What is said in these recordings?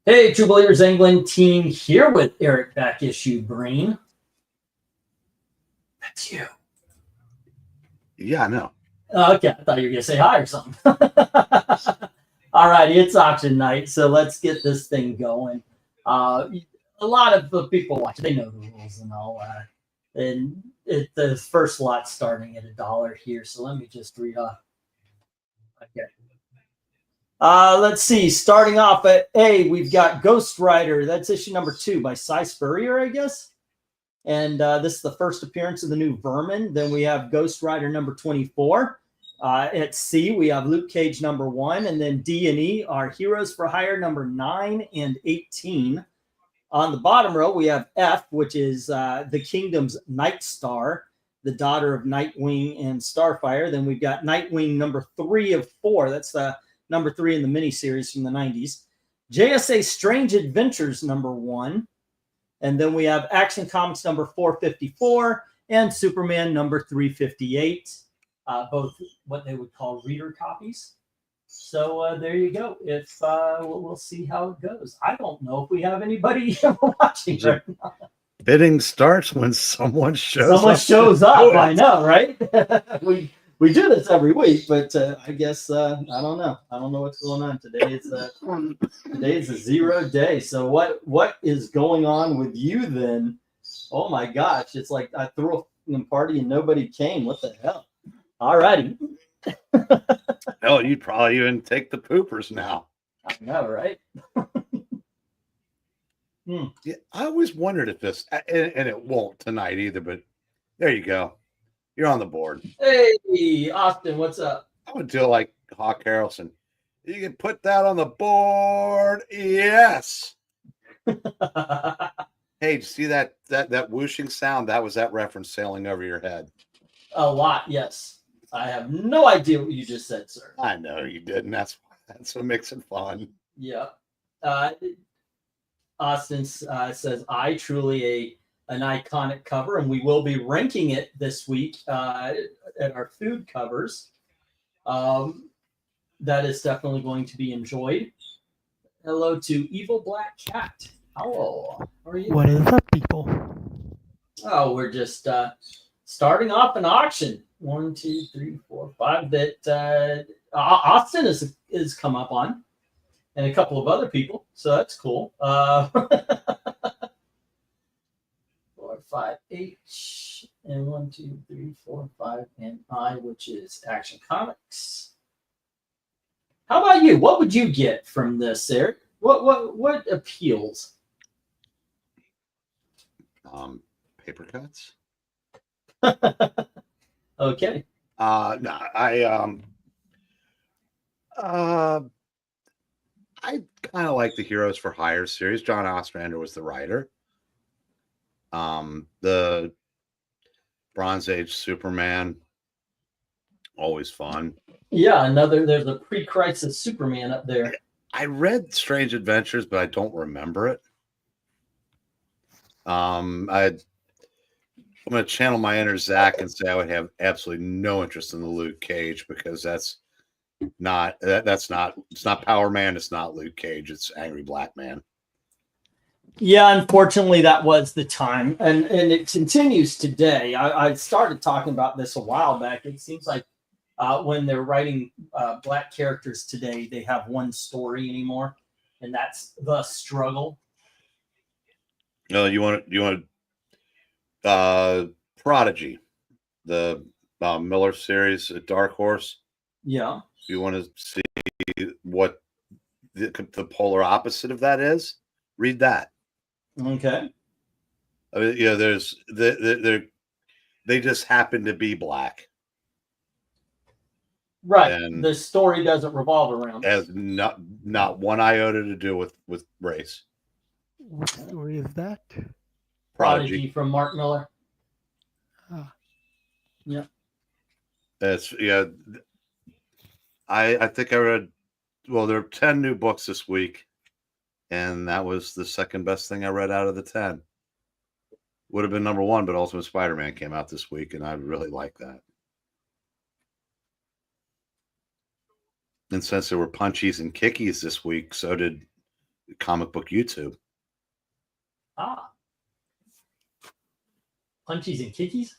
Hey, True Believers England team here with Eric Back Issue Green. That's you. Yeah, I know. Okay, I thought you were going to say hi or something. All righty, it's auction night, so let's get this thing going. A lot of the people watch, they know the rules and all that. And the first lot starting at $1 here, so let me just read off. Okay. Let's see. Starting off at A, we've got Ghost Rider. That's issue number 2 by Cy Spurrier, I guess. And this is the first appearance of the new Vermin. Then we have Ghost Rider number 24. At C, we have Luke Cage number 1. And then D and E are Heroes for Hire number 9 and 18. On the bottom row, we have F, which is the Kingdom's Night Star, the daughter of Nightwing and Starfire. Then we've got Nightwing number 3 of 4. That's the number 3 in the miniseries from the 90s. JSA Strange Adventures number 1. And then we have Action Comics number 454 and Superman number 358. Both what they would call reader copies. So there you go. If we'll see how it goes. I don't know if we have anybody watching right now. Bidding starts when someone shows up. Someone shows up. I know, right? we do this every week, but I guess I don't know. I don't know what's going on today. Today is a 0 day. So what is going on with you then? Oh my gosh! It's like I threw a party and nobody came. What the hell? All righty. Hell, you'd probably even take the poopers now. I know, right? Yeah, I always wondered if this, and it won't tonight either, but there you go. You're on the board. Hey, Austin, what's up? I would do like Hawk Harrelson. You can put that on the board. Yes. Hey, did you see that whooshing sound? That was that reference sailing over your head. A lot, yes. I have no idea what you just said, sir. I know you didn't. That's what makes it fun. Yeah. Austin says, I truly an iconic cover, and we will be ranking it this week at our food covers. That is definitely going to be enjoyed. Hello to Evil Black Cat. Hello. How are you? What is up, people? Oh, we're just starting off an auction. 1, 2, 3, 4, 5 that Austin is come up on, and a couple of other people, so that's cool. 4, 5 H and 1, 2, 3, 4, 5 and I, which is Action Comics. How about you? What would you get from this, Eric? What appeals? Paper cuts. Okay. No, I kind of like the Heroes for Hire series. John Ostrander was the writer. The Bronze Age Superman, always fun. Yeah, there's a pre-crisis Superman up there. I read Strange Adventures, but I don't remember it. I'm going to channel my inner Zach and say I would have absolutely no interest in the Luke Cage because it's not Power Man. It's not Luke Cage. It's Angry Black Man. Yeah, unfortunately, that was the time, and it continues today. I started talking about this a while back. It seems like when they're writing black characters today, they have one story anymore, and that's the struggle. No, you want Prodigy, the Miller series at Dark Horse. Yeah. If you want to see what the polar opposite of that is, read that. Okay. I mean, there's they just happen to be black. Right. And the story doesn't revolve around. Has not one iota to do with race. What story is that? Prodigy from Mark Miller. Yeah. That's I think I read. Well, there are 10 new books this week, and that was the second best thing I read out of the 10. Would have been number 1, but Ultimate Spider-Man came out this week, and I really like that. And since there were punchies and kickies this week, so did comic book YouTube. Ah. Punchies and Kickies?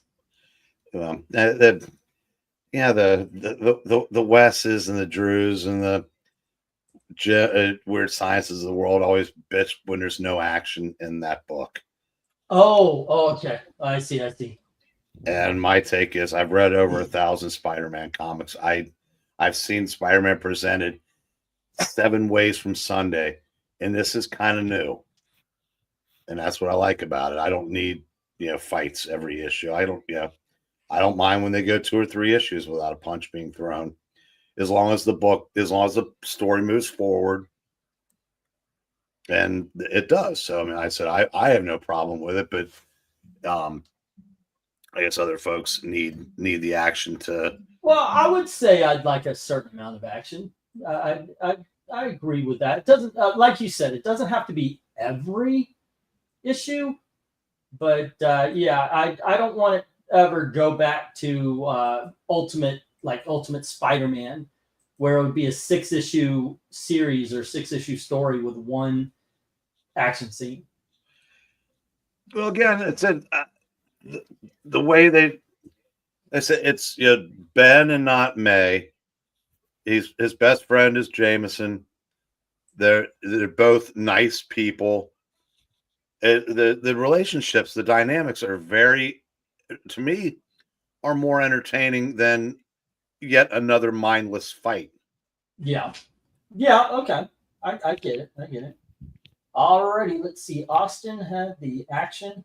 The Wesses and the Drews and the Weird Sciences of the world always bitch when there's no action in that book. Oh, okay. I see. And my take is I've read over 1,000 Spider-Man comics. I've seen Spider-Man presented 7 ways from Sunday, and this is kind of new. And that's what I like about it. I don't need, fights every issue. I don't mind when they go 2 or 3 issues without a punch being thrown. As long as the story moves forward. And it does. So, I mean, I said, I have no problem with it, but I guess other folks need the action to. Well, I would say I'd like a certain amount of action. I agree with that. It doesn't, like you said, it doesn't have to be every issue, but I don't want it ever go back to Ultimate Spider-Man, where it would be a 6-issue series or 6-issue story with one action scene. Well, again, it's the way they said it's Ben and not May. His best friend is Jameson. They're both nice people. The relationships, the dynamics are very, to me, are more entertaining than yet another mindless fight. Yeah. Okay. I get it. Alrighty, let's see. Austin had the action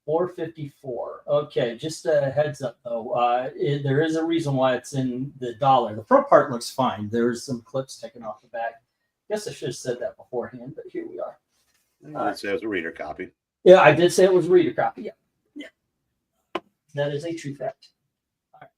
454. Okay, just a heads up though. There is a reason why it's in the dollar. The front part looks fine. There's some clips taken off the back. Guess I should have said that beforehand, but here we are. I'd say it was a reader copy. Yeah, I did say it was a reader copy. Yeah. That is a true fact. All right.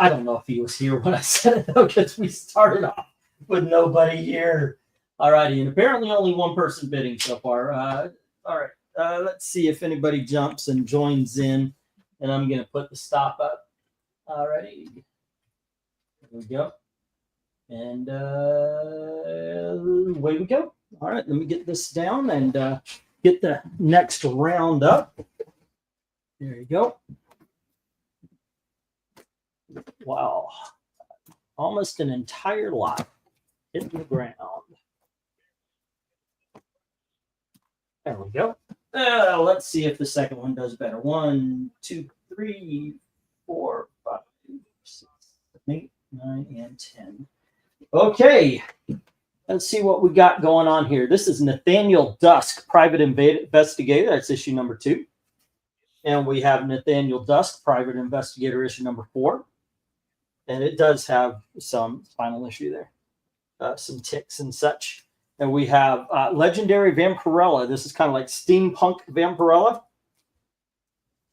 I don't know if he was here when I said it though, because we started off with nobody here. All righty, and apparently only one person bidding so far. All right. Let's see if anybody jumps and joins in, and I'm going to put the stop up. All righty. Here we go. And away we go. All right, let me get this down and get the next round up. There you go. Wow. Almost an entire lot hitting the ground. There we go. Let's see if the second one does better. 1, 2, 3, 4, 5, 6, 7, 8, 9, and 10. Okay. Let's see what we got going on here. This is Nathaniel Dusk, Private Investigator. That's issue number 2. And we have Nathaniel Dusk, Private Investigator, issue number 4. And it does have some final issue there. Some ticks and such. And we have Legendary Vampirella. This is kind of like steampunk Vampirella.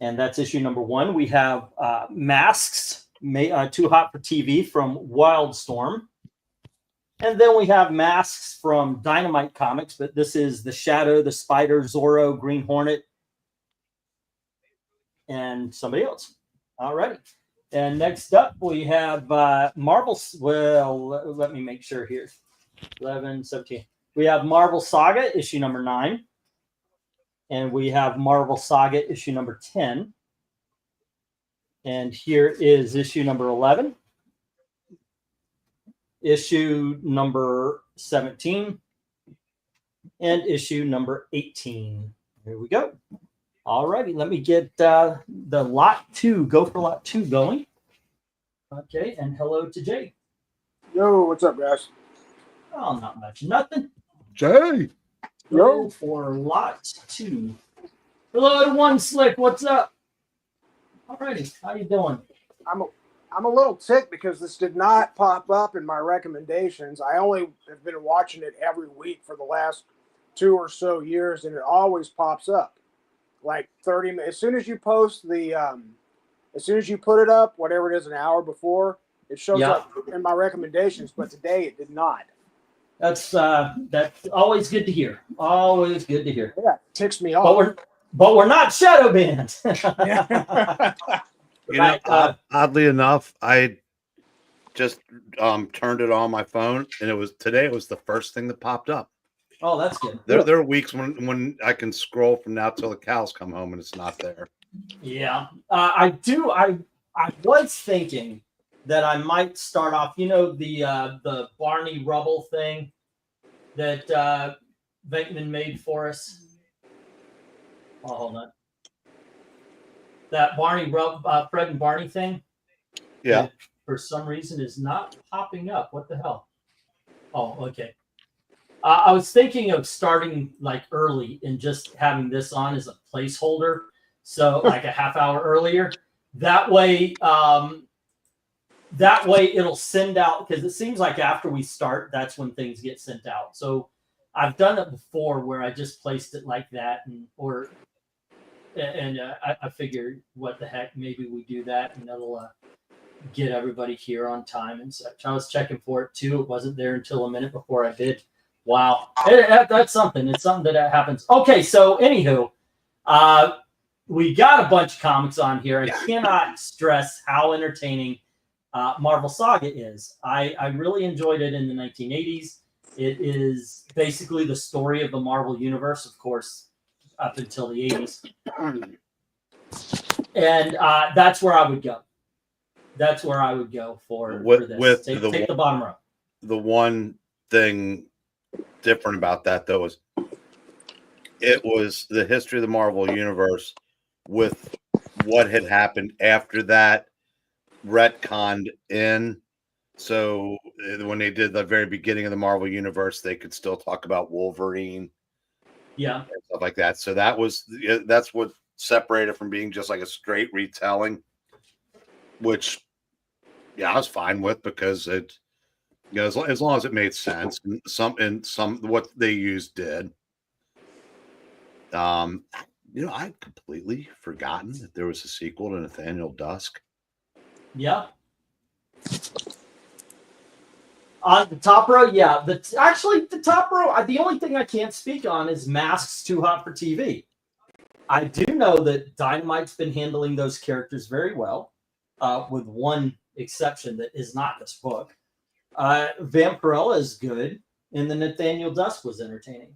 And that's issue number 1. We have Masks, Too Hot for TV from Wildstorm. And then we have Masks from Dynamite Comics, but this is the Shadow, the Spider, Zorro, Green Hornet, and somebody else. All right. And next up, we have Marvel. Well, let me make sure here. 11, 17. We have Marvel Saga, issue number 9. And we have Marvel Saga, issue number 10. And here is issue number 11. Issue number 17 and issue number 18. Here we go. All righty, let me get the lot 2, go for lot 2 going. Okay, and hello to Jay. Yo, what's up, guys? Oh, not much, nothing. Jay. Go for lot 2. Hello to One Slick, what's up? All righty, how you doing? I'm a little ticked because this did not pop up in my recommendations. I only have been watching it every week for the last 2 or so years, and it always pops up. Like 30 minutes. As soon as you post as soon as you put it up, whatever it is, an hour before, it shows up in my recommendations. But today it did not. That's always good to hear. Always good to hear. Yeah, it ticks me off. But we're not shadow banned. Oddly enough, I just turned it on my phone, and it was the first thing that popped up. Oh, that's good. There are weeks when I can scroll from now till the cows come home and it's not there. Yeah, I do. I was thinking that I might start off. You know the Barney Rubble thing that Venkman made for us. Oh, hold on. That Fred and Barney thing. Yeah. That for some reason is not popping up. What the hell? Oh, okay. I was thinking of starting like early and just having this on as a placeholder, so like a half hour earlier. That way it'll send out, because it seems like after we start, that's when things get sent out. So I've done it before where I just placed it like that, and I figured, what the heck, maybe we do that, and that'll get everybody here on time and such. I was checking for it too. It wasn't there until a minute before I did. Wow, that's something. It's something that happens. Okay, so anywho, we got a bunch of comics on here. I cannot stress how entertaining Marvel Saga is. I really enjoyed it in the 1980s. It is basically the story of the Marvel Universe, of course, up until the 80s. And that's where I would go. That's where I would go for this. Take the bottom row. The one thing different about that, though, is it was the history of the Marvel Universe with what had happened after that retconned in. So when they did the very beginning of the Marvel Universe, they could still talk about Wolverine, and stuff like that. So that's what separated from being just like a straight retelling, which I was fine with, because it, as long as it made sense, and some what they used did. I'd completely forgotten that there was a sequel to Nathaniel Dusk. Yeah. On the top row, yeah. The top row, the only thing I can't speak on is Masks Too Hot for TV. I do know that Dynamite's been handling those characters very well, with one exception that is not this book. Vampirella is good, and the Nathaniel Dusk was entertaining.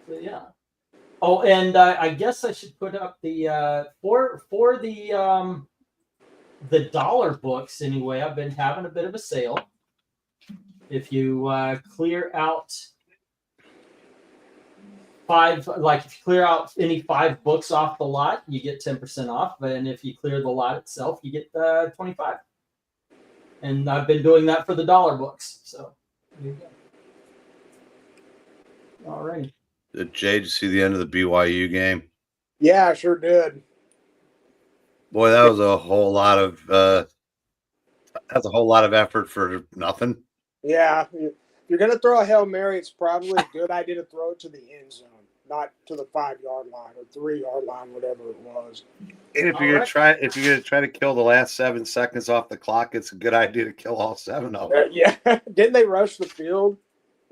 So, yeah. Oh, and I guess I should put up the for the dollar books anyway. I've been having a bit of a sale. If you clear out any 5 books off the lot, you get 10% off. And if you clear the lot itself, you get 25. And I've been doing that for the dollar books. So there you go. All right. Jay, did you see the end of the BYU game? Yeah, I sure did. Boy, that was a whole lot of effort for nothing. Yeah, if you're going to throw a Hail Mary, it's probably a good idea to throw it to the end zone, not to the 5-yard line or 3-yard line, whatever it was. And if you're gonna try to kill the last 7 seconds off the clock, it's a good idea to kill all 7 of them. Yeah, didn't they rush the field?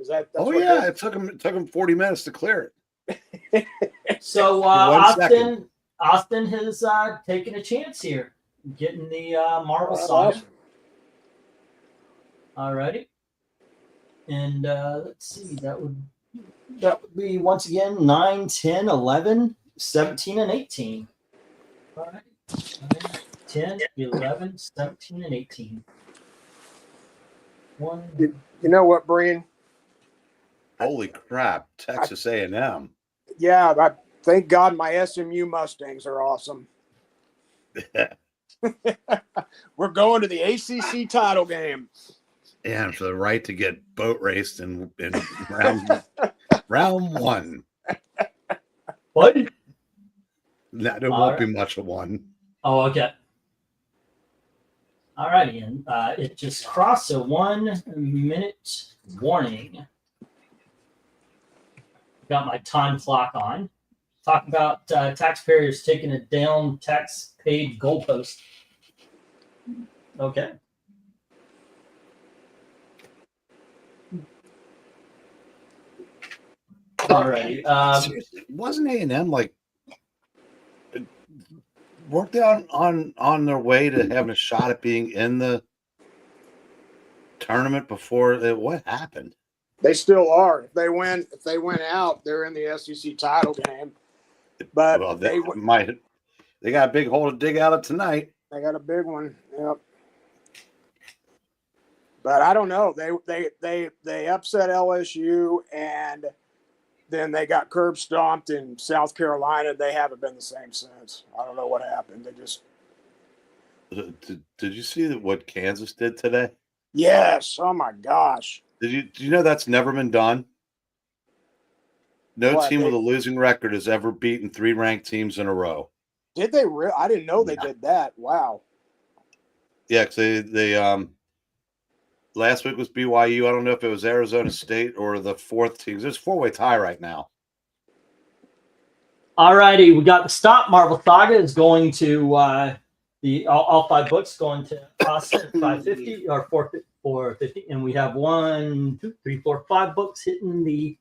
It took them 40 minutes to clear it. So Austin has taken a chance here, getting the Marvel Saga. Awesome. All righty. And let's see, that would be once again 9, 10, 11, 17, and 18. All right. 9, 10, 11, 17, and 18. You know what, Breen? Holy crap, Texas A&M. Yeah, thank God my SMU Mustangs are awesome. We're going to the ACC title game. And for the right to get boat raced in round 1. What? No, there won't be much of one. Oh, okay. All righty, and it just crossed a 1-minute warning. Got my time clock on. Talk about taxpayers taking a down tax paid goalpost. Okay. Alrighty. Seriously, wasn't A&M like worked out on their way to having a shot at being in the tournament before what happened? They still are. If they win out, they're in the SEC title game. But Well, they got a big hole to dig out of tonight. They got a big one. Yep. But I don't know. They upset LSU, and then they got curb stomped in South Carolina. They haven't been the same since. I don't know what happened. They just Did you see what Kansas did today? yes. Oh my gosh. Did you know that's never been done? No What, team with a losing record has ever beaten 3 ranked teams in a row. Did they really? I didn't know they did that. Wow. Yeah, because they last week was BYU. I don't know if it was Arizona State or the 4th team. There's a 4-way tie right now. All righty, we got the stop. Marvel Saga is going to all 5 books going to us at 550 or 450, and we have 1, 2, 3, 4, 5 books hitting the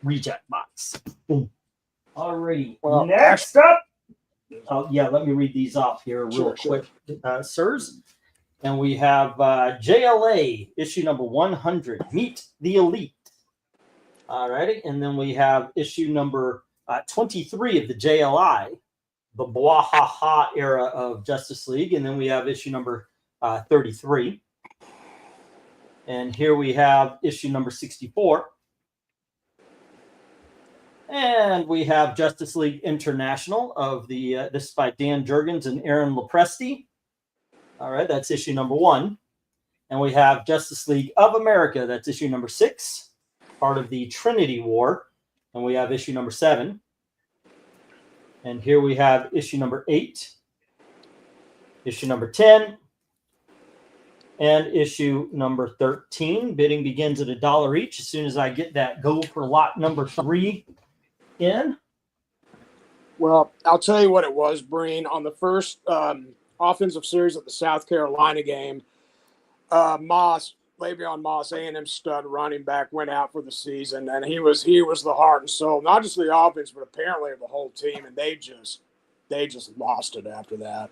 reject box. Boom. Alrighty. Well, Next up. Oh yeah, let me read these off here real Sure. quick, sirs. And we have JLA issue number 100. Meet the Elite. Alrighty, and then we have issue number 23 of the JLI, the Bwahaha era of Justice League, and then we have issue number 33. And here we have issue number 64. And we have Justice League International of the this is by Dan Jurgens and Aaron Lopresti. All right, that's issue number 1. And we have Justice League of America, that's issue number 6, part of the Trinity War. And we have issue number 7. And here we have issue number 8, issue number 10, and issue number 13. Bidding begins at $1 each. As soon as I get that go for lot number 3 in. Well, I'll tell you what it was, Breen. On the first offensive series of the South Carolina game, Le'Veon Moss, A&M stud running back, went out for the season, and he was the heart and soul, not just the offense, but apparently of the whole team, and they just lost it after that.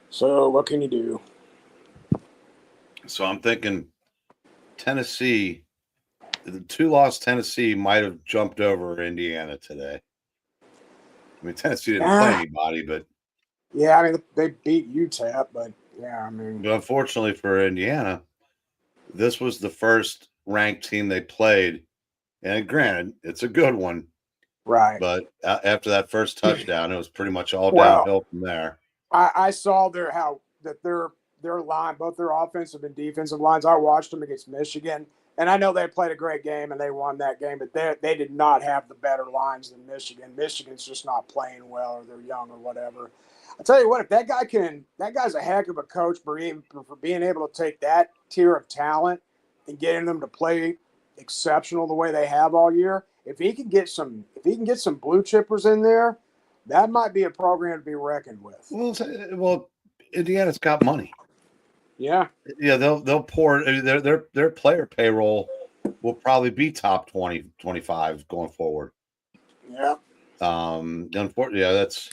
So what can you do? So I'm thinking Tennessee, the 2-loss Tennessee might have jumped over Indiana today. I mean, Tennessee didn't play anybody, but yeah, I mean they beat UTEP, but yeah, I mean, unfortunately for Indiana, this was the first ranked team they played, and granted, it's a good one, right? but after that first touchdown, it was pretty much all Well, downhill from there. I saw their line, both their offensive and defensive lines. I watched them against Michigan, and I know they played a great game and they won that game, but they did not have the better lines than Michigan. Michigan's just not playing well, or they're young, or whatever. I'll tell you what, if that guy's a heck of a coach for being able to take that tier of talent and getting them to play exceptional the way they have all year. If he can get some blue chippers in there, that might be a program to be reckoned with. Well, Indiana's got money. Yeah, they'll pour their player payroll will probably be top 20, 25 going forward. Yeah. Unfortunately, that's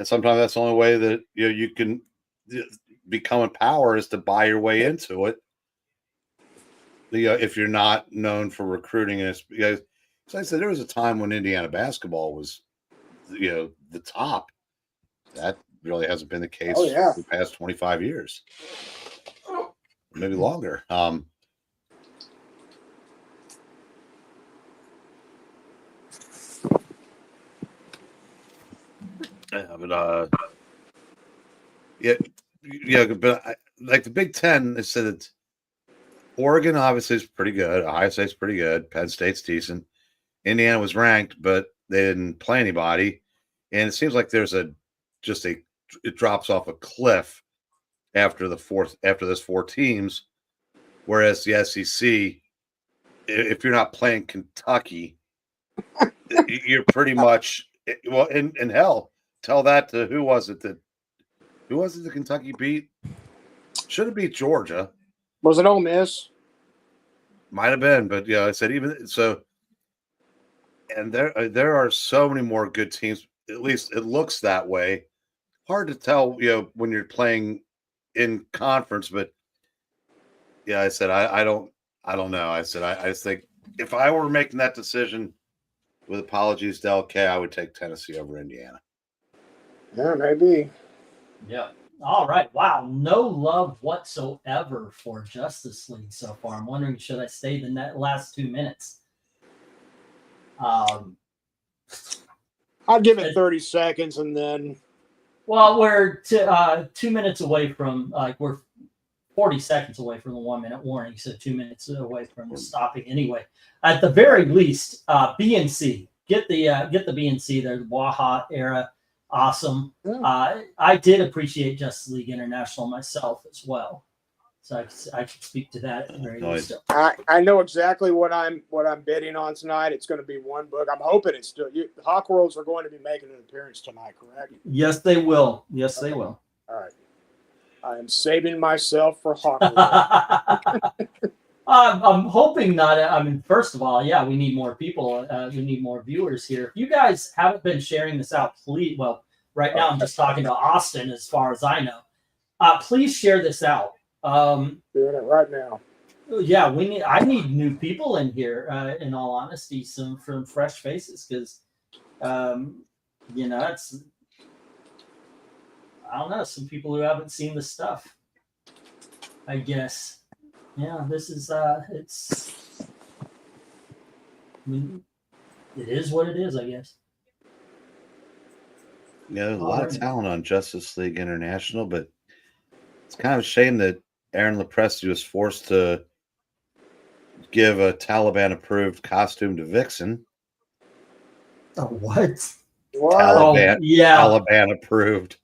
sometimes that's the only way that you can become in power is to buy your way into it. If you're not known for recruiting, and it's because, like I said, there was a time when Indiana basketball was, the top. That really hasn't been the case for the past 25 years, maybe longer. But like the Big Ten, they said that Oregon obviously is pretty good. Ohio State's pretty good. Penn State's decent. Indiana was ranked, but they didn't play anybody. And it seems like there's it drops off a cliff after this 4 teams. Whereas the SEC, if you're not playing Kentucky, you're pretty much in hell. Tell that to who was it that Kentucky beat? Should have beat Georgia. Was it Ole Miss? Might have been, but I said even so. And there are so many more good teams. At least it looks that way hard to tell, when you're playing in conference, but yeah, I said I don't know. I said I just think if I were making that decision, with apologies to LK, I would take Tennessee over Indiana. Yeah, maybe. Yeah. All right. Wow. No love whatsoever for Justice League so far. I'm wondering, should I stay the last 2 minutes? I'd give it 30 seconds and then. Well, we're 2 minutes away from, we're 40 seconds away from the 1 minute warning, so 2 minutes away from stopping anyway. At the very least, BNC, get the BNC there, the Waha era, awesome. Yeah. I did appreciate Justice League International myself as well, so I can speak to that at the very least. I know exactly what I'm bidding on tonight. It's going to be one book. I'm hoping it's still. The Hawk Worlds are going to be making an appearance tonight, correct? Yes, they will. Yes, they will. All right. I am saving myself for Hawk Worlds. I'm hoping not. I mean, first of all, yeah, we need more people. We need more viewers here. If you guys haven't been sharing this out, please. Well, right now I'm just talking to Austin, as far as I know. Please share this out. Doing it right now. Yeah, I need new people in here. In all honesty, some fresh faces, because it's. I don't know, some people who haven't seen the stuff, I guess. Yeah, this is it is what it is, I guess. Yeah, there's a lot of talent on Justice League International, but it's kind of a shame that Aaron Lopresti was forced to give a Taliban-approved costume to Vixen. Oh, what? Taliban, oh, yeah. Taliban-approved.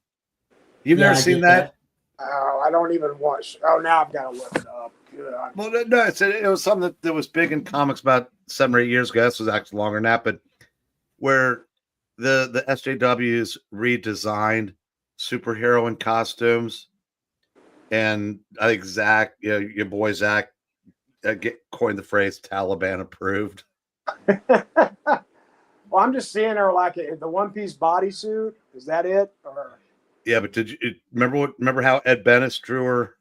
You've never seen that? Oh, I don't even watch. Oh, now I've got to look it up. God. Well, no, it was something that was big in comics about 7 or 8 years ago. This was actually longer than that, but where the SJWs redesigned superhero in costumes, and I think Zach, your boy Zach, coined the phrase "Taliban approved." Well, I'm just seeing her like the one-piece bodysuit. Is that it? Or yeah, but did you remember how Ed Bennis drew her?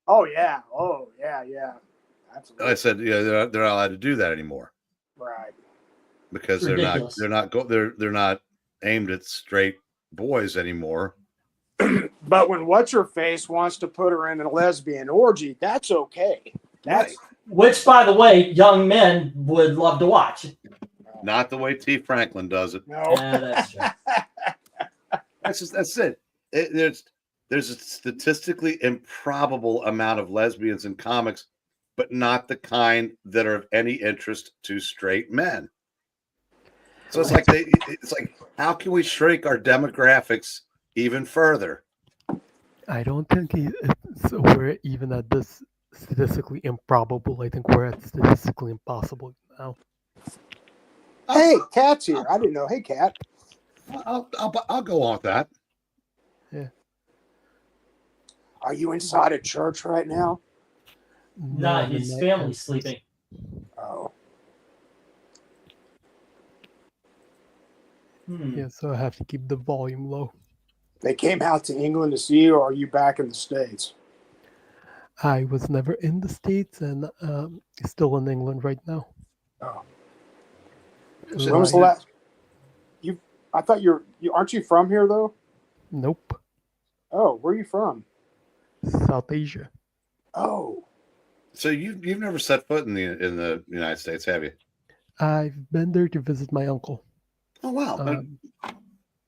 Oh yeah, absolutely. I said, they're not allowed to do that anymore, right? Because they're not aimed at straight boys anymore. But when what's her face wants to put her in a lesbian orgy, that's okay. That's which, by the way, young men would love to watch. Not the way T. Franklin does it. No, yeah, that's true. That's it. There's a statistically improbable amount of lesbians in comics, but not the kind that are of any interest to straight men. So it's like how can we shrink our demographics even further? I don't think we're even at this statistically improbable. I think we're at statistically impossible now. Hey, Kat's here. I didn't know. Hey, Kat. I'll go on with that. Yeah. Are you inside a church right now? No, his family's sleeping. Oh. Yeah, so I have to keep the volume low. They came out to England to see you, or are you back in the States? I was never in the States and still in England right now. Oh. When was the last? I thought you aren't you from here though? Nope. Oh, where are you from? South Asia. Oh. So you've never set foot in the United States, have you? I've been there to visit my uncle. Oh wow.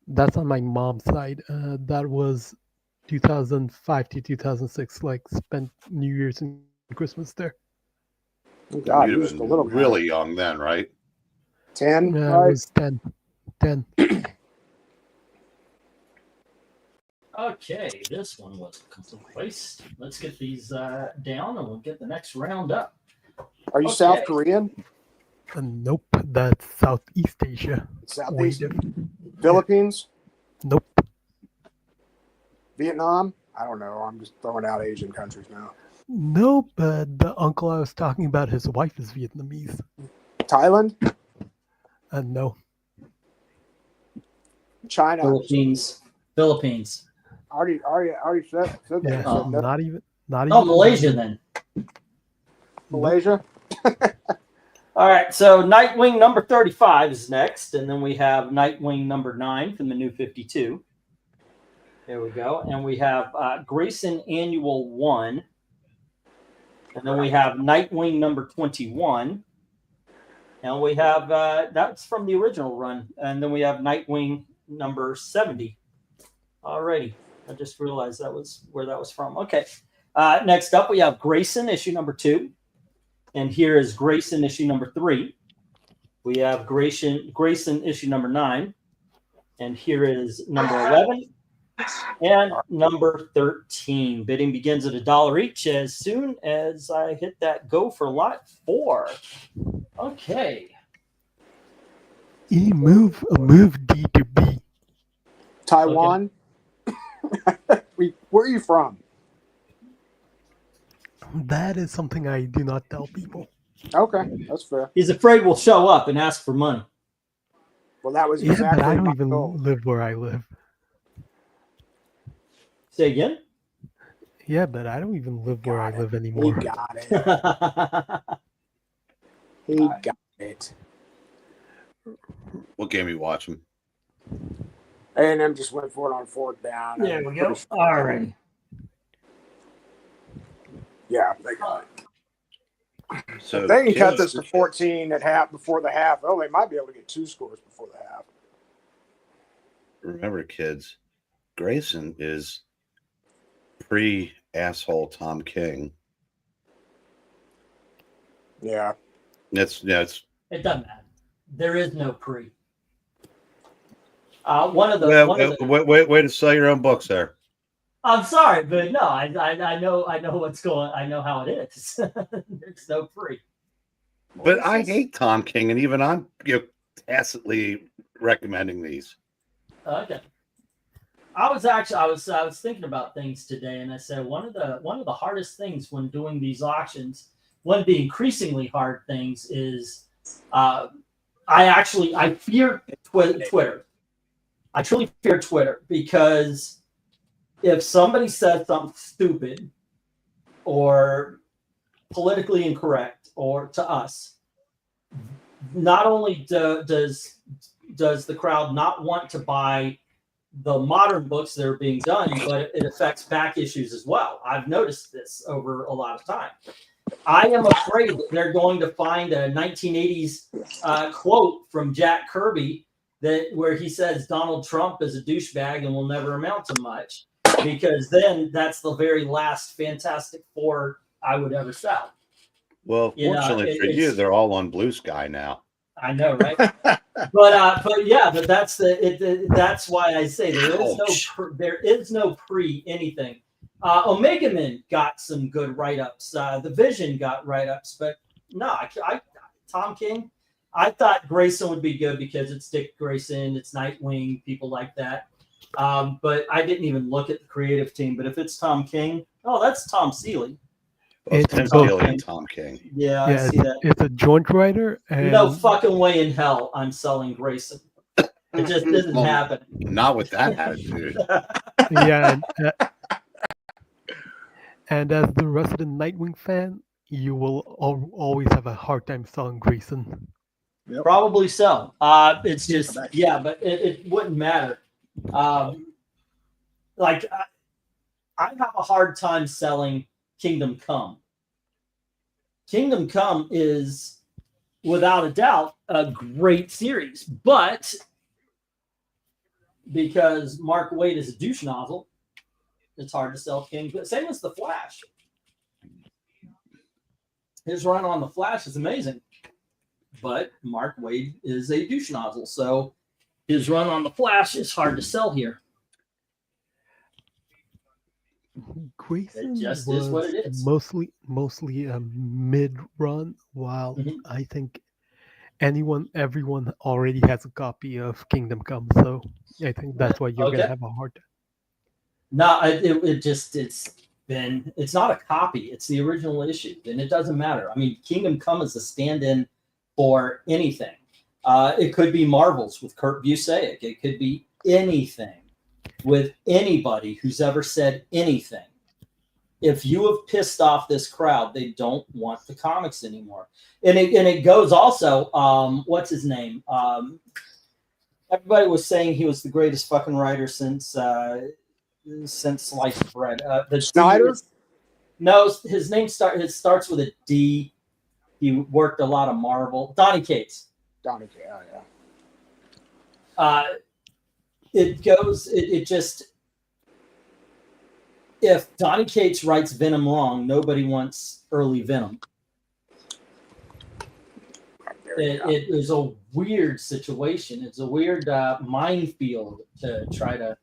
That's on my mom's side. That was 2005 to 2006. Like spent New Year's and Christmas there. Oh, God, you was a little really young then, right? 10. I Right? was 10. Okay, this one was a complete waste. Let's get these down, and we'll get the next round up. Are you Okay. South Korean? Nope, that's Southeast Asia. Southeast? Way different. Philippines? Nope. Vietnam? I don't know. I'm just throwing out Asian countries now. Nope, the uncle I was talking about, his wife is Vietnamese. Thailand? No. China? Philippines. Already said that. Yeah, I said no. not even Oh, Malaysia then. Malaysia. All right, so Nightwing number 35 is next, and then we have Nightwing number 9 from the New 52. There we go. And we have Grayson Annual 1. And then we have Nightwing number 21. And we have, that's from the original run. And then we have Nightwing number 70. Alrighty. I just realized that was where that was from. Okay. Next up, we have Grayson, issue number 2. And here is Grayson, issue number 3. We have Grayson issue number 9. And here is number 11 and number 13. Bidding begins at $1 each as soon as I hit that go for lot 4. Okay. Move D to B. Taiwan. Where are you from? That is something I do not tell people. Okay, that's fair. He's afraid we'll show up and ask for money. Well, that was Yeah, exactly but I don't my even goal. live where I live. Say again? Yeah, but I don't even live where I live He anymore. got it. He got it. What game are you watching? A&M just went for it on 4th down. There we go. All right. Yeah, they got it. So If they can cut kids- this to 14 at half before the half. Oh, they might be able to get 2 scores before the half. Remember, kids, Grayson is pre-asshole Tom King. Yeah. It's It doesn't matter. There is no pre. One of the way to sell your own books there. I'm sorry, but no, I know what's going. I know how it is. There's no pre. But I hate Tom King, and even I'm tacitly recommending these. Okay. I was thinking about things today, and I said one of the hardest things when doing these auctions, one of the increasingly hard things is, I fear Twitter. I truly fear Twitter because if somebody says something stupid or politically incorrect or to us, not only does the crowd not want to buy the modern books that are being done, but it affects back issues as well. I've noticed this over a lot of time. I am afraid that they're going to find a 1980s quote from Jack Kirby where he says Donald Trump is a douchebag and will never amount to much, because then that's the very last Fantastic Four I would ever sell. Well, fortunately for you, they're all on Blue Sky now. I know, right? but that's why I say there is no pre anything. Omega Men got some good write-ups. The Vision got write-ups, but no, I Tom King. I thought Grayson would be good because it's Dick Grayson, it's Nightwing, people like that. But I didn't even look at the creative team. But if it's Tom King, that's Tom Seeley. Well, It's Tim both. Seeley and Tom King. Yeah, I see that. It's a joint writer. And No fucking way in hell I'm selling Grayson. It just doesn't happen. Not with that attitude. yeah, and as the resident Nightwing fan, you will always have a hard time selling Grayson. Yep. Probably so. It's just, but it wouldn't matter. I have a hard time selling Kingdom Come. Kingdom Come is, without a doubt, a great series, but because Mark Waid is a douche nozzle, it's hard to sell King. But same as The Flash. His run on The Flash is amazing, but Mark Waid is a douche nozzle, so his run on The Flash is hard to sell here. Grayson It just was is what it is. mostly a mid-run, while I think everyone already has a copy of Kingdom Come, so I think that's why you're gonna have a hard time. No, it's not a copy. It's the original issue, and it doesn't matter. I mean, Kingdom Come is a stand-in for anything. It could be Marvels with Kurt Busiek. It could be anything. with anybody who's ever said anything. If you have pissed off this crowd, they don't want the comics anymore. And it goes also, what's his name? Everybody was saying he was the greatest fucking writer since sliced bread. The Snyder? No, his name starts with a D. He worked a lot of Marvel. Donny Cates. Donny Cates, yeah. It just, if Donny Cates writes Venom wrong, nobody wants early Venom. It is a weird situation. It's a weird minefield to try to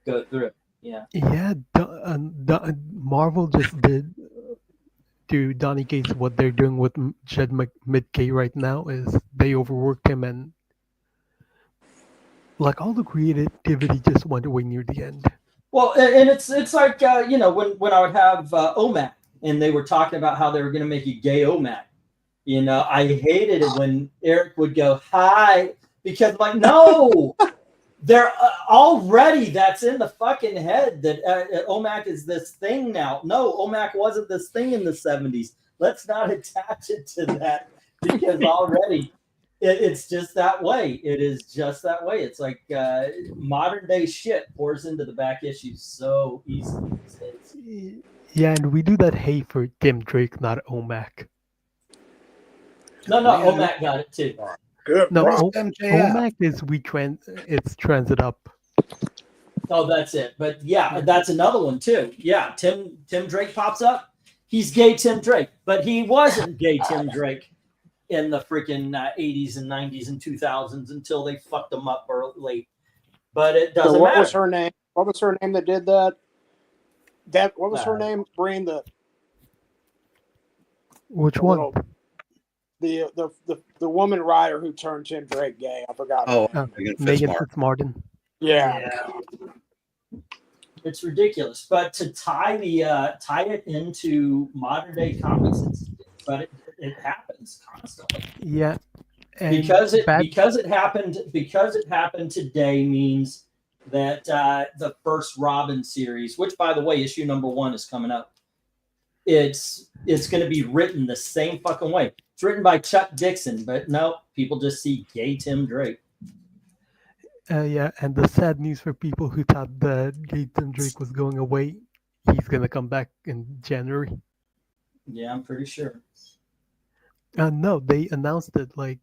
go through. Yeah. Yeah, Marvel just did to Donny Cates what they're doing with Jed McKay right now is they overworked him, and like all the creativity just went away near the end. Well, and it's like when I would have OMAC and they were talking about how they were going to make you gay OMAC. I hated it when Eric would go hi because like no. They're already that's in the fucking head that OMAC is this thing now. No, OMAC wasn't this thing in the 70s. Let's not attach it to that because already it's just that way. It is just that way. It's like modern day shit pours into the back issues so easily these days. Yeah, and we do that hate for Tim Drake, not OMAC. No, OMAC got it too. Good. No, MJF. OMAC is it's transit up. Oh, that's it. But yeah, that's another one too. Yeah, Tim Drake pops up. He's gay Tim Drake, but he wasn't gay Tim Drake in the freaking 80s and 90s and 2000s until they fucked him up late. But it doesn't what matter. was her name? What was her name that did that? What was her name? Breen, Which one? The woman writer who turned Tim Drake gay. I forgot. Oh, Megan Fitzmartin. Yeah. It's ridiculous. But to tie it into modern day comics, it happens constantly. Yeah. Because it happened today means that the first Robin series, which by the way, issue number 1 is coming up. It's going to be written the same fucking way. It's written by Chuck Dixon, but no, people just see gay Tim Drake. Yeah, and the sad news for people who thought that gay Tim Drake was going away, he's gonna come back in January. Yeah, I'm pretty sure. No, they announced it. Like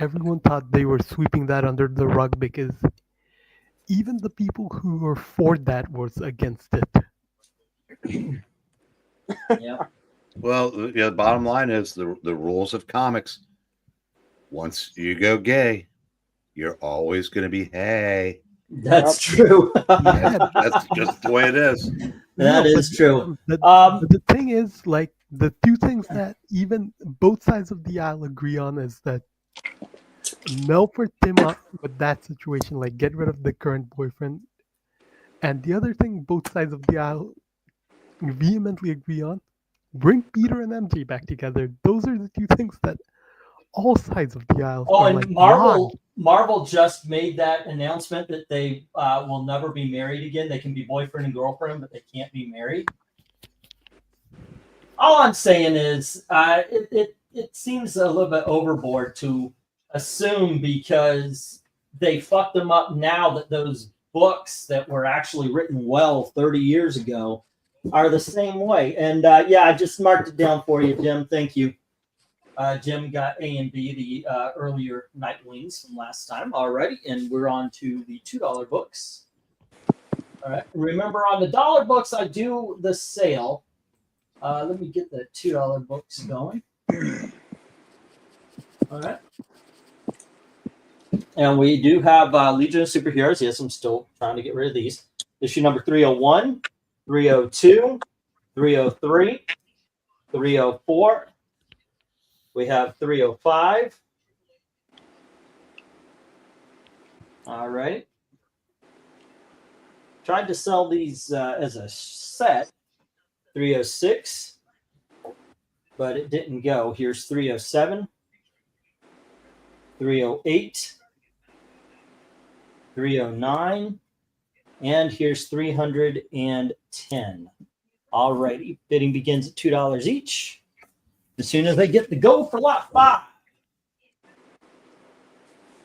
everyone thought they were sweeping that under the rug because even the people who were for that was against it. Yeah. Well, the bottom line is the rules of comics. Once you go gay, you're always going to be hey. That's true. That's just the way it is. That is true. The thing is, like, the two things that even both sides of the aisle agree on is that no for Tim with that situation, like get rid of the current boyfriend. And the other thing both sides of the aisle vehemently agree on, bring Peter and MJ back together. Those are the two things that all sides of the aisle. Oh, and like, Marvel just made that announcement that they will never be married again. They can be boyfriend and girlfriend, but they can't be married. All I'm saying is, it seems a little bit overboard to assume because they fucked them up now that those books that were actually written well 30 years ago are the same way. And yeah, I just marked it down for you, Jim. Thank you. Jim got A and B, the earlier Nightwings from last time already, and we're on to the $2 books. All right. Remember, on the $1 books, I do the sale. Let me get the $2 books going. All right. And we do have Legion of Superheroes. Yes, I'm still trying to get rid of these. Issue number 301, 302, 303, 304. We have 305. All right. Tried to sell these as a set. 306. But it didn't go. Here's 307. 308. 309. And here's 310. All righty. Bidding begins at $2 each. As soon as they get the go for lot 5.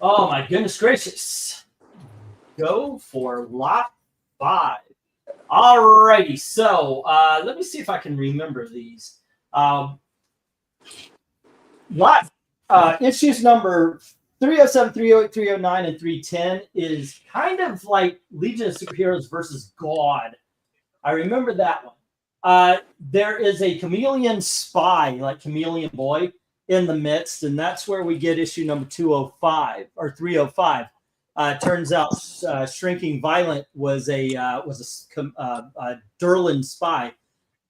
Oh, my goodness gracious. Go for lot 5. All righty. So let me see if I can remember these. Issues number 307, 308, 309, and 310 is kind of like Legion of Superheroes versus God. I remember that one. There is a chameleon spy, like Chameleon Boy, in the midst, and that's where we get issue number 205 or 305. Turns out Shrinking Violent was a Durlan spy.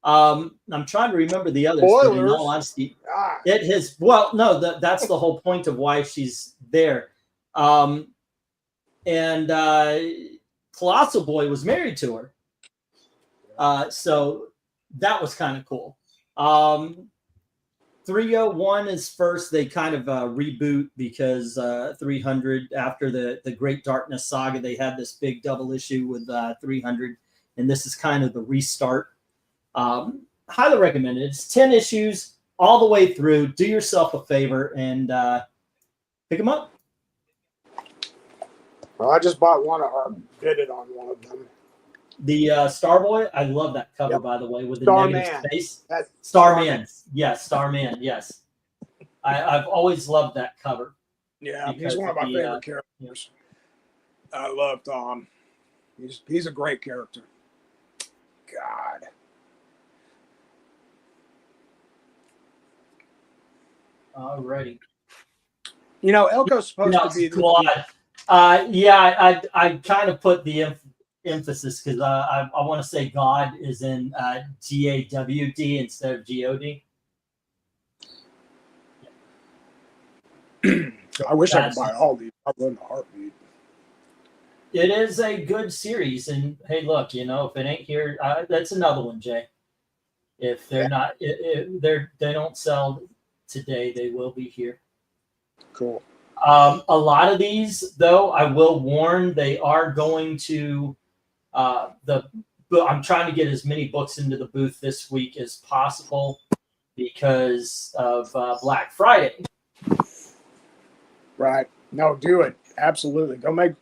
I'm trying to remember the others. But in all honesty, it has. Well, no, that's the whole point of why she's there. And Colossal Boy was married to her, so that was kind of cool. 301 is first. They kind of reboot because 300 after the Great Darkness saga, they had this big double issue with 300, and this is kind of the restart. Highly recommended. It's 10 issues all the way through. Do yourself a favor and pick them up. Well, I just bought one or bidded on one of them. The Starboy, I love that cover, Yep. by the way, with the Starman. negative space. That's Starman. Yes, Starman. Yes. I've always loved that cover. Yeah, because he's one of my of the, favorite characters. I love Tom. He's a great character. God. Alrighty. You know, Elko's supposed No, to be Squad. Yeah, I kind of put the emphasis because I want to say God is in GAWD instead of GOD. I wish I could buy all these. I would in a heartbeat. It is a good series, and hey, look, you know, if it ain't here, that's another one, Jay. If they're not, they don't sell today, they will be here. Cool. A lot of these, though, I will warn, they are going to I'm trying to get as many books into the booth this week as possible because of Black Friday. Right. No, do it. Absolutely. Go make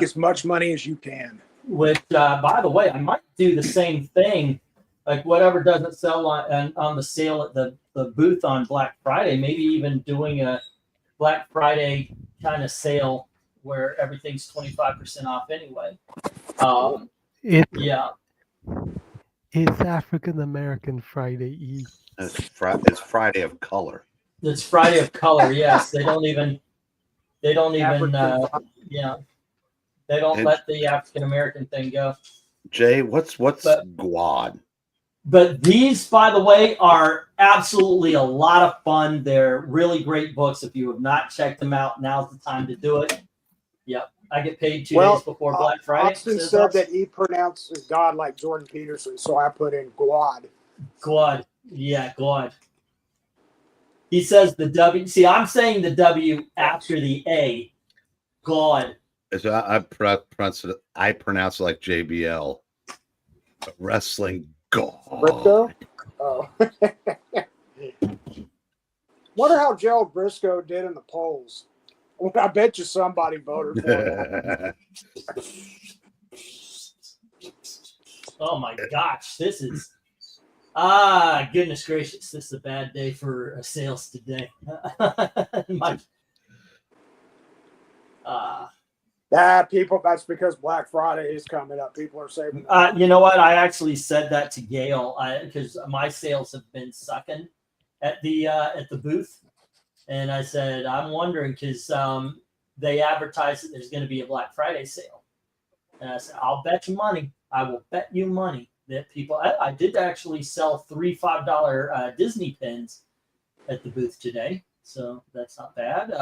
as much money as you can. Which, by the way, I might do the same thing. Like whatever doesn't sell on the sale at the booth on Black Friday, maybe even doing a Black Friday kind of sale where everything's 25% off anyway. Yeah. It's African American Friday Eve. It's Friday of Color. It's Friday of Color. Yes, they don't even. They don't let the African American thing go. Jay, what's Guad? But these, by the way, are absolutely a lot of fun. They're really great books. If you have not checked them out, now's the time to do it. Yep. I get paid 2 days before Black Friday. Austin said that he pronounces God like Jordan Peterson, so I put in Guad. Guad. Yeah, Guad. He says the W. See, I'm saying the W after the A. God. So I pronounce it like JBL. Wrestling God. Briscoe? Oh. Wonder how Gerald Briscoe did in the polls. I bet you somebody voted for him. Oh my gosh, this is goodness gracious, this is a bad day for sales today. People, that's because Black Friday is coming up. People are saving. You know what? I actually said that to Gail because my sales have been sucking at the booth. And I said, I'm wondering because they advertised that there's going to be a Black Friday sale. And I said, I'll bet you money. I will bet you money that people. I did actually sell 3 $5 Disney pins at the booth today, so that's not bad.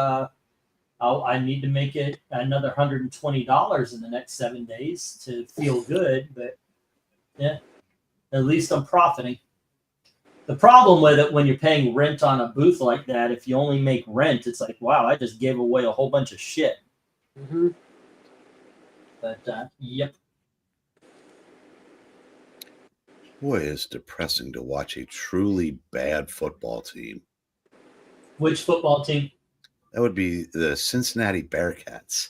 I need to make it another $120 in the next 7 days to feel good, but yeah, at least I'm profiting. The problem with it when you're paying rent on a booth like that, if you only make rent, it's like, wow, I just gave away a whole bunch of shit. Mm-hmm. But yep. Boy, it's depressing to watch a truly bad football team. Which football team? That would be the Cincinnati Bearcats.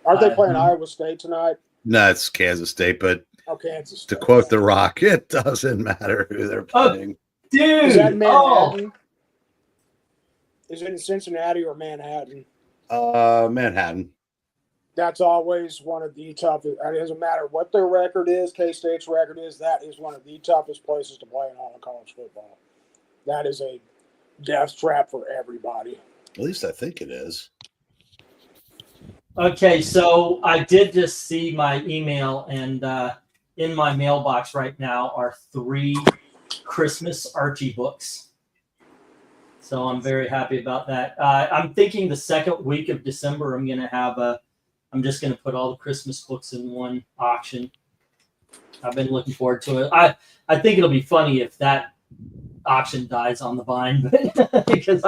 Aren't they playing Iowa State tonight? No, it's Kansas State, but Oh, Kansas to State. quote The Rock, it doesn't matter who they're playing. Dude, Is that Manhattan? Is it in Cincinnati or Manhattan? Manhattan. That's always one of the toughest. It doesn't matter what their record is, K-State's record is, that is one of the toughest places to play in all of college football. That is a death trap for everybody. At least I think it is. Okay, so I did just see my email, and in my mailbox right now are 3 Christmas Archie books. So I'm very happy about that. I'm thinking the second week of December, I'm just going to put all the Christmas books in one auction. I've been looking forward to it. I think it'll be funny if that auction dies on the vine, because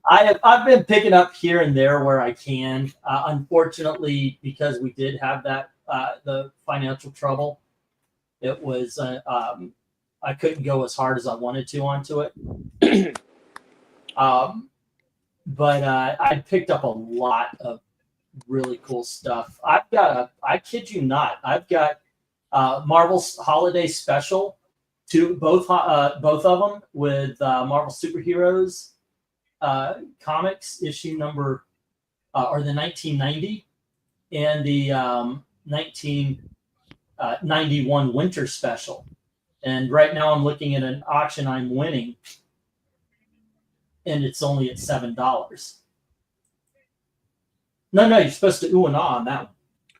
I've been picking up here and there where I can. Unfortunately, because we did have that the financial trouble, it was I couldn't go as hard as I wanted to onto it. But I picked up a lot of really cool stuff. I kid you not, I've got Marvel's Holiday Special, both of them with Marvel Superheroes comics, issue number or the 1990 and the 1991 Winter Special. And right now I'm looking at an auction I'm winning, and it's only at $7. No, you're supposed to ooh and ah on that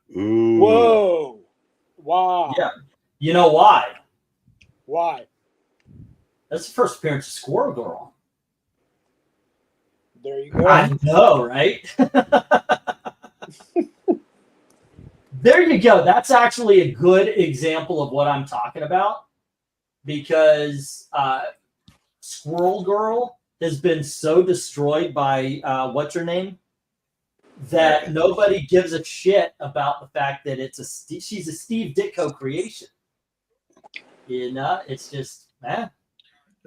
one. Ooh. Whoa. Wow. Yeah. You know why? Why? That's the first appearance of Squirrel Girl. There you go. I know, right? There you go. That's actually a good example of what I'm talking about, because Squirrel Girl has been so destroyed by what's her name, that nobody gives a shit about the fact that she's a Steve Ditko creation. You know, it's just, man.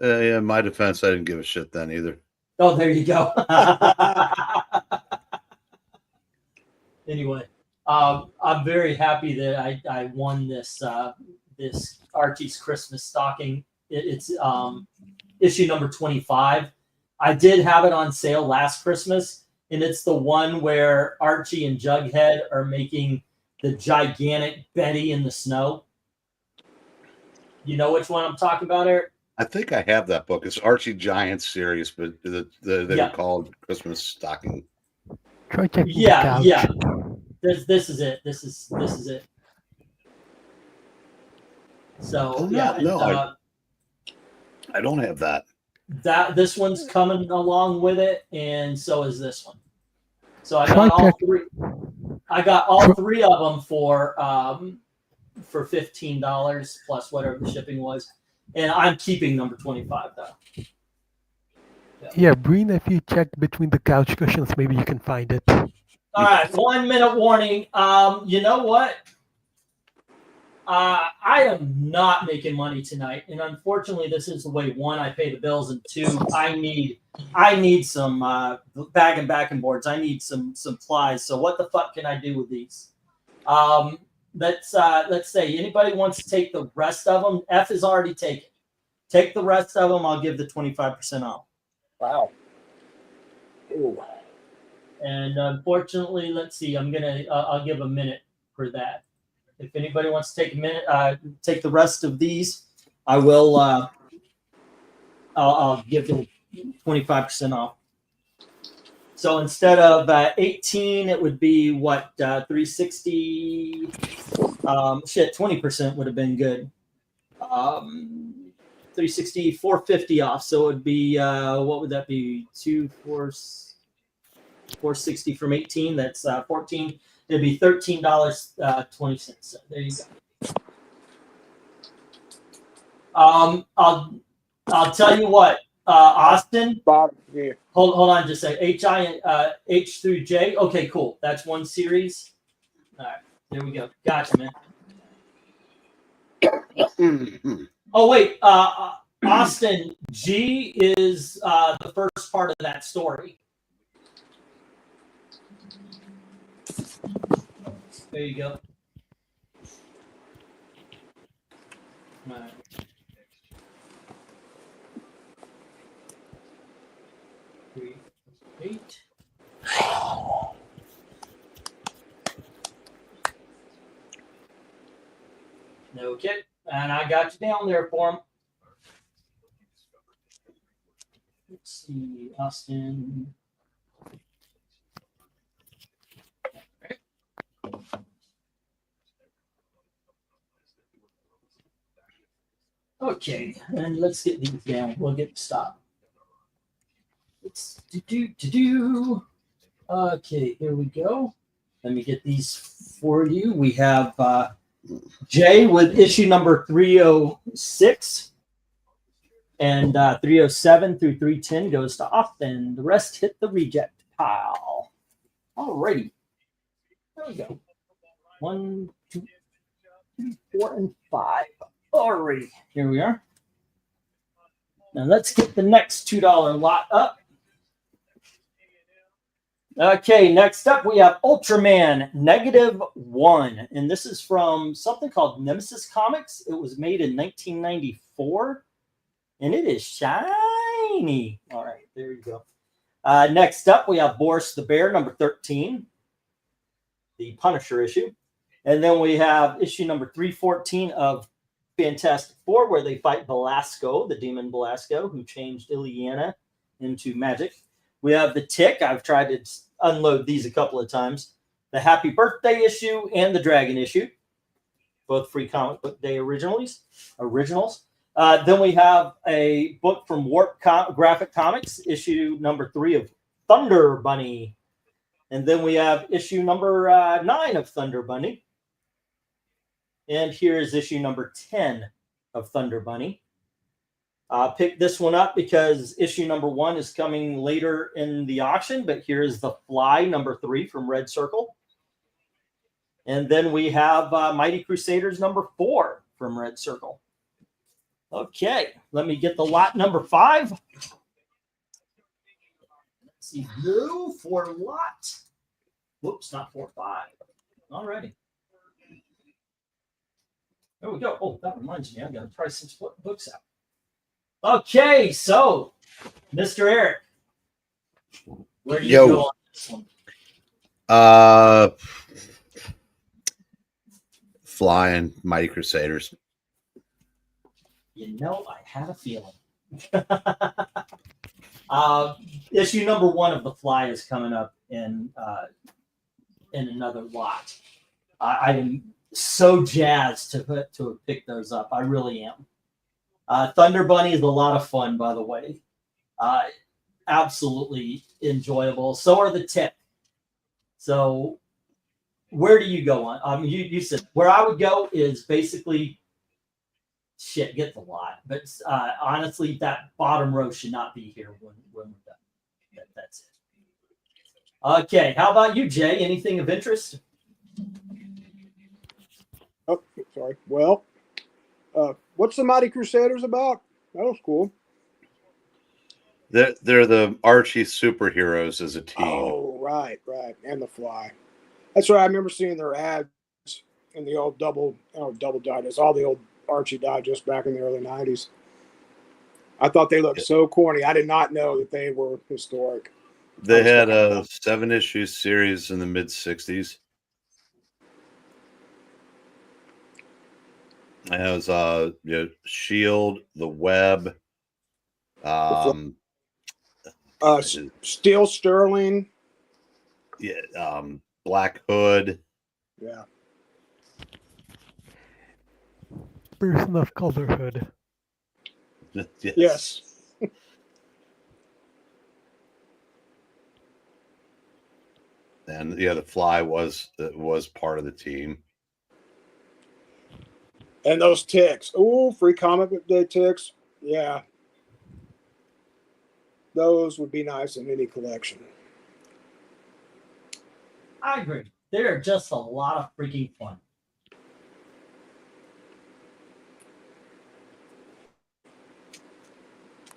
Yeah, in my defense, I didn't give a shit then either. Oh, there you go. Anyway, I'm very happy that I won this this Archie's Christmas stocking. It's issue number 25. I did have it on sale last Christmas, and it's the one where Archie and Jughead are making the gigantic Betty in the snow. You know which one I'm talking about, Eric? I think I have that book. It's Archie Giants series, but they were called Christmas stocking. Try checking the Yeah, couch. yeah. This is it. This is it. So I don't have that. This one's coming along with it, and so is this one. So I got all three. I got all 3 of them for $15 plus whatever the shipping was, and I'm keeping number 25 though. Yeah, Breen, if you check between the couch cushions, maybe you can find it. All right, 1 minute warning. You know what? I am not making money tonight, and unfortunately, this is the way: 1, I pay the bills, and 2, I need some bag and backing boards. I need some supplies. So what the fuck can I do with these? Let's say anybody wants to take the rest of them. F is already taken. Take the rest of them. I'll give the 25% off. Wow. Ooh. And unfortunately, let's see. I'll give a minute for that. If anybody wants to take a minute, take the rest of these, I will. I'll give them 25% off. So instead of 18, it would be what 360. 20% would have been good. 360, 450 off. So it would be what would that be? 460 from 18. That's 14. It'd be $13.20. So there you go. I'll tell you what, Austin. Yeah. Hold on, just a H through J. Okay, cool. That's one series. All right, there we go. Gotcha, man. Mhm. Oh wait, Austin, G is the first part of that story. There you go. All right. Three, 8. Okay, and I got you down there for him. Let's see, Austin. Okay, and let's get these down. We'll get stopped. Let's do. Okay, here we go. Let me get these for you. We have Jay with issue number 306, and 307 through 310 goes to Austin. The rest hit the reject pile. Alrighty. There we go. 1, 2, 3, 4, and 5. Alrighty. Here we are. Now let's get the next $2 lot up. Okay, next up we have Ultraman -1. And this is from something called Nemesis Comics. It was made in 1994. And it is shiny. All right, there you go. Next up we have Boris the Bear, number 13. The Punisher issue. And then we have issue number 314 of Fantastic Four, where they fight Belasco, the demon Belasco, who changed Ileana into magic. We have the Tick. I've tried to unload these a couple of times. The Happy Birthday issue and the Dragon issue, both free comic book day originals. Then we have a book from Warp Graphic Comics, issue number 3 of Thunder Bunny. And then we have issue number 9 of Thunder Bunny. And here is issue number 10 of Thunder Bunny. Picked this one up because issue number 1 is coming later in the auction, but here's The Fly, number 3 from Red Circle. And then we have Mighty Crusaders number 4 from Red Circle. Okay, let me get the lot number 5. Let's see, blue for lot. Whoops, not 4, 5. Alrighty. There we go. Oh, that reminds me, I've got to try some books out. Okay, so Mr. Eric, where do you go on this one? Flying Mighty Crusaders. You know, I had a feeling. Issue number 1 of The Fly is coming up in another lot. I am so jazzed to pick those up. I really am. Thunder Bunny is a lot of fun, by the way. Absolutely enjoyable. So are the Tick. So where do you go on? You said where I would go is basically get the lot. But honestly, that bottom row should not be here when we're done. That's it. Okay, how about you, Jay? Anything of interest? Oh, sorry. Well, what's the Mighty Crusaders about? That was cool. They're the Archie superheroes as a team. Oh, right. And The Fly. That's right. I remember seeing their ads in the old double digest, all the old Archie digest back in the early 90s. I thought they looked so corny. I did not know that they were historic. They had a 7-issue series in the mid-60s. It was Shield, the Web, Steel Sterling. Yeah, Black Hood. Yeah. Person of colorhood. Yes. And The Fly was part of the team. And those Ticks. Oh, free comic book day Ticks. Yeah. Those would be nice in any collection. I agree. They're just a lot of freaking fun.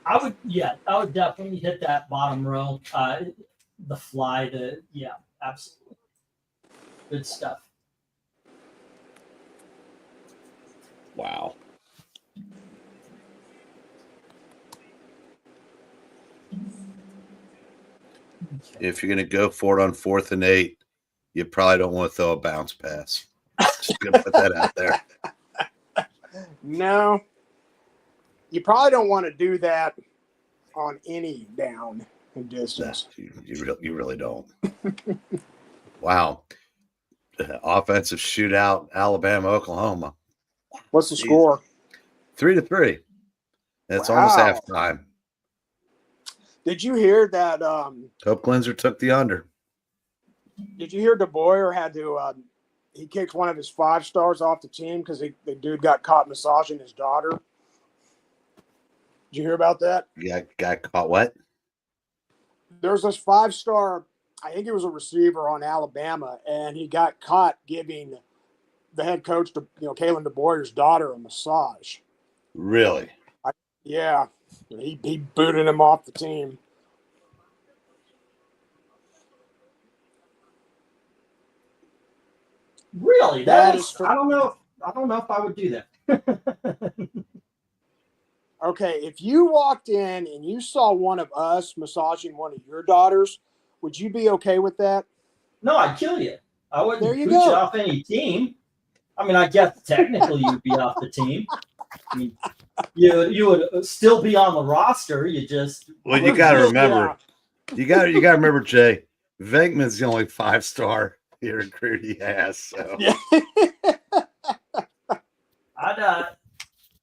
I would definitely hit that bottom row. The fly, absolutely. Good stuff. Wow. If you're going to go for it on 4th and 8, you probably don't want to throw a bounce pass. Just going to put that out there. No, you probably don't want to do that on any down and distance. You really don't. Wow. Offensive shootout, Alabama, Oklahoma. What's the score? 3-3. It's almost Wow. halftime. Did you hear that? Hope Glenser took the under. Did you hear DeBoyer had to? He kicked one of his 5-stars off the team because the dude got caught massaging his daughter. Did you hear about that? Yeah, got caught what? There's this 5-star. I think he was a receiver on Alabama, and he got caught giving the head coach, Kalen DeBoyer's daughter, a massage. Really? Yeah, he booted him off the team. Really? That That is. is. I don't know if I would do that. Okay, if you walked in and you saw one of us massaging one of your daughters, would you be okay with that? No, I'd kill you. I wouldn't There you boot you go. off any team. I mean, I guess technically you'd be off the team. I mean, you would still be on the roster. You just Well, you got to remember. You got to remember, Jay. Venkman's the only 5-star here in recruit he has. So. Yeah.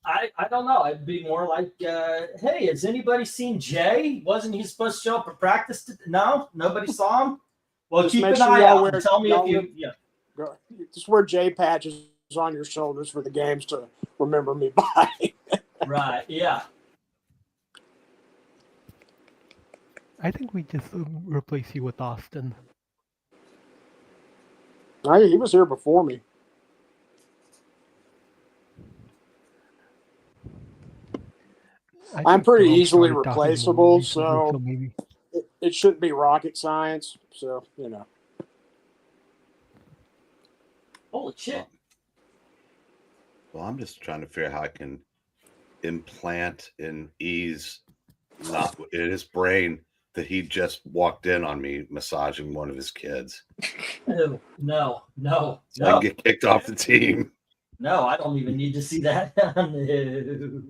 I don't know. I'd be more like, hey, has anybody seen Jay? Wasn't he supposed to show up at practice? No, nobody saw him. Well, Just keep make an sure eye y'all out and tell me if you. Yeah. Go. Just wear J patches on your shoulders for the games to remember me by. Right. Yeah. I think we just replace you with Austin. He was here before me. I'm pretty easily replaceable, so maybe. it shouldn't be rocket science. So, Holy shit. Well, I'm just trying to figure out how I can implant and ease not in his brain that he just walked in on me massaging one of his kids. No. So I can get kicked off the team. No, I don't even need to see that. No.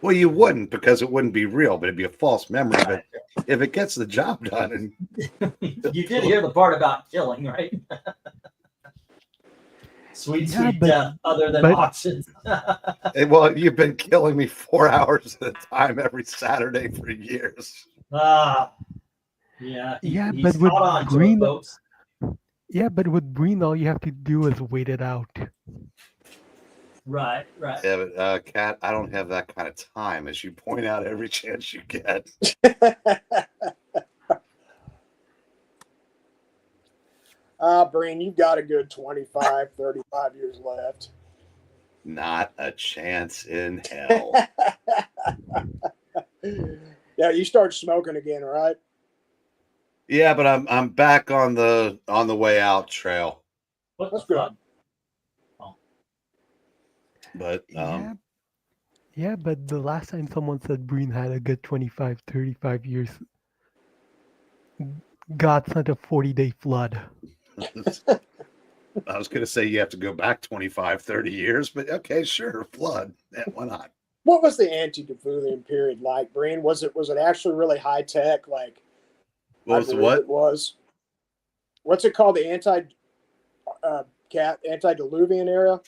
Well, you wouldn't because it wouldn't be real, but it'd be a false memory. But if it gets the job done, and You did hear the part about killing, right? Sweet but- death, other than but- options. well, you've been killing me 4 hours at a time every Saturday for years. Yeah. Yeah, he's but with caught on to it, Green- folks. Yeah, but with Breen, all you have to do is wait it out. Right. Yeah, but Kat, I don't have that kind of time, as you point out every chance you get. Breen, you've got a good 25, 35 years left. Not a chance in hell. Yeah, you start smoking again, right? Yeah, but I'm back on the way out trail. What That's the good. fuck? But Yeah, but the last time someone said Breen had a good 25, 35 years, God sent a 40-day flood. I was going to say you have to go back 25, 30 years, but okay, sure, flood. Yeah, why not? What was the antediluvian period like, Breen? Was it actually really high tech? Like, What was I the believe what? It was. What's it called? The antediluvian era.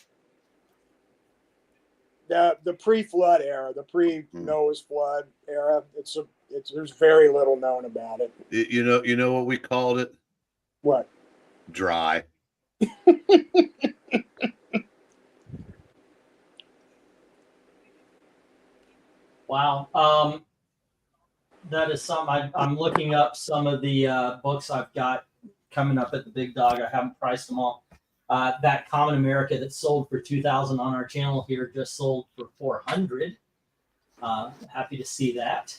The pre-flood era, the pre-Noah's flood era. There's very little known about it. You know what we called it? What? Dry. Wow. That is something. I'm looking up some of the books I've got coming up at the Big Dog. I haven't priced them all. That Common America that sold for $2,000 on our channel here just sold for $400. Happy to see that.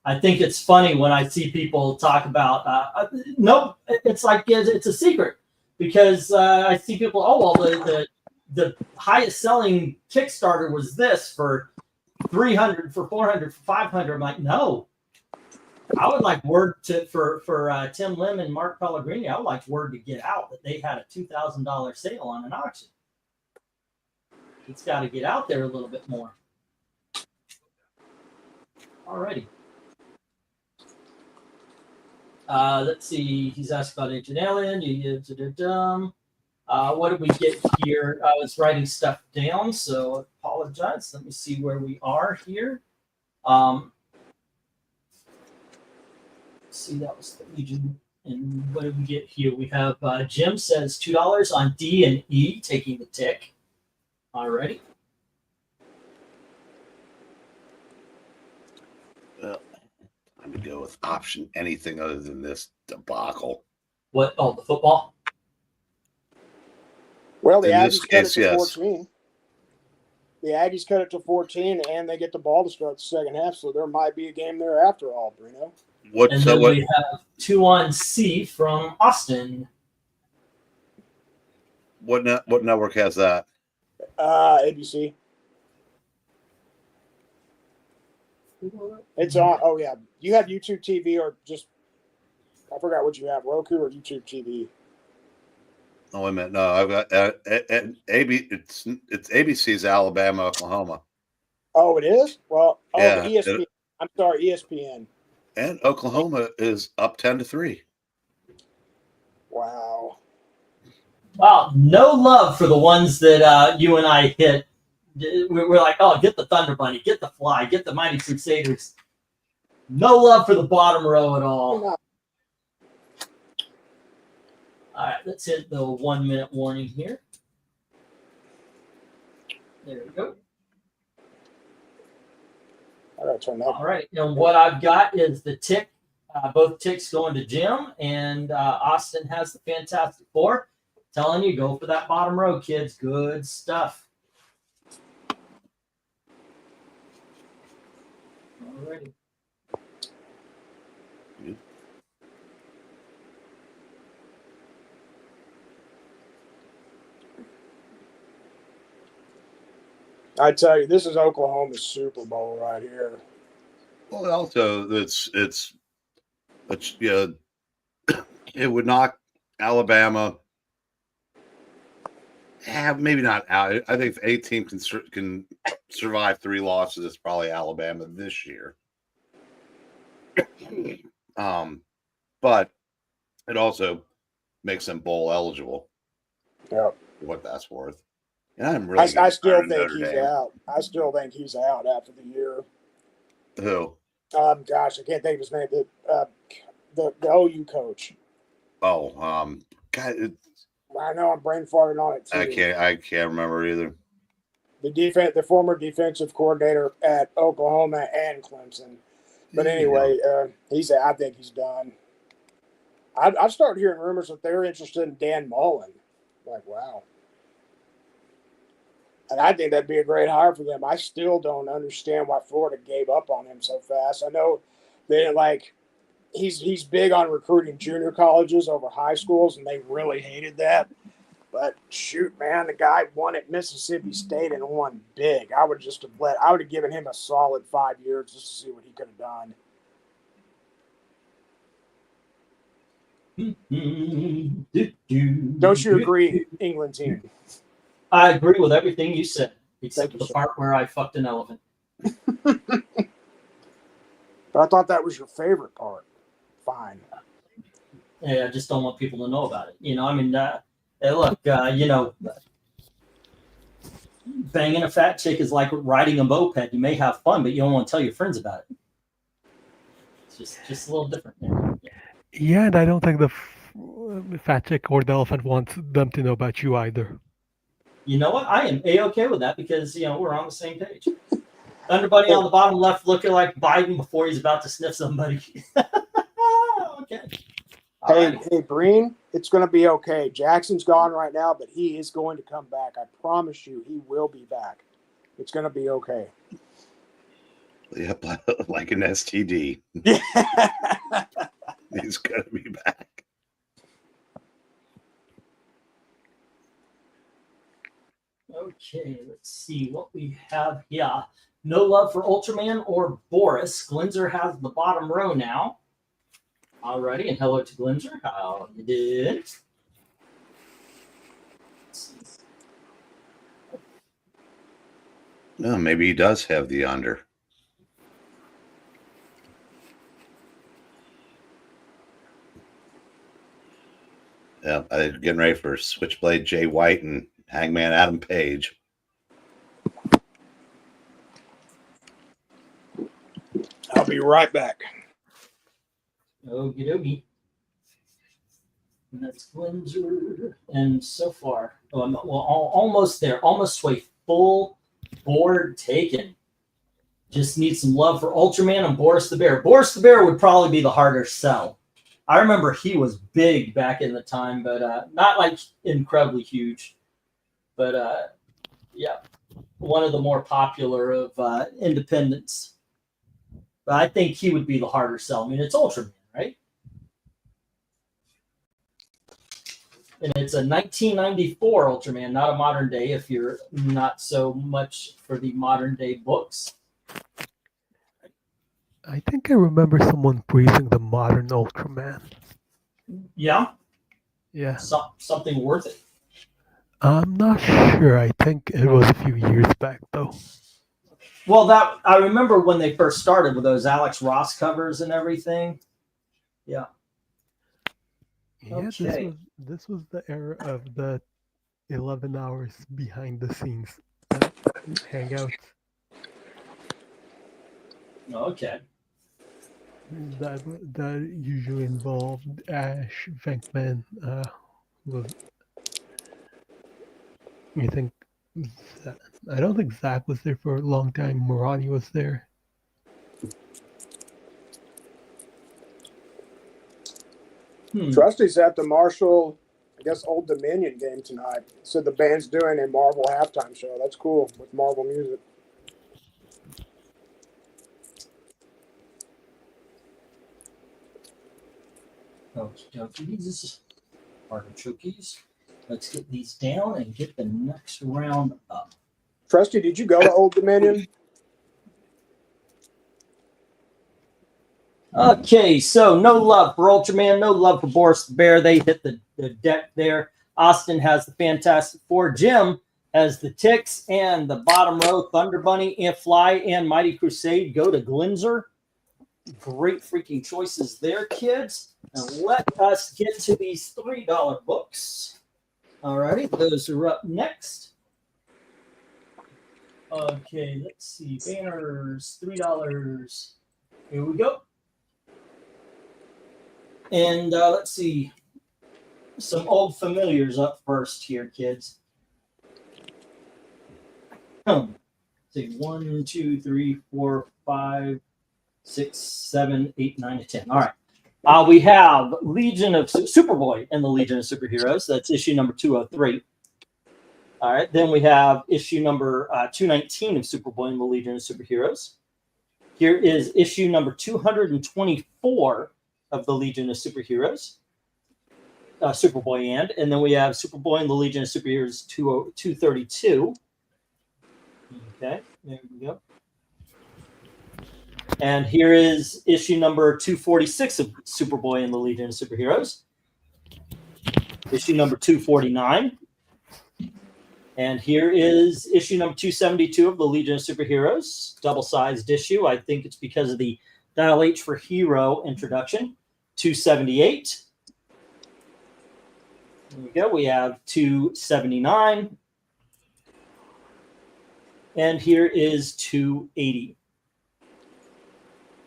I think it's funny when I see people talk about, nope, it's like it's a secret because I see people, oh, well, the highest selling Kickstarter was this for 300, for 400, for 500. I'm like, no. I would like word for Tim Lim and Mark Pellegrini. I would like word to get out that they had a $2,000 sale on an auction. It's got to get out there a little bit more. Alrighty. Let's see. He's asked about Ancient Alien. What did we get here? I was writing stuff down, so I apologize. Let me see where we are here. See, that was the Legion. And what did we get here? We have Jim says $2 on D and E, taking the tick. Alrighty. Well, I'm going to go with option anything other than this debacle. What? Oh, the football? Well, the In this Aggies cut case, it to yes. 14. The Aggies cut it to 14, and they get the ball to start the second half, so there might be a game there after all, Bruno. And then we have 2 on C from Austin. What network has that? ABC. It's on. Oh yeah, you have YouTube TV or just I forgot what you have, Roku or YouTube TV. Oh wait a minute, no, I've got AB. It's ABC's Alabama, Oklahoma, Oh, it is. Well, Yeah, the ESPN. I'm sorry, ESPN. and Oklahoma is up 10-3. Wow. Wow, no love for the ones that you and I hit. We're like, oh, get the Thunder Bunny, get the Fly, get the Mighty Crusaders. No love for the bottom row at all. All right, let's hit the 1 minute warning here. There we go. I gotta turn that. All right, and what I've got is the tick. Both ticks going to Jim, and Austin has the Fantastic Four. Telling you, go for that bottom row, kids. Good stuff. Alrighty. I tell you, this is Oklahoma's Super Bowl right here. Well, also it's yeah, it would knock Alabama. Yeah, maybe not out. I think if a team can survive 3 losses, it's probably Alabama this year. But it also makes them bowl eligible. Yeah. For what that's worth. And I'm really. I still think he's out. I still think he's out after the year. Who? Gosh, I can't think of his name. The OU coach. Oh, God, I know I'm brain farting on it too. I can't remember either. The former defensive coordinator at Oklahoma and Clemson. But anyway, I think he's done. I've started hearing rumors that they're interested in Dan Mullen. Like, wow. And I think that'd be a great hire for them. I still don't understand why Florida gave up on him so fast. I know they didn't like. He's big on recruiting junior colleges over high schools, and they really hated that. But shoot, man, the guy won at Mississippi State and won big. I would have given him a solid 5 years just to see what he could have done. Don't you agree, England team? I agree with everything you said, except Thank you, the sir. part where I fucked an elephant. But I thought that was your favorite part. Fine. Yeah, I just don't want people to know about it. You know, I mean, hey, look, you know, banging a fat chick is like riding a moped. You may have fun, but you don't want to tell your friends about it. It's just a little different. Yeah, and I don't think the fat chick or the elephant wants them to know about you either. You know what? I am A-okay with that because, you know, we're on the same page. Everybody on the bottom left looking like Biden before he's about to sniff somebody. Okay. Hey, Breen, it's going to be okay. Jackson's gone right now, but he is going to come back. I promise you, he will be back. It's going to be okay. Yep, like an STD. Yeah. He's gonna be back. Okay, let's see what we have here. No love for Ultraman or Boris. Glinzer has the bottom row now. Alrighty, and hello to Glinzer. How you did? No, maybe he does have the under. Yeah, I'm getting ready for Switchblade Jay White and Hangman Adam Page. I'll be right back. Okie dokie. And that's Glinzer. And so far, almost there. Almost to a full board taken. Just need some love for Ultraman and Boris the Bear. Boris the Bear would probably be the harder sell. I remember he was big back in the time, but not like incredibly huge. But yeah, one of the more popular of independents. But I think he would be the harder sell. I mean, it's Ultraman, right? And it's a 1994 Ultraman, not a modern day, if you're not so much for the modern day books. I think I remember someone praising the modern Ultraman. Yeah, Yeah. something worth it. I'm not sure. I think it was a few years back, though. Well, that I remember when they first started with those Alex Ross covers and everything. Yeah. Yeah, Okay. this was the era of the 11 hours behind the scenes hangouts. Okay. That usually involved Ash, Venkman, was I think I don't think Zach was there for a long time. Murani was there. Trusty's at the Marshall, I guess, Old Dominion game tonight. So the band's doing a Marvel halftime show. That's cool with Marvel music. Okie dokies. Artichokes. Let's get these down and get the next round up. Trusty, did you go to Old Dominion? Okay, so no love for Ultraman, no love for Boris the Bear. They hit the deck there. Austin has the Fantastic Four. Jim has the Ticks, and the bottom row, Thunder Bunny, and Fly, and Mighty Crusade go to Glinzer. Great freaking choices there, kids. And let us get to these $3 books. All righty, those are up next. Okay, let's see. Banners, $3. Here we go. And let's see. Some old familiars up first here, kids. See, 1, 2, 3, 4, 5, 6, 7, 8, 9, and 10. All right. We have Legion of Superboy and the Legion of Superheroes. That's issue number 203. All right. Then we have issue number 219 of Superboy and the Legion of Superheroes. Here is issue number 224 of the Legion of Superheroes. Superboy and then we have Superboy and the Legion of Superheroes 232. Okay, there we go. And here is issue number 246 of Superboy and the Legion of Superheroes. Issue number 249. And here is issue number 272 of the Legion of Superheroes, double-sized issue. I think it's because of the Dial H for Hero introduction. 278. There we go. We have 279. And here is 280.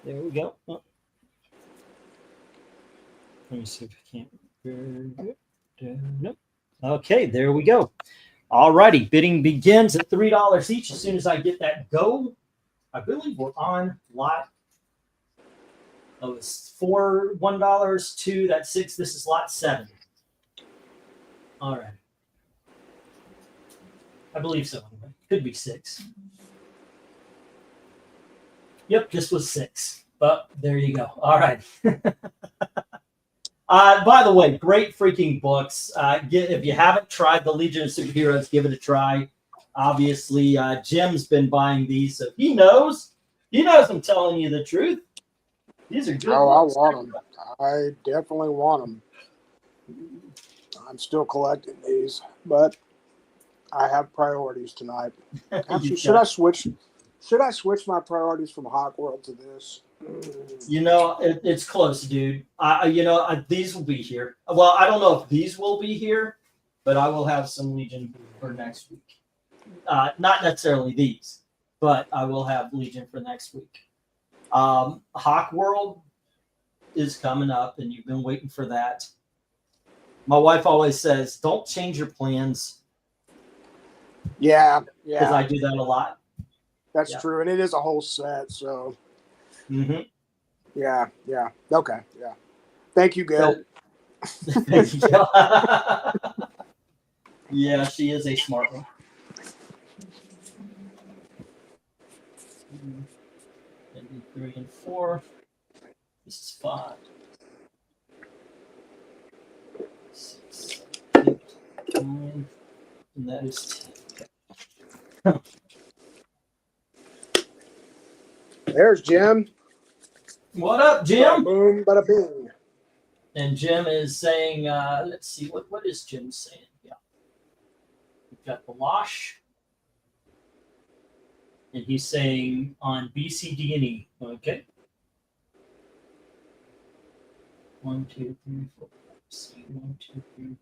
There we go. Oh. Let me see if I can't. Very good. Nope. Okay, there we go. All righty. Bidding begins at $3 each. As soon as I get that go, I believe we're on lot. Oh, it's $4, $1, 2, that's 6. This is lot 7. All right. I believe so. Could be 6. Yep, just was 6. But there you go. All right. By the way, great freaking books. If you haven't tried the Legion of Superheroes, give it a try. Obviously, Jim's been buying these, so he knows. He knows I'm telling you the truth. These are good books. I want them. I definitely want them. I'm still collecting these, but I have priorities tonight. Actually, should I switch? Should I switch my priorities from Hawk World to this? You know, it's close, dude. These will be here. Well, I don't know if these will be here, but I will have some Legion for next week. Not necessarily these, but I will have Legion for next week. Hawk World is coming up, and you've been waiting for that. My wife always says, "Don't change your plans." Yeah, because I do that a lot. That's true, and it is a whole set. So, mm-hmm. yeah, okay, yeah. Thank you, Gail. Thank you, Gail. Yeah, she is a smart one. 3 and 4. This is 5. 6, 7, 8, 9, and that is 10. There's Jim. What up, Jim? Bada boom, bada bing. And Jim is saying, let's see, what is Jim saying? Yeah. We've got the wash. And he's saying on B, C, D, and E. Okay. 1, 2, 3, 4, 5, C. 1, 2, 3, 4,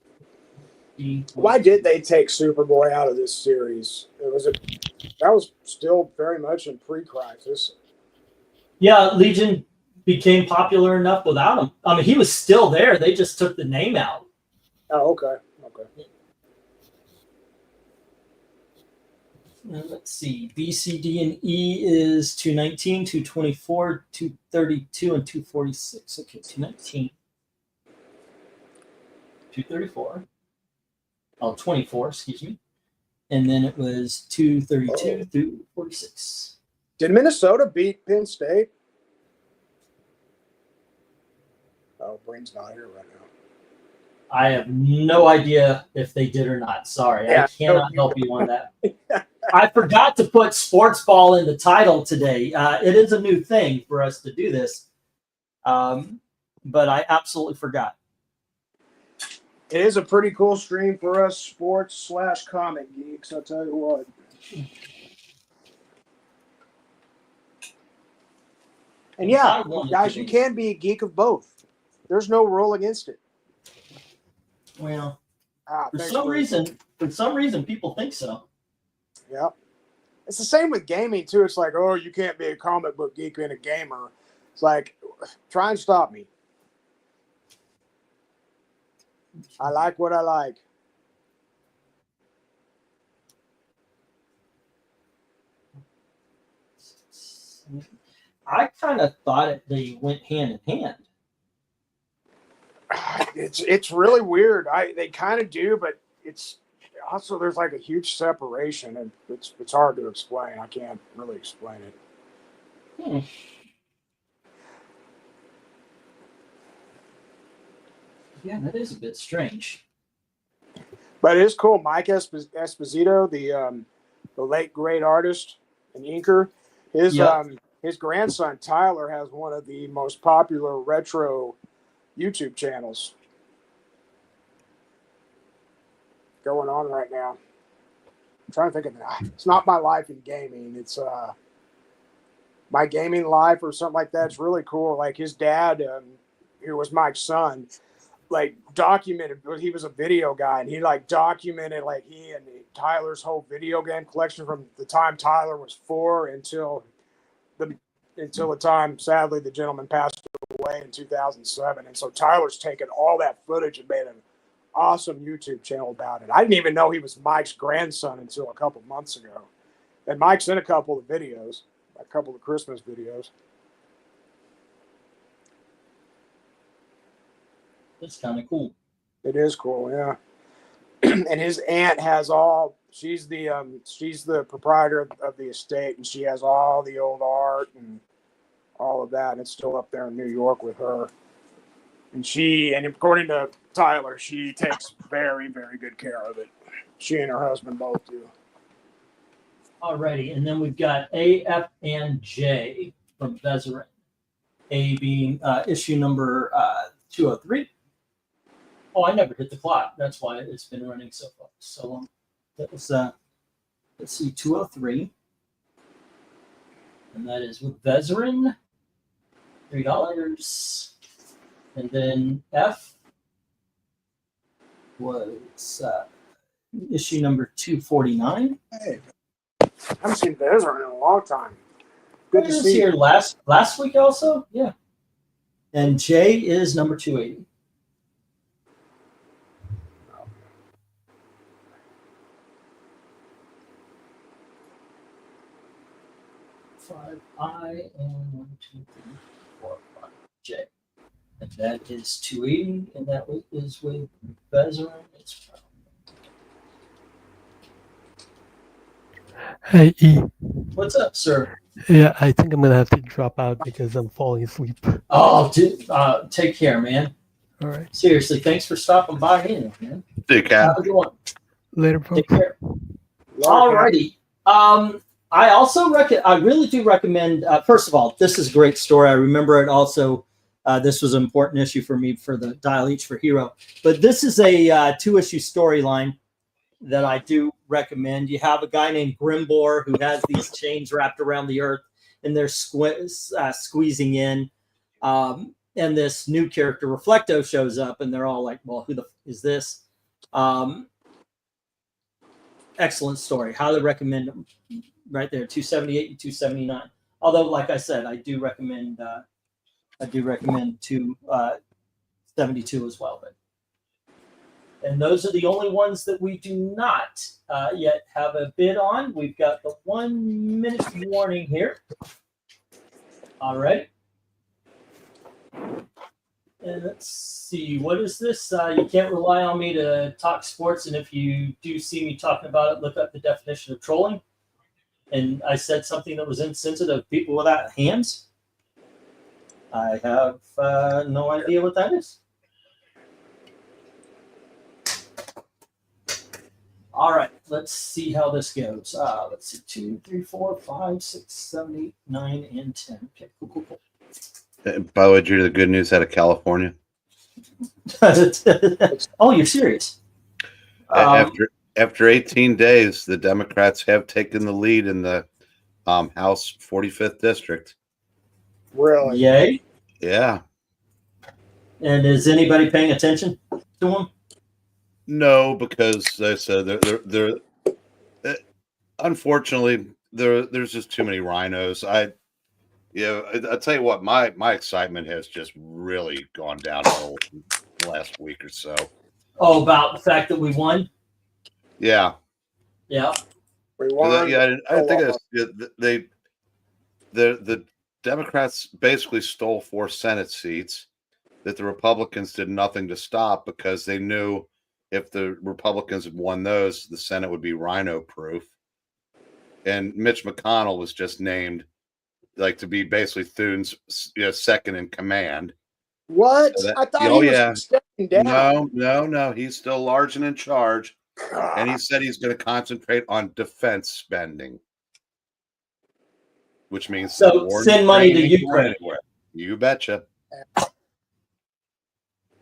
D. Why did they take Superboy out of this series? That was still very much in pre-crisis. Yeah, Legion became popular enough without him. I mean, he was still there. They just took the name out. Oh, okay. Let's see. B, C, D, and E is 219, 224, 232, and 246. Okay, 219. 234. Oh, 24, excuse me. And then it was 232 through 46. Did Minnesota beat Penn State? Oh, Brain's not here right now. I have no idea if they did or not. Sorry, I cannot help you on that. I forgot to put sports ball in the title today. It is a new thing for us to do this, but I absolutely forgot. It is a pretty cool stream for us sports/comic geeks, I'll tell you what. And yeah, guys, you can be a geek of both. There's no rule against it. Well, for some reason, people think so. Yeah. It's the same with gaming, too. It's like, oh, you can't be a comic book geek and a gamer. It's like, try and stop me. I like what I like. I kind of thought they went hand in hand. It's really weird. They kind of do, but it's also there's like a huge separation, and it's hard to explain. I can't really explain it. Yeah, that is a bit strange. But it is cool. Mike Esposito, the late great artist and inker, his grandson Tyler has one of the most popular retro YouTube channels going on right now. I'm trying to think of that. It's not My Life in Gaming. It's My Gaming Life or something like that. It's really cool. Like his dad, who was Mike's son, like documented. He was a video guy, and he like documented like he and Tyler's whole video game collection from the time Tyler was 4 until the time, sadly, the gentleman passed away in 2007. And so Tyler's taken all that footage and made an awesome YouTube channel about it. I didn't even know he was Mike's grandson until a couple months ago. And Mike sent a couple of videos, a couple of Christmas videos. That's kind of cool. It is cool, yeah. And his aunt has she's the proprietor of the estate, and she has all the old art and all of that. And it's still up there in New York with her. And according to Tyler, she takes very, very good care of it. She and her husband both do. Alrighty, and then we've got A, F, and J from Vezerin. A being issue number 203. Oh, I never hit the clock. That's why it's been running so long. That was let's see, 203, and that is with Vezerin, $3. And then F was issue number 249. Hey, I haven't seen Vezerin in a long time. Good to It was see here you. last week also. Yeah. And J is number 280. Five I and 1, 2, 3, 4, 5 J. And that is 280, and that is with Vezerin. It's Hey, E. what's up, sir? Yeah, I think I'm gonna have to drop out because I'm falling asleep. Oh, take care, man. All right, Seriously, thanks for stopping by in, man. See you, Cat. Have a good one. later, Take folks. care. Alrighty. I also I really do recommend. First of all, this is a great story. I remember it also. This was an important issue for me for the Dial H for Hero. But this is a 2-issue storyline that I do recommend. You have a guy named Grimbor who has these chains wrapped around the earth, and they're squeezing in. And this new character, Reflecto, shows up, and they're all like, "Well, who the is this?" Excellent story. Highly recommend them. Right there, 278 and 279. Although, like I said, I do recommend 272 as well. And those are the only ones that we do not yet have a bid on. We've got the 1 minute warning here. All right. And let's see, what is this? You can't rely on me to talk sports, and if you do see me talking about it, look up the definition of trolling. And I said something that was insensitive to people without hands. I have no idea what that is. All right, let's see how this goes. Let's see, 2, 3, 4, 5, 6, 7, 8, 9, and 10. Okay, cool. By the way, Drew, the good news out of California. Oh, you're serious? After 18 days, the Democrats have taken the lead in the House 45th district. Really? Yay. Yeah. And is anybody paying attention to them? No, because they said they're unfortunately there's just too many rhinos. I tell you what, my excitement has just really gone downhill the last week or so. Oh, about the fact that we won? Yeah. Yeah. We won. I didn't think the Democrats basically stole 4 Senate seats that the Republicans did nothing to stop, because they knew if the Republicans had won those, the Senate would be rhino proof. And Mitch McConnell was just named to be basically Thune's second in command. What? So I thought he was stepping down. No. He's still large and in charge. God. And he said he's going to concentrate on defense spending, which means so send money to Ukraine. You betcha.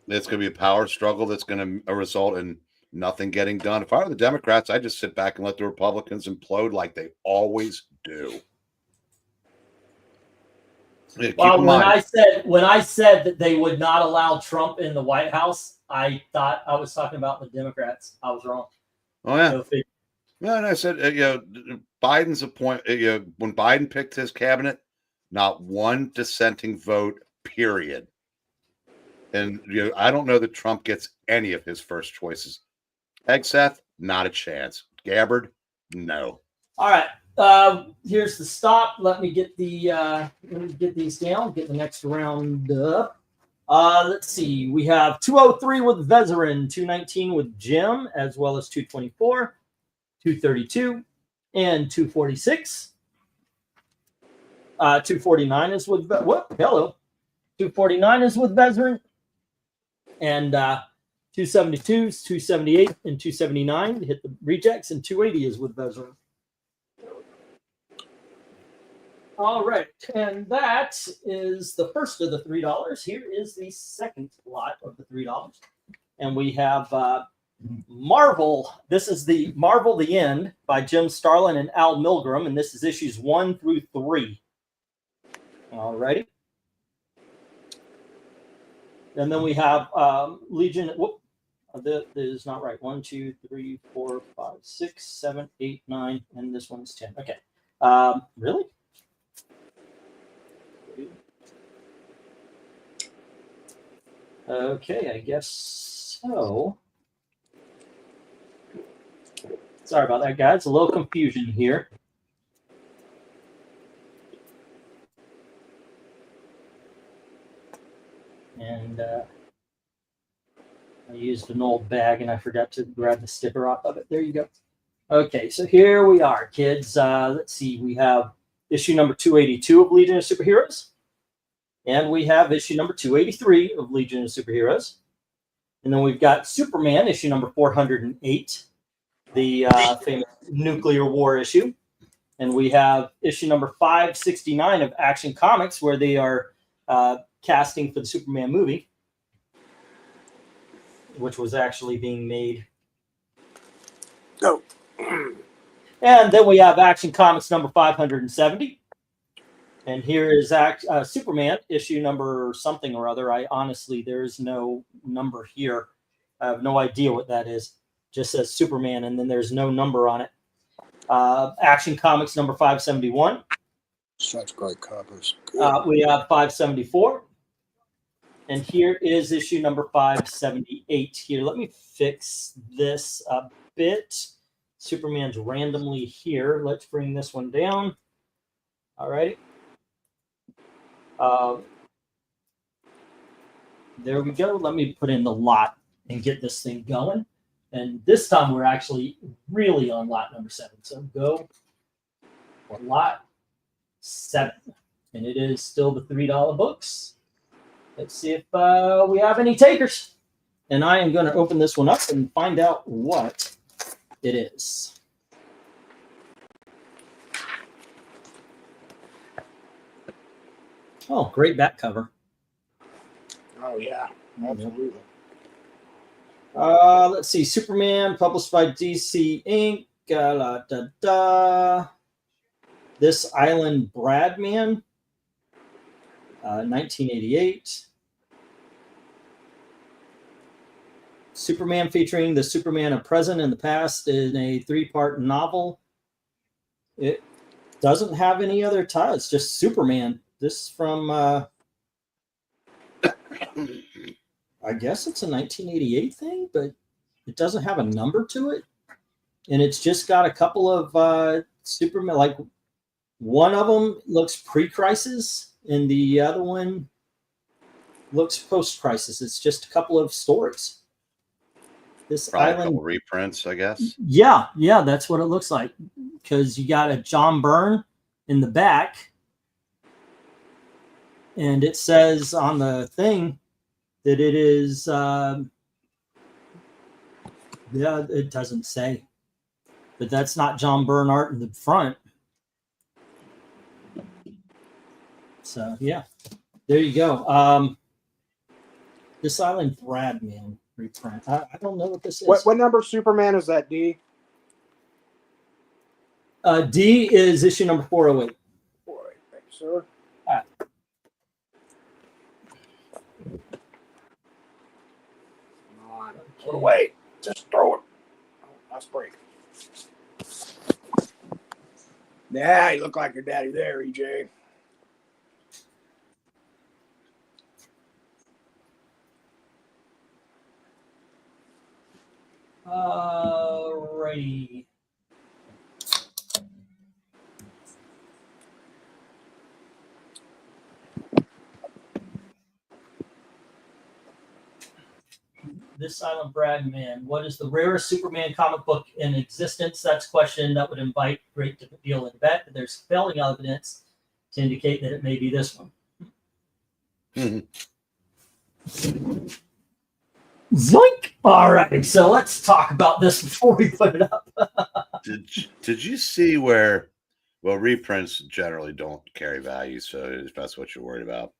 It's going to be a power struggle that's going to result in nothing getting done. If I were the Democrats, I'd just sit back and let the Republicans implode like they always do. Well, when I said that they would not allow Trump in the White House, I thought I was talking about the Democrats. I was wrong. Oh yeah. So and I said, Biden's appointment. When Biden picked his cabinet, not one dissenting vote. Period. And I don't know that Trump gets any of his first choices. Hegseth, not a chance. Gabbard, no. All right. Here's the stop. Let me get these down. Get the next round up. Let's see. We have 203 with Vezerin, 219 with Jim, as well as 224, 232, and 246. 249 is with hello. 249 is with Veteran, and 272, 278, and 279 hit the rejects, and 280 is with Veteran. All right, and that is the first of the $3. Here is the second lot of the $3, and we have Marvel. This is the Marvel: The End by Jim Starlin and Al Milgrom, and this is issues 1 through 3. All righty. And then we have Legion. Whoop, that is not right. 1, 2, 3, 4, 5, 6, 7, 8, 9, and this one's 10. Okay. Really? Okay, I guess so. Sorry about that, guys. A little confusion here. And I used an old bag and I forgot to grab the sticker off of it. There you go. Okay, so here we are, kids. Let's see. We have issue number 282 of Legion of Superheroes. And we have issue number 283 of Legion of Superheroes. And then we've got Superman, issue number 408, the famous nuclear war issue. And we have issue number 569 of Action Comics, where they are casting for the Superman movie, which was actually being made. Go. And then we have Action Comics number 570. And here is Superman, issue number something or other. There is no number here. I have no idea what that is. Just says Superman, and then there's no number on it. Action Comics number 571. Such great covers. We have 574. And here is issue number 578 here. Let me fix this a bit. Superman's randomly here. Let's bring this one down. All righty. There we go. Let me put in the lot and get this thing going. And this time we're actually really on lot number 7. So go for lot 7. And it is still the $3 books. Let's see if we have any takers. And I am going to open this one up and find out what it is. Oh, great back cover. Oh, yeah. Absolutely. Let's see. Superman, published by DC Inc. This Island Bradman, 1988. Superman featuring the Superman of present and the past in a 3-part novel. It doesn't have any other ties, just Superman. This from, I guess it's a 1988 thing, but it doesn't have a number to it. And it's just got a couple of Superman, like one of them looks pre-crisis and the other one looks post-crisis. It's just a couple of stories. This Probably Island a couple reprints, I guess. Yeah, that's what it looks like. Because you got a John Byrne in the back. And it says on the thing that it is, it doesn't say. But that's not John Byrne art in the front. So, yeah. There you go. This Island Bradman reprint. I don't know what this is. What number Superman is that, D? D is issue number 408. 408, thank you, sir. Put away. Just throw it. Oh, that's break. Yeah, you look like your daddy there, EJ. Alrighty. This Island Bradman. What is the rarest Superman comic book in existence? That's a question that would invite great deal of debate. There's compelling evidence to indicate that it may be this one. Zoink! All right, so let's talk about this before we put it up. Did you see where? Well, reprints generally don't carry value, so if that's what you're worried about.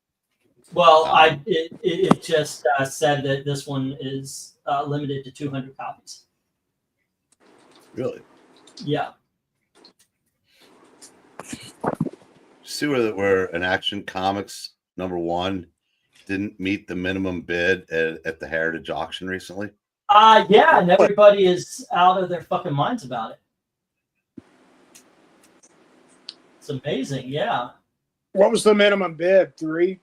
Well, it just said that this one is limited to 200 copies. Really? Yeah. See where an Action Comics #1 didn't meet the minimum bid at the Heritage auction recently? Yeah, and everybody is out of their fucking minds about it. It's amazing, yeah. What was the minimum bid? 3?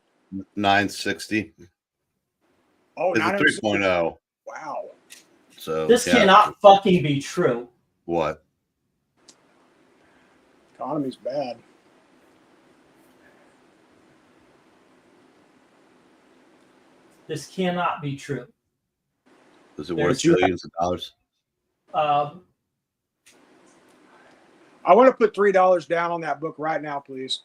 $960. Oh, It's a 960. 3.0. Wow. So This yeah. cannot fucking be true. What? Economy's bad. This cannot be true. Is it There's- worth billions of dollars? I want to put $3 down on that book right now, please.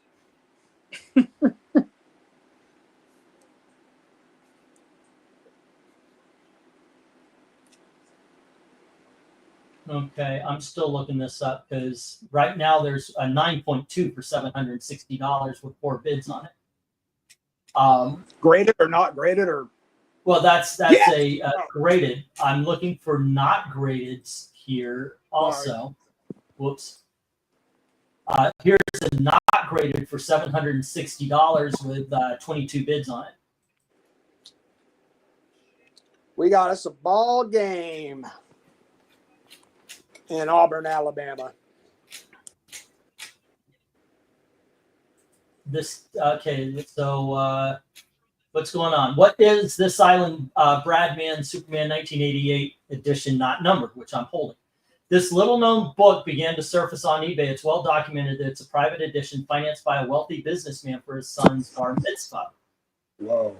Okay, I'm still looking this up because right now there's a 9.2 for $760 with 4 bids on it. Graded or not graded or Well, that's Yes! a graded. I'm looking for not graded here also. Whoops. Here's a not graded for $760 with 22 bids on it. we got us a ball game in Auburn, Alabama. This okay. So what's going on? What is this Island Bradman Superman 1988 edition not numbered, which I'm holding? This little-known book began to surface on eBay. It's well documented that it's a private edition financed by a wealthy businessman for his son's bar mitzvah. Whoa.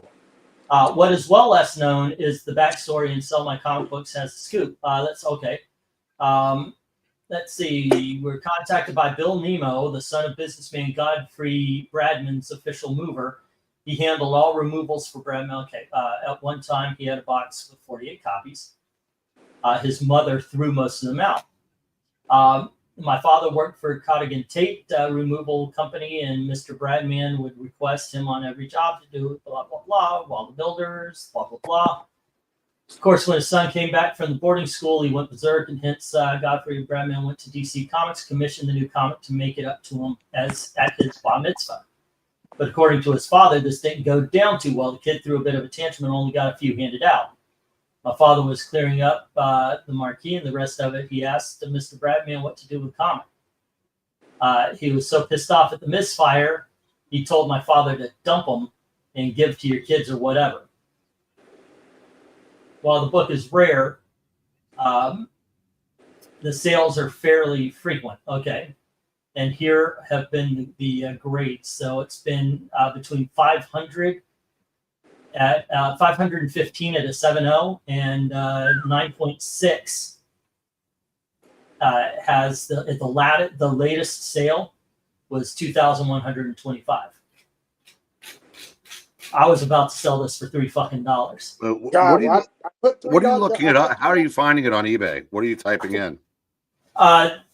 What is well less known is the backstory in Sell My Comic Books has a scoop. That's okay. Let's see. We're contacted by Bill Nemo, the son of businessman Godfrey Bradman's official mover. He handled all removals for Bradman. Okay. At one time, he had a box with 48 copies. His mother threw most of them out. My father worked for Cottigan Tate removal company, and Mr. Bradman would request him on every job to do blah, blah, blah, while the builders, blah, blah, blah. Of course, when his son came back from the boarding school, he went berserk, and hence Godfrey Bradman went to DC Comics, commissioned the new comic to make it up to him as at his bar mitzvah. But according to his father, this didn't go down too well. The kid threw a bit of a tantrum and only got a few handed out. My father was clearing up the marquee, and the rest of it, he asked Mr. Bradman what to do with the comic. He was so pissed off at the misfire, he told my father to dump them and give to your kids or whatever. While the book is rare, the sales are fairly frequent. Okay. And here have been the grades. So it's been between 500 at 515 at a 7.0 and 9.6 has the latest sale was 2,125. I was about to sell this for $3 fucking. God, What are you looking at? How are you finding it on eBay? What are you typing in?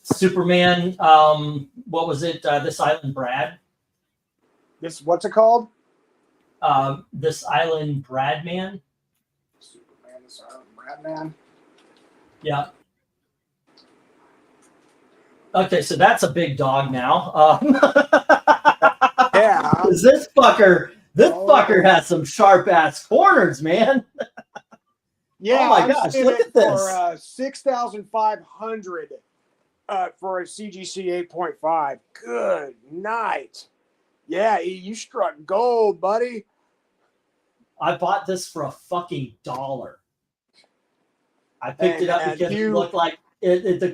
Superman. What was it? This Island Brad. This what's it called? This Island Bradman. Superman, this Island Bradman. Yeah. Okay, so that's a big dog now. Yeah. This fucker has some sharp ass corners, man. Yeah. Oh my I'm gosh, seeing look it at this. For 6,500 for a CGC 8.5. Good night. Yeah, you struck gold, buddy. I bought this for a fucking $1. I picked it up because it looked like the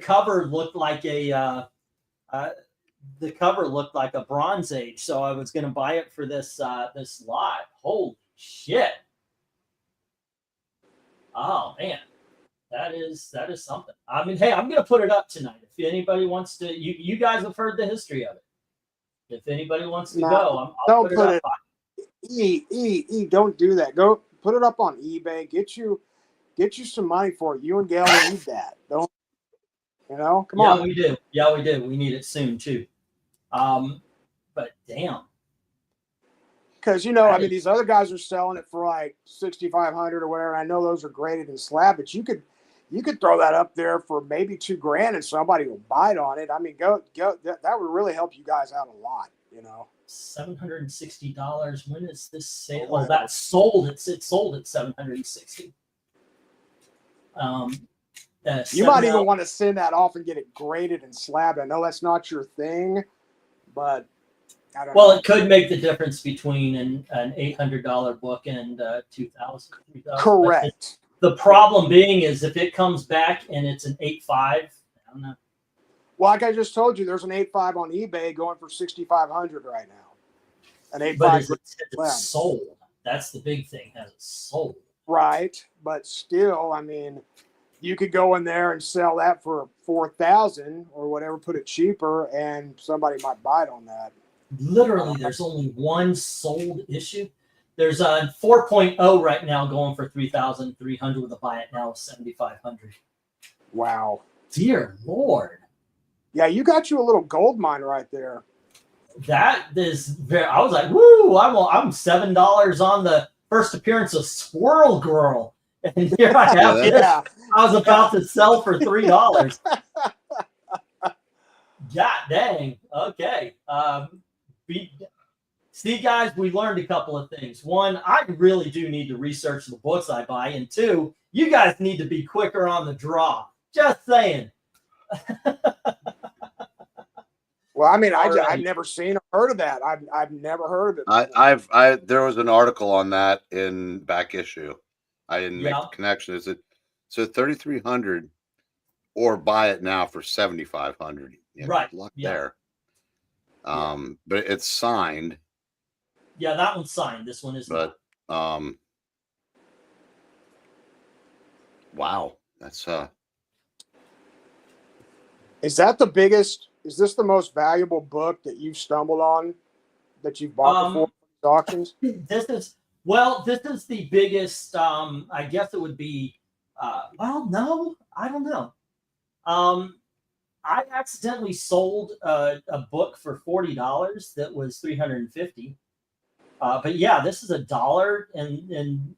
cover looked like a Bronze Age, so I was going to buy it for this lot. Holy shit! Oh man, that is something. I mean, hey, I'm going to put it up tonight. If anybody wants to, you guys have heard the history of it. If anybody wants to No, go, I'll don't put put it up. Don't do that. Go put it up on eBay. Get you some money for it. You and Gail need that. Don't come Yeah, on. we do. Yeah, we do. We need it soon too. But damn. Because I mean, these other guys are selling it for like 6,500 or whatever. I know those are graded in slab, but you could throw that up there for maybe $2,000 and somebody will bite on it. I mean, go. That would really help you guys out a lot. $760. When is this sale? Oh, Oh, that's sold. It sold at $760. You might even want to send that off and get it graded and slabbed. I know that's not your thing, but I don't know. Well, it could make the difference between an $800 book and $2,000, $3,000. Correct. The problem being is if it comes back and it's an 8.5, I don't know. Well, like I just told you, there's an 8.5 on eBay going for 6,500 right now. An 8.5. But is it sold? That's the big thing. Has it sold? Right, but still, I mean, you could go in there and sell that for 4,000 or whatever, put it cheaper, and somebody might bite on that. Literally, there's only one sold issue. There's a 4.0 right now going for 3,300 with a buy it now of 7,500. Wow. Dear Lord. Yeah, you got you a little gold mine right there. That is very. I was like, woo! I'm $7 on the first appearance of Squirrel Girl, and here I have it. Yeah. I was about to sell for $3. God dang. Okay. See, guys, we learned a couple of things. One, I really do need to research the books I buy, and two, you guys need to be quicker on the draw. Just saying. Well, I mean, I've never seen or heard of that. I've never heard of it. There was an article on that in back issue. I didn't make the connection. Is it so 3,300 or buy it now for 7,500? Right. Luck there. But it's signed. Yeah, that one's signed. This one is not. Wow. That's Is that the biggest? Is this the most valuable book that you've stumbled on that you've bought before auctions? This is the biggest. I guess it would be. Well, no, I don't know. I accidentally sold a book for $40 that was $350. But yeah, this is $1, and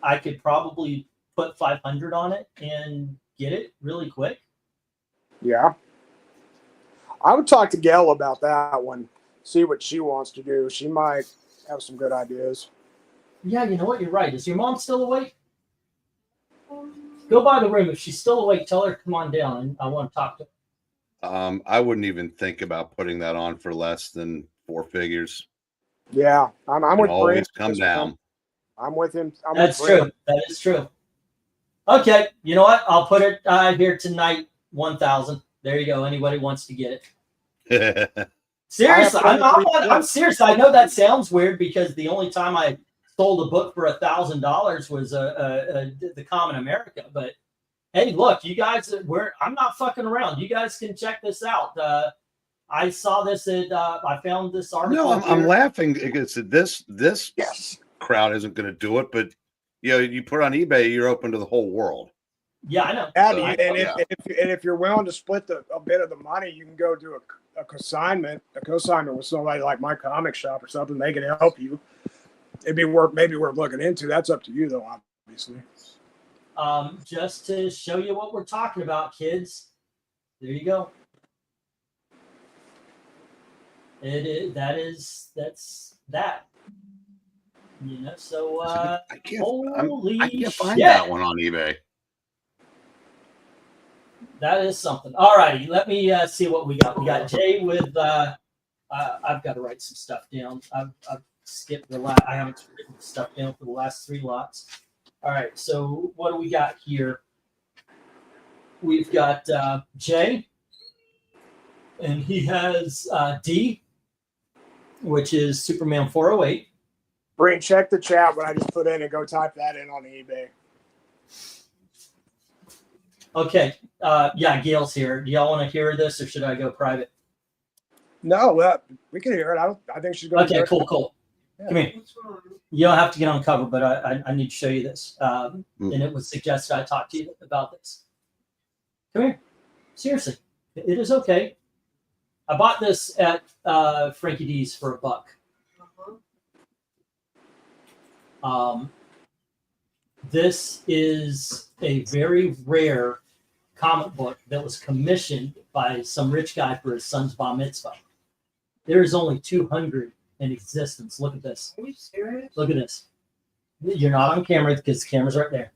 I could probably put 500 on it and get it really quick. Yeah. I would talk to Gail about that one, see what she wants to do. She might have some good ideas. Yeah, you know what? You're right. Is your mom still awake? Go by the room. If she's still awake, tell her to come on down, and I want to talk to her. I wouldn't even think about putting that on for less than 4 figures. Yeah, I'm with always come down. I'm with him. That's true. That is true. Okay, you know what? I'll put it here tonight. 1,000. There you go. Anybody wants to get it? Seriously, I'm serious. I know that sounds weird because the only time I sold a book for $1,000 was the Common America. But hey, look, you guys, I'm not fucking around. You guys can check this out. I saw this at. I found this article. No, I'm laughing because this crowd isn't going to do it, but you put it on eBay, you're open to the whole world. Yeah, I know. If you're willing to split a bit of the money, you can go do a consignment with somebody like My Comic Shop or something. They can help you. It'd be maybe worth looking into. That's up to you, though, obviously. Just to show you what we're talking about, kids. There you go. That's that. So I can't find shit. that one on eBay. That is something. All righty, let me see what we got. We got Jay with. I've got to write some stuff down. I've skipped the last. I haven't written stuff down for the last 3 lots. All right, so what do we got here? We've got Jay, and he has D, which is Superman 408. Breen, check the chat what I just put in and go type that in on eBay. Okay. Yeah, Gail's here. Do y'all want to hear this or should I go private? No, we can hear it. I think she's going to. Okay, cool. Yeah. Come here. You don't have to get on cover, but I need to show you this. And it was suggested I talk to you about this. Come here. Seriously, it is okay. I bought this at Frankie D's for $1. This is a very rare comic book that was commissioned by some rich guy for his son's bar mitzvah. There is only 200 in existence. Look at this. Are you serious? Look at this. You're not on camera because the camera's right there.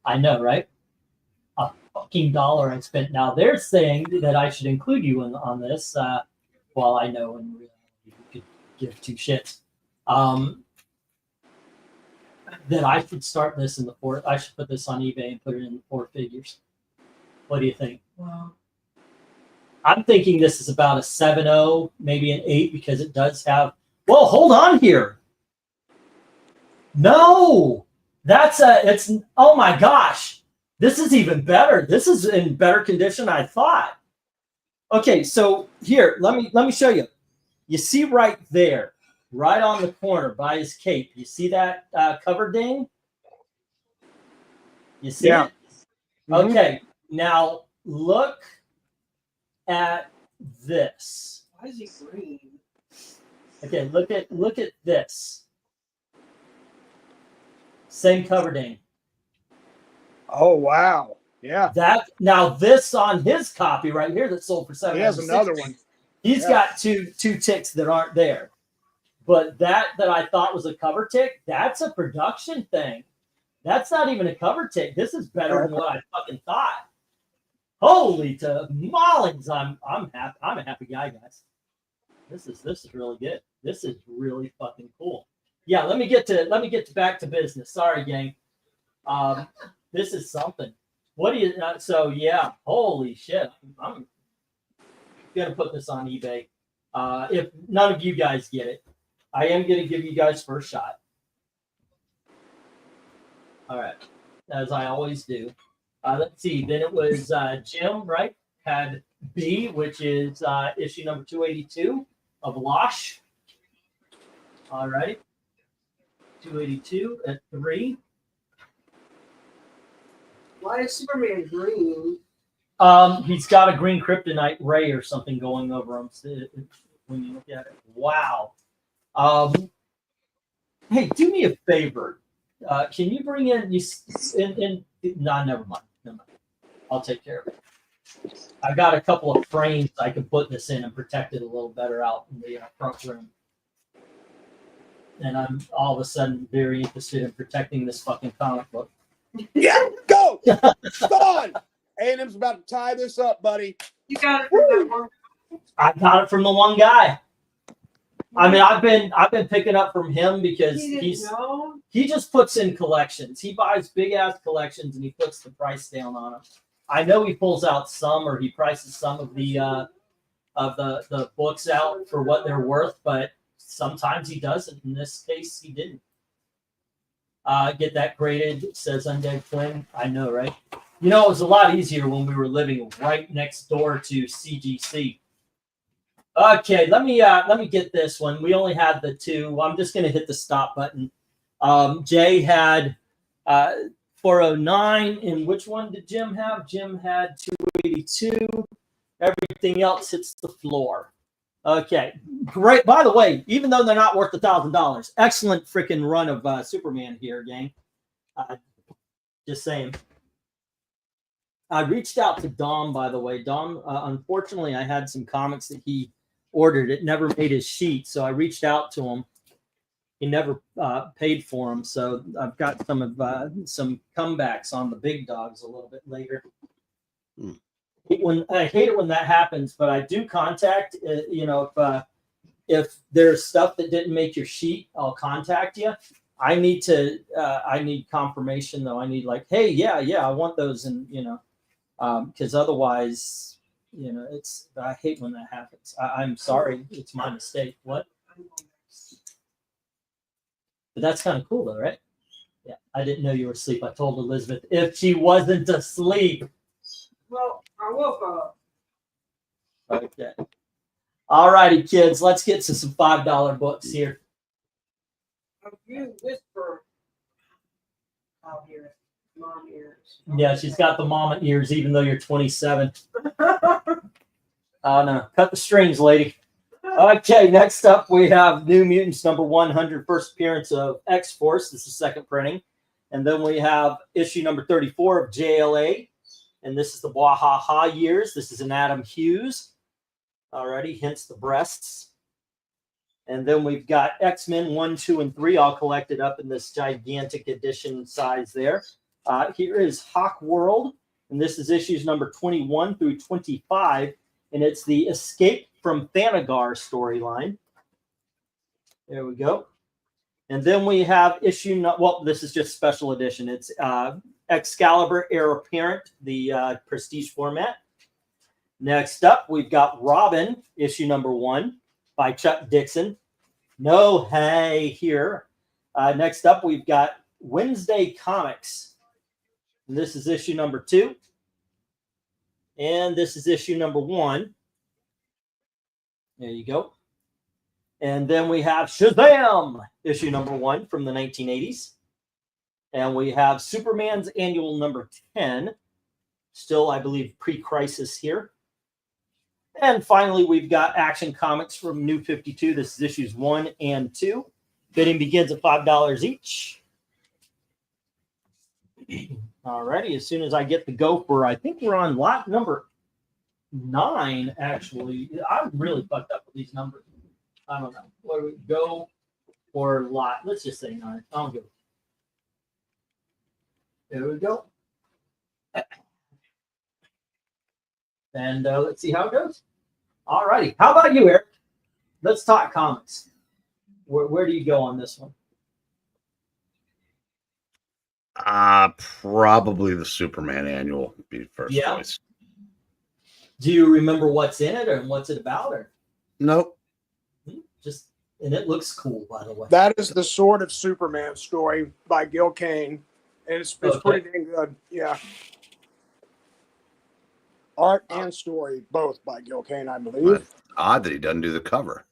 I know, right? A fucking $1 I spent. Now they're saying that I should include you on this. Well, I know in reality you could give two shits. That I should start this in the four. I should put this on eBay and put it in 4 figures. What do you think? Wow. I'm thinking this is about a 7.0, maybe an 8, because it does have. Well, hold on here. No, it's. Oh my gosh, this is even better. This is in better condition than I thought. Okay, so here, let me show you. You see right there, right on the corner by his cape. You see that cover ding? You see it? Mhm. Okay, now look at this. Why is he green? Okay, look at this. Same cover ding. Oh wow! Yeah, That now this on his copy right here that sold for he has $7.60. another one. He's Yeah. got two ticks that aren't there. But that I thought was a cover tick, that's a production thing. That's not even a cover tick. This is better than what I fucking thought. Holy tamales! I'm happy. I'm a happy guy, guys. This is really good. This is really fucking cool. Yeah, let me get to back to business. Sorry, gang. This is something. What do you? So yeah, holy shit! I'm gonna put this on eBay. If none of you guys get it, I am gonna give you guys first shot. All right, as I always do. Let's see. Then it was Jim, right? Had B, which is issue number 282 of Losh. All right. 282 at 3. Why is Superman green? He's got a green kryptonite ray or something going over him. When you look at it, wow. Hey, do me a favor. Can you bring in no, never mind. I'll take care of it. I got a couple of frames I can put this in and protect it a little better out in the front room. And I'm all of a sudden very interested in protecting this fucking comic book. Yeah, go! Come on! A&M's about to tie this up, buddy. You got it from that one. I got it from the one guy. I mean, I've been picking up from him because He didn't know. he just puts in collections. He buys big ass collections and he puts the price down on them. I know he pulls out some or he prices some of the books out for what they're worth, but sometimes he doesn't. In this case, he didn't. Get that graded, says Undead Twin. I know, right? You know, it was a lot easier when we were living right next door to CGC. Okay, let me get this one. We only had the 2. I'm just gonna hit the stop button. Jay had 409, and which one did Jim have? Jim had 282. Everything else hits the floor. Okay, great. By the way, even though they're not worth $1,000, excellent freaking run of Superman here, gang. Just saying. I reached out to Dom, by the way. Dom, unfortunately, I had some comics that he ordered. It never made his sheet, so I reached out to him. He never paid for them, so I've got some comebacks on the big dogs a little bit later. I hate it when that happens, but I do contact. If there's stuff that didn't make your sheet, I'll contact you. I need confirmation though. I need like, hey, yeah, I want those, and because otherwise, it's. I hate when that happens. I'm sorry, it's my mistake. What? But that's kind of cool though, right? Yeah, I didn't know you were asleep. I told Elizabeth if she wasn't asleep. Well, I woke up. Okay. All righty, kids. Let's get to some $5 books here. You whisper. I'll hear it. Mom ears. Yeah, she's got the mama ears, even though you're 27. Oh, no. Cut the strings, lady. Okay, next up we have New Mutants number 100, first appearance of X-Force. This is second printing. And then we have issue number 34 of JLA. And this is the Wahaha years. This is an Adam Hughes. Alrighty, hence the breasts. And then we've got X-Men 1, 2, and 3 all collected up in this gigantic edition size there. Here is Hawk World. And this is issues number 21 through 25. And it's the Escape from Thanagar storyline. There we go. And then we have this is just special edition. It's Excalibur Heir Apparent, the prestige format. Next up, we've got Robin, issue number 1 by Chuck Dixon. No hay here. Next up, we've got Wednesday Comics. And this is issue number 2. And this is issue number 1. There you go. And then we have Shazam, issue number 1 from the 1980s. And we have Superman's Annual number 10. Still, I believe, pre-crisis here. And finally, we've got Action Comics from New 52. This is issues 1 and 2. Bidding begins at $5 each. Alrighty, as soon as I get the gopher, I think we're on lot number 9, actually. I'm really fucked up with these numbers. I don't know. What do we go or lot? Let's just say 9. I'll go. There we go. And let's see how it goes. All righty. How about you, Eric? Let's talk comics. Where do you go on this one? Probably the Superman Annual would be first choice. Do you remember what's in it and what's it about? Or Nope. just and it looks cool, by the way. That is the Sword of Superman story by Gil Kane. And it's Okay. pretty dang good. Yeah. Art and story, both by Gil Kane, I believe. Odd that he doesn't do the cover.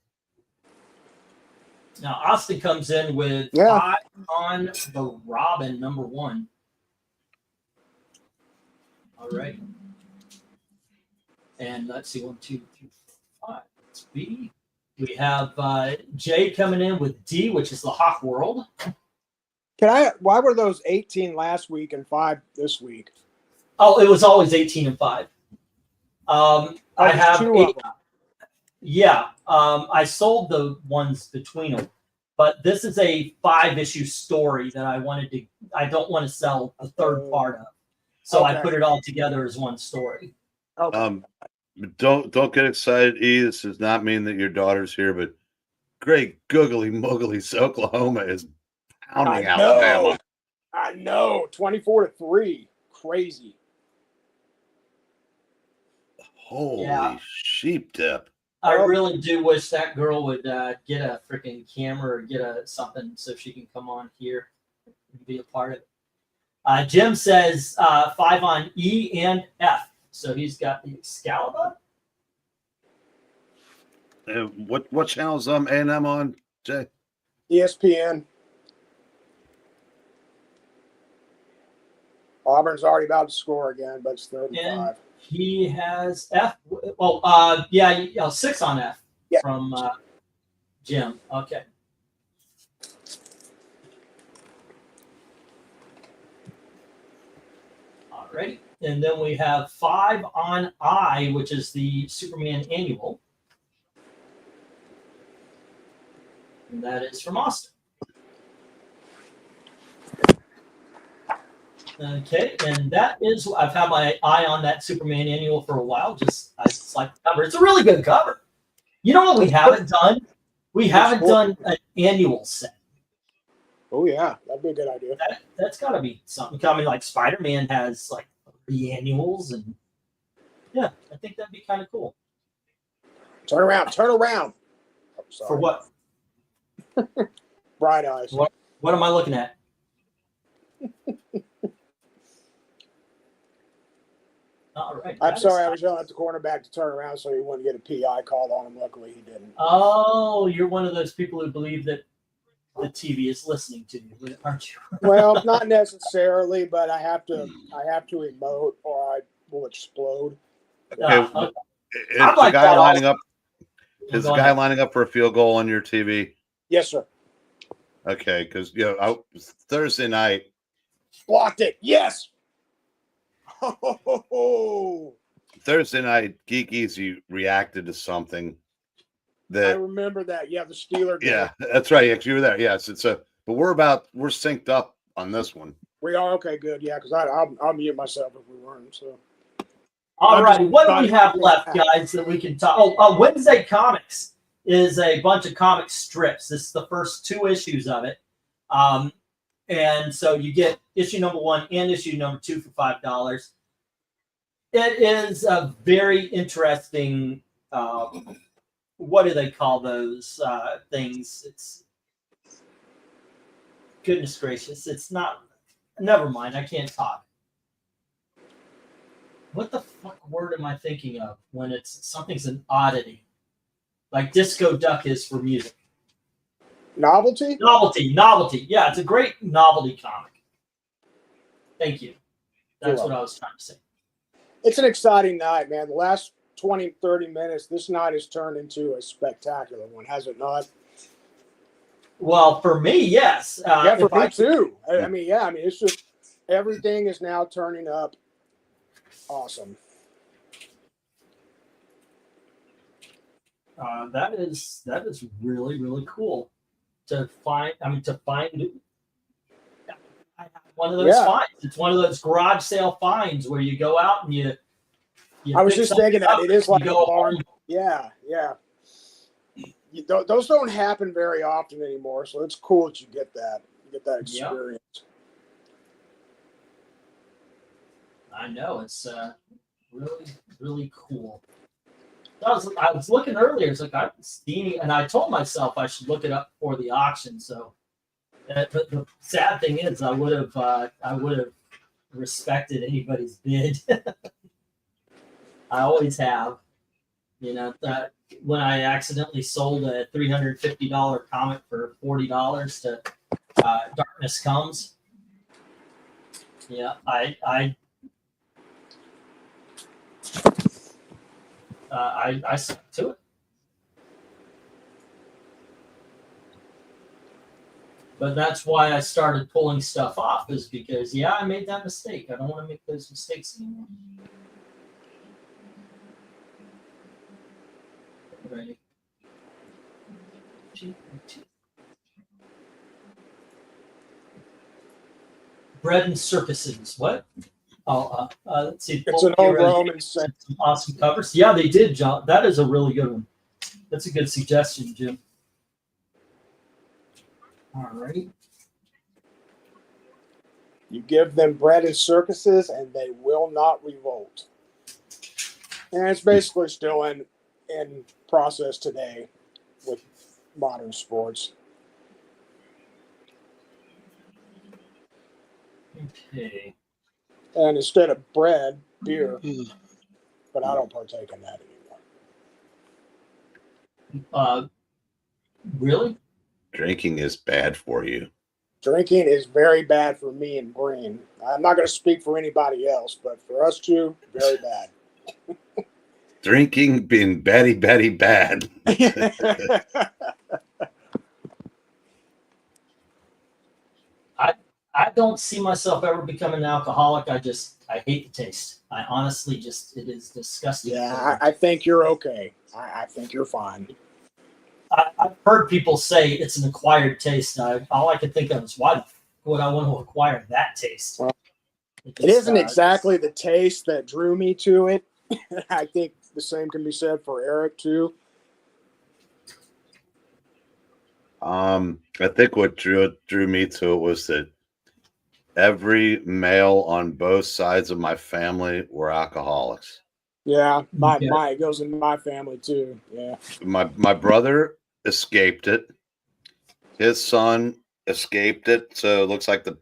Now Austin comes in with Yeah. 5 on the Robin number 1. All right. And let's see, 1, 2, 3, 4, 5. It's B. We have Jay coming in with D, which is the Hawk World. Why were those 18 last week and 5 this week? Oh, it was always 18 and 5. I there's have 2 8. of them. Yeah, I sold the ones between them, but this is a 5-issue story that I don't want to sell a third part of. So I Okay. put it all together as one story. Okay. Don't get excited, E. This does not mean that your daughter's here, but great googly moogly, Oklahoma is pounding Alabama. I know. 24-3. Crazy. Holy Yeah. sheep dip. I really do wish that girl would get a freaking camera or get something so she can come on here and be a part of it. Jim says 5 on E and F. So he's got the Excalibur. What channel's A&M on, Jay? ESPN. Auburn's already about to score again, but it's 35. He has F. Well, 6 on F from Jim. Okay. Alrighty. And then we have 5 on I, which is the Superman Annual. And that is from Austin. Okay, and that is, I've had my eye on that Superman Annual for a while. I just like the cover. It's a really good cover. You know what we haven't done? We haven't done an annual set. Oh, yeah. That'd be a good idea. That's got to be something. I mean, like Spider-Man has like 3 annuals, and yeah, I think that'd be kind of cool. Turn around. Oh, sorry. For what? Bright eyes. What am I looking at? All right. I'm that is sorry, I fine. was yelling at the cornerback to turn around so he wouldn't get a PI called on him. Luckily, he didn't. Oh, you're one of those people who believe that the TV is listening to you, aren't you? Well, not necessarily, but I have to emote or I will explode. Okay, Okay. is I'm the like guy that lining up? Well, Is go the guy ahead. lining up for a field goal on your TV? Yes, sir. Okay, because Thursday night. Blocked it. Yes. Oh, Thursday night, Geek Easy reacted to something I that. remember that. Yeah, the Steeler game. Yeah, that's right. Actually, you were there. Yes, but we're synced up on this one. We are okay. Good. Yeah, because I'll mute myself if we weren't. So. All I'm right. just What do trying we to have figure left, it out. guys, that we can talk? Wednesday Comics is a bunch of comic strips. This is the first 2 issues of it. And so you get issue number 1 and issue number 2 for $5. It is a very interesting. What do they call those things? It's goodness gracious. It's not. Never mind. I can't talk. What the fuck word am I thinking of when something's an oddity? Like Disco Duck is for music. Novelty? Novelty. Yeah, it's a great novelty comic. Thank you. That's what I was trying to say. It's an exciting night, man. The last 20, 30 minutes, this night has turned into a spectacular one, has it not? Well, for me, yes. Yeah, for me too. I mean, it's just everything is now turning up. Awesome. That is really, really cool to find. I mean, to find one of those finds. It's one of those garage sale finds where you go out and you I was just thinking that it is like a barn. home. Yeah. Those don't happen very often anymore, so it's cool that you get that. You get that experience. Yep. I know it's really, really cool. I was looking earlier. It's like and I told myself I should look it up before the auction. So, but the sad thing is, I would have respected anybody's bid. I always have. You know that when I accidentally sold a $350 comic for $40 to Darkness Comes. Yeah, I stuck to it. But that's why I started pulling stuff off, is because, I made that mistake. I don't want to make those mistakes anymore. Ready. Bread and circuses. What? Let's see. It's an old Roman saying. Some awesome covers. Yeah, they did, John. That is a really good one. That's a good suggestion, Jim. All right. You give them bread and circuses, and they will not revolt. And it's basically still in process today with modern sports. Okay. And instead of bread, beer. But I don't partake in that anymore. Really? Drinking is bad for you. Drinking is very bad for me and Green. I'm not going to speak for anybody else, but for us two, very bad. Drinking being Betty bad. I don't see myself ever becoming an alcoholic. I hate the taste. I honestly it is disgusting. Yeah, I think you're okay. I think you're fine. I've heard people say it's an acquired taste. All I can think of is, why would I want to acquire that taste? Well, it isn't exactly the taste that drew me to it. I think the same can be said for Eric too. I think what drew me to it was that every male on both sides of my family were alcoholics. Yeah, it goes in my family too. Yeah, my brother escaped it. His son escaped it, so it looks like the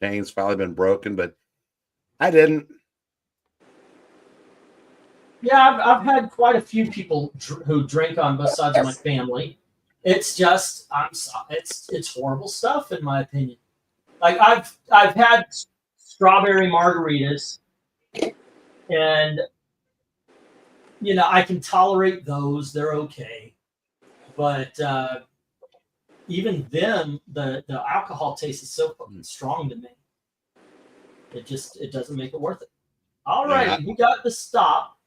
chain's finally been broken. But I didn't. Yeah, I've had quite a few people who drink on both sides of my family. It's just it's horrible stuff in my opinion. Like I've had strawberry margaritas, and I can tolerate those; they're okay. But even them, the alcohol taste is so fucking strong to me. It doesn't make it worth it. All right, we got the stop.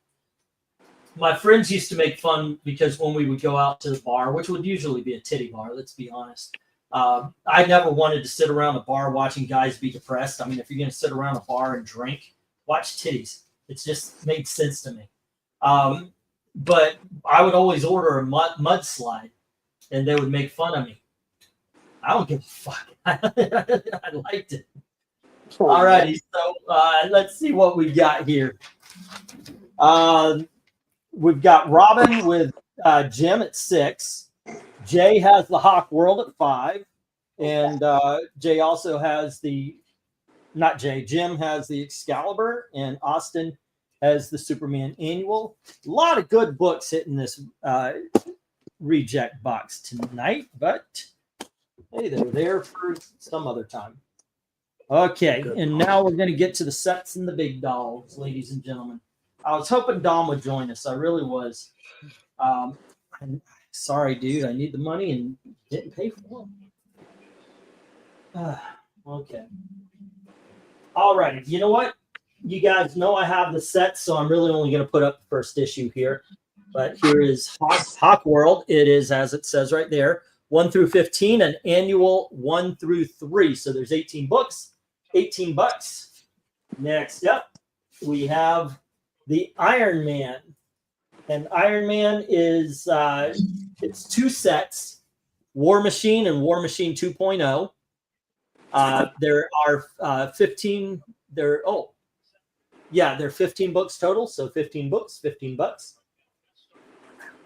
My friends used to make fun because when we would go out to the bar, which would usually be a titty bar, let's be honest. I never wanted to sit around a bar watching guys be depressed. I mean, if you're going to sit around a bar and drink, watch titties. It just made sense to me. But I would always order a mudslide, and they would make fun of me. I don't give a fuck. I liked it. All righty, so let's see what we got here. We've got Robin with Jim at 6. Jay has the Hawk World at 5. And Jay also has Jim has the Excalibur, and Austin has the Superman Annual. A lot of good books hitting this reject box tonight, but hey, they're there for some other time. Okay, and now we're going to get to the sets and the big dogs, ladies and gentlemen. I was hoping Dom would join us. I really was. I'm sorry, dude. I need the money and didn't pay for it. Okay. All righty. You know what? You guys know I have the set, so I'm really only going to put up the first issue here. But here is Hawk World. It is, as it says right there, 1 through 15, an annual 1 through 3. So there's 18 books, $18. Next up, we have the Iron Man. And Iron Man is it's 2 sets, War Machine and War Machine 2.0. There are 15. They're 15 books total. So 15 books, $15.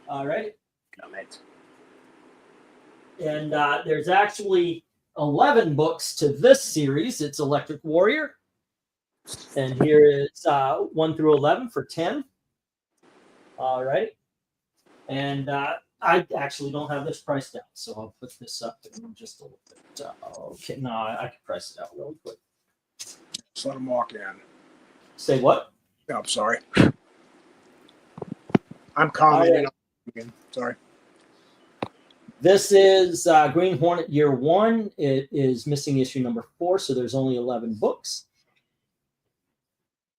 All right. And there's actually 11 books to this series. It's Electric Warrior. And here is 1 through 11 for 10. All right. And I actually don't have this priced out, so I'll put this up in just a little bit. Okay, no, I can price it out really quick. Just let them walk in. Say what? No, I'm sorry. I'm commenting. Again. Sorry. This is Green Hornet Year 1. It is missing issue number 4, so there's only 11 books.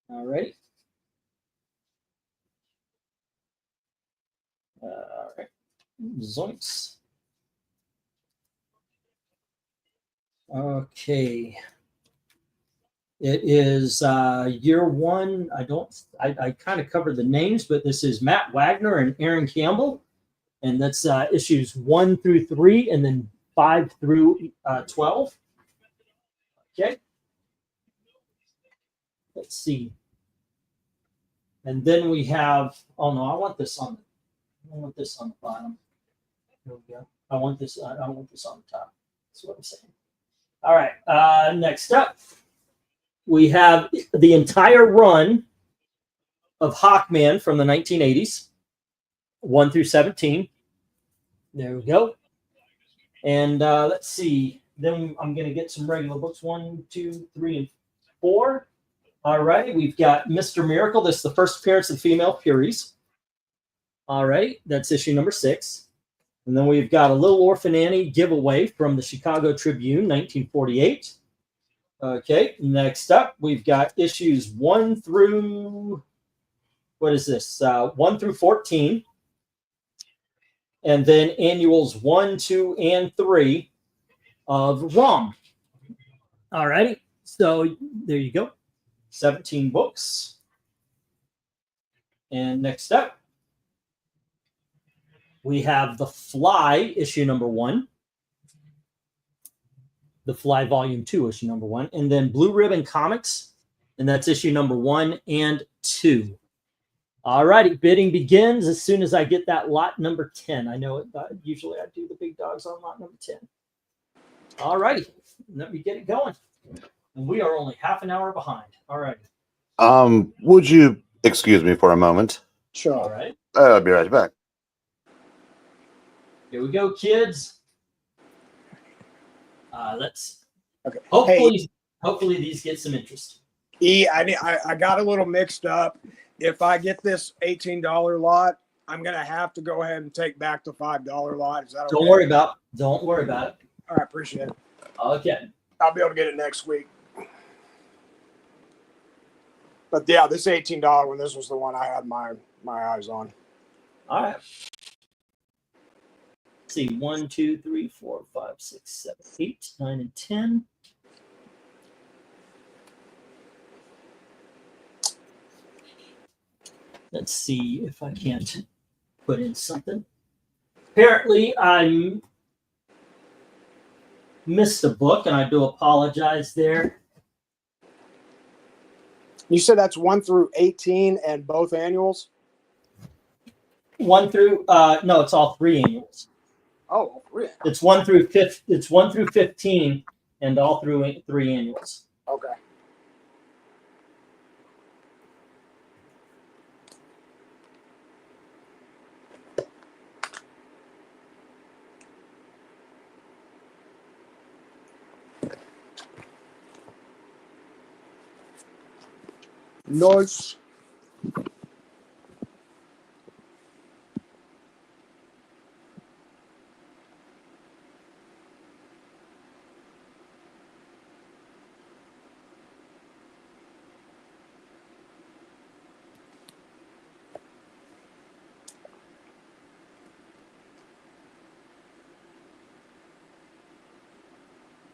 All right. All right. Zoinks. Okay. It is year 1. I kind of covered the names, but this is Matt Wagner and Aaron Campbell. And that's issues 1 through 3 and then 5 through 12. Okay. Let's see. And then we have, oh no, I want this on the bottom. Here we go. I want this on the top. That's what I'm saying. All right. Next up, we have the entire run of Hawkman from the 1980s, 1 through 17. There we go. And let's see. Then I'm going to get some regular books, 1, 2, 3, and 4. All right. We've got Mr. Miracle. This is the first appearance of Female Furies. All right. That's issue number 6. And then we've got a Little Orphan Annie giveaway from the Chicago Tribune, 1948. Okay. Next up, we've got issues 1 through, what is this? 1 through 14. And then annuals 1, 2, and 3 of ROM. All righty. So there you go. 17 books. And next up, we have The Fly, issue number 1. The Fly, volume 2, issue number 1. And then Blue Ribbon Comics, and that's issue number 1 and 2. All righty, bidding begins as soon as I get that lot number 10. I know it. Usually I do the big dogs on lot number 10. All righty, let me get it going. And we are only half an hour behind. All righty. Would you excuse me for a moment? Sure. All right. I'll be right back. Here we go, kids. Let's Okay. hopefully these get some interest. I got a little mixed up. If I get this $18 lot, I'm gonna have to go ahead and take back the $5 lot. Is that okay? Don't worry about it. All right, appreciate it. Okay. I'll be able to get it next week. But yeah, this $18 one, this was the one I had my eyes on. All right. Let's see, 1, 2, 3, 4, 5, 6, 7, 8, 9, and 10. Let's see if I can't put in something. Apparently, I missed a book, and I do apologize there. You said that's 1 through 18 and both annuals? 1 through no, it's all 3 annuals. Oh, really? It's 1 through 5. It's 1 through 15, and all through 3 annuals. Okay. Nice.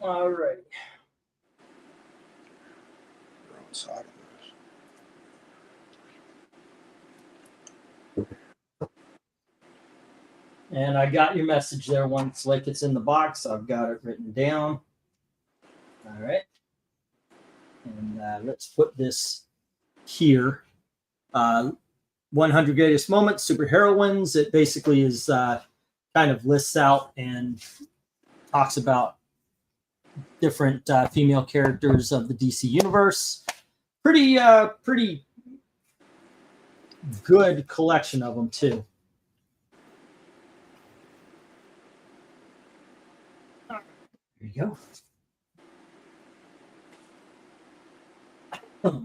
All right. Wrong side of this. And I got your message there. Once like it's in the box, I've got it written down. All right. And let's put this here. 100 greatest moments, superheroines. It basically is kind of lists out and talks about different female characters of the DC universe. Pretty good collection of them too. There you go.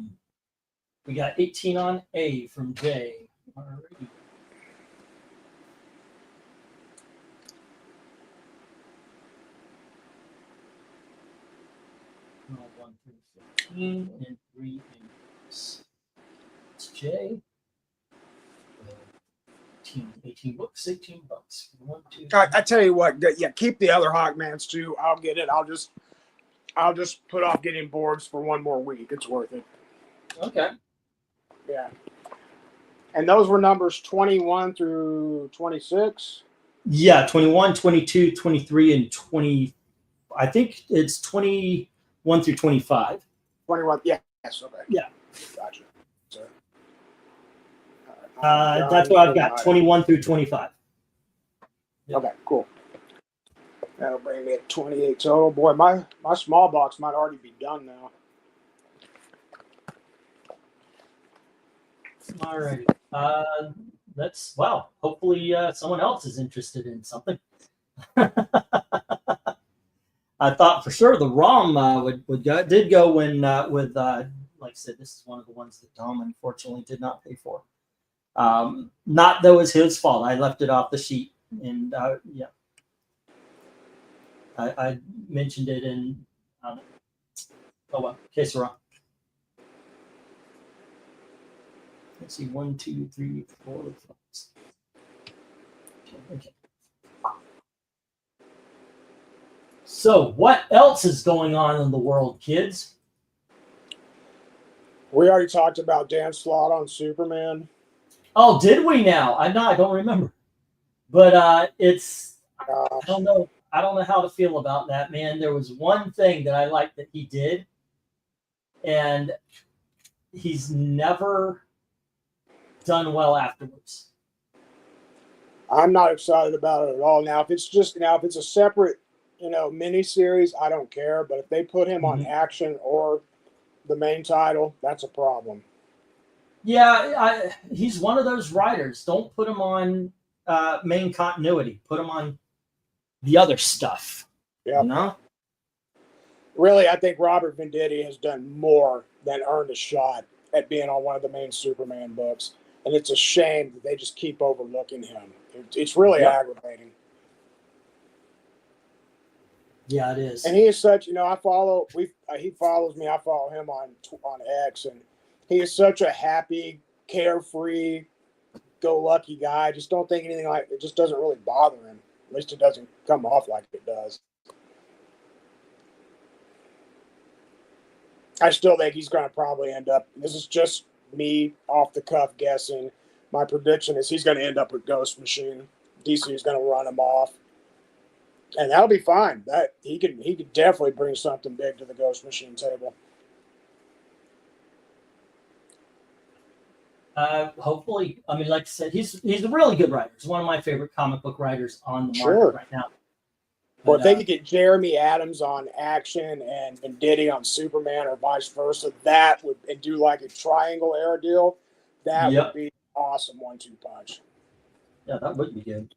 We got 18 on A from Jay. Alrighty. Well, 1 through 15 and 3 inches. It's Jay. 18 books, 18 bucks. 1, 2, I tell you what, yeah, keep the other Hawkmans too. I'll get it. I'll just put off getting boards for 1 more week. It's worth it. Okay. Yeah. And those were numbers 21 through 26. Yeah, 21, 22, 23, and 20. I think it's 21 through 25. 21. Yeah. Yes. Okay. Yeah. Gotcha. So, That's what I've got, 21 through 25. Okay, cool. That'll bring me at 28 total. Boy, my small box might already be done now. All right. That's wow. Hopefully, someone else is interested in something. I thought for sure the ROM did go when with like I said, this is one of the ones that Tom unfortunately did not pay for. Not that was his fault. I left it off the sheet, and yeah, I mentioned it in. Oh well, case wrong. Let's see, 1, 2, 3, 4, 5. Okay. So, what else is going on in the world, kids? We already talked about Dan Slott on Superman. Oh, did we now? I don't remember. But it's I don't know how to feel about that, man. There was one thing that I liked that he did, and he's never done well afterwards. I'm not excited about it at all. Now, if it's a separate, mini series, I don't care. But if they put him on Action or the main title, that's a problem. Yeah, he's one of those writers. Don't put him on main continuity. Put him on the other stuff. Yeah. You know? Really, I think Robert Venditti has done more than earned a shot at being on one of the main Superman books. And it's a shame that they just keep overlooking him. It's really Yep. aggravating. Yeah, it is. And he is such, you know, he follows me. I follow him on X, and he is such a happy, carefree, go-lucky guy. I just don't think anything like it just doesn't really bother him. At least it doesn't come off like it does. I still think he's going to probably end up. This is just me off the cuff guessing. My prediction is he's going to end up with Ghost Machine. DC is going to run him off, and that'll be fine. That he could definitely bring something big to the Ghost Machine table. Hopefully, I mean, like I said, he's a really good writer. He's one of my favorite comic book writers on the market Sure. right now. Well, if they But, could get Jeremy Adams on Action and Venditti on Superman, or vice versa, that would and do like a triangle era deal. That Yep. would be awesome 1-2 punch. yeah, that would be good.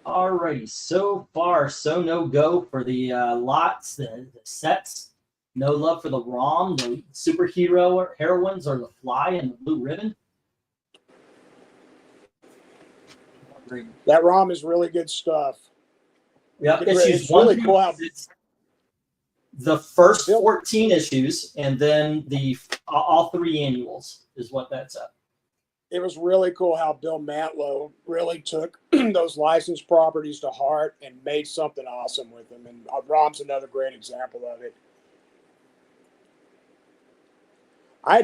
Alrighty, so far, so no go for the lots, the sets. No love for the ROM, the superhero heroines, or the Fly and the Blue Ribbon. That ROM is really good stuff. Yeah, It's issues really one cool how- through six. The first Bill- 14 issues, and then the all three annuals is what that's up. It was really cool how Bill Mantlo really took those licensed properties to heart and made something awesome with them. And ROM's another great example of it. I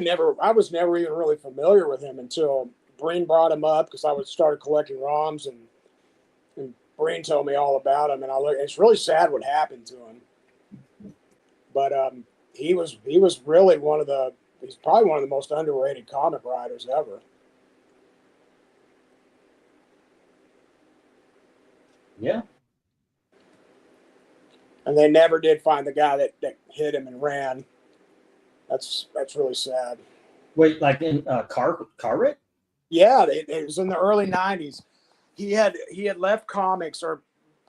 was never even really familiar with him until Breen brought him up because I started collecting ROMs, and Breen told me all about him. And it's really sad what happened to him. But he was really he's probably one of the most underrated comic writers ever. Yeah. And they never did find the guy that hit him and ran. That's really sad. Wait, like in Car Wreck? Yeah, it was in the early '90s. He had left comics or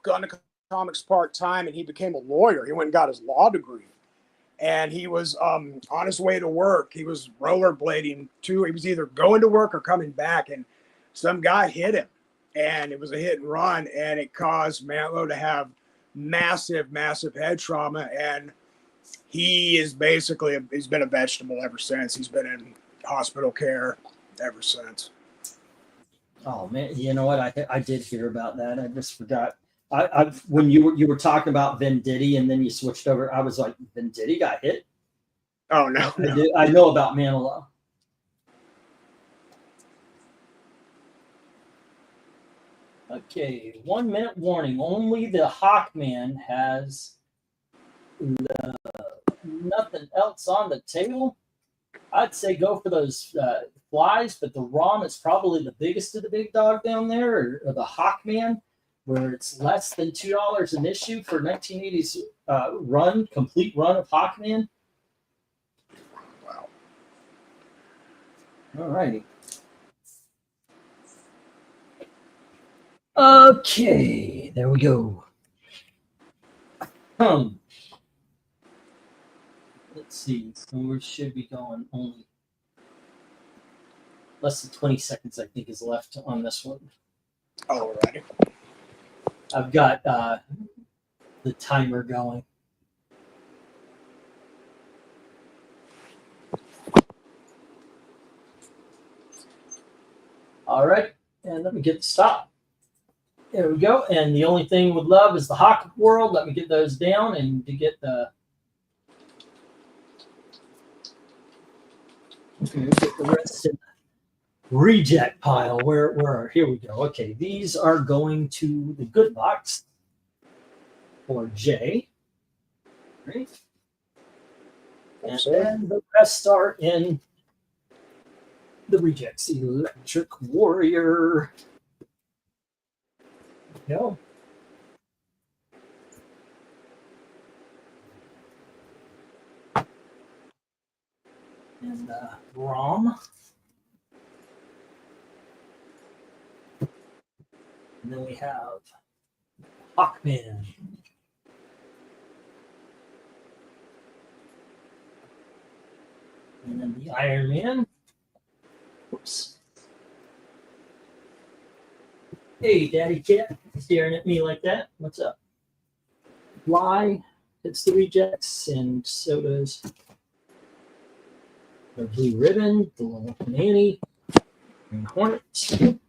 gone to comics part time, and he became a lawyer. He went and got his law degree, and he was on his way to work. He was rollerblading too. He was either going to work or coming back, and some guy hit him, and it was a hit and run, and it caused Mantlo to have massive head trauma, and he's been a vegetable ever since. He's been in hospital care ever since. Oh man, you know what? I did hear about that. I just forgot. I when you were talking about Venditti and then you switched over, I was like, Venditti got hit. Oh no. I know about Manilow. Okay, 1 minute warning. Only the Hawkman has nothing else on the table. I'd say go for those flies, but the ROM is probably the biggest of the big dog down there, or the Hawkman, where it's less than $2 an issue for 1980s complete run of Hawkman. Wow. All righty. Okay, there we go. Let's see. So we should be going only less than 20 seconds, I think, is left on this one. All right. I've got the timer going. All right, and let me get the stop. There we go. And the only thing with love is the Hawk World. Let me get those down and to get the rest in the reject pile. Where here we go. Okay, these are going to the good box for J. Right. And then the rest are in the rejects. Electric Warrior. go. And Rom. And then we have Hawkman. And then the Iron Man. Oops. Hey, Daddy Cat, staring at me like that. What's up? Fly hits the rejects, and so does the Blue Ribbon, the Little Nanny, Green Hornet.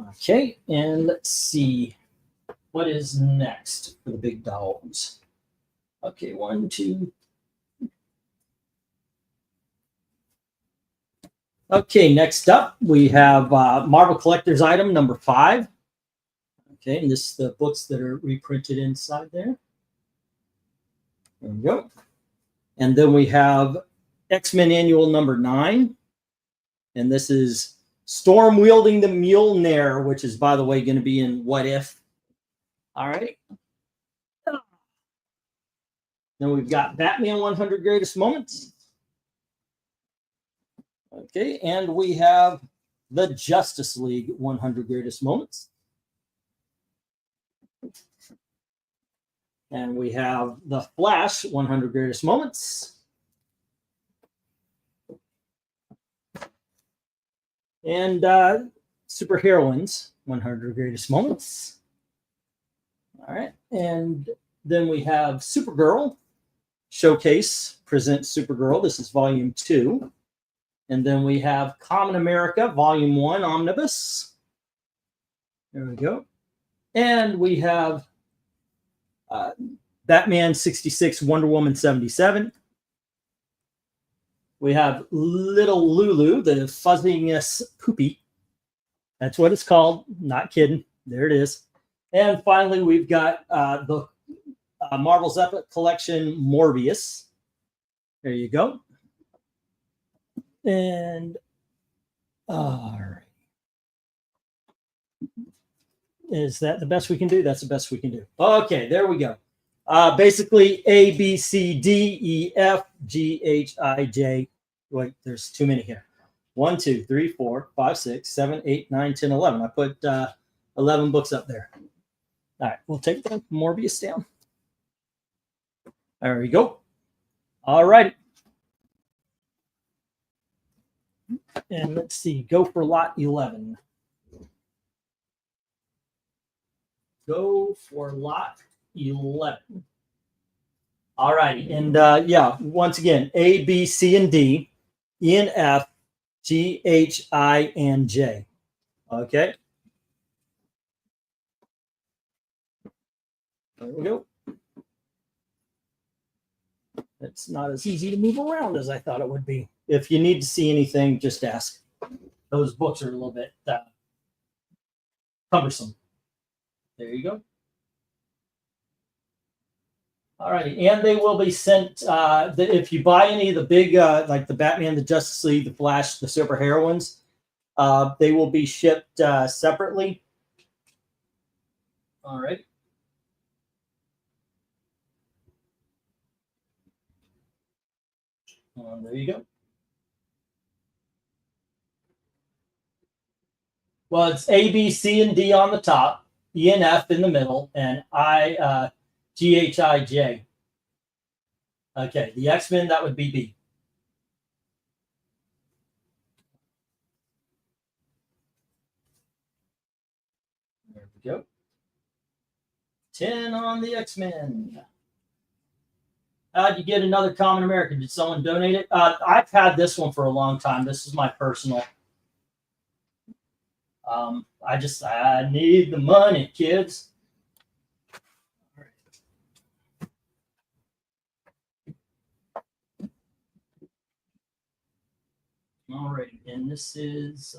Okay, and let's see what is next for the big dogs. Okay, 1, 2. Okay, next up we have Marvel Collector's item number 5. Okay, and this is the books that are reprinted inside there. There we go. And then we have X-Men Annual number 9. And this is Storm Wielding the Mjolnir, which is, by the way, going to be in What If. All right. Then we've got Batman 100 Greatest Moments. Okay, and we have the Justice League 100 Greatest Moments. And we have the Flash 100 Greatest Moments. And Superheroines 100 Greatest Moments. All right, and then we have Supergirl Showcase presents Supergirl. This is Volume 2. And then we have Common America, Volume 1, Omnibus. There we go. And we have Batman 66, Wonder Woman 77. We have Little Lulu, the Fuzziness Poopy. That's what it's called. Not kidding. There it is. And finally, we've got the Marvel's Epic Collection, Morbius. There you go. And all right. Is that the best we can do? That's the best we can do. Okay, there we go. Basically, A, B, C, D, E, F, G, H, I, J. Wait, there's too many here. 1, 2, 3, 4, 5, 6, 7, 8, 9, 10, 11. I put 11 books up there. All right, we'll take the Morbius down. There we go. All right. And let's see, go for lot 11. Go for lot 11. All righty. And yeah, once again, A, B, C, and D, E and F, G, H, I, and J. Okay. There we go. It's not as easy to move around as I thought it would be. If you need to see anything, just ask. Those books are a little bit cumbersome. There you go. All right, and they will be sent. If you buy any of the big, like the Batman, the Justice League, the Flash, the superheroines, they will be shipped separately. All right. There you go. Well, it's A, B, C, and D on the top, E and F in the middle, and I, G, H, I, J. Okay, the X-Men, that would be B. There we go. 10 on the X-Men. How'd you get another Common American? Did someone donate it? I've had this one for a long time. This is my personal. I need the money, kids. All right, and this is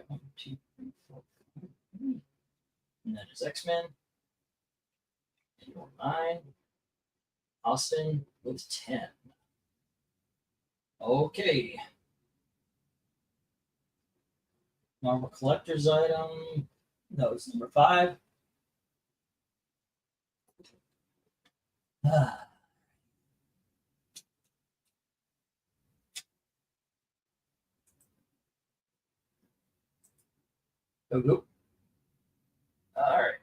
1, 2, 3, 4, and that is X-Men. 9. Austin with 10. Okay. Marvel collector's item. That was number 5. Go. All right.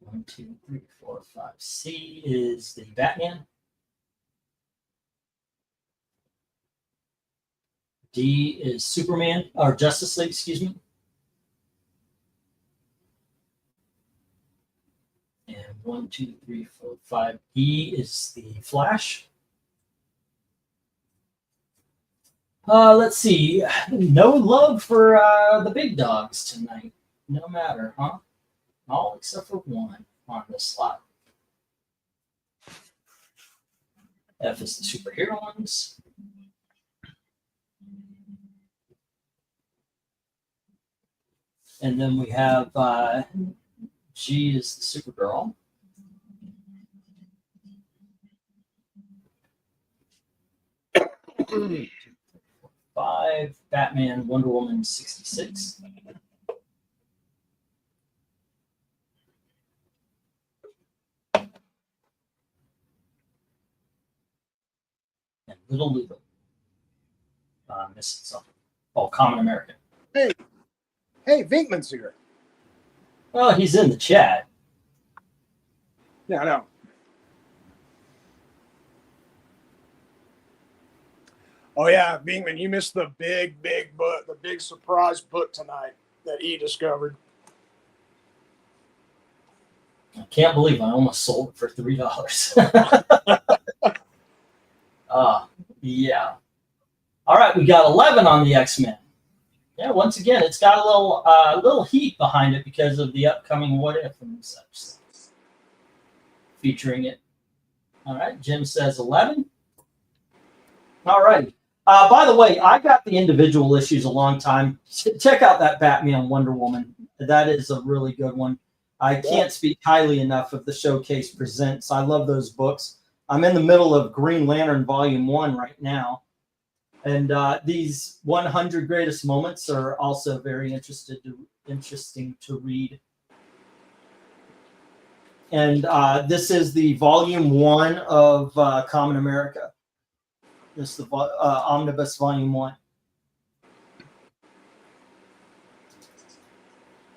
1, 2, 3, 4, 5. C is the Batman. D is Superman, or Justice League, excuse me. And 1, 2, 3, 4, 5. E is the Flash. Let's see. No love for the big dogs tonight. No matter, huh? All except for one on this slot. F is the superhero ones. And then we have G is the Supergirl. Five, Batman, Wonder Woman, 66. And Little Lulu. Missing something. Oh, Common American. Hey, Vinkman's here. Well, he's in the chat. Yeah, I know. Oh yeah, Vinkman, you missed the big book, the big surprise book tonight that he discovered. I can't believe I almost sold it for $3. Yeah. All right, we got 11 on the X-Men. Yeah, once again, it's got a little heat behind it because of the upcoming What If and such, featuring it. All right, Jim says 11. All right. By the way, I got the individual issues a long time. Check out that Batman Wonder Woman. That is a really good one. I can't speak highly enough of the Showcase Presents. I love those books. I'm in the middle of Green Lantern Volume 1 right now. And these 100 greatest moments are also very interesting to read. And this is the Volume 1 of Common America. This is the Omnibus Volume 1.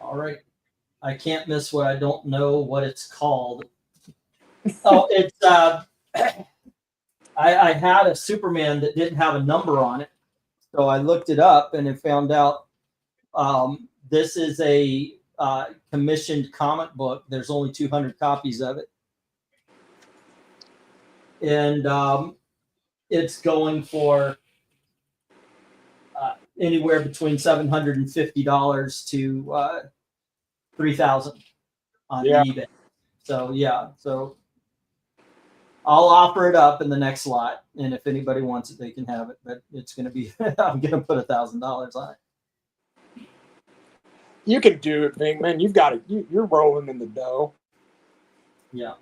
All right. I can't miss what I don't know what it's called. Oh, it's I had a Superman that didn't have a number on it. So I looked it up and I found out this is a commissioned comic book. There's only 200 copies of it. And it's going for anywhere between $750 to $3,000 on eBay. So yeah, so I'll offer it up in the next lot, and if anybody wants it, they can have it. But it's going to be I'm going to put $1,000 on it. You can do it, Vinkman. You've got it. You're rolling in the dough. Yeah.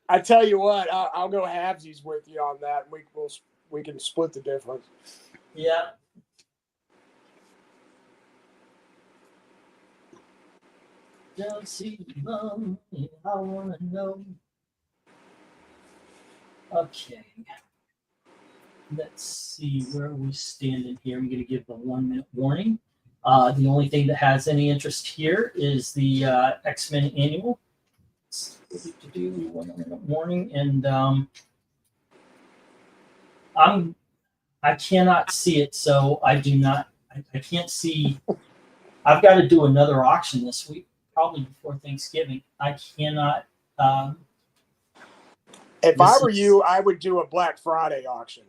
I tell you what, I'll go halvesies with you on that. We can split the difference. Yeah. Don't see money, I want to know. Okay. Let's see where we standing here. I'm going to give the 1 minute warning. The only thing that has any interest here is the X-Men Annual. To do 1 minute warning, and I cannot see it, so I do not. I can't see. I've got to do another auction this week, probably before Thanksgiving. I cannot. If I were you, I would do a Black Friday auction.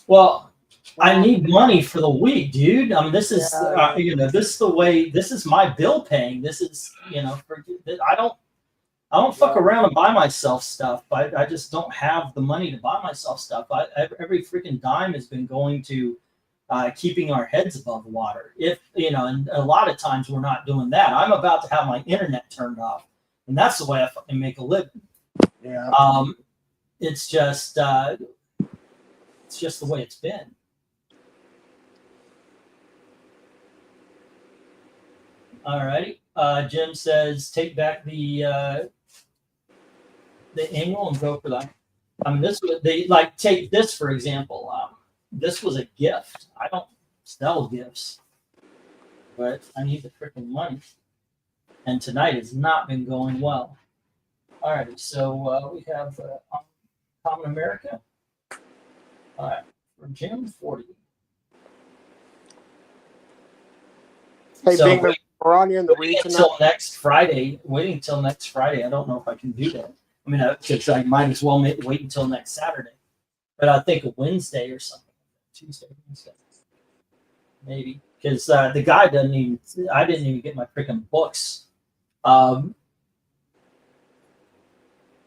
Well, I need money for the week, dude. I mean, this is this is the way. This is my bill paying. This is I don't fuck around and buy myself stuff. I just don't have the money to buy myself stuff. Every freaking dime has been going to keeping our heads above water. And a lot of times we're not doing that. I'm about to have my internet turned off, and that's the way I fucking make a living. Yeah. It's just It's just the way it's been. All righty. Jim says take back the annual and go for that. I mean, this they like take this for example. This was a gift. I don't sell gifts, but I need the freaking money. And tonight has not been going well. All righty. So we have Common America. All right, for Jim 40. Hey, So Bing, we're on you in the week waiting tonight. until next Friday. Waiting until next Friday. I don't know if I can do that. I mean, because I might as well wait until next Saturday. But I think a Wednesday or something. Tuesday, Wednesday, maybe. Because the guy doesn't even. I didn't even get my freaking books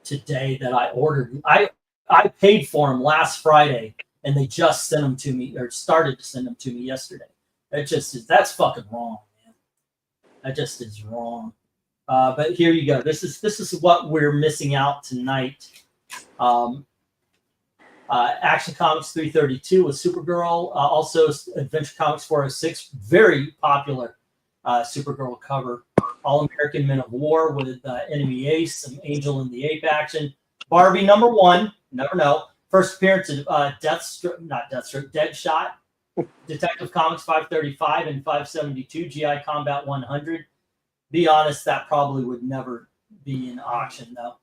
today that I ordered. I paid for them last Friday, and they just sent them to me or started to send them to me yesterday. It just is. That's fucking wrong, man. That just is wrong. But here you go. This is what we're missing out tonight. Action Comics 332 with Supergirl. Also Adventure Comics 406. Very popular Supergirl cover. All-American Men of War with Enemy Ace, some Angel in the Ape action. Barbie #1. Never know. First appearance of Deadshot. Detective Comics 535 and 572. GI Combat 100. Be honest, that probably would never be in auction, though.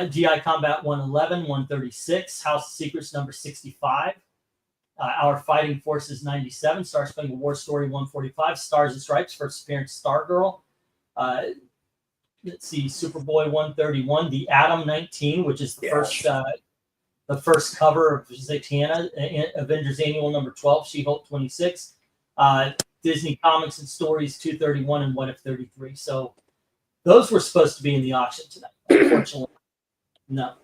GI Combat 111, 136. House of Secrets #65. Our Fighting Forces 97. Star Spangled War Story 145. Stars and Stripes, first appearance Stargirl. Let's see, Superboy 131. The Atom 19, which is the first cover of Zatanna. Avengers Annual #12. She-Hulk 26. Disney Comics and Stories 231 and What If 33. So those were supposed to be in the auction tonight. Unfortunately, no.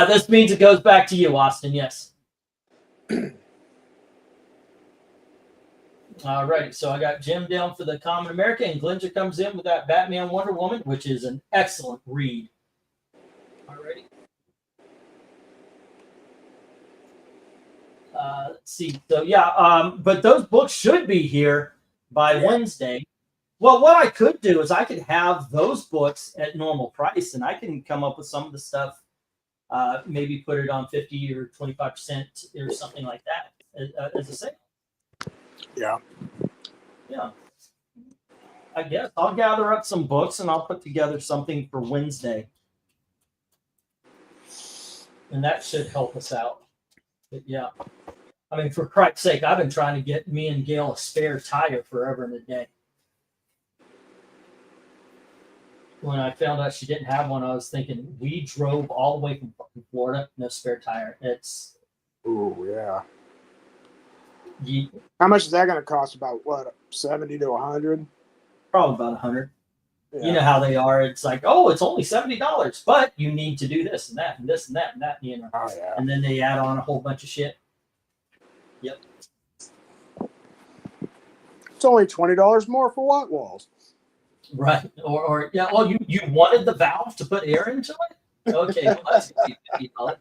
This means it goes back to you, Austin. Yes. All right. So I got Jim down for the Common America, and Glenja comes in with that Batman Wonder Woman, which is an excellent read. All righty. Let's see. So yeah, but those books should be here by Wednesday. Well, what I could do is I could have those books at normal price, and I can come up with some of the stuff. Maybe put it on 50 or 25% or something like that as a sale. Yeah. Yeah. I guess I'll gather up some books and I'll put together something for Wednesday, and that should help us out. But yeah. I mean, for Christ's sake, I've been trying to get me and Gail a spare tire forever and a day. When I found out she didn't have one, I was thinking, we drove all the way from Florida, no spare tire. It's. Ooh, yeah. How much is that going to cost? About what, 70 to 100? Probably about 100. Yeah. You know how they are. It's like, oh, it's only $70, but you need to do this and that and this and that and that, you know. Oh, yeah. And then they add on a whole bunch of shit. Yep. It's only $20 more for white walls. Right. Or yeah. Well, you wanted the valve to put air into it. Okay. Well, that's $50.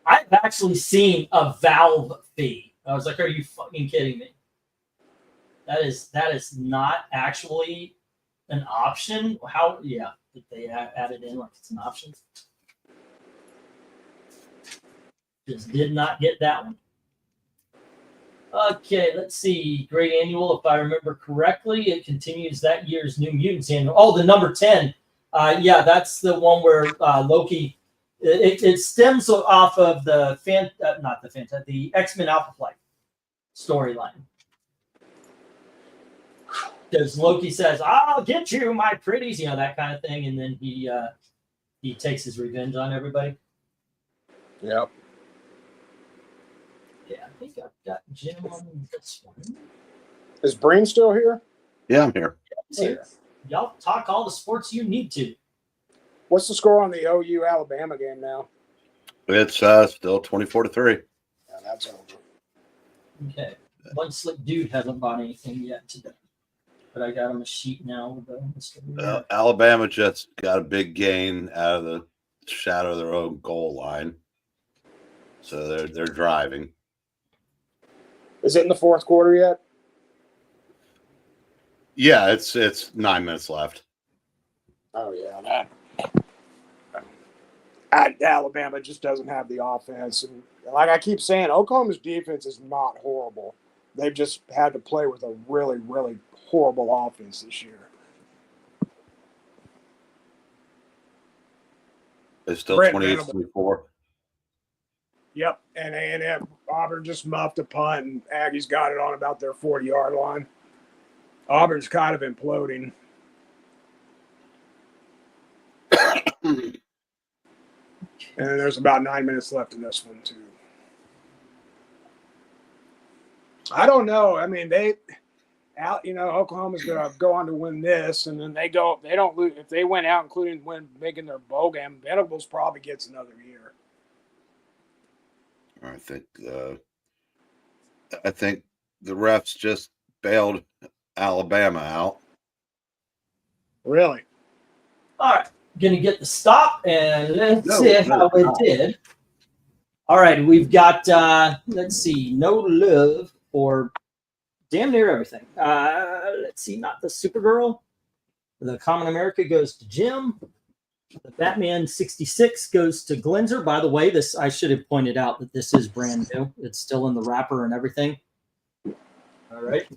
I've actually seen a valve fee. I was like, are you fucking kidding me? That is not actually an option. How? Yeah. Did they add it in like it's an option? Just did not get that one. Okay, let's see. Great Annual, if I remember correctly, it continues that year's New Mutants Annual. Oh, the #10. Yeah, that's the one where Loki. It stems off of the the X-Men Alpha Flight storyline. Because Loki says, "I'll get you, my pretties," you know, that kind of thing, and then he takes his revenge on everybody. Yep. Yeah, I think I've got Jim on this one. Is Breen still here? Yeah, I'm here. He's here. Y'all talk all the sports you need to. What's the score on the OU Alabama game now? It's still 24-3. Yeah, that's over. Okay. One slick dude hasn't bought anything yet today. But I got him a sheet now with Mr. Alabama just got a big gain out of the shadow of their own goal line. So they're driving. Is it in the fourth quarter yet? Yeah, it's 9 minutes left. Oh yeah, Alabama just doesn't have the offense, and like I keep saying, Oklahoma's defense is not horrible. They've just had to play with a really, really horrible offense this year. It's still Brent 28-24. Yep, and A&M Auburn just muffed a punt, and Aggies got it on about their 40-yard line. Auburn's kind of imploding. And there's about 9 minutes left in this one too. I don't know. I mean, Oklahoma's going to go on to win this, and then they don't lose. If they went out, including making their bowl game, Venables probably gets another year. I think the refs just bailed Alabama out. Really? All right, gonna get the stop and let's No, see no, how it no. did. All right, we've got let's see, no love for damn near everything. Let's see, not the Supergirl. The Common America goes to Jim. The Batman 66 goes to Glenzer. By the way, this I should have pointed out that this is brand new. It's still in the wrapper and everything. All right.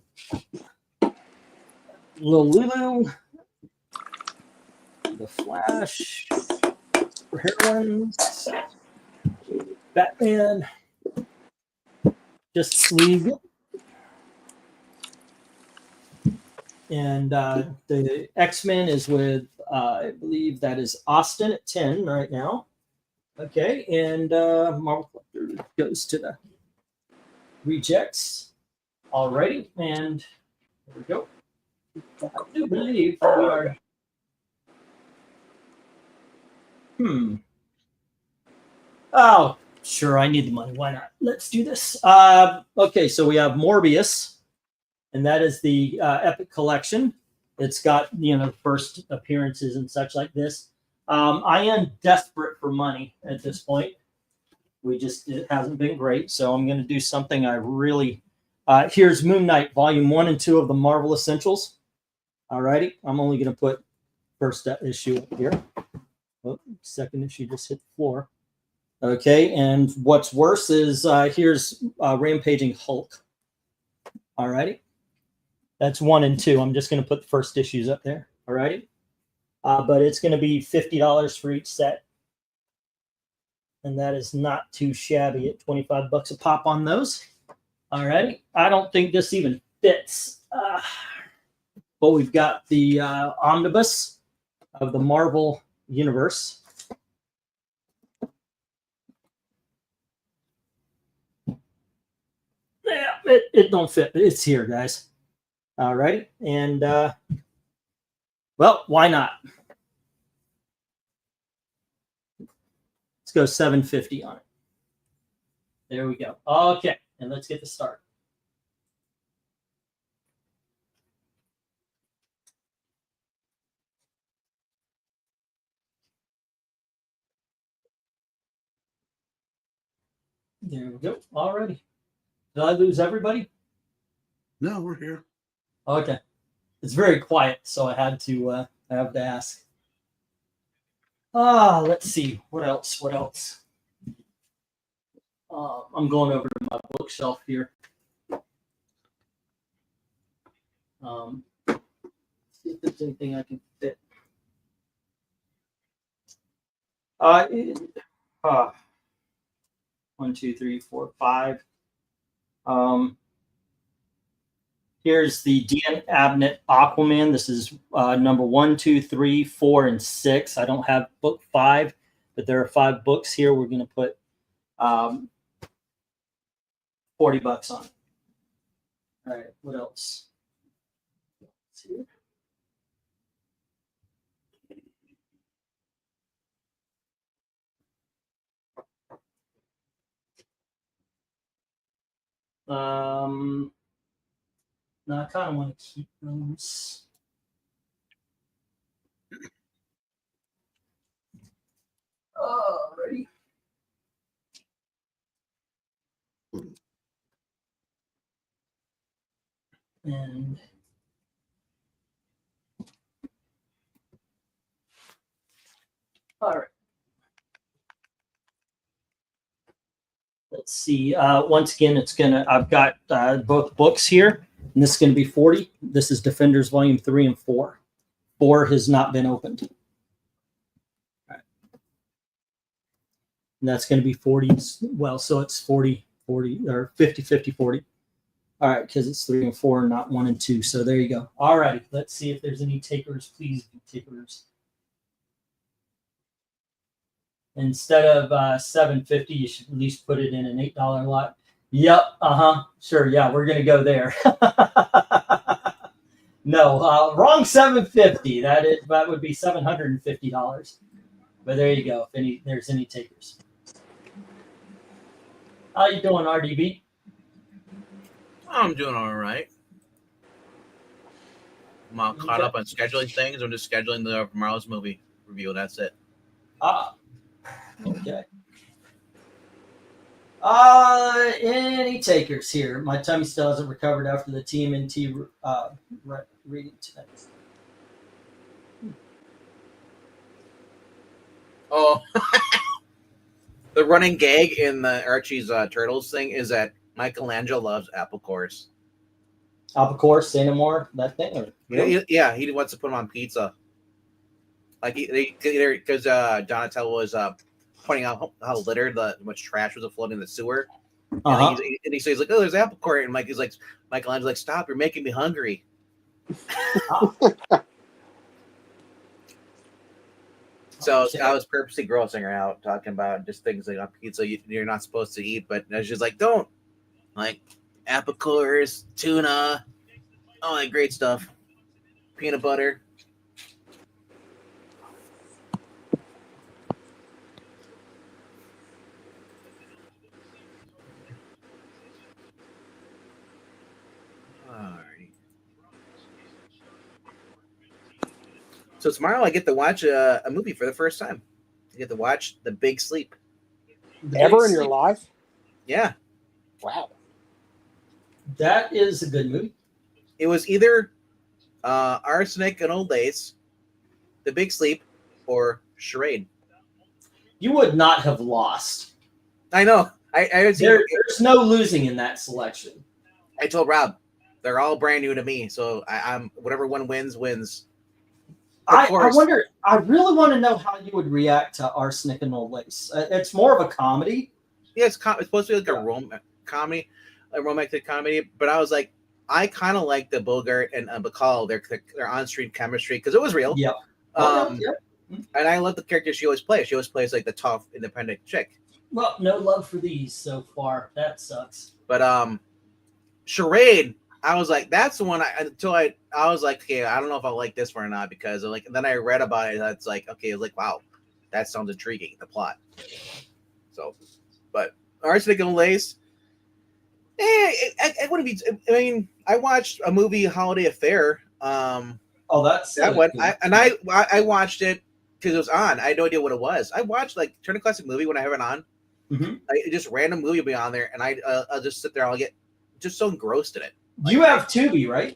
Lil Lulu. The Flash. Heroines. Batman. Justice League. And the X-Men is with, I believe that is Austin at 10 right now. Okay, and Marvel Collector goes to the rejects. Alrighty, and there we go. I do believe we are. Oh, sure, I need the money. Why not? Let's do this. Okay, so we have Morbius, and that is the Epic Collection. It's got, first appearances and such like this. I am desperate for money at this point. It hasn't been great, so I'm going to do something I really. Here's Moon Knight, Volume 1 and 2 of the Marvel Essentials. Alrighty, I'm only going to put first issue up here. Oh, second issue just hit the floor. Okay, and what's worse is here's Rampaging Hulk. Alrighty. That's 1 and 2. I'm just going to put the first issues up there. Alrighty. But it's going to be $50 for each set. And that is not too shabby at $25 a pop on those. Alrighty. I don't think this even fits. But we've got the omnibus of the Marvel Universe. Yeah, it don't fit, but it's here, guys. All right, and well, why not? Let's go $7.50 on it. There we go. Okay, and let's get the start. There we go. Alrighty. Did I lose everybody? No, we're here. Okay. It's very quiet, so I have to ask. Let's see. What else? I'm going over to my bookshelf here. See if there's anything I can fit. 1, 2, 3, 4, 5. Here's the Dan Abnett Aquaman. This is number 1, 2, 3, 4, and 6. I don't have book 5, but there are 5 books here. We're going to put $40 on it. All right, what else? Let's see. No, I kind of want to keep those. Alrighty. And all right. Let's see. Once again, I've got both books here, and this is going to be 40. This is Defenders Volume 3 and 4. 4 has not been opened. All right. And that's going to be 40. Well, so it's 40, 40, or 50, 50, 40. All right, because it's 3 and 4, not 1 and 2. So there you go. All righty. Let's see if there's any takers. Please be takers. Instead of $7.50, you should at least put it in an $8 lot. Yep. Sure. Yeah, we're gonna go there. No, wrong. $7.50. That would be $750. But there you go. If there's any takers. How you doing, RDB? I'm doing all right. I'm all caught up on scheduling things. I'm just scheduling the Marvel's movie review. That's it. Okay. Any takers here? My tummy still hasn't recovered after the TMNT reading tonight. Oh, the running gag in the Archie's Turtles thing is that Michelangelo loves apple cores. Apple course, say no more. That thing, or Yeah, he wants to put them on pizza. Like because Donatello was pointing out how littered much trash was floating in the sewer, and he says like, "Oh, there's apple core," and Mike is like, Michelangelo's like, "Stop! You're making me hungry." So Okay. I was purposely grossing her out, talking about just things like on pizza you're not supposed to eat, but she's like, "Don't like apple cores, tuna, all that great stuff, peanut butter." Alrighty. So tomorrow I get to watch a movie for the first time. I get to watch The Big Sleep. Ever in your life? Yeah, Wow. That is a good movie. it was either Arsenic and Old Lace, The Big Sleep, or Charade. You would not have lost. I know. I There's no losing in that selection. I told Rob they're all brand new to me, so I'm whatever one wins. I course. wonder. I really want to know how you would react to Arsenic and Old Lace. It's more of a comedy. Yeah, it's supposed to be like a romantic comedy. But I was like, I kind of like the Bogart and Bacall, their on-screen chemistry because it was real. Yep. Yep. And I love the character she always plays. She always plays like the tough, independent chick. Well, no love for these so far. That sucks. But Charade, I was like, that's the one. I was like, okay, I don't know if I like this one or not because like. And then I read about it. That's like, okay, it was like, wow, that sounds intriguing. The plot. So, but Arsenic and Lace. It wouldn't be. I mean, I watched a movie, Holiday Affair. That's that one. I watched it because it was on. I had no idea what it was. I watched like Turner Classic Movie when I have it on. Mm-hmm. Just random movie will be on there, and I'll just sit there. I'll get just so engrossed in it. You have Tubi, right?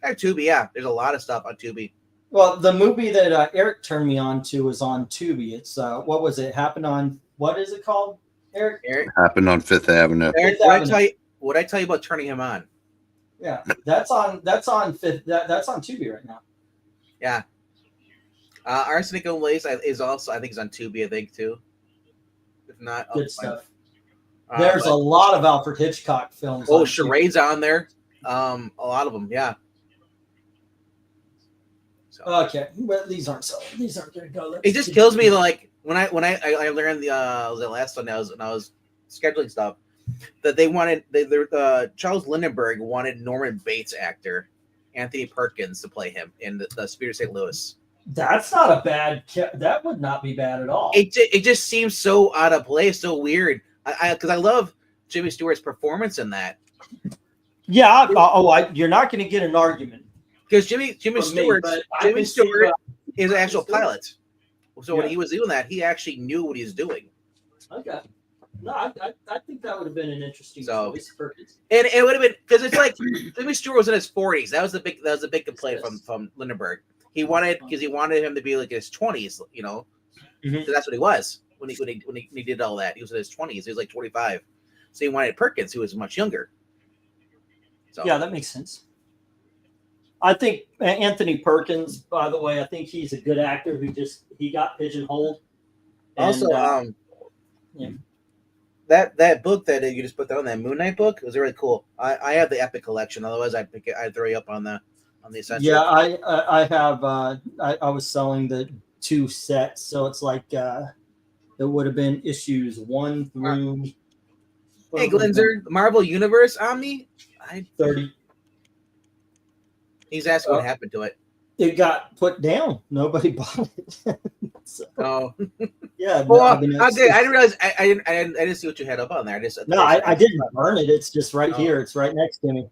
I have Tubi. Yeah, there's a lot of stuff on Tubi. Well, the movie that Eric turned me on to was on Tubi. It's what was it? Happened on what is it called, Eric? Happened on Fifth Avenue. Eric, what I tell you about turning him on? Yeah, that's on Fifth. That's on Tubi right now. Yeah. Arsenic and Lace is also, I think, is on Tubi. I think too. If not, good stuff. There's a lot of Alfred Hitchcock films. Oh, Charade's on there. A lot of them, yeah. So. Okay, but these aren't gonna go. It just kills me like when I learned the last one when I was scheduling stuff that they wanted Charles Lindbergh wanted Norman Bates actor Anthony Perkins to play him in the Spirit of St. Louis. That's not a bad. That would not be bad at all. It just seems so out of place, so weird. Because I love Jimmy Stewart's performance in that. Yeah. You're not going to get an argument because Jimmy Stewart is an actual pilot. So when he was doing that, he actually knew what he was doing. Okay. No, I think that would have been an interesting So- choice. Perkins. And it would have been because it's like Jimmy Stewart was in his 40s. That was the big complaint from Lindenberg. He wanted him to be like in his 20s, you know. Mhm. So that's what he was when he did all that. He was in his 20s. He was like 25. So he wanted Perkins, who was much younger. So Yeah, that makes sense. I think Anthony Perkins, by the way, I think he's a good actor who he got pigeonholed. also, yeah. that book that you just put down, that Moon Knight book, was really cool. I have the Epic collection. Otherwise, I'd throw you up on the essential. Yeah, I have. I was selling the 2 sets, so it's like it would have been issues 1 through. Hey, Glenzer, Marvel Universe Omni. 30. He's asking what happened to it. It got put down. Nobody bought it. So, Oh, yeah. well, I mean, okay. I didn't realize. I didn't see what you had up on there. I didn't burn it. It's just right Oh. here. It's right next to me.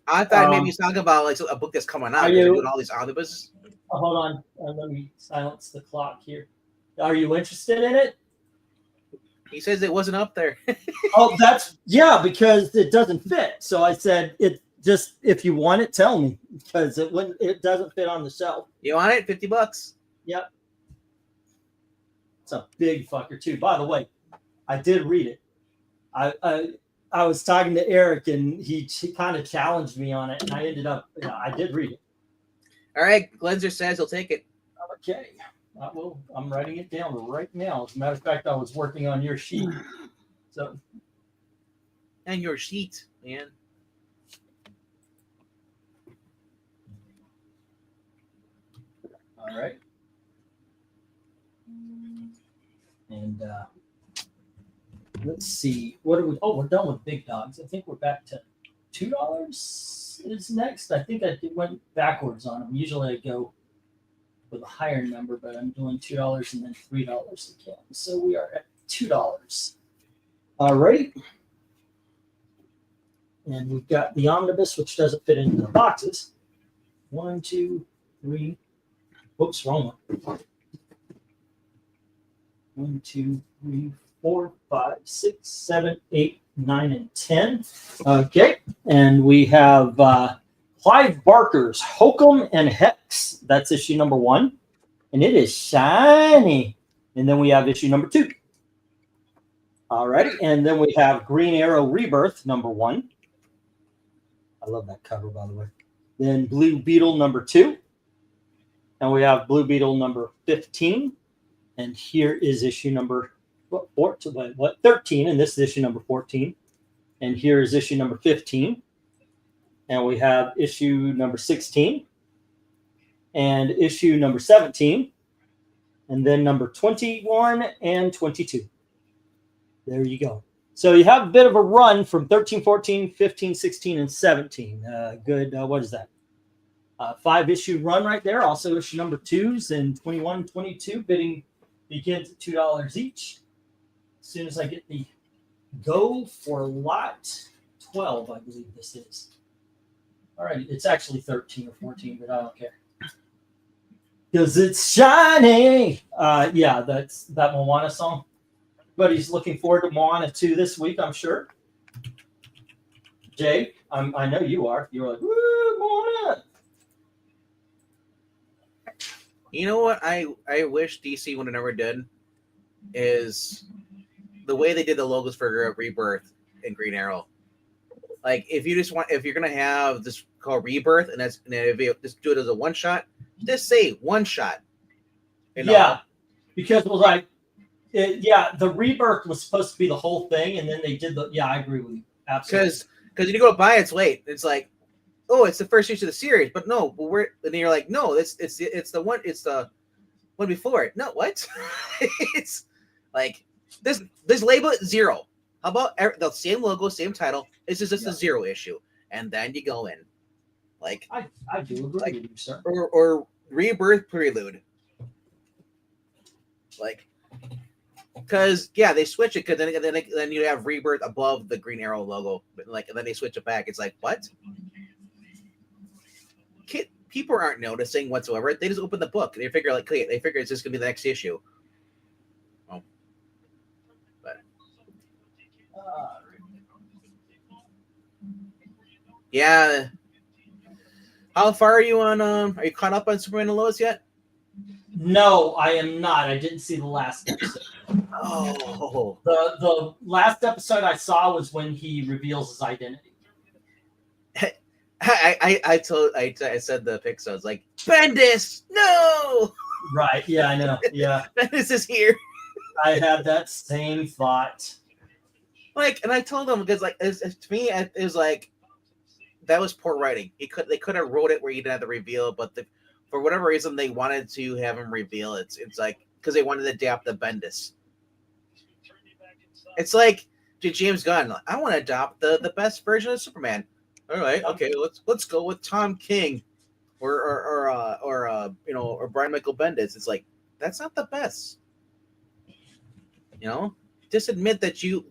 I thought maybe he's talking about like a book that's coming out. Are They're you- doing all these omnibuses. Oh, hold on. Let me silence the clock here. Are you interested in it? He says it wasn't up there. Oh, because it doesn't fit. So I said, it just if you want it, tell me because it doesn't fit on the shelf. You want it? $50. Yep. It's a big fucker too. By the way, I did read it. I was talking to Eric and he kind of challenged me on it, and I ended up I did read it. All right, Glenzer says he'll take it. Okay. I'm writing it down right now. As a matter of fact, I was working on your sheet. So And your sheet, man. all right. And let's see. What are we? Oh, we're done with big dogs. I think we're back to $2 is next. I think I went backwards on them. Usually I go with a higher number, but I'm doing $2 and then $3 again. So we are at $2. All right. And we've got the omnibus, which doesn't fit into the boxes. 1, 2, 3. Whoops, wrong one. 1, 2, 3, 4, 5, 6, 7, 8, 9, and 10. Okay. And we have Clive Barker's Hokum and Hex. That's issue number 1. And it is shiny. And then we have issue number 2. All right. And then we have Green Arrow Rebirth number 1. I love that cover, by the way. Then Blue Beetle number 2. And we have Blue Beetle number 15. And here is issue number 13. And this is issue number 14. And here is issue number 15. And we have issue number 16. And issue number 17. And then number 21 and 22. There you go. So you have a bit of a run from 13, 14, 15, 16, and 17. Good. What is that? 5-issue run right there. Also issue number 2s and 21, 22. Bidding begins at $2 each. As soon as I get the go for lot 12, I believe this is. All right. It's actually 13 or 14, but I don't care. Because it's shiny. Yeah, that's that Moana song. But he's looking forward to Moana 2 this week, I'm sure. Jay, I know you are. You're like, woo, Moana. You know what I wish DC would have never done is the way they did the logos for Rebirth and Green Arrow. Like if you're gonna have this called Rebirth and if you just do it as a one shot, just say one shot. You know? Yeah, because it was like, the Rebirth was supposed to be the whole thing, and then they did the. Yeah, I agree with you. Absolutely. Because you go buy it's late. It's like, oh, it's the first issue of the series, but no, but and then you're like, no, it's the one before it. No, what? It's like this label 0. How about the same logo, same title? It's just a 0 issue, and then you go in, like I do agree with you, sir. or Rebirth Prelude, like. Because they switch it. Because then you have Rebirth above the Green Arrow logo, but and then they switch it back. It's like what? People aren't noticing whatsoever. They just open the book. They figure it's just gonna be the next issue. Oh, but Yeah. How far are you on? Are you caught up on Superman and Lois yet? No, I am not. I didn't see the last episode. Oh, The last episode I saw was when he reveals his identity. I said the Pixar. I was like, Bendis, no, Right. Yeah, I know. Yeah. Bendis is here. I had that same thought. Like, and I told him because like to me it was like that was poor writing. They could have wrote it where you didn't have to reveal, but for whatever reason they wanted to have him reveal it. It's like because they wanted to adapt the Bendis. It's like to James Gunn. I want to adopt the best version of Superman. All right, okay, let's go with Tom King, or Brian Michael Bendis. It's like that's not the best. You know, just admit that you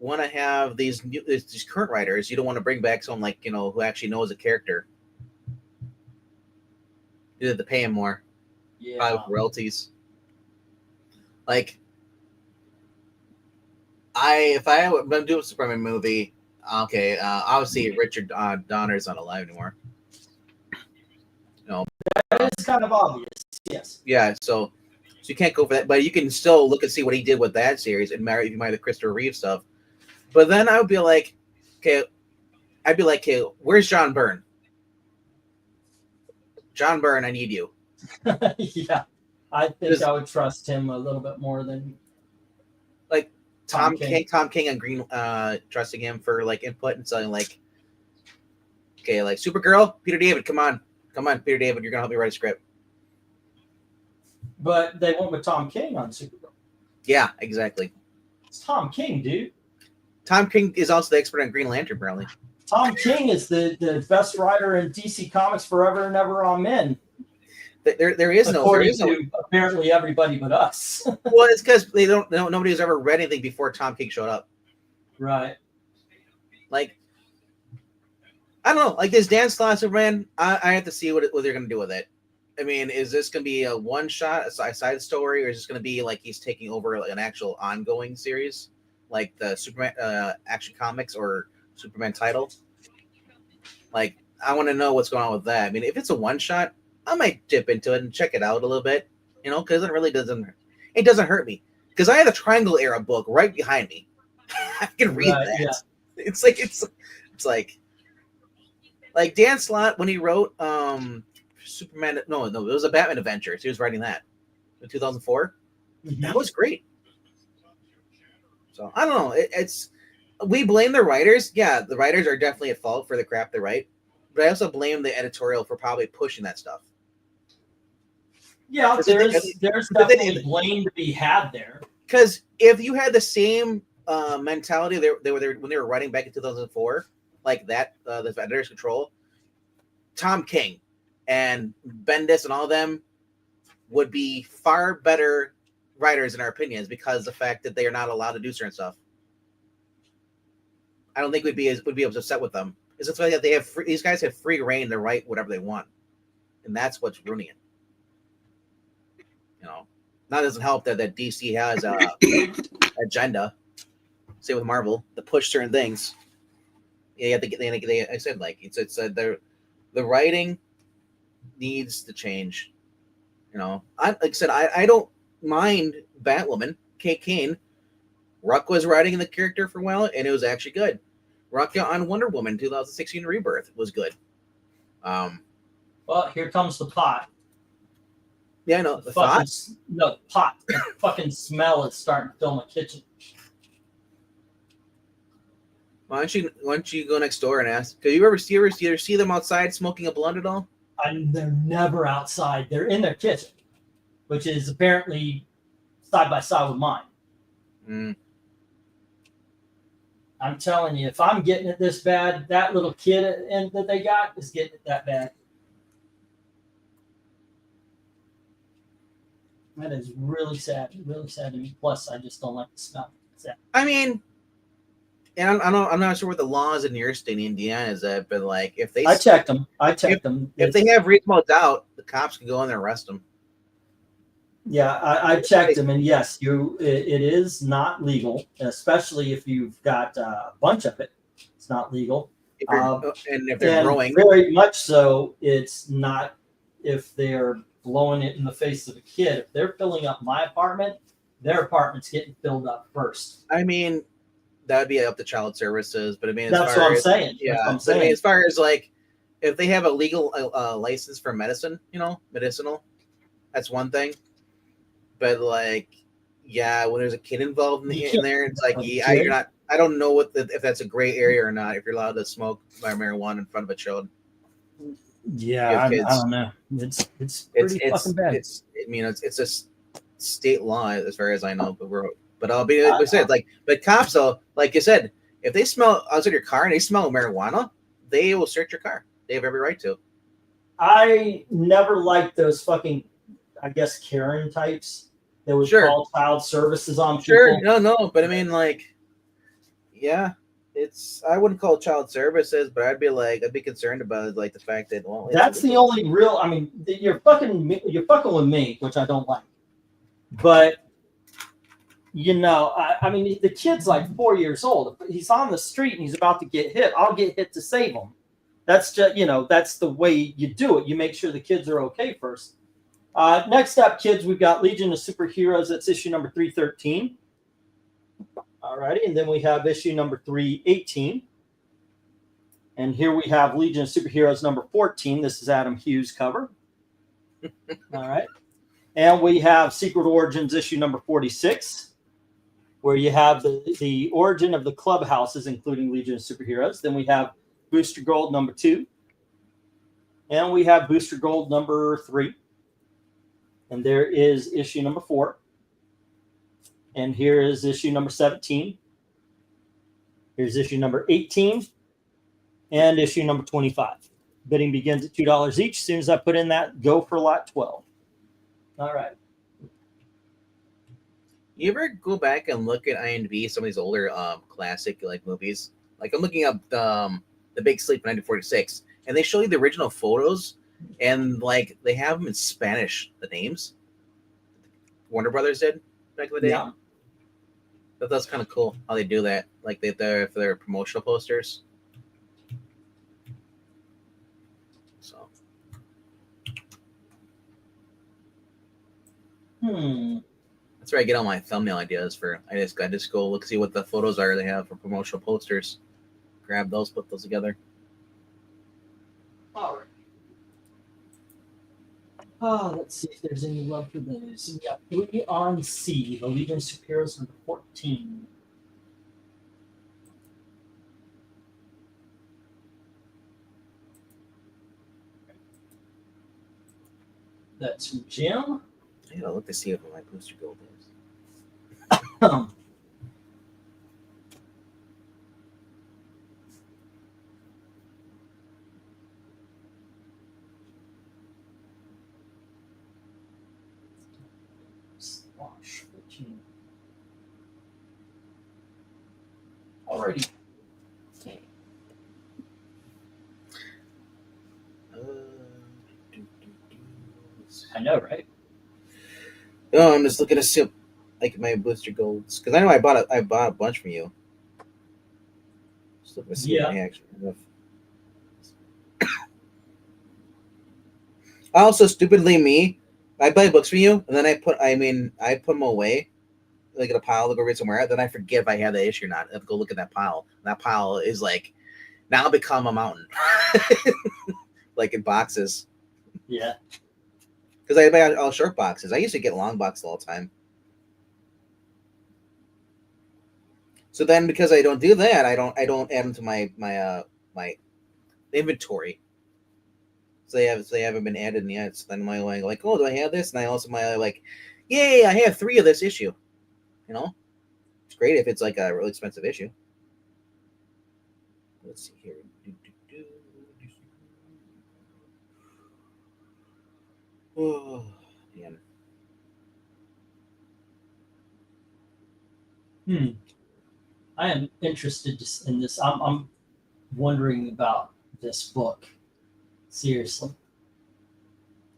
want to have these current writers. You don't want to bring back someone like who actually knows a character. You have to pay him more. Yeah. Royalties. Like, if I'm doing a Superman movie. Okay, obviously Richard Donner's not alive anymore. That is kind of obvious. Yes. Yeah, so you can't go for that, but you can still look and see what he did with that series and marry the Christopher Reeve stuff. But then I would be like, okay, where's John Byrne? John Byrne, I need you. Yeah. I think I would trust him a little bit more than like Tom King and Green, trusting him for like input and something like, okay, like Supergirl, Peter David, come on, Peter David, you're gonna help me write a script. But they went with Tom King on Supergirl. Yeah, exactly. It's Tom King, dude. Tom King is also the expert on Green Lantern, apparently. Tom King is the best writer in DC Comics forever and ever. Amen. There is no apparently everybody but us. Well, it's because nobody has ever read anything before Tom King showed up. Right. Like, I don't know. Like this Dan Slott Superman, I have to see what they're going to do with it. I mean, is this going to be a one shot, a side story, or is this going to be like he's taking over like an actual ongoing series, like the Superman Action Comics or Superman title? Like, I want to know what's going on with that. I mean, if it's a one shot, I might dip into it and check it out a little bit, because it really doesn't hurt me. Because I have a Triangle Era book right behind me. I can read that. Yeah. It's like Dan Slott when he wrote Superman. No, it was a Batman Adventures. He was writing that in 2004. Mm-hmm. That was great. So I don't know. We blame the writers. Yeah, the writers are definitely at fault for the crap they write. But I also blame the editorial for probably pushing that stuff. Yeah, there's definitely blame to be had there. Because if you had the same mentality when they were writing back in 2004, like that, the editor's control, Tom King and Bendis and all of them would be far better writers in our opinions because the fact that they are not allowed to do certain stuff. I don't think we'd be as upset with them. It's the fact that they have these guys have free reign to write whatever they want, and that's what's ruining it. Now it doesn't help that DC has a agenda. Same with Marvel to push certain things. Yeah, I said like it's the writing needs to change. I don't mind Batwoman, Kate Kane. Ruck was writing the character for a while, and it was actually good. Ruck on Wonder Woman 2016 Rebirth was good. Well, here comes the pot. Yeah, I know. The pot? No, pot. The fucking smell is starting to fill my kitchen. Why don't you go next door and ask? Do you ever see them outside smoking a blunt at all? They're never outside. They're in their kitchen, which is apparently side by side with mine. Mm. I'm telling you, if I'm getting it this bad, that little kid that they got is getting it that bad. That is really sad to me. Plus, I just don't like the smell. Sad. I mean, and I'm not sure what the laws in your state, Indiana, is at, but like if they, I checked them. If they have reasonable doubt, the cops can go in there and arrest them. Yeah, I checked them, and yes, it is not legal, especially if you've got a bunch of it. It's not legal. If you're Uh, and if they're and growing, very much so, it's not if they're blowing it in the face of a kid. If they're filling up my apartment, their apartment's getting filled up first. I mean, that would be up to child services. But I mean, as That's far what I'm as saying. yeah, That's what I'm but I mean, saying. as far as like if they have a legal license for medicine, medicinal, that's one thing. But like, yeah, when there's a kid involved You in can't there, it's like, have a yeah, kid. you're not. I don't know if that's a gray area or not. If you're allowed to smoke marijuana in front of a child, Yeah, you have I kids. don't know. It's pretty fucking bad. I mean, it's a state law as far as I know. But I'll be like I said, but cops though, like you said, if they smell outside your car and they smell marijuana, they will search your car. They have every right to. I never liked those fucking, I guess, Karen types that would Sure. call child services on people. Sure, no, but I mean, like, yeah, I wouldn't call it child services, but I'd be concerned about like the fact that That's the only real. I mean, you're fucking with me, which I don't like. But I mean, the kid's like 4 years old. If he's on the street and he's about to get hit, I'll get hit to save him. That's just that's the way you do it. You make sure the kids are okay first. Next up, kids, we've got Legion of Superheroes. That's issue number 313. All righty, and then we have issue number 318. And here we have Legion of Superheroes number 14. This is Adam Hughes' cover. All right. And we have Secret Origins issue number 46, where you have the origin of the clubhouses, including Legion of Superheroes. Then we have Booster Gold number 2. And we have Booster Gold number 3. And there is issue number 4. And here is issue number 17. Here's issue number 18. And issue number 25. Bidding begins at $2 each. As soon as I put in that, go for lot 12. All right. You ever go back and look at IMDb, some of these older classic like movies? Like I'm looking up The Big Sleep in 1946, and they show you the original photos, and like they have them in Spanish, the names. Warner Brothers did back in the day. Yeah. But that's kind of cool how they do that, like for their promotional posters. So. That's where I get all my thumbnail ideas for. I just go look see what the photos are they have for promotional posters. Grab those, put those together. All right. Oh, let's see if there's any love for those. We got 3 on C, the Legion of Superheroes number 14. That's from Jim. I gotta look to see what my booster gold is. Slash 14. Alrighty. I know, right? Oh, I'm just looking to see like my booster golds because I know I bought a bunch from you. Just looking to see what I actually have. Also, stupidly me, I buy books for you and then I put them away, like in a pile to go read somewhere. Then I forget if I have the issue or not. I have to go look at that pile. And that pile is like now become a mountain, like in boxes. Yeah. Because I buy all short boxes. I used to get long boxes all the time. So then, because I don't do that, I don't add them to my inventory. So they haven't been added yet. So then I'm like, oh, do I have this? And I also like, yay, I have 3 of this issue. It's great if it's like a really expensive issue. Let's see here. Oh, man. I am interested in this. I'm wondering about this book. Seriously.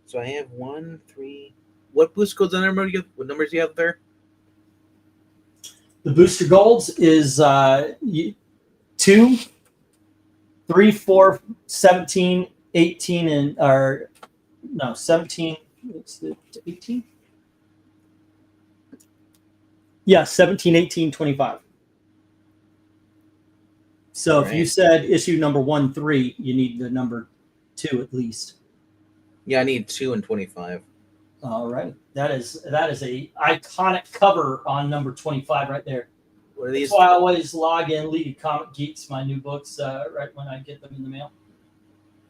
So I have 1, 2, what boost codes number? What numbers do you have there? The booster golds is 2, 3, 4, 17, 18, and or no 17. What's the 18? Yeah, 17, 18, 25. So if you Right. said issue number 1, 3, you need the number 2 at least. Yeah, I need 2 and 25. All right, that is a iconic cover on number 25 right there. What are That's these? why I always log in League of Comic Geeks, my new books, right when I get them in the mail.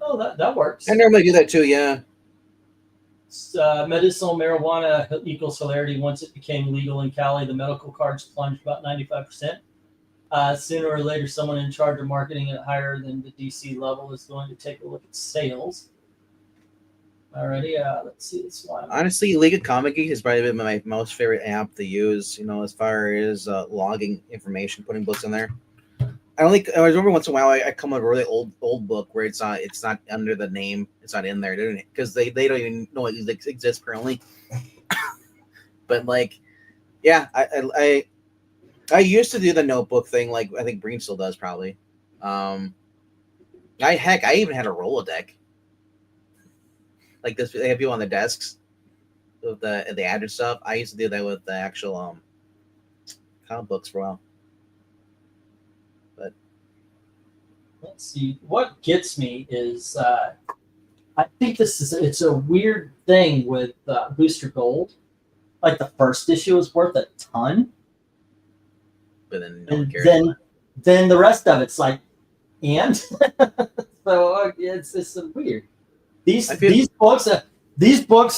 Oh, that works. I normally do that too. Yeah. Medicinal marijuana equals hilarity. Once it became legal in Cali, the medical cards plunged about 95%. Sooner or later, someone in charge of marketing it higher than the DC level is going to take a look at sales. Alrighty, let's see this one. Honestly, League of Comic Geeks has probably been my most favorite app to use. As far as logging information, putting books in there. I remember once in a while I come up with a really old book where it's not under the name, it's not in there, because they don't even know it exists currently. But like, yeah, I used to do the notebook thing, like I think Breen still does probably. I even had a Rolodeck. Like this, they have people on the desks with the added stuff. I used to do that with the actual comic books for a while. But let's see. What gets me is I think it's a weird thing with Booster Gold. Like the first issue is worth a ton, then no one and cares. then the rest of it's like, and so it's weird. These books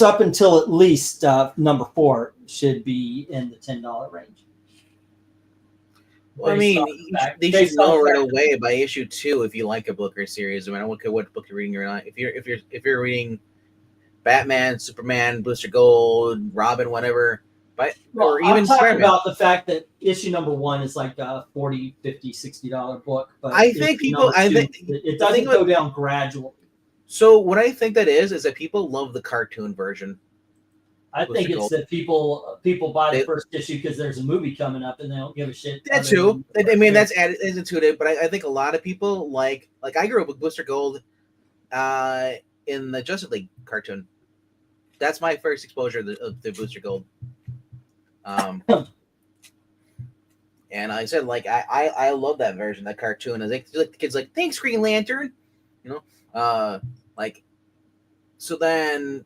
up until at least number 4 should be in the $10 range. Well, I mean, they should know right away by issue 2 if you like a book or series. I mean, I don't care what book you're reading or not. If you're reading Batman, Superman, Booster Gold, Robin, whatever, or even I'm talking Spider-Man. about the fact that issue number 1 is like a $40, $50, $60 book. But I think people, it doesn't go down gradually. So what I think that is that people love the cartoon version. I think it's that people buy the first issue because there's a movie coming up and they don't give a shit. That too. I mean, that's added into it, but I think a lot of people like I grew up with Booster Gold in the Justice League cartoon. That's my first exposure to Booster Gold. And I said, like, I love that version, that cartoon. And the kids like, thanks, Green Lantern. So then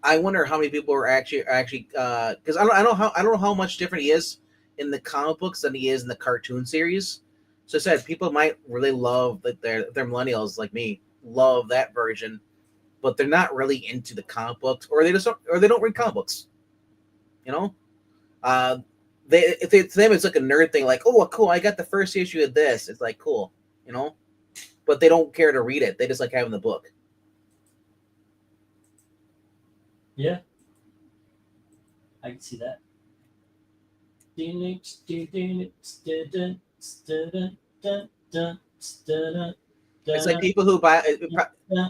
I wonder how many people are actually because I don't know how much different he is in the comic books than he is in the cartoon series. So I said people might really love that they're millennials like me love that version, but they're not really into the comic books, or they don't read comic books. To them it's like a nerd thing, like, oh cool, I got the first issue of this. It's like cool, but they don't care to read it. They just like having the book. Yeah, I can see that. It's like people who buy. I'm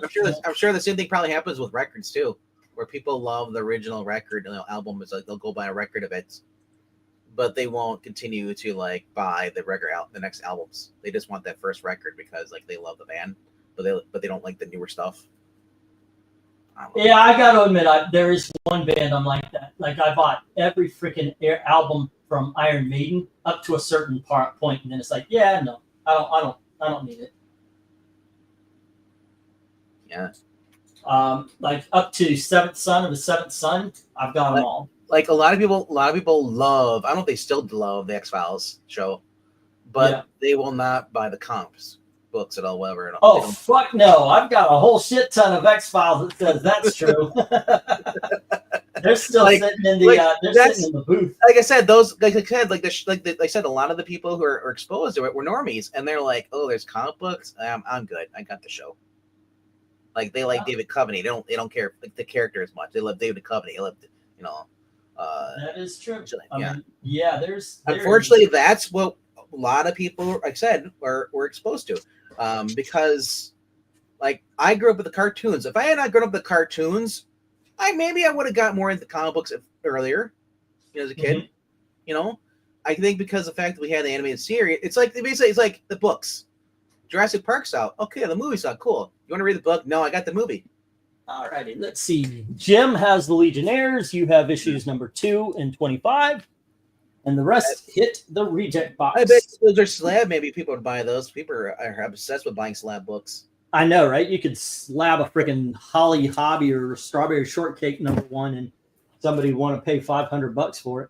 sure the same thing probably happens with records too, where people love the original record album. It's like they'll go buy a record of it, but they won't continue to like buy the next albums. They just want that first record because like they love the band, but they don't like the newer stuff. Yeah, I got to admit, there is one band I'm like that. Like I bought every freaking album from Iron Maiden up to a certain point, and then it's like, yeah, no, I don't need it. Yeah. Like up to Seventh Son of the Seventh Son, I've got them all. Like a lot of people love. I don't know if they still love the X-Files show, but they will not buy the comps books at all. Whatever. Oh fuck no! I've got a whole shit ton of X-Files that says that's true. They're still sitting in the booth. Like I said, I said, a lot of the people who are exposed to it were normies, and they're like, "Oh, there's comic books. I'm good. I got the show." Like they like David Coveney. They don't care like the character as much. They love David Coveney. They love that is true. Yeah. There's unfortunately that's what a lot of people, like I said, were exposed to, because like I grew up with the cartoons. If I had not grown up with the cartoons, Maybe I would have got more into comic books earlier, as a kid. You know, I think because of the fact that we had the animated series, it's like basically it's like the books. Jurassic Park's out. Okay, the movie's out. Cool. You want to read the book? No, I got the movie. All righty, let's see. Jim has the Legionnaires. You have issues number 2 and 25, and the rest hit the reject box. I bet those are slab. Maybe people would buy those. People are obsessed with buying slab books. I know, right? You could slab a freaking Holly Hobby or Strawberry Shortcake number 1, and somebody want to pay $500 for it.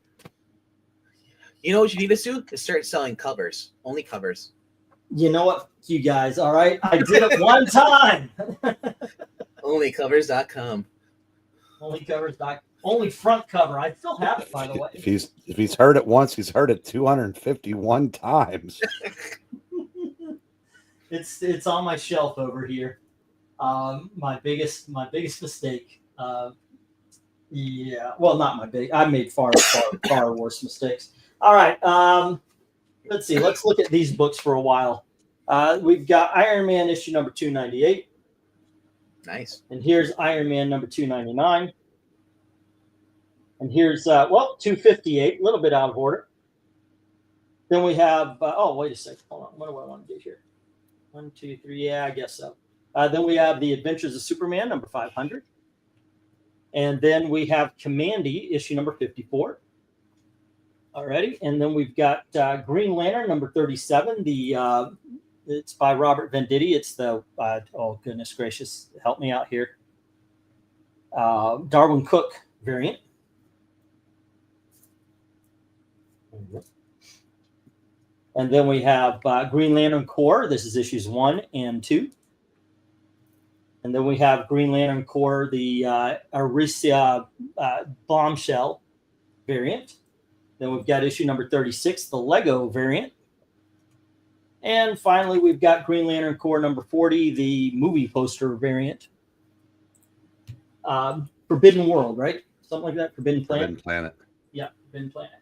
You know what you need to do? Is start selling covers. Only covers. You know what, you guys? All right, I did it one time. Onlycovers.com. Only covers, only front cover. I still have it, by the way. If he's heard it once, he's heard it 251 times. It's on my shelf over here. My biggest mistake. Yeah, well, not my big. I made far worse mistakes. All right. Let's see. Let's look at these books for a while. We've got Iron Man issue number 298. Nice. And here's Iron Man number 299. And here's 258, a little bit out of order. Then we have wait a second. Hold on. What do I want to do here? 1, 2, 3. Yeah, I guess so. Then we have The Adventures of Superman number 500. And then we have Commandy issue number 54. Alrighty. And then we've got Green Lantern number 37. It's by Robert Venditti. It's the oh goodness gracious, help me out here. Darwin Cook variant. And then we have Green Lantern Corps. This is issues 1 and 2. And then we have Green Lantern Corps, the Arisia Bombshell variant. Then we've got issue number 36, the Lego variant. And finally, we've got Green Lantern Corps number 40, the movie poster variant. Forbidden World, right? Something like that. Forbidden Planet. Forbidden Planet. Yeah, Forbidden Planet.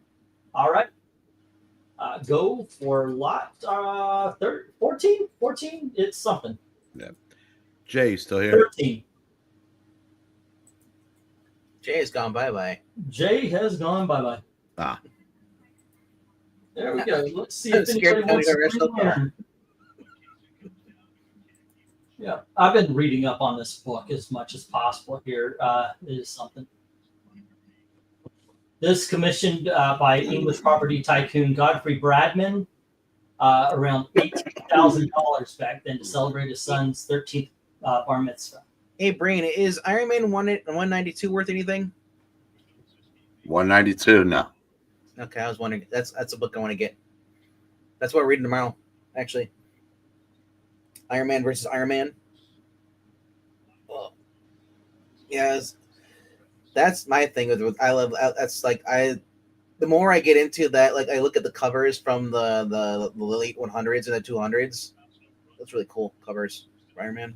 All right. Go for lot 14. 14. It's something. Yeah. Jay, still here? 13. Jay has gone bye-bye. Jay has gone bye-bye. Ah. There we go. Let's see I'm if scared anybody wants to to go rest Green Lantern. Yeah, I've been reading up on this book as much as possible here. It is something. This commissioned by English property tycoon Godfrey Bradman around $18,000 back then to celebrate his son's 13th bar mitzvah. Hey, Brain, is Iron Man 192 worth anything? 192, no. Okay, I was wondering. That's a book I want to get. That's what we're reading tomorrow, actually. Iron Man versus Iron Man. Oh. Yes, that's my thing with I love. That's like the more I get into that, like I look at the covers from the late 100s and the 200s. That's really cool covers for Iron Man.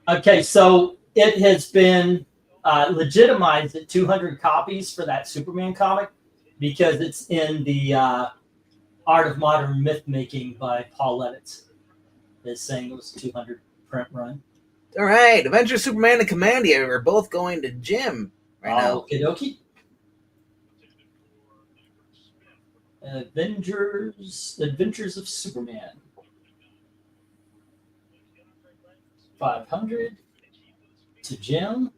Okay, so it has been legitimized at 200 copies for that Superman comic because it's in the Art of Modern Myth Making by Paul Levitz. It's saying it was a 200 print run. All right, Avengers, Superman, and Commandy are both going to Jim right now. Okie dokie. Adventures of Superman. 500 to Jim.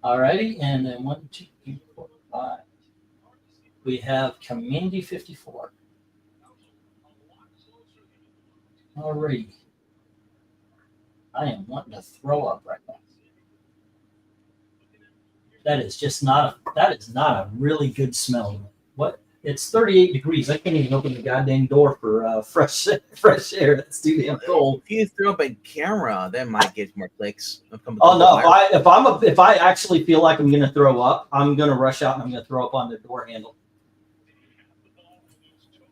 Alrighty, and then 1, 2, 3, 4, 5. We have Commandy 54. Alrighty. I am wanting to throw up right now. That is not a really good smell. What? It's 38 degrees. I can't even open the goddamn door for fresh air. That's too damn cold. If you throw up a camera, that might get more clicks. Oh no! If I actually feel like I'm gonna throw up, I'm gonna rush out and I'm gonna throw up on the door handle.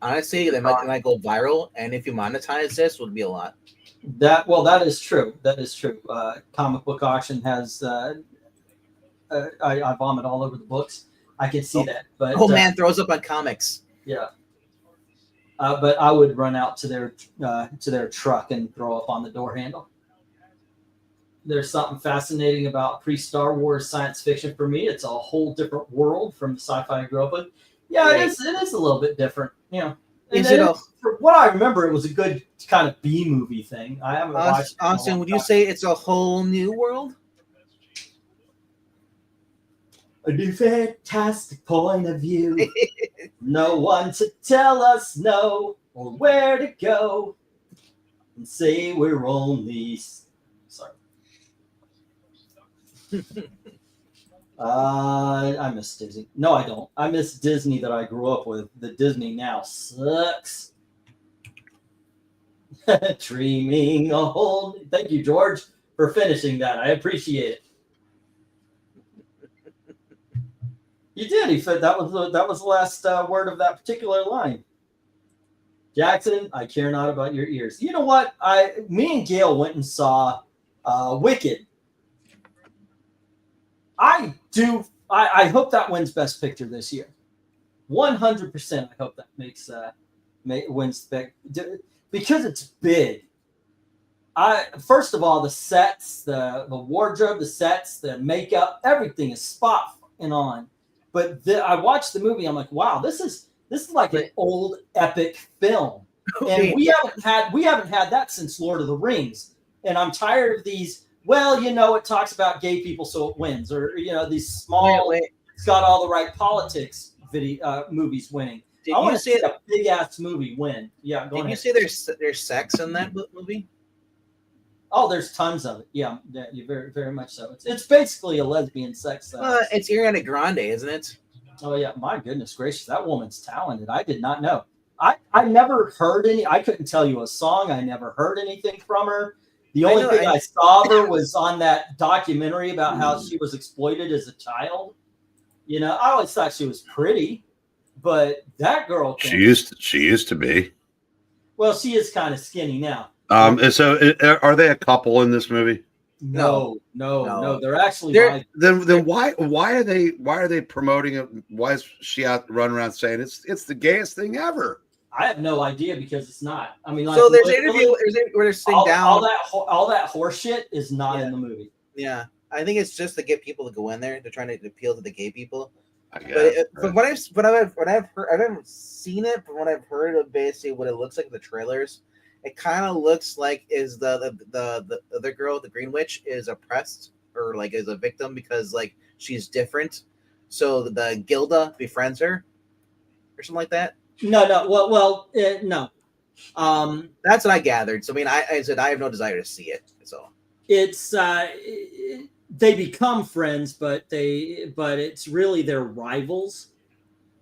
Honestly, they might go viral, and if you monetize this, would be a lot. That is true. That is true. Comic book auction has. I vomit all over the books. I can see that, but man throws up on comics. Yeah. But I would run out to their truck and throw up on the door handle. there's something fascinating about pre-Star Wars science fiction for me. It's a whole different world from the sci-fi I grew up with. Yeah, Right. it is a little bit different. You know, Is and it a- from what I remember, it was a good kind of B movie thing. I haven't watched it in a Austin, long would you time. say it's a whole new world? A new fantastic point of view. No one to tell us no or where to go and say we're only. Sorry. I miss Disney. No, I don't. I miss Disney that I grew up with. The Disney now sucks. Dreaming a whole. Thank you, George, for finishing that. I appreciate it. You did. He said that was the last word of that particular line. Jackson, I care not about your ears. You know what? Me and Gail went and saw Wicked. I hope that wins Best Picture this year. 100%. I hope that wins because it's big. First of all, the sets, the wardrobe, the sets, the makeup, everything is spot on. But I watched the movie. I'm like, wow, this is like an old epic film, and we haven't had that since Lord of the Rings. And I'm tired of these. Well, it talks about gay people, so it wins, or these small. It's got all the right politics movies winning. I want to see a big ass movie win. Yeah, go ahead. Did you say there's sex in that movie? Oh, there's tons of it. Yeah, you very, very much so. It's basically a lesbian sex. It's Ariana Grande, isn't it? Oh yeah, my goodness gracious, that woman's talented. I did not know. I never heard any. I couldn't tell you a song. I never heard anything from her. The only thing I saw of her was on that documentary about how she was exploited as a child. I always thought she was pretty, but that girl. She used to be. Well, she is kind of skinny now. So are they a couple in this movie? No. They're actually. Then why are they promoting it? Why is she out running around saying it's the gayest thing ever? I have no idea because it's not. I mean, so there's an interview where they're sitting down. All that horse shit is not in the movie. Yeah, I think it's just to get people to go in there. They're trying to appeal to the gay people. I guess. But what I've heard, I haven't seen it, but what I've heard of basically what it looks like in the trailers, it kind of looks like is the other girl, the Green Witch, is oppressed or like is a victim because like she's different. So the Gilda befriends her or something like that. No. No. That's what I gathered. So I mean, I said I have no desire to see it. So it's they become friends, but it's really their rivals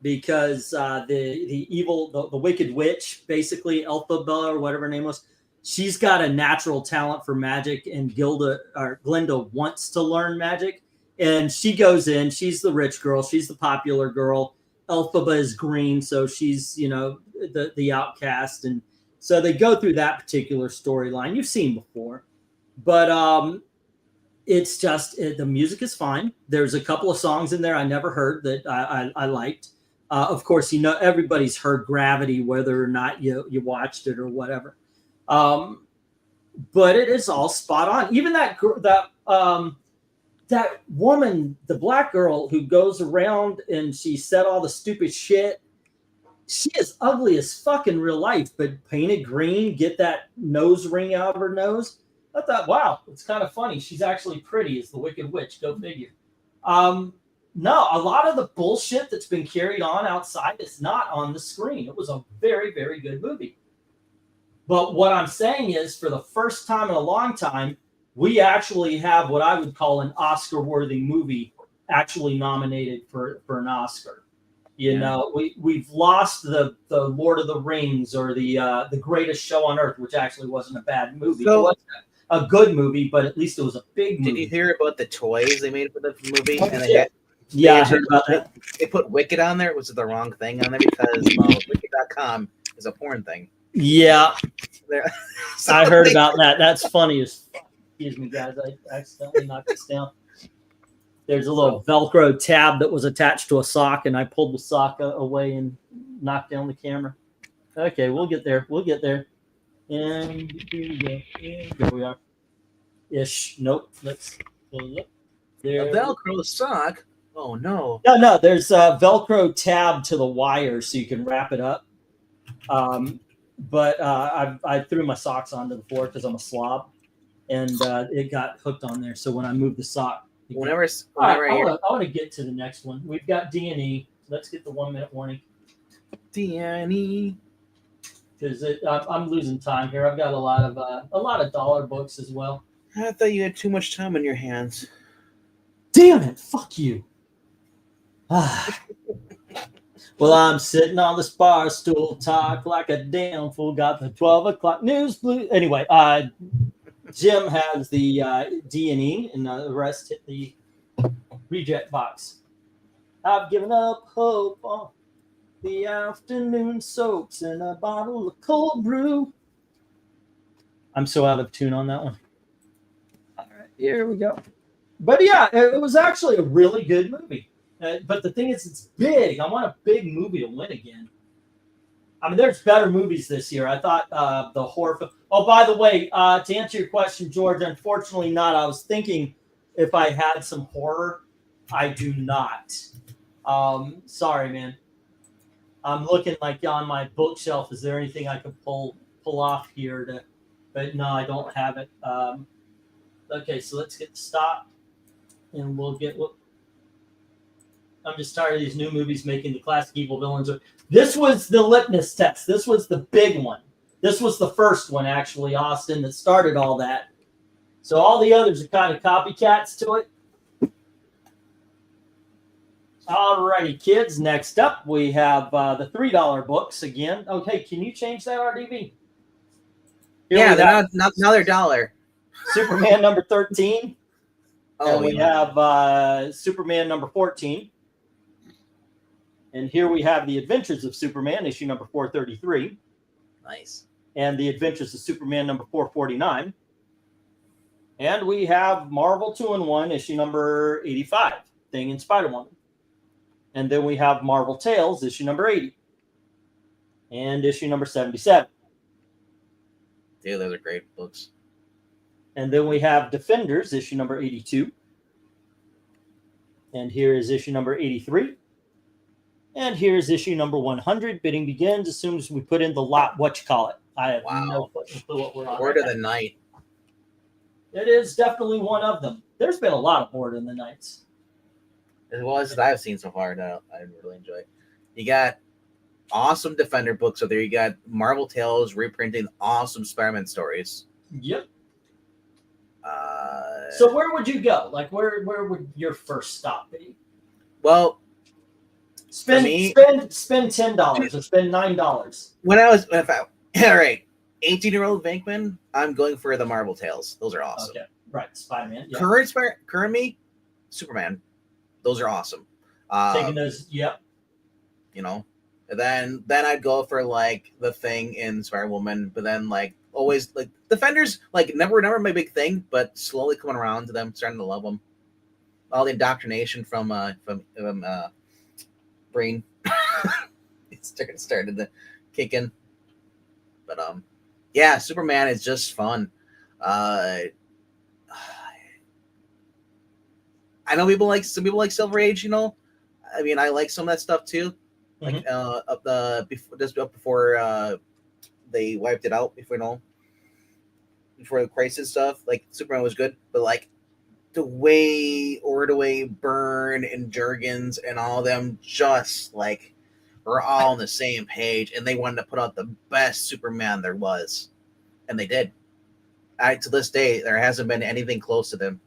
because the wicked witch, basically Elphaba or whatever her name was, she's got a natural talent for magic, and Glinda wants to learn magic, and she goes in. She's the rich girl. She's the popular girl. Elphaba is green, so she's the outcast, and so they go through that particular storyline you've seen before, but it's just the music is fine. There's a couple of songs in there I never heard that I liked. Of course, everybody's heard Gravity, whether or not you watched it or whatever. But it is all spot on. Even that woman, the black girl who goes around and she said all the stupid shit, she is ugly as fuck in real life, but painted green, get that nose ring out of her nose. I thought, wow, it's kind of funny. She's actually pretty as the Wicked Witch. Go figure. No, a lot of the bullshit that's been carried on outside is not on the screen. It was a very, very good movie. But what I'm saying is, for the first time in a long time, we actually have what I would call an Oscar-worthy movie actually nominated for an Oscar. We've lost the Lord of the Rings or the Greatest Show on Earth, which actually wasn't a bad movie. It wasn't a good movie, but at least it was a big movie. Did you hear about the toys they made for the movie? I heard about that. They put Wicked on there, which is the wrong thing on there because Wicked.com is a porn thing. Yeah, so I heard about that. That's funny. Excuse me, guys. I accidentally knocked this down. There's a little Velcro tab that was attached to a sock, and I pulled the sock away and knocked down the camera. Okay, we'll get there. And here we go. And here we are. ish. Nope. Let's pull up. A There. Velcro sock. Oh no. No. There's a Velcro tab to the wire so you can wrap it up. But I threw my socks onto the floor because I'm a slob, and it got hooked on there. So when I moved the sock, Whenever I you're want to get to the next one. We've got D&E. Let's get the 1 minute warning Danny. because I'm losing time here. I've got a lot of dollar books as well. I thought you had too much time on your hands. Damn it! Fuck you. Well, I'm sitting on the bar stool, talk like a damn fool. Got the 12 o'clock news blue. Anyway, Jim has the D&E, and the rest hit the reject box. I've given up hope on the afternoon soaps and a bottle of cold brew. I'm so out of tune on that one. All right, here we go. But yeah, it was actually a really good movie. But the thing is, it's big. I want a big movie to win again. I mean, there's better movies this year. I thought the horror film. Oh, by the way, to answer your question, George, unfortunately not. I was thinking if I had some horror. I do not. Sorry, man. I'm looking like on my bookshelf. Is there anything I could pull off here? But no, I don't have it. Okay, so let's get stopped, and we'll get what. I'm just tired of these new movies making the classic evil villains. This was the litmus test. This was the big one. This was the first one, actually, Austin, that started all that. So all the others are kind of copycats to it. All righty, kids. Next up, we have the $3 books again. Okay, can you change that, RDB? Yeah, they're not now they're $1. Superman number 13. Oh, And we have Superman number 14. And here we have The Adventures of Superman, issue number 433. Nice. And The Adventures of Superman number 449. And we have Marvel 2-in-1, issue number 85, Thing and Spider-Woman. And then we have Marvel Tales, issue number 80. And issue number 77. Dude, those are great books. And then we have Defenders, issue number 82. And here is issue number 83. And here's issue number 100. Bidding begins as soon as we put in the lot, I have no clue what we're on. Word of the night. It is definitely one of them. There's been a lot of Word in the Nights. As well as I've seen so far that I really enjoy. You got awesome Defender books out there. You got Marvel Tales reprinting awesome Spider-Man stories. Yep. So where would you go? Like, where would your first stop be? Well, spend $10 or spend $9. When I was, all right, 18-year-old Venkman, I'm going for the Marvel Tales. Those are awesome. Okay, right, Spider-Man. Yeah. Current me, Superman. Those are awesome. Taking those, yep. You know, and then I'd go for like the Thing in Spider-Woman, but then like always like Defenders, like never my big thing, but slowly coming around to them, starting to love them. All the indoctrination from Brain, it started to kick in. But yeah, Superman is just fun. I know some people like Silver Age. You know, I mean, I like some of that stuff too. Like before they wiped it out. Before the Crisis stuff, like Superman was good, but like the way Ordway, Byrne, and Jurgens and all of them just like were all on the same page, and they wanted to put out the best Superman there was, and they did. To this day, there hasn't been anything close to them.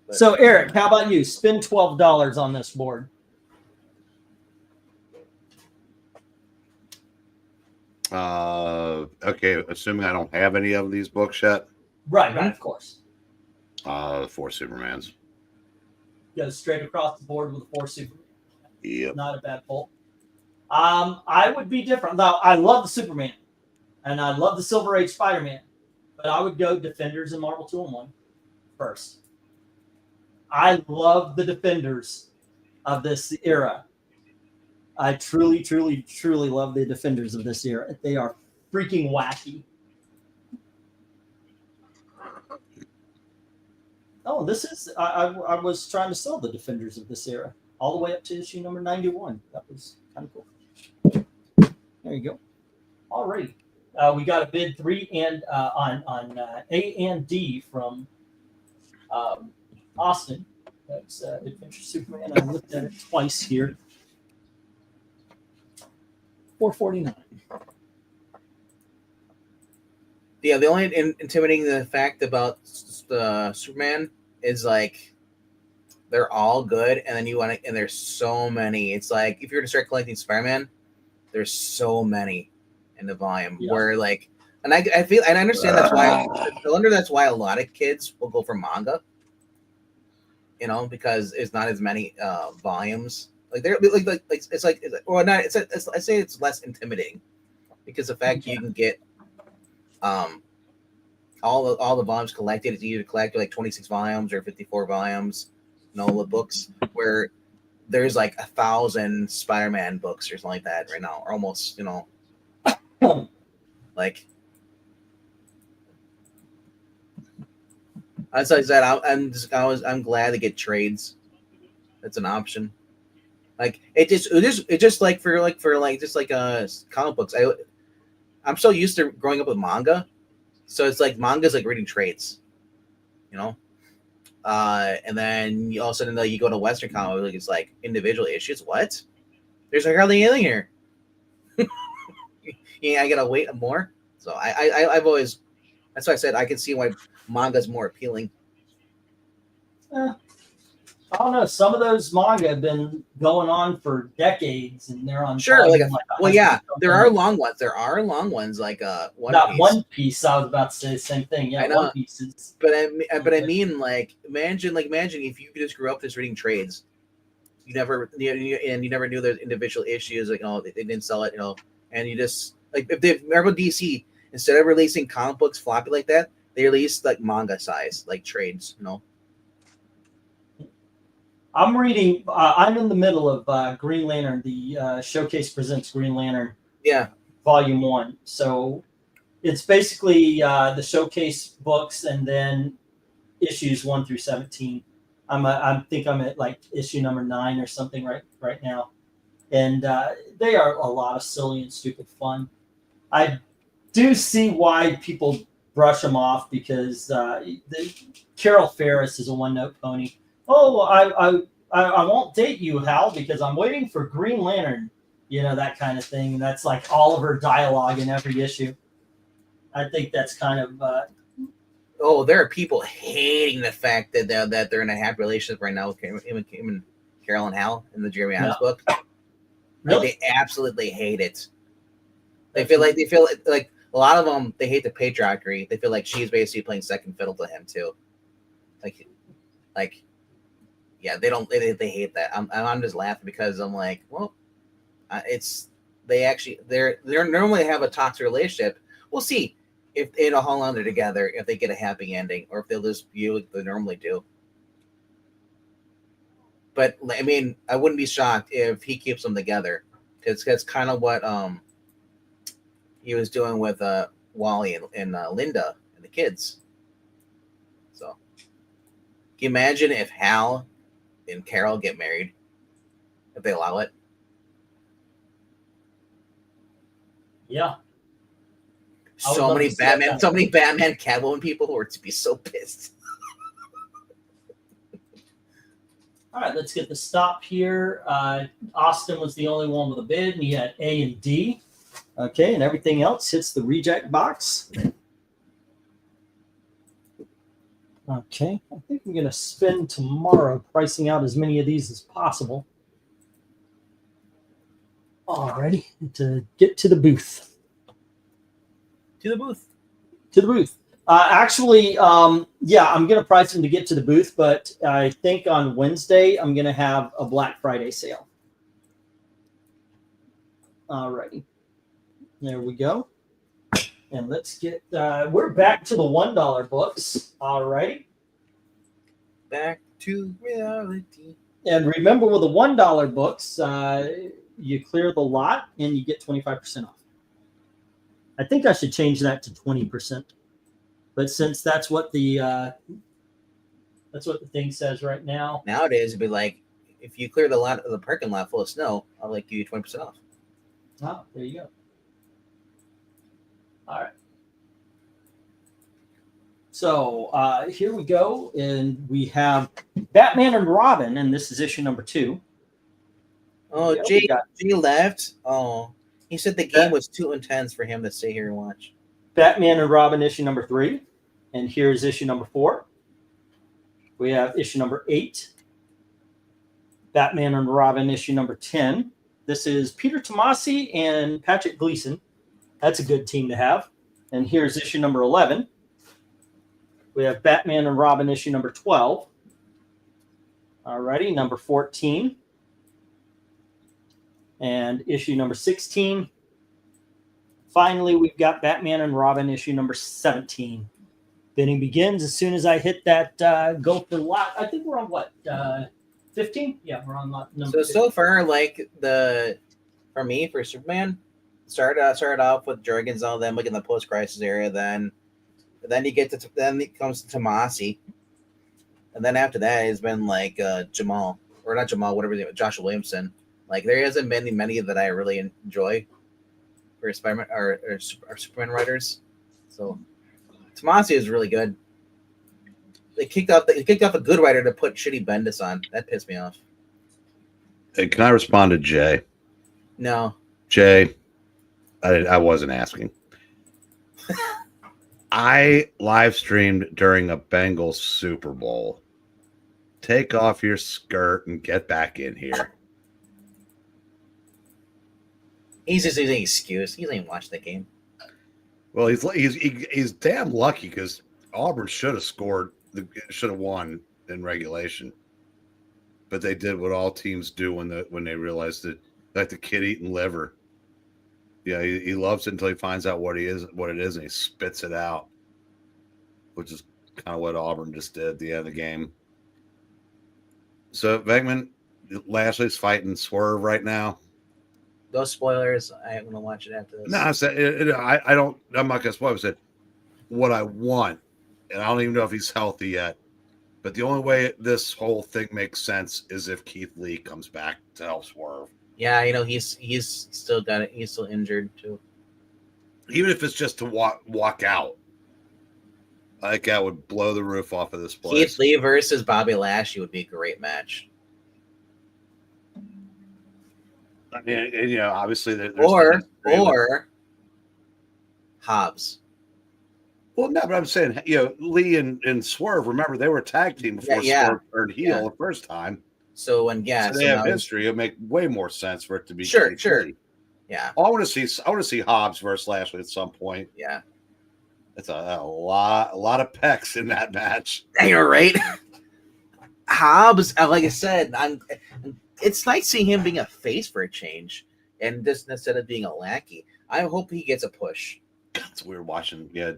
But, so Eric, how about you? Spend $12 on this board. Okay, assuming I don't have any of these books yet. Right, of course. 4 Supermans. Go straight across the board with 4 Superman. Yep. Not a bad pull. I would be different. Now, I love the Superman, and I love the Silver Age Spider-Man, but I would go Defenders and Marvel 2-in-1 first. I love the Defenders of this era. I truly, truly, truly love the Defenders of this era. They are freaking wacky. Oh, this is I was trying to sell the Defenders of this era all the way up to issue number 91. That was kind of cool. There you go. All right. We got a bid 3 and on A and D from Austin. That's Adventure Superman. I looked at it twice here. $449. Yeah, the only intimidating the fact about Superman is like they're all good, and then and there's so many. It's like if you were to start collecting Spider-Man, there's so many in the volume where like, and I feel and I understand that's why I wonder that's why a lot of kids will go for manga. You know, because it's not as many volumes. Like they're like it's like or not. It's I say it's less intimidating because the fact you can get all the volumes collected. It's easy to collect like 26 volumes or 54 volumes, NOLA books, where there's like 1,000 Spider-Man books or something like that right now, or almost, you know, like. As I said, I'm glad to get trades. That's an option. Like it just like for comic books. I'm so used to growing up with manga, so it's like manga's like reading trades, you know. And then all of a sudden you go to Western comic, like it's like individual issues. What? There's like hardly anything here. Yeah, I gotta wait more. So I've always, that's why I said I can see why manga's more appealing. I don't know. Some of those manga have been going on for decades, and they're on. Sure, well, yeah, there are something. long ones. There are long ones like One Not Piece. One Piece. I was about to say the same thing. Yeah, I know. One Piece is. But I mean, like, imagine if you just grew up just reading trades, you never knew there's individual issues, like, oh, they didn't sell it, you know, and you just like if they remember DC, instead of releasing comic books floppy like that, they released like manga size, like trades, you know. I'm reading. I'm in the middle of Green Lantern. The Showcase Presents Green Lantern. Yeah. Volume 1. So it's basically the Showcase books and then issues 1 through 17. I think I'm at like issue number 9 or something right now, and they are a lot of silly and stupid fun. I do see why people brush them off because Carol Ferris is a one-note pony. Oh, I won't date you, Hal, because I'm waiting for Green Lantern. You know, that kind of thing. And that's like all of her dialogue in every issue. I think that's kind of. Oh, there are people hating the fact that they're in a happy relationship right now with him and Carol and Hal in the Jeremy Adams book. Really? Like, they absolutely hate it. They feel like a lot of them, they hate the patriarchy. They feel like she's basically playing second fiddle to him too. Like, yeah, they hate that. I'm just laughing because I'm like, well, they're normally have a toxic relationship. We'll see if they hold on together, if they get a happy ending, or if they'll just view like they normally do. But I mean, I wouldn't be shocked if he keeps them together, because that's kind of what he was doing with Wally and Linda and the kids. So, can you imagine if Hal and Carol get married, if they allow it? Yeah. So many Batman Catwoman people were to be so pissed. All right, let's get the stop here. Austin was the only one with a bid, and he had A and D. Okay, and everything else hits the reject box. Okay, I think I'm going to spend tomorrow pricing out as many of these as possible. Alrighty, to get to the booth. To the booth. Actually, yeah, I'm going to price them to get to the booth, but I think on Wednesday I'm going to have a Black Friday sale. Alrighty. There we go. And let's get, we're back to the $1 books. Alrighty. Back to reality. And remember, with the $1 books, you clear the lot and you get 25% off. I think I should change that to 20%. But since that's what the That's what the thing says right now. Nowadays, it'd be like, if you clear the parking lot full of snow, I'll like give you 20% off. Oh, there you go. All right. So here we go, and we have Batman and Robin, and this is issue number 2. Oh, Yeah, we got Jay left. Oh, he said the game was too intense for him to stay here and watch. Batman and Robin issue number 3, and here's issue number 4. We have issue number 8. Batman and Robin issue number 10. This is Peter Tomasi and Patrick Gleason. That's a good team to have. And here's issue number 11. We have Batman and Robin issue number 12. Alrighty, number 14. And issue number 16. Finally, we've got Batman and Robin issue number 17. Bidding begins as soon as I hit that go for lot. I think we're on what? 15? Yeah, we're on lot number 15. So far, like for me, for Superman, started off with Jurgens and all them, like in the post-crisis area. Then you get to it comes to Tomasi, and then after that, it's been like Jamal, or not Jamal, whatever his name, Joshua Williamson. Like there hasn't been many that I really enjoy for Spider-Man or Superman writers. So Tomasi is really good. They kicked off a good writer to put shitty Bendis on. That pissed me off. Hey, can I respond to Jay? No. Jay, I wasn't asking. I live streamed during a Bengals Super Bowl. Take off your skirt and get back in here. He's just using an excuse. He doesn't even watch that game. Well, he's damn lucky because Auburn should have won in regulation, but they did what all teams do when they realized that, like the kid eating liver. Yeah, he loves it until he finds out what it is, and he spits it out, which is kind of what Auburn just did at the end of the game. So Venkman, Lashley's fighting Swerve right now. Those spoilers, I'm gonna watch it after this. No, I said I don't. I'm not gonna spoil. I said what I want, and I don't even know if he's healthy yet. But the only way this whole thing makes sense is if Keith Lee comes back to help Swerve. Yeah, he's still got it. He's still injured too. Even if it's just to walk out, I think that would blow the roof off of this place. Keith Lee versus Bobby Lashley would be a great match. I mean, and, obviously there's or Hobbs. Well, no, but I'm saying, Lee and Swerve. Remember, they were a tag team before Swerve turned heel the first time. So they have history. It'd make way more sense for it to be sure. Lee. Yeah, I want to see Hobbs versus Lashley at some point. Yeah, it's a lot of pecs in that match. You're right. Hobbs, like I said, it's nice seeing him being a face for a change, and just instead of being a lackey. I hope he gets a push. It's weird watching. Yeah,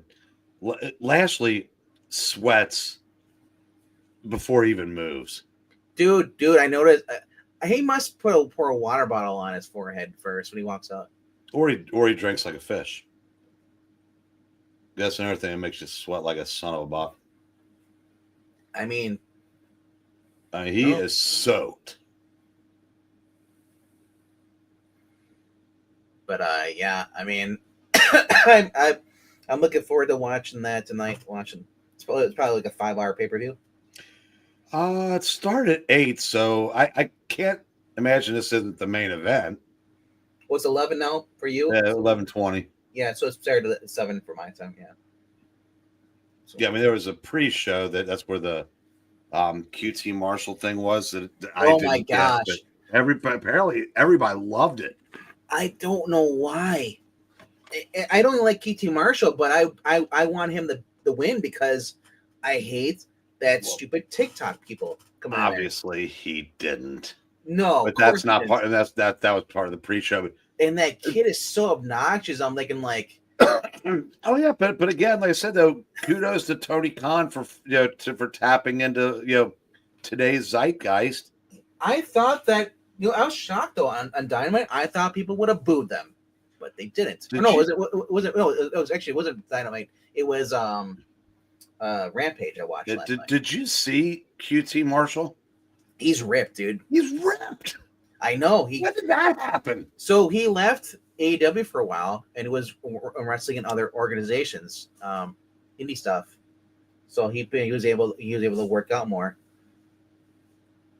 Lashley sweats before he even moves. Dude, I noticed. He must pour a water bottle on his forehead first when he walks out, or he drinks like a fish. That's another thing that makes you sweat like a son of a buck. I mean, he is soaked. But yeah, I mean, I'm looking forward to watching that tonight. It's probably like a 5-hour pay-per-view. It started at 8, so I can't imagine this isn't the main event. What's 11 now for you? 11:20. Yeah, so it started at 7 for my time. Yeah. So, yeah, I mean there was a pre-show that's where the QT Marshall thing was. That oh my gosh! Apparently everybody loved it. I don't know why. I don't like QT Marshall, but I want him to win because I hate that stupid TikTok people. Obviously, he didn't. No, but that's not part. That was part of the pre-show. And that kid is so obnoxious. I'm thinking like, oh yeah, but again, like I said though, kudos to Tony Khan for for tapping into today's zeitgeist. I thought that I was shocked though on Dynamite. I thought people would have booed them, but they didn't. It wasn't Dynamite. It was Rampage I watched last night. Did you see QT Marshall? He's ripped, dude. He's ripped. I know. When did that happen? So he left AEW for a while and was wrestling in other organizations, indie stuff. So he was able to work out more.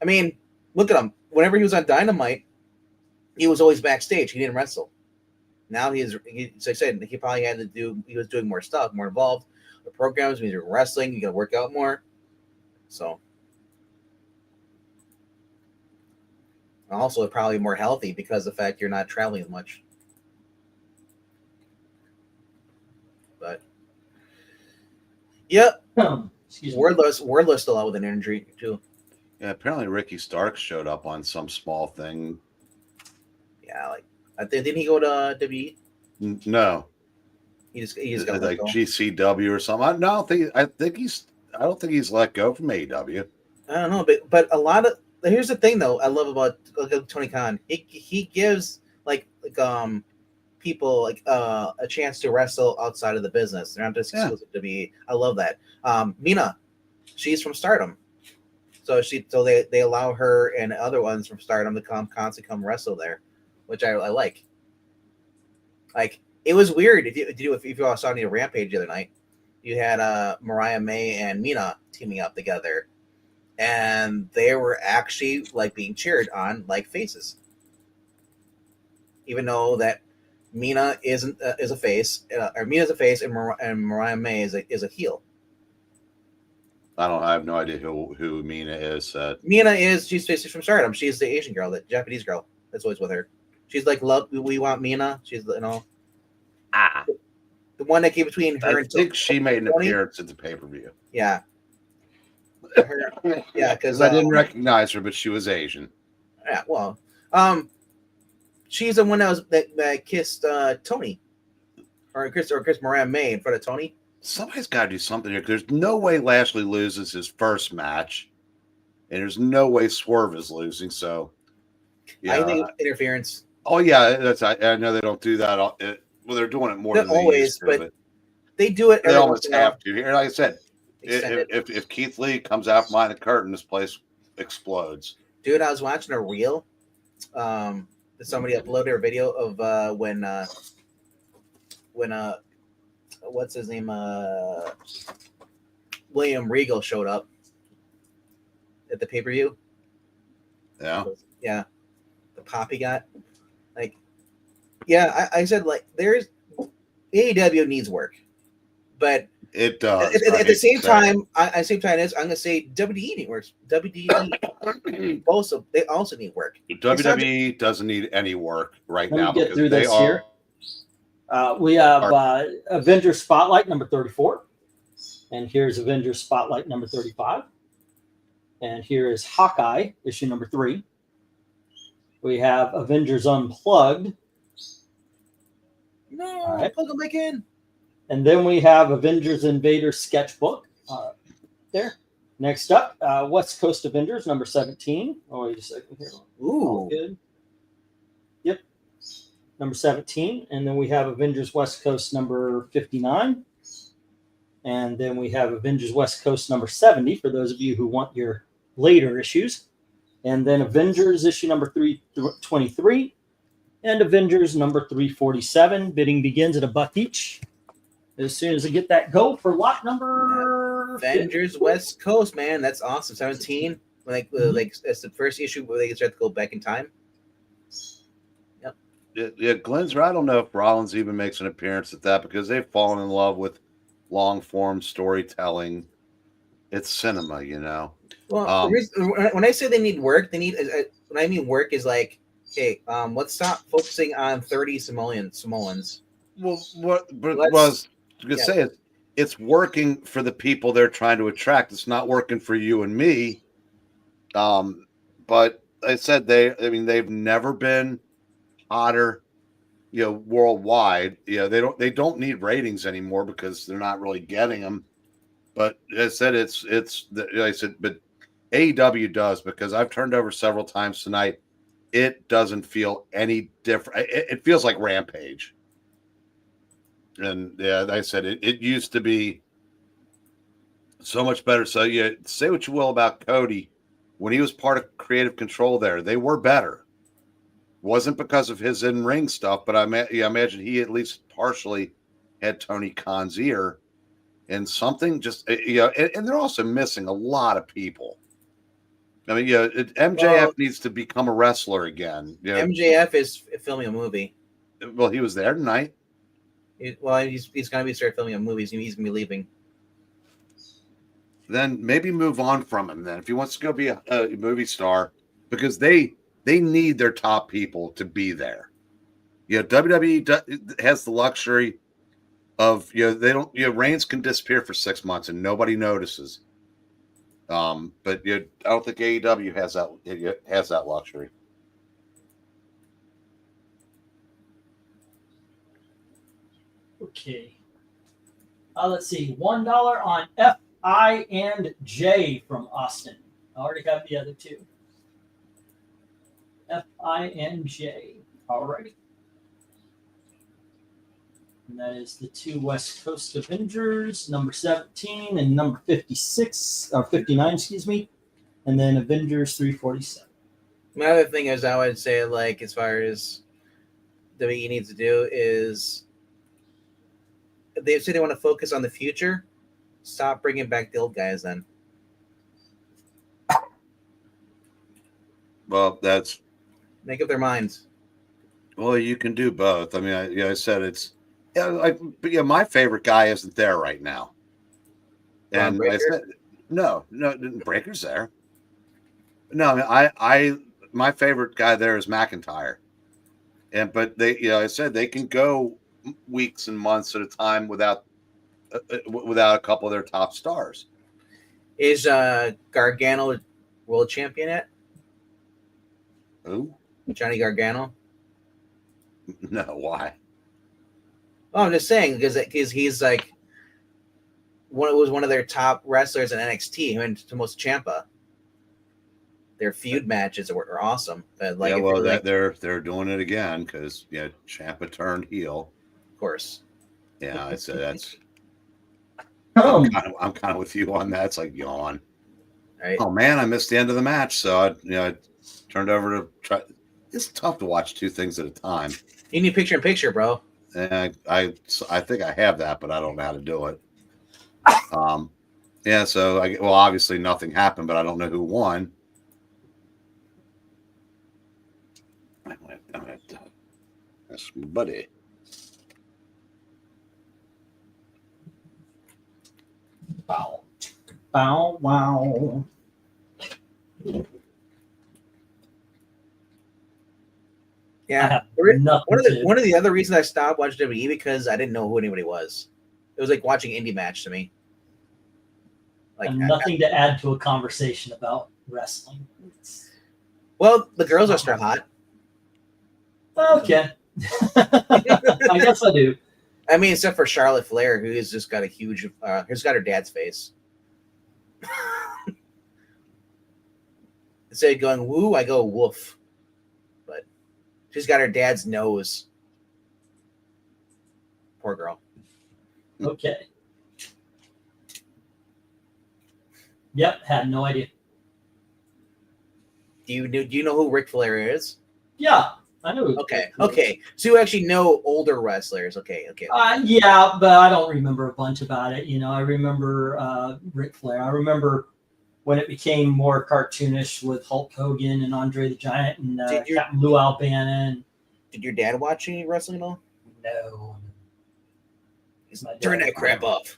I mean, look at him. Whenever he was on Dynamite, he was always backstage. He didn't wrestle. Now so I said he probably had to do. He was doing more stuff, more involved. The programs, when you're wrestling, you got to work out more. So. Also, probably more healthy because of the fact you're not traveling as much. But, yep. Excuse me. Wardlow's still out with an injury, too. Yeah, apparently Ricky Starks showed up on some small thing. Yeah, didn't he go to WWE? No. He just got like let go. GCW or something. I don't think he's let go from AEW. I don't know, but a lot of here's the thing though I love about Tony Khan. He gives people a chance to wrestle outside of the business. They're not just exclusive to WWE. I love that. Mina, she's from Stardom, so they allow her and other ones from Stardom to constantly come wrestle there, which I like. Like it was weird if you all saw me a Rampage the other night. You had Mariah May and Mina teaming up together. And they were actually being cheered on like faces, even though that Mina is a face, or Mina's a face, and Mariah May is a heel. I have no idea who Mina is. She's basically from Stardom. She's the Asian girl, the Japanese girl that's always with her. She's like, love, we want Mina. She's the one that came between her. I think she made an appearance at the pay-per-view. Yeah. Because I didn't recognize her, but she was Asian. Yeah, well, she's the one that kissed Tony, or Chris Mariah May in front of Tony. Somebody's got to do something here. There's no way Lashley loses his first match, and there's no way Swerve is losing. So, yeah, I think interference. Oh yeah, I know they don't do that. Well, they're doing it more than always, they used to, but they do it. They almost have to. Here, like I said. Extended. If Keith Lee comes out behind the curtain, this place explodes. Dude, I was watching a reel. Somebody uploaded a video of when what's his name? William Regal showed up at the pay-per-view. Yeah. Yeah. The pop he got. I said there's AEW needs work. But it does. At the same time, I'm going to say WWE needs work. WWE they also need work. WWE doesn't need any work right now. Let me get through this here. We have Avengers Spotlight number 34. And here's Avengers Spotlight number 35. And here is Hawkeye, issue number 3. We have Avengers Unplugged. No, right. Plug them back in. And then we have Avengers Invader Sketchbook there. Next up, West Coast Avengers, number 17. Oh, wait a second here. Ooh. Good. Yep. Number 17. And then we have Avengers West Coast, number 59. And then we have Avengers West Coast, number 70, for those of you who want your later issues. And then Avengers issue number 323. And Avengers number 347. Bidding begins at $1 each. As soon as I get that go for lot number Avengers 50. West Coast, man, that's awesome. 17, it's the first issue where they start to go back in time. Yep. Yeah, Glenn's. I don't know if Rollins even makes an appearance at that because they've fallen in love with long form storytelling. It's cinema, you know. Well, when I say they need work, when I mean work is okay, let's stop focusing on 30 Samoans. Well, it's working for the people they're trying to attract. It's not working for you and me. But I said they've never been hotter, worldwide. They don't need ratings anymore because they're not really getting them. But I said but AEW does, because I've turned over several times tonight. It doesn't feel any different. It feels like Rampage. And yeah, like I said, it used to be So much better. So yeah, say what you will about Cody. When he was part of creative control there, they were better. Wasn't because of his in-ring stuff, but I imagine he at least partially had Tony Khan's ear and something just, and they're also missing a lot of people. I mean, MJF needs to become a wrestler again. MJF is filming a movie. Well, he was there tonight. He's going to start filming a movie. He's going to be leaving. Then maybe move on from him. Then, if he wants to go be a movie star, because they need their top people to be there. WWE has the luxury of they don't Reigns can disappear for 6 months and nobody notices. But I don't think AEW has that luxury. Okay. Let's see. $1 on FI and J from Austin. I already have the other two. FI and J. Alrighty. And that is the two West Coast Avengers, number 17 and number 56, or 59, excuse me. And then Avengers 347. My other thing is, I would say, like, as far as WWE needs to do is, if they say they want to focus on the future, stop bringing back the old guys then. Well, that's Make up their minds. well, you can do both. I mean, I said it's my favorite guy isn't there right now, and I said no, Breaker's there. No, I my favorite guy there is McIntyre, but they, I said they can go weeks and months at a time without a couple of their top stars. Is Gargano world champion yet? Who? Johnny Gargano? No, why? Oh, I'm just saying because he's like one of their top wrestlers in NXT. He went to most Ciampa. Their feud matches were awesome. But like, they're doing it again because Ciampa turned heel. Of course. Yeah, I said that's. Um, I'm kind of with you on that. It's like yawn. Right. Oh man, I missed the end of the match, so I turned over to try. It's tough to watch two things at a time. You need picture in picture, bro. And I think I have that, but I don't know how to do it. So obviously nothing happened, but I don't know who won. That's my buddy. Bow. Bow, wow. Yeah. One of the other reasons I stopped watching WWE because I didn't know who anybody was. It was like watching indie match to me. Like nothing to add to a conversation about wrestling. Well, the girls are still hot. Okay. I guess I do. I mean, except for Charlotte Flair, who has just got a huge, who's got her dad's face. Instead of going woo, I go woof. But she's got her dad's nose. Poor girl. Okay. Yep, had no idea. Do you know who Ric Flair is? Yeah, I know. Okay. So you actually know older wrestlers. Okay. Yeah, but I don't remember a bunch about it. I remember Ric Flair. I remember when it became more cartoonish with Hulk Hogan and Andre the Giant and Captain Lou Albana. Did your dad watch any wrestling at all? No. Turn that crap off.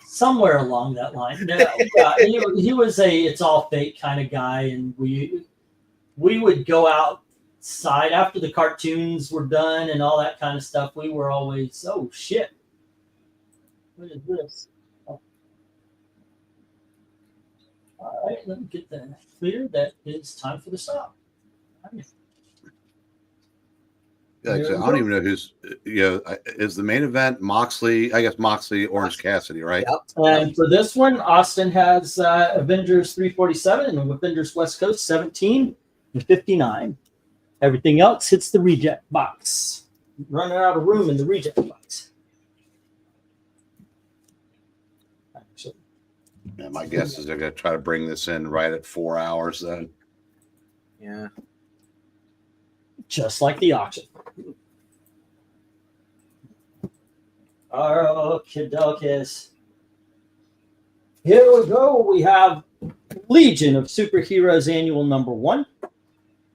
Somewhere along that line. No, he was a it's all fake kind of guy, and we would go outside after the cartoons were done and all that kind of stuff. We were always, oh shit, what is this? Oh. All right, let me get that clear. That it's time for the stop. I don't even know who's, is the main event Moxley? I guess Moxley, Orange Cassidy, right? Yep. And for this one, Austin has Avengers 347 and Avengers West Coast 17 and 59. Everything else hits the reject box. Running out of room in the reject box. Actually, Yeah, my guess is they're going to try to bring this in right at 4 hours then. Yeah. Just like the auction. Okay, dokes. Here we go. We have Legion of Superheroes Annual number 1.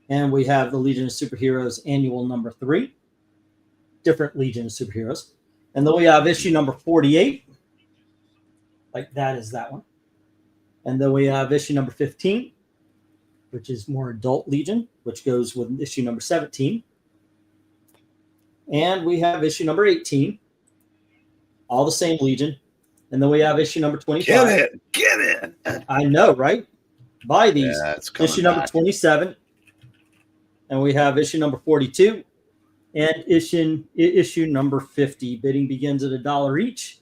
And we have the Legion of Superheroes Annual number 3. Different Legion of Superheroes. And then we have issue number 48. Like that is that one. And then we have issue number 15, which is more adult Legion, which goes with issue number 17. And we have issue number 18, all the same Legion. And then we have issue number 25. Get it. I know, right? Buy these. Yeah, it's coming Issue number back. 27. And we have issue number 42 and issue number 50. Bidding begins at $1 each.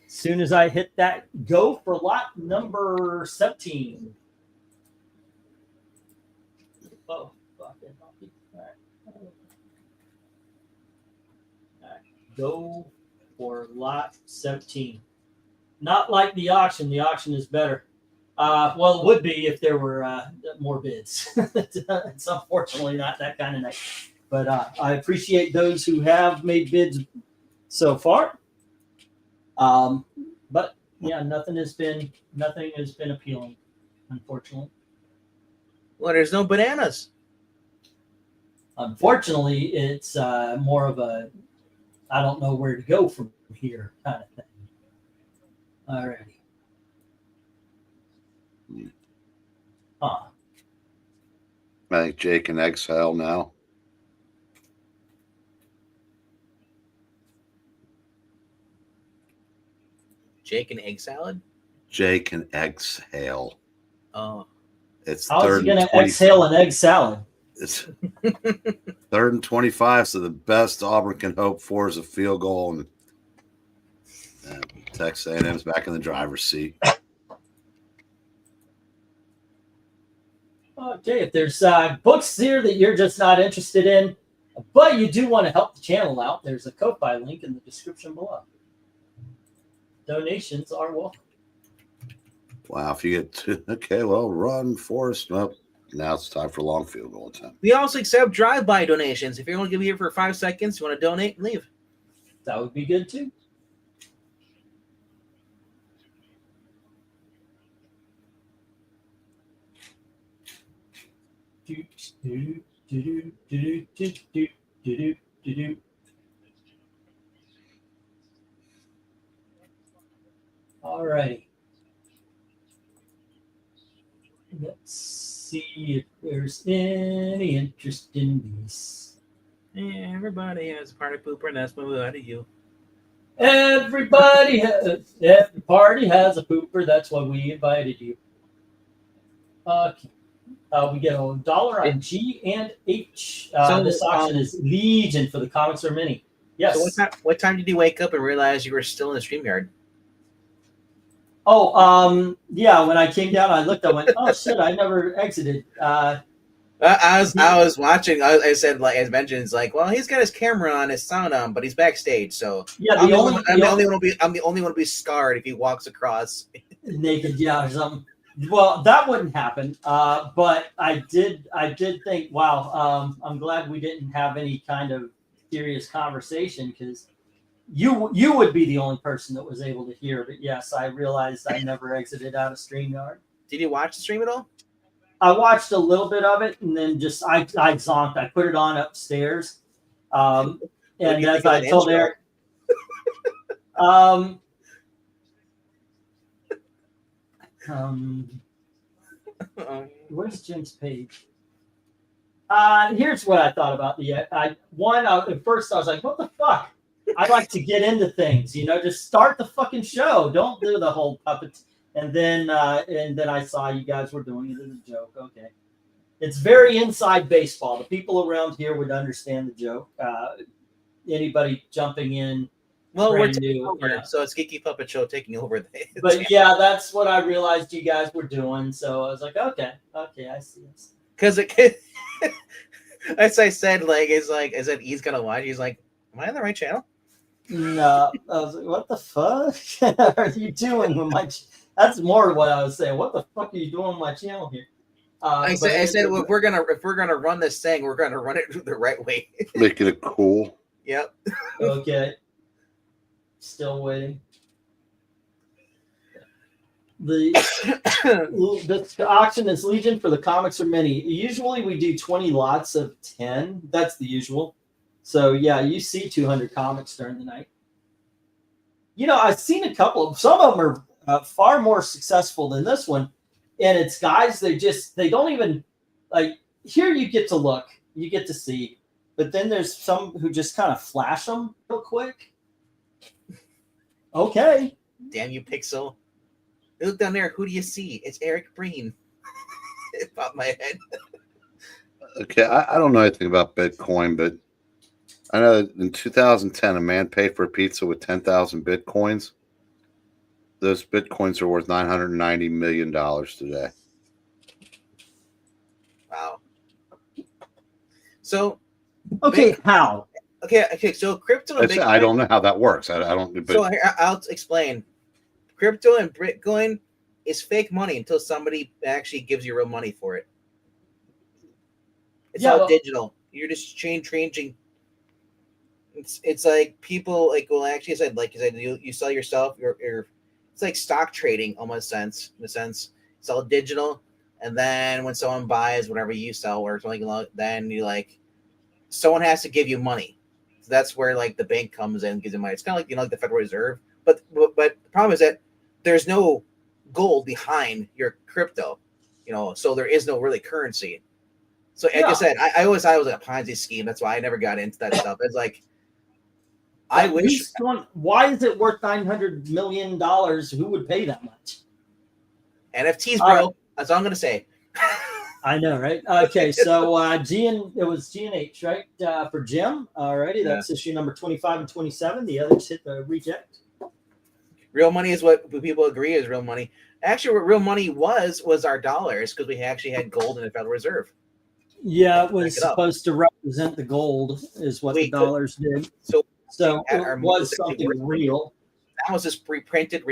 As soon as I hit that go for lot number 17. Oh, fuck it. All right. Go for lot 17. Not like the auction. The auction is better. Well, it would be if there were more bids. It's unfortunately not that kind of night. But I appreciate those who have made bids so far. But yeah, nothing has been appealing, unfortunately. Well, there's no bananas. Unfortunately, it's more of a I don't know where to go from here kind of thing. Alrighty. Huh. I think Jake and Exhale now. Jake and egg salad. Jake and Exhale. Oh, It's How is third he going and to 20. exhale an egg salad? It's 3rd and 25. So the best Auburn can hope for is a field goal, and Texas A&M's back in the driver's seat. Okay, if there's books here that you're just not interested in, but you do want to help the channel out, there's a Ko-Fi link in the description below. Donations are welcome. Wow, if you get two, okay, well, run, Forrest. Well, now it's time for long field goal attempt. we also accept drive-by donations. If you're going to be here for 5 seconds, you want to donate and leave. That would be good too. All righty. Let's see if there's any interest in these. Yeah, everybody has a party pooper, and that's what we out of you. Every party has a pooper. That's why we invited you. Okay. We get $1 on G and H. This auction is Legion for the Comics or Mini. Yes. So what time did you wake up and realize you were still in the StreamYard? Oh, yeah. When I came down, I looked. I went, "Oh shit! I never exited." I was watching. I said, like as mentioned, it's like, well, he's got his camera on, his sound on, but he's backstage. So Yeah, I'm the only one to be scarred if he walks across. naked, yeah, or something. Well, that wouldn't happen. But I did think, wow. I'm glad we didn't have any kind of serious conversation because you would be the only person that was able to hear. But yes, I realized I never exited out of StreamYard. Did you watch the stream at all? I watched a little bit of it and then just I zonked. I put it on upstairs. And as I told Eric, where's Jim's page? Here's what I thought about at first I was like, what the fuck? I like to get into things, just start the fucking show. Don't do the whole puppet. And then I saw you guys were doing it as a joke. Okay. It's very inside baseball. The people around here would understand the joke. Anybody jumping in. Well, we're brand taking new, over, yeah. so it's Geeky Puppet Show taking over. But yeah, that's what I realized you guys were doing. So I was like, okay, I see this. Because as I said, I said he's gonna watch. He's like, am I on the right channel? No, I was like, what the fuck are you doing with my? That's more what I was saying. What the fuck are you doing on my channel here? I said, well, if we're gonna run this thing, we're gonna run it the right way. Making it cool. Yep. Okay. Still waiting. The auction is Legion for the comics or mini. Usually we do 20 lots of 10. That's the usual. So yeah, you see 200 comics during the night. You know, I've seen a couple of, some of them are far more successful than this one. And it's guys, they don't even, like, here you get to look, you get to see. But then there's some who just kind of flash them real quick. Okay. Damn you, Pixel. Look down there. Who do you see? It's Eric Breen. It popped my head. Okay, I don't know anything about Bitcoin, but I know that in 2010, a man paid for a pizza with 10,000 Bitcoins. Those Bitcoins are worth $990 million today. Wow. So, Okay, how? okay. So crypto and Bitcoin. I don't know how that works. I don't. But So I'll explain. Crypto and Bitcoin is fake money until somebody actually gives you real money for it. It's all digital. You're just changing. It's like people like, well, actually, like you said, you sell yourself. It's like stock trading almost in a sense. It's all digital, and then when someone buys whatever you sell or something, then you like someone has to give you money. So that's where like the bank comes in and gives you money. It's kind of like like the Federal Reserve, but the problem is that there's no gold behind your crypto, so there is no really currency. So like I said, I always thought it was a Ponzi scheme. That's why I never got into that stuff. It's like I wish. Why is it worth $900 million? Who would pay that much? NFTs, bro. That's all I'm gonna say. I know, right? Okay, so it was G&H, right? For Jim. Alrighty, that's issue number 25 and 27. The others hit the reject. Real money is what people agree is real money. Actually, what real money was our dollars, because we actually had gold in the Federal Reserve. Yeah, it was supposed to represent the gold, is what the dollars did. So it was something real. That was just reprinted.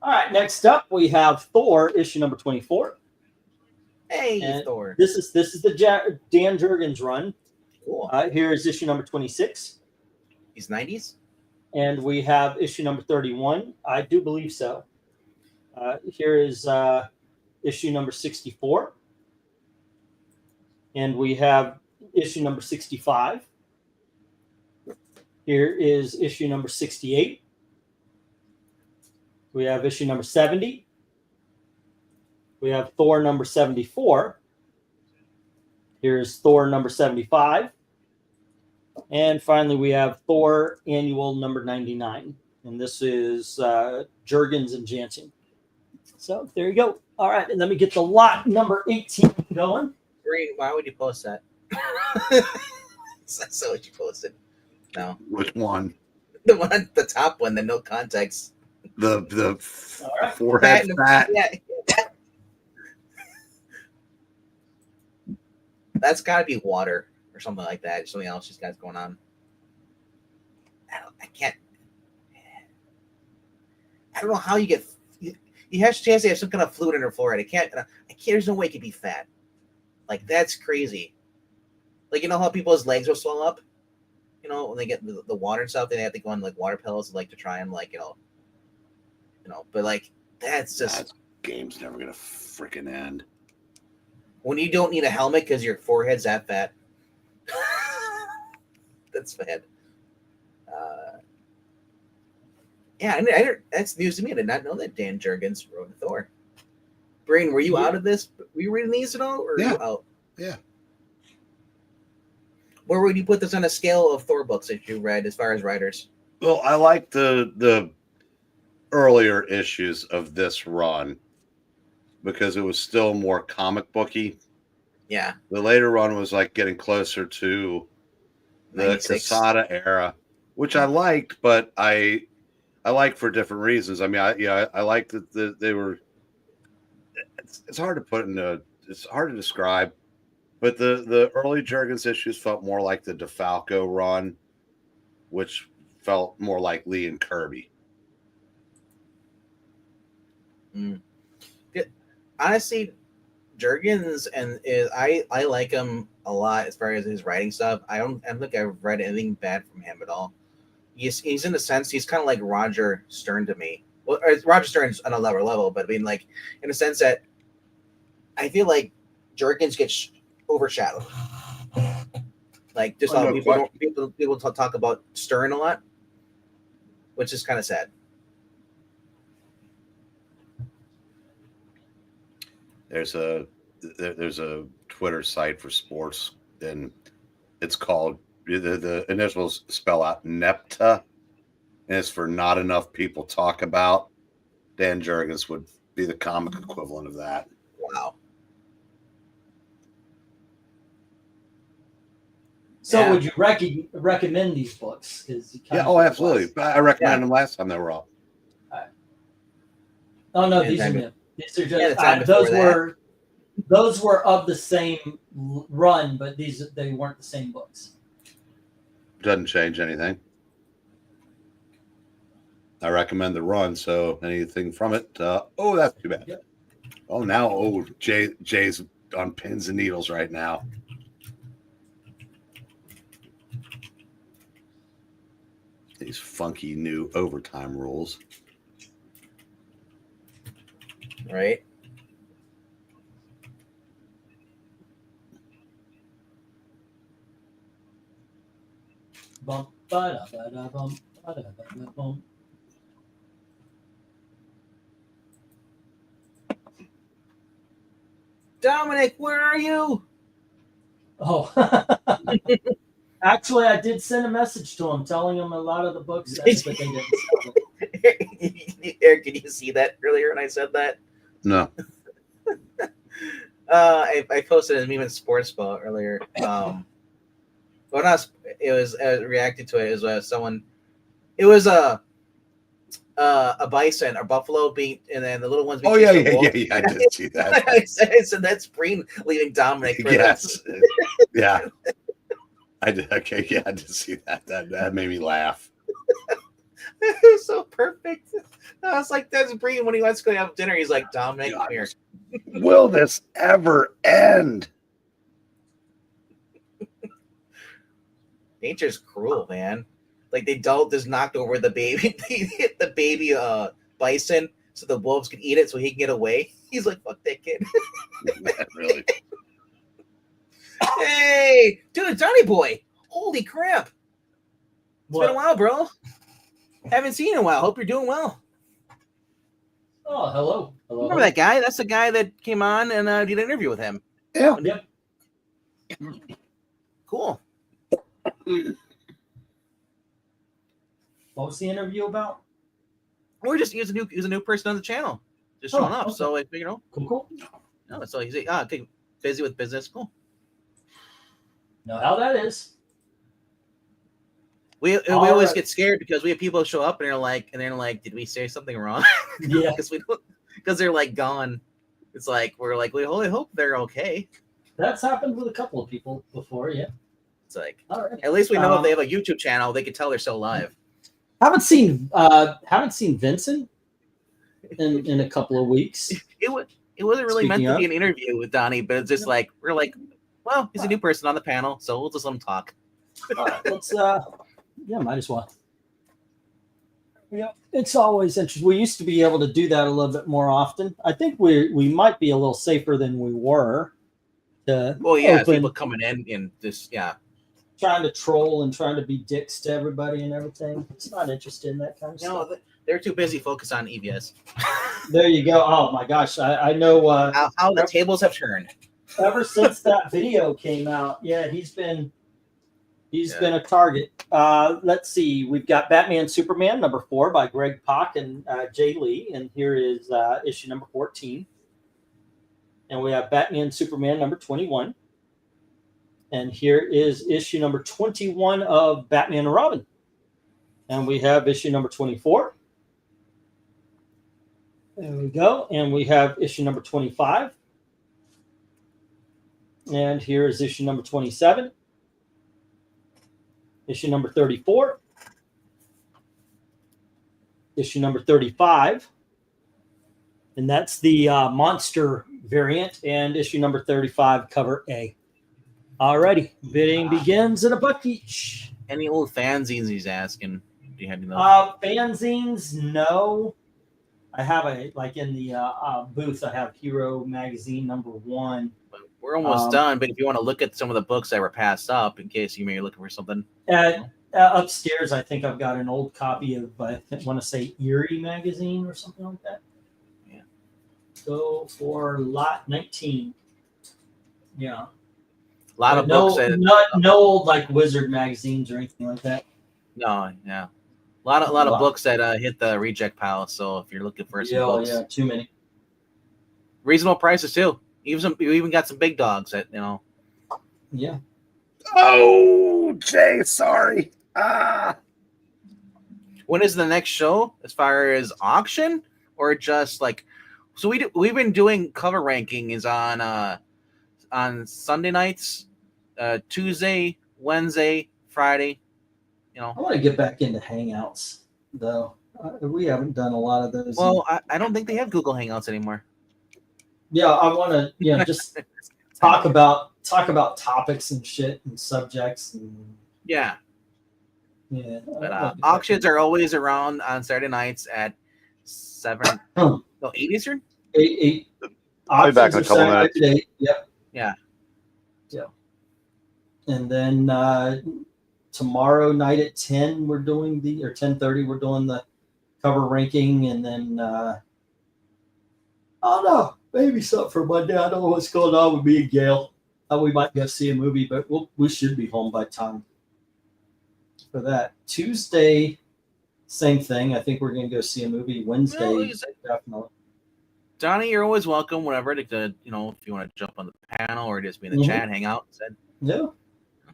All right, next up we have Thor, issue number 24. Hey, and Thor. This is the Dan Jurgens run. Cool. Here is issue number 26. He's 90s? And we have issue number 31. I do believe so. Here is issue number 64. And we have issue number 65. Here is issue number 68. We have issue number 70. We have Thor number 74. Here's Thor number 75. And finally, we have Thor Annual number 99. And this is Jurgens and Jansen. So there you go. All right, and let me get the lot number 18 going. Great. Why would you post that? That's not what you posted. No. Which one? The one, the top one, the no context. The forehead fat. Yeah. That's got to be water or something like that. Something else she's got going on. I don't know how you get. You have a chance to have some kind of fluid in her forehead. I can't. There's no way it could be fat. Like, that's crazy. Like, how people's legs will swell up. When they get the water and stuff, they have to go on like water pills, like to try and But like, that's just that game's never gonna freaking end. When you don't need a helmet because your forehead's that fat. That's bad. That's news to me. I did not know that Dan Jurgens wrote Thor. Brain, were you out of this? Were you reading these at all? Or yeah. Were you out? Yeah. Where would you put this on a scale of Thor books that you read as far as writers? Well, I like the earlier issues of this run because it was still more comic booky. Yeah. The later run was like getting closer to the 96. Quesada era, which I liked, but I like for different reasons. I mean, I like that they were. It's hard to put it's hard to describe, but the early Jurgens issues felt more like the DeFalco run, which felt more like Lee and Kirby. Honestly, Jurgens I like him a lot as far as his writing stuff. I don't think I've read anything bad from him at all. He's in a sense he's kind of like Roger Stern to me. Well, Roger Stern's on a lower level, but I mean like in a sense that I feel like Jurgens gets overshadowed. Like just Oh, no people talk about Stern a lot, which is kind of sad. There's a Twitter site for sports, and it's called the initials spell out NEPTA, and it's for not enough people talk about. Dan Jurgens would be the comic equivalent of that. Wow. So Yeah. would you recommend these books? Because Yeah, oh, absolutely. I recommended them last time they were up. Oh no, And these are time- new. These are Yeah, just the time those before were of the same run, but they weren't the same books. Doesn't change anything. I recommend the run, so anything from it, that's too bad. Yep. Oh, now, Jay's on pins and needles right now. These funky new overtime rules. Right? Bum, ba-da, bum, ba-da, bum. Dominic, where are you? Oh, actually, I did send a message to him telling him a lot of the books that they didn't sell. Eric, did you see that earlier when I said that? No. I posted a meme in Sports Ball earlier. Well, not. It was reacted to it as someone. It was a bison or buffalo being, and then the little ones. Oh, yeah. I did see that. I said that's Breen leaving Dominic. For Yes. Yeah. I did. Okay. Yeah, I did see that. That made me laugh. It was so perfect. I was like, that's Breen when he wants to go have dinner. He's like, Dominic, come here. Will this ever end? Nature's cruel, man. Like the adult just knocked over the baby. They hit the baby bison so the wolves could eat it so he can get away. He's like, fuck that kid. Really? Hey, dude, Johnny boy. Holy crap. It's been a while, bro. Haven't seen you in a while. Hope you're doing well. Oh, hello. Remember that guy? That's the guy that came on and did an interview with him. Yeah. Yep. Cool. What was the interview about? Or just he was a new person on the channel, just showing up. Okay. So like Cool. no. So he's okay, busy with business. Cool. Know how that is. We All always right. get scared because we have people show up and they're like, did we say something wrong? Yeah. because they're like gone. It's like we're like we only hope they're okay. That's happened with a couple of people before. Yeah. It's like All right. at least we know if they have a YouTube channel, they can tell they're still alive. Haven't seen Vincent in a couple of weeks. It wasn't really meant Speaking to of. be an interview with Donnie, but it's just like we're like, well, he's a new person on the panel, so we'll just let him talk. All right, let's might as well. Yeah, it's always interesting. We used to be able to do that a little bit more often. I think we might be a little safer than we were. Well, yeah, open, people coming in and just trying to troll and trying to be dicks to everybody and everything. It's not interested in that kind of stuff. No, they're too busy focused on EVS. There you go. Oh my gosh, I know. How the tables have turned. Ever since that video came out, yeah, he's been a target. Let's see. We've got Batman Superman number 4 by Greg Pak and Jay Lee, and here is issue number 14. And we have Batman Superman number 21. And here is issue number 21 of Batman and Robin. And we have issue number 24. There we go. And we have issue number 25. And here is issue number 27. Issue number 34. Issue number 35. And that's the monster variant and issue number 35, cover A. Alrighty, bidding begins at $1 each. Any old fanzines he's asking? Do you have any? Fanzines, no. I have in the booth, I have Hero Magazine #1. We're almost done, but if you want to look at some of the books that were passed up, in case you may be looking for something. Upstairs, I think I've got an old copy of, I want to say, Eerie Magazine or something like that. Yeah. Go for lot 19. Yeah. A lot of no, books that no old like Wizard magazines or anything like that. no, yeah. A lot of books that hit the reject pile. So if you're looking for some books, Yeah, too many. reasonable prices too. You even got some big dogs that Yeah. Oh, Jay, sorry. When is the next show? As far as auction or just like, so we've been doing cover ranking is on Sunday nights, Tuesday, Wednesday, Friday. I want to get back into Hangouts though. We haven't done a lot of those. Well, I don't think they have Google Hangouts anymore. Yeah, I want to just talk about topics and shit and subjects and Yeah. But Auctions are always around on Saturday nights at 8 Eastern. 8. I'll be back in a Auctions couple are minutes. Saturday at 8. Yep. Yeah. And then tomorrow night at 10, we're doing 10:30, we're doing the cover ranking, and then maybe something for Monday. I don't know what's going on with me and Gail. We might go see a movie, but we should be home by time for that. Tuesday, same thing. I think we're going to go see a movie. Wednesday, definitely. Donnie, you're always welcome whenever to if you want to jump on the panel or just be in the chat, hang out. Yeah,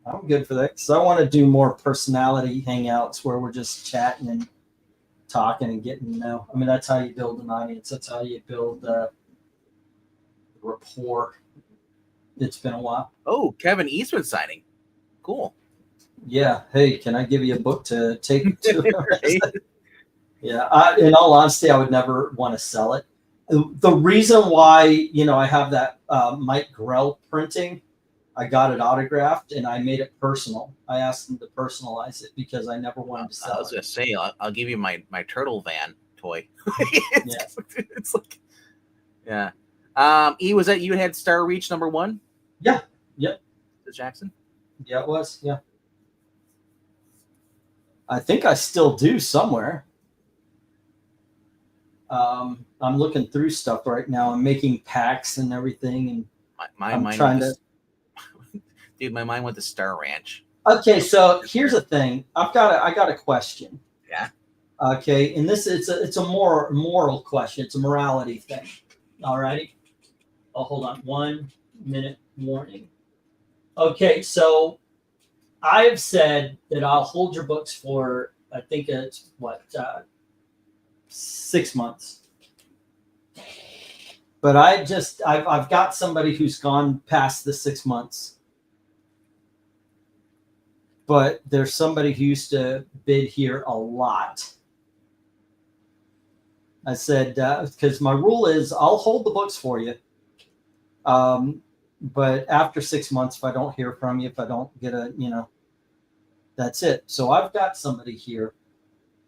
I'm good for that because I want to do more personality hangouts where we're just chatting and talking and getting to know. I mean, that's how you build an audience. That's how you build rapport. It's been a while. Oh, Kevin Eastman signing. Cool. Yeah. Hey, can I give you a book to take to? Yeah. In all honesty, I would never want to sell it. The reason why, I have that Mike Grell printing, I got it autographed and I made it personal. I asked him to personalize it because I never wanted to sell it. I was going to say, I'll give you my Turtle Van toy. It's like, yeah. E, was that you had Star Reach #1? Yeah. Yep. The Jackson? Yeah, it was. Yeah. I think I still do somewhere. I'm looking through stuff right now. I'm making packs and everything, and my mind went to Star Ranch. Okay, so here's the thing. I got a question. Yeah. Okay, and it's a moral question. It's a morality thing. All righty. Oh, hold on. 1 minute warning. Okay, so I've said that I'll hold your books for, I think it's 6 months. But I've got somebody who's gone past the 6 months. But there's somebody who used to bid here a lot. I said, because my rule is I'll hold the books for you. But after 6 months, if I don't hear from you, if I don't get that's it. So I've got somebody here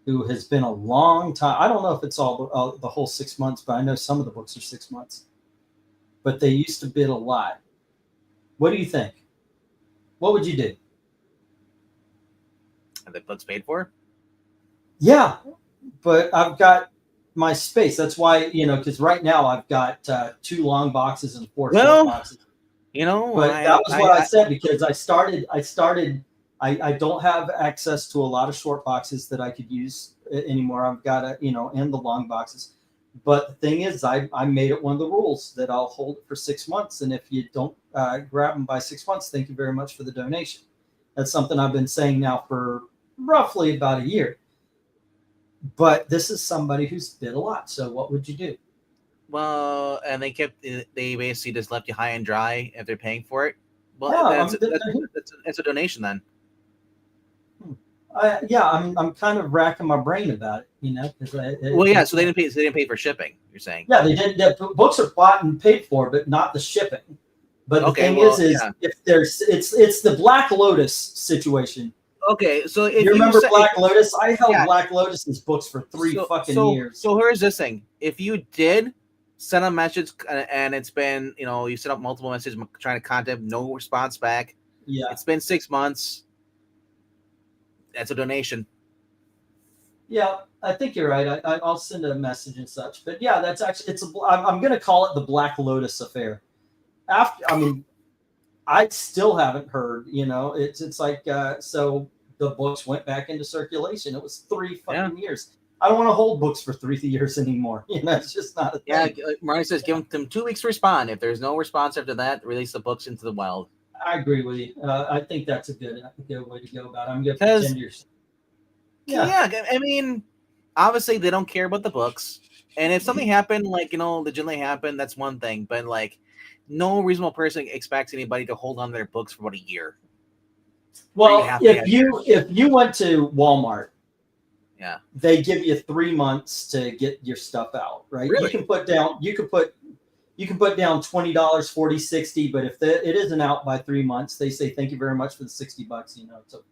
who has been a long time. I don't know if it's all the whole 6 months, but I know some of the books are 6 months. But they used to bid a lot. What do you think? What would you do? Are the books paid for? Yeah, but I've got my space. That's why, because right now I've got 2 long boxes and 4 short boxes. But that was what I said because I started. I don't have access to a lot of short boxes that I could use anymore. I've got and the long boxes. But the thing is, I made it one of the rules that I'll hold it for 6 months. And if you don't grab them by 6 months, thank you very much for the donation. That's something I've been saying now for roughly about a year. But this is somebody who's bid a lot. So what would you do? Well, and they basically just left you high and dry if they're paying for it. Well, Yeah, that's a donation then. Yeah, I'm kind of racking my brain about it, 'cause Well, yeah. So they didn't pay. So they didn't pay for shipping. You're saying? Yeah, they did. The books are bought and paid for, but not the shipping. But the Okay, thing well, is yeah. if there's it's the Black Lotus situation. Okay, so if You remember said, Black Lotus? I held Yeah. Black Lotus's books for three fucking years. So here's this thing: if you did send a message and it's been, you set up multiple messages trying to contact, no response back. Yeah, It's been 6 months. That's a donation. yeah, I think you're right. I'll send a message and such. But yeah, that's actually I'm going to call it the Black Lotus affair. I still haven't heard. It's like so the books went back into circulation. It was 3 fucking years. I don't want to hold books for 3 years anymore. It's just not a thing. Yeah, Marty says give them 2 weeks to respond. If there's no response after that, release the books into the wild. I agree with you. I think that's a good way to go about it. I'm going to 'Cause- pretend you're. Yeah, I mean, obviously they don't care about the books, and if something happened, like legitimately happened, that's one thing. But like, no reasonable person expects anybody to hold on to their books for about a year. Well, have to if you went to Walmart, Yeah. they give you 3 months to get your stuff out, right? Really? You can put down $20, 40, 60, but if it isn't out by 3 months, they say thank you very much for the $60. So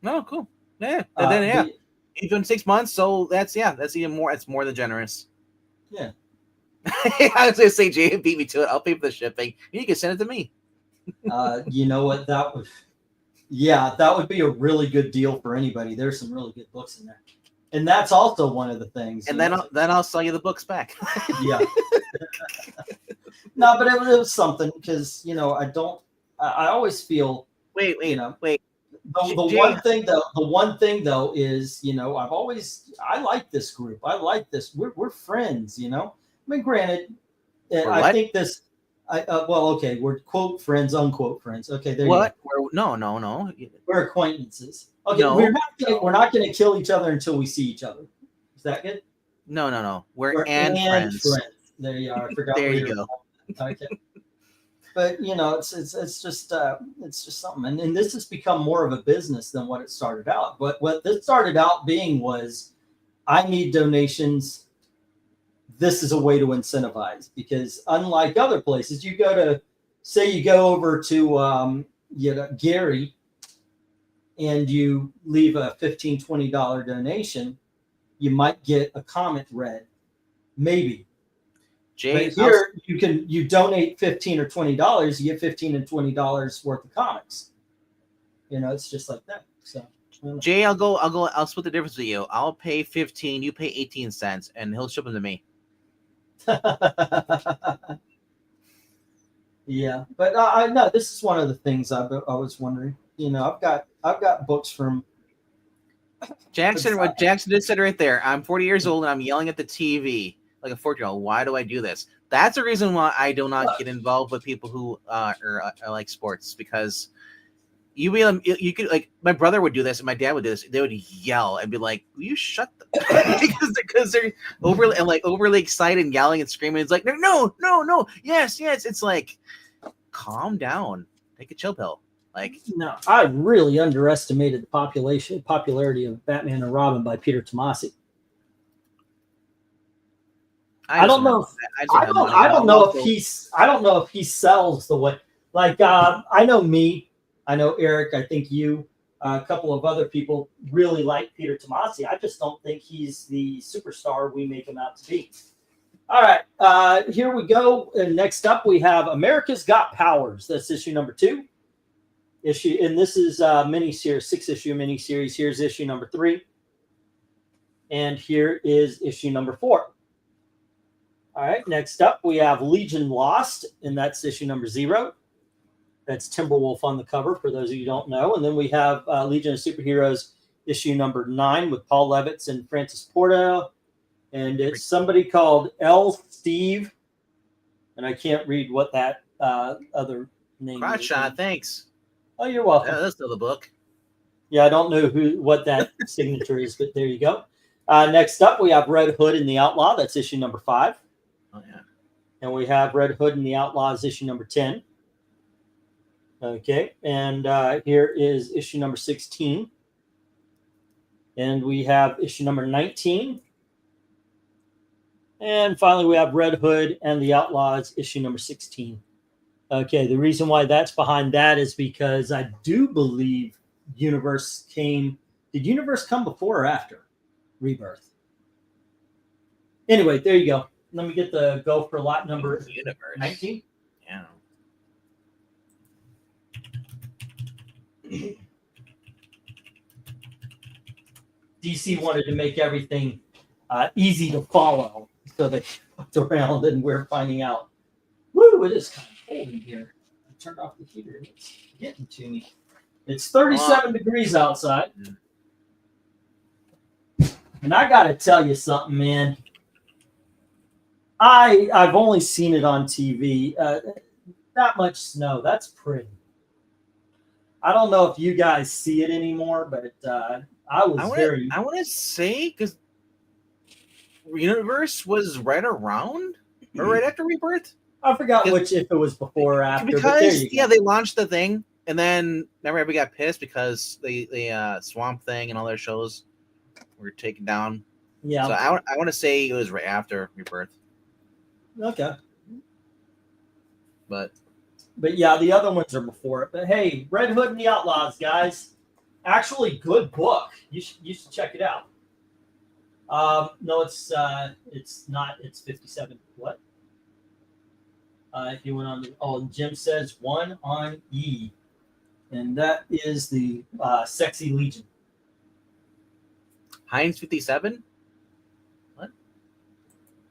No, cool. Yeah, and then the- even 6 months. So that's even more. It's more than generous. Yeah. I was gonna say, Jay, beat me to it. I'll pay for the shipping. You can send it to me. you know what that would be a really good deal for anybody. There's some really good books in there, and that's also one of the things. And then I'll sell you the books back. Yeah. No, but it was something because I always feel Wait. the Jay- one thing though is I like this group. I like this. We're friends. I mean, granted, I what? think this. Okay, we're quote friends, unquote friends. Okay, there What? you No. go. We're acquaintances. Okay, No. we're not going to kill each other until we see each other. Is that good? No. We're and friends. There you are. I forgot. There where you you're go. from. Okay. But it's just something, and this has become more of a business than what it started out. But what this started out being was, I need donations. This is a way to incentivize, because unlike other places, you go over to Gary, and you leave a $15, $20 donation, you might get a comment read, maybe. Jay, But here you donate $15 or $20, you get $15 and $20 worth of comics. It's just like that. So Jay, I'll split the difference with you. I'll pay 15, you pay 18 cents, and he'll ship them to me. yeah, but I know this is one of the things I was wondering. I've got books from Jackson. What Jackson just said right there. I'm 40 years old and I'm yelling at the TV like a 14-year-old. Why do I do this? That's the reason why I do not get involved with people who are like sports, because you could, like, my brother would do this and my dad would do this. They would yell and be like, "Will you shut the?" because they're overly excited and yelling and screaming. It's like, no, yes. It's like, calm down, take a chill pill. Like, no, I really underestimated the popularity of Batman and Robin by Peter Tomasi. I don't know if he sells the way, like, I know Eric, I think you, a couple of other people really like Peter Tomasi. I just don't think he's the superstar we make him out to be. All right, here we go. And next up, we have America's Got Powers. That's issue number 2. And this is a mini-series, 6-issue mini-series. Here's issue number 3. And here is issue number 4. All right, next up, we have Legion Lost, and that's issue number 0. That's Timberwolf on the cover, for those of you who don't know. And then we have Legion of Superheroes, issue number 9, with Paul Levitz and Francis Porto. And it's somebody called L. Steve, and I can't read what that other name crotch is. shot, thanks. Oh, you're welcome. Yeah, that's still the book. Yeah, I don't know what that signature is, but there you go. Next up, we have Red Hood and the Outlaw. That's issue number 5. Oh, yeah. And we have Red Hood and the Outlaws, issue number 10. Okay, and here is issue number 16. And we have issue number 19. And finally, we have Red Hood and the Outlaws, issue number 16. Okay, the reason why that's behind that is because I do believe Universe came. Did Universe come before or after Rebirth? Anyway, there you go. Let me get the go for lot number Universe. 19. Yeah. DC wanted to make everything easy to follow, so they fucked around, and we're finding out. Woo! It is kind of cold in here. I turned off the heater. It's getting to me. It's 37 degrees outside, and I got to tell you something, man. I've only seen it on TV. Not much snow. That's pretty. I don't know if you guys see it anymore, but I want to say because Universe was right around or right after Rebirth. I forgot which, if it was before or after. Because they launched the thing, and then everybody got pissed because the Swamp Thing and all their shows were taken down. Yeah. So I want to say it was right after Rebirth. Okay. But yeah, the other ones are before it. But hey, Red Hood and the Outlaws, guys, actually good book. You should check it out. No, it's not. It's 57. What? If you went on, Jim says 1 on E, and that is the Sexy Legion. Heinz 57.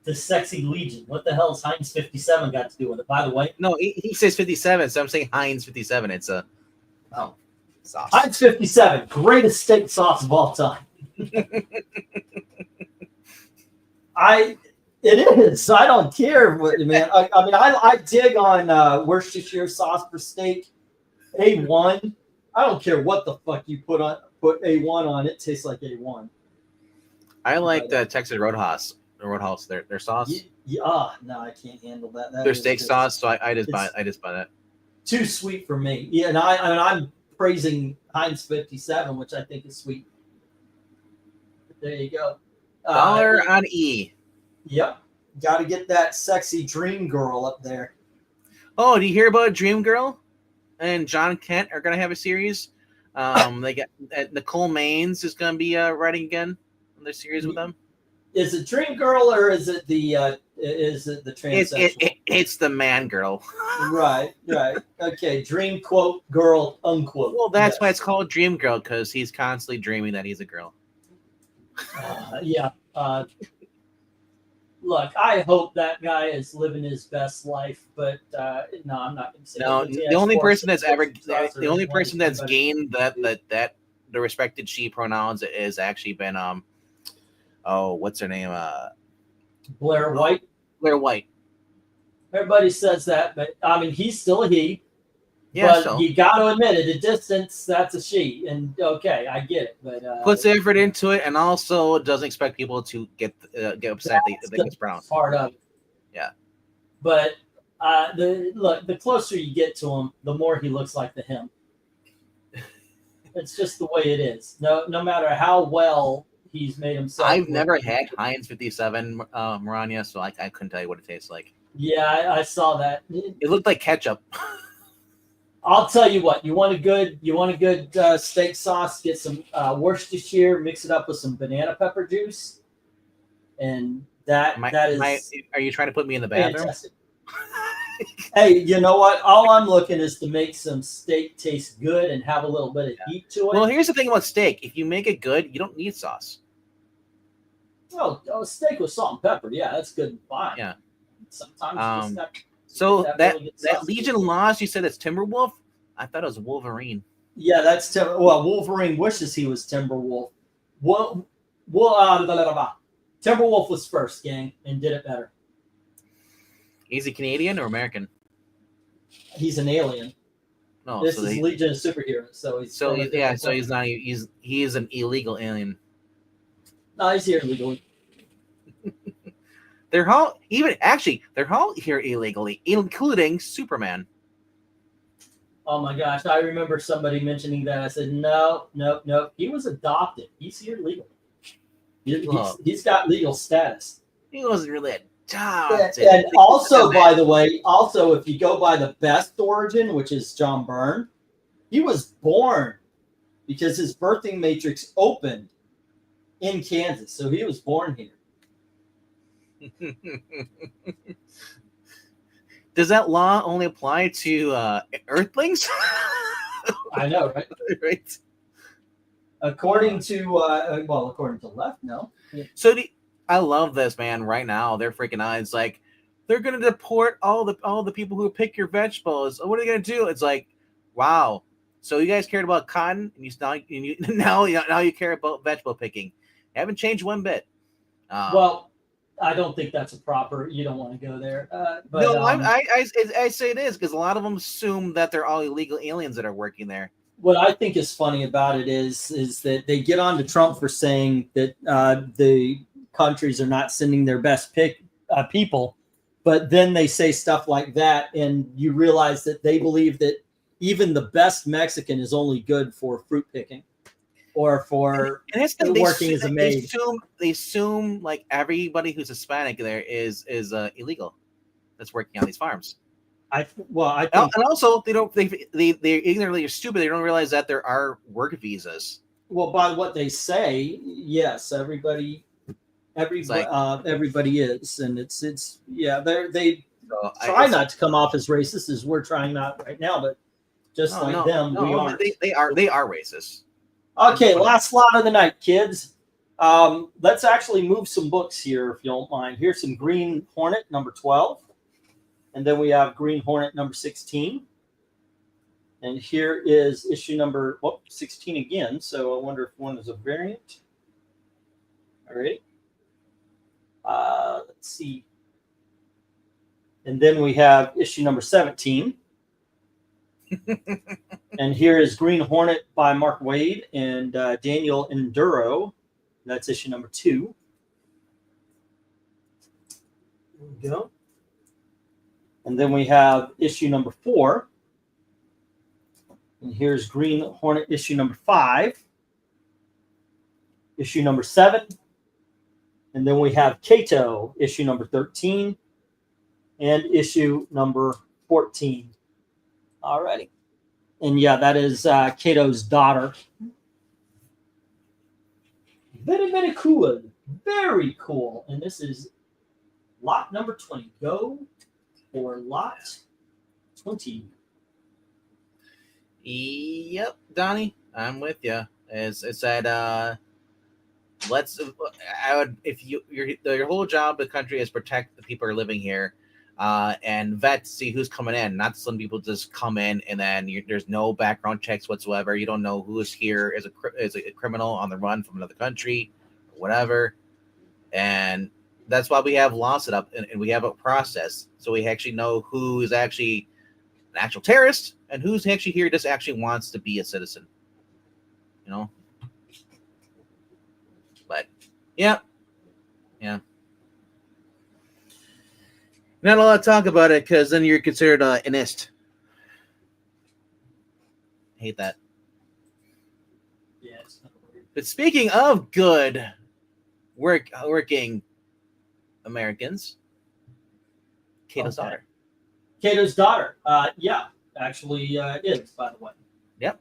The Sexy Legion. What the hell has Heinz 57 got to do with it? By the way, No, he says 57, so I'm saying Heinz 57. It's a sauce. Heinz 57, greatest steak sauce of all time. It is. I don't care, man. I dig on Worcestershire sauce for steak. A1. I don't care what the fuck you put A1 on. It tastes like A1. I like the Texas Roadhouse. The Roadhouse, their sauce. No, I can't handle that. Their steak sauce, so I just buy that. Too sweet for me. Yeah, and I'm praising Heinz 57, which I think is sweet. There you go. $1 on E. Yep. Got to get that sexy dream girl up there. Oh, do you hear about Dream Girl and John Kent are gonna have a series? They got Nicole Maines is gonna be writing again on their series with them. Is it Dream Girl or is it the transsexual? It's the man girl. Right. Okay, dream quote girl unquote. Well, that's why it's called Dream Girl, because he's constantly dreaming that he's a girl. Yeah. Look, I hope that guy is living his best life, but no, I'm not going to say. No, the only person that's gained that the respected she pronouns has actually been what's her name? Blair White. Blair White. Everybody says that, but I mean, he's still a he. Yeah, but so you got to admit, at a distance, that's a she. And okay, I get it, but puts effort into it, and also doesn't expect people to get upset that they mispronounced. Part of it. Yeah, but the closer you get to him, the more he looks like the him. It's just the way it is. No matter how well he's made himself. I've never had Heinz 57, Marania, so I couldn't tell you what it tastes like. Yeah, I saw that. It looked like ketchup. I'll tell you what. You want a good steak sauce? Get some Worcestershire, mix it up with some banana pepper juice, and that is. Are you trying to put me in the bathroom? Fantastic. Hey, you know what? All I'm looking is to make some steak taste good and have a little bit of heat to it. Well, here's the thing about steak: if you make it good, you don't need sauce. Oh, steak with salt and pepper. Yeah, that's good and fine. Yeah. Sometimes you just have. So that Legion lost. You said it's Timberwolf. I thought it was Wolverine. Yeah, that's Wolverine wishes he was Timberwolf. Timberwolf was first, gang, and did it better. Is he Canadian or American? He's an alien. No, this is Legion of Superheroes. So he's not. He is an illegal alien. No, he's here illegally. They're all here illegally, including Superman. Oh my gosh, I remember somebody mentioning that. I said, no, no, no. He was adopted. He's here legally. He's got legal status. He wasn't really And, adopted. and also, by the way, also if you go by the best origin, which is John Byrne, he was born because his birthing matrix opened in Kansas, so he was born here. Does that law only apply to Earthlings? I know, right? Right. According to according to left, no. So I love this, man. Right now, they're freaking out. It's like they're gonna deport all the people who pick your vegetables. What are they gonna do? It's like, wow. So you guys cared about cotton, and now you care about vegetable picking. You haven't changed one bit. Well, I don't think that's a proper. You don't want to go there. But, no, I say it is because a lot of them assume that they're all illegal aliens that are working there. What I think is funny about it is that they get on to Trump for saying that the countries are not sending their best people, but then they say stuff like that, and you realize that they believe that even the best Mexican is only good for fruit picking or for working as a maid. They assume like everybody who's Hispanic there is illegal that's working on these farms. I think, and also they ignorantly are stupid. They don't realize that there are work visas. Well, by what they say, yes, everybody is, and it's yeah. They try not to come off as racist as we're trying not right now, but we aren't. They are racist. Okay, last slot of the night, kids. Let's actually move some books here, if you don't mind. Here's some Green Hornet number 12. And then we have Green Hornet number 16. And here is issue number 16 again. So I wonder if one is a variant. All right. Let's see. And then we have issue number 17. And here is Green Hornet by Mark Waid and Daniel Enduro. That's issue number 2. There we go. And then we have issue number 4. And here's Green Hornet issue number 5. Issue number 7. And then we have Kato issue number 13. And issue number 14. Alrighty. And yeah, that is Kato's daughter. Very, very cool. Very cool. And this is lot number 20. Go for lot 20. Yep, Donnie, I'm with you. It's that your whole job in the country is protect the people who are living here, and vet see who's coming in. Not some people just come in and then there's no background checks whatsoever. You don't know who is here as a criminal on the run from another country, or whatever, and that's why we have laws set up and we have a process so we actually know who is actually an actual terrorist and who's actually here just actually wants to be a citizen. But yeah. Not a lot of talk about it because then you're considered an ist. Hate that. Yes. But speaking of good working Americans, Kato's daughter. Kato's daughter. Yeah, actually is, by the way. Yep.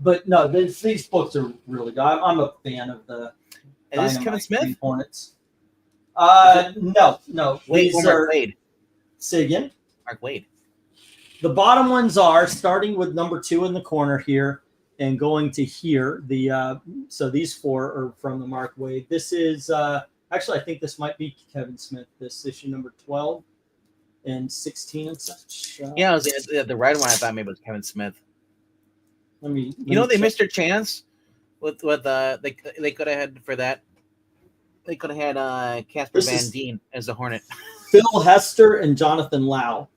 But no, these books are really good. I'm a fan of the. And this is Kevin Smith? Green Hornets. No. Wait, These Mark Waid. Say again? Mark Waid. The bottom ones are starting with number 2 in the corner here and going to here. So these 4 are from the Mark Waid. This is actually, I think this might be Kevin Smith. This issue number 12 and 16 and such. Yeah, the red one I thought maybe was Kevin Smith. Let me they missed their chance with they could have had for that. They could have had Casper Van Dien as the Hornet. Phil Hester and Jonathan Lau.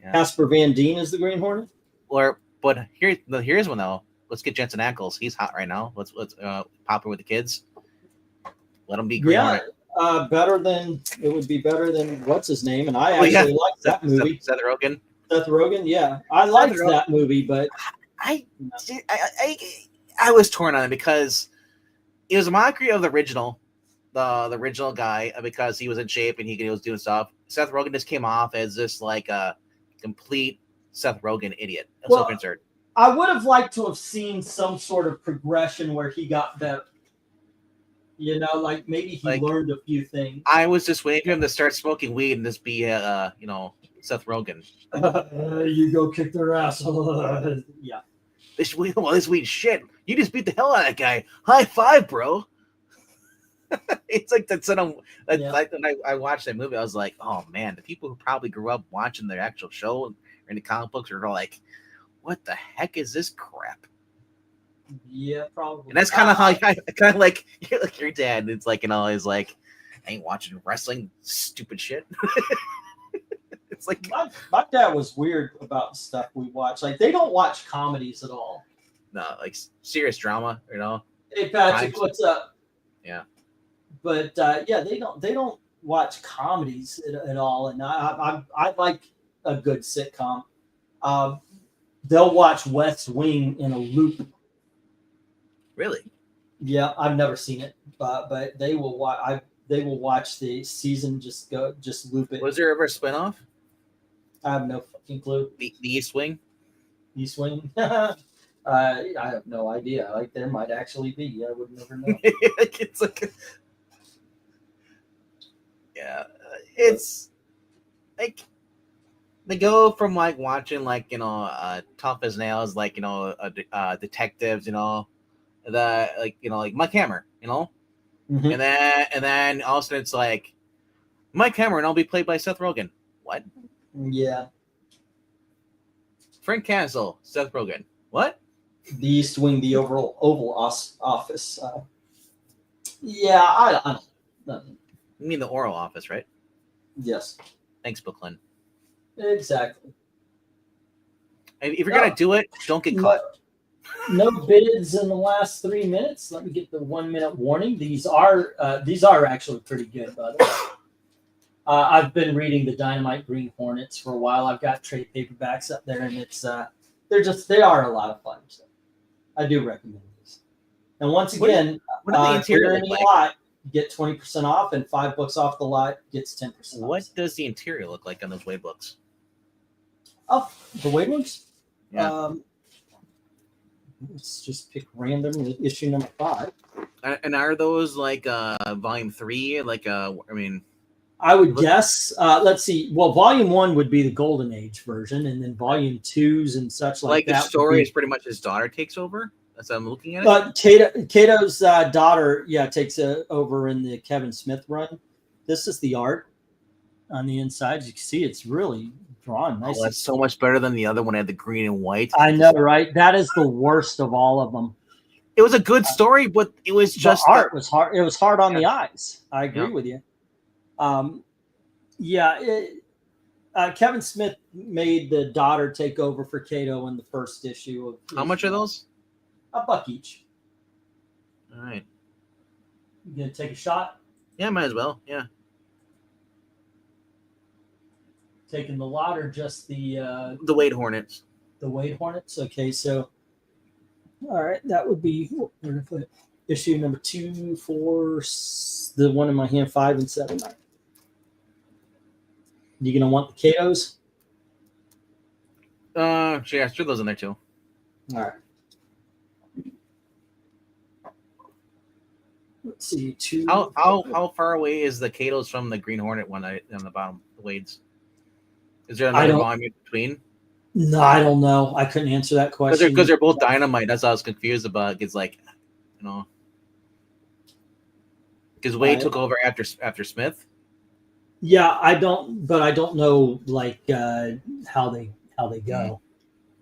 Yeah. Casper Van Dien is the Green Hornet. But here's one though. Let's get Jensen Ackles. He's hot right now. Let's popular with the kids. Let him be Green Hornet. It would be better than what's his name, and I actually like that movie. Seth Rogen. Seth Rogen, yeah, I liked Rogen. that movie, but I was torn on it because it was a mockery of the original, the original guy, because he was in shape and he was doing stuff. Seth Rogen just came off as this like a complete Seth Rogen idiot. I'm Well, so concerned. I would have liked to have seen some sort of progression where he got better. You know, like maybe he Like- learned a few things. I was just waiting for him to start smoking weed and just be Seth Rogen. You go kick their ass. Yeah. This weed shit. You just beat the hell out of that guy. High five, bro. It's like that's Yeah. like when I watched that movie, I was like, oh man, the people who probably grew up watching their actual show or in the comic books are like, what the heck is this crap? Yeah, probably. And that's kind of how I kind of like your dad. It's like, he's like, I ain't watching wrestling, stupid shit. It's like, my dad was weird about stuff we watch. Like they don't watch comedies at all. no, like serious drama, Hey Patrick, Right. what's up? Yeah. But yeah, they don't watch comedies at all, and I like a good sitcom. They'll watch West Wing in a loop. Really? Yeah, I've never seen it, but they will watch. They will watch the season. Just loop it. Was there ever a spinoff? I I have no fucking clue. The East Wing? East Wing. I have no idea. Like there might actually be. I would never know. It's like, yeah, it's like they go from like watching like Tough as Nails, like detectives, the like Mike Hammer, Mhm. and then all of a sudden it's like Mike Hammer and I'll be played by Seth Rogen. What? Yeah, Frank Castle, Seth Rogen. What? the East Wing, the Oval Office. Yeah, I don't. You mean the Oral Office, right? Yes, Thanks, Bill Clinton. exactly. If you're gonna do it, don't get caught. No bids in the last 3 minutes. Let me get the 1 minute warning. These are actually pretty good, by the way. I've been reading the Dynamite Green Hornets for a while. I've got trade paperbacks up there, and it's they are a lot of fun. So I do recommend these. And once again, What do the if you're interior in look the like? lot, get 20% off, and $5 off the lot gets 10% off. What does the interior look like on those Wade books? Oh, the Wade ones? Yeah. Let's just pick random issue number 5. And are those like volume 3? Like I mean, I would guess. Let's see. Well, volume 1 would be the Golden Age version, and then volume 2s and such like like the that. story is pretty much his daughter takes over. That's how I'm looking at it. But Cato's daughter, takes over in the Kevin Smith run. This is the art on the inside. You can see it's really drawn nicely. Oh, that's so much better than the other one. Had the green and white. I know, right? That is the worst of all of them. It was a good story, but it was just the art was hard. It was hard on the Yeah. eyes. I agree Yeah. with you. Kevin Smith made the daughter take over for Cato in the first issue of. How much are those? $1 each. All right. You gonna take a shot? Yeah, might as well. Yeah. Taking the lot or just the The Wade Hornets. Wade Hornets? Okay, so all right, that would be we're gonna put issue number 2, 4, the one in my hand, 5 and 7. You gonna want the Catos? Yeah, throw those in there too. All right. Let's see. 2. How far away is the Catos from the Green Hornet one on the bottom? The Wades. Is there I another don't- volume in between? No, I don't know. I couldn't answer that question. Because they're both Dynamite. That's what I was confused about. It's like, because Wade Right. took over after Smith. Yeah, I don't know like how they go.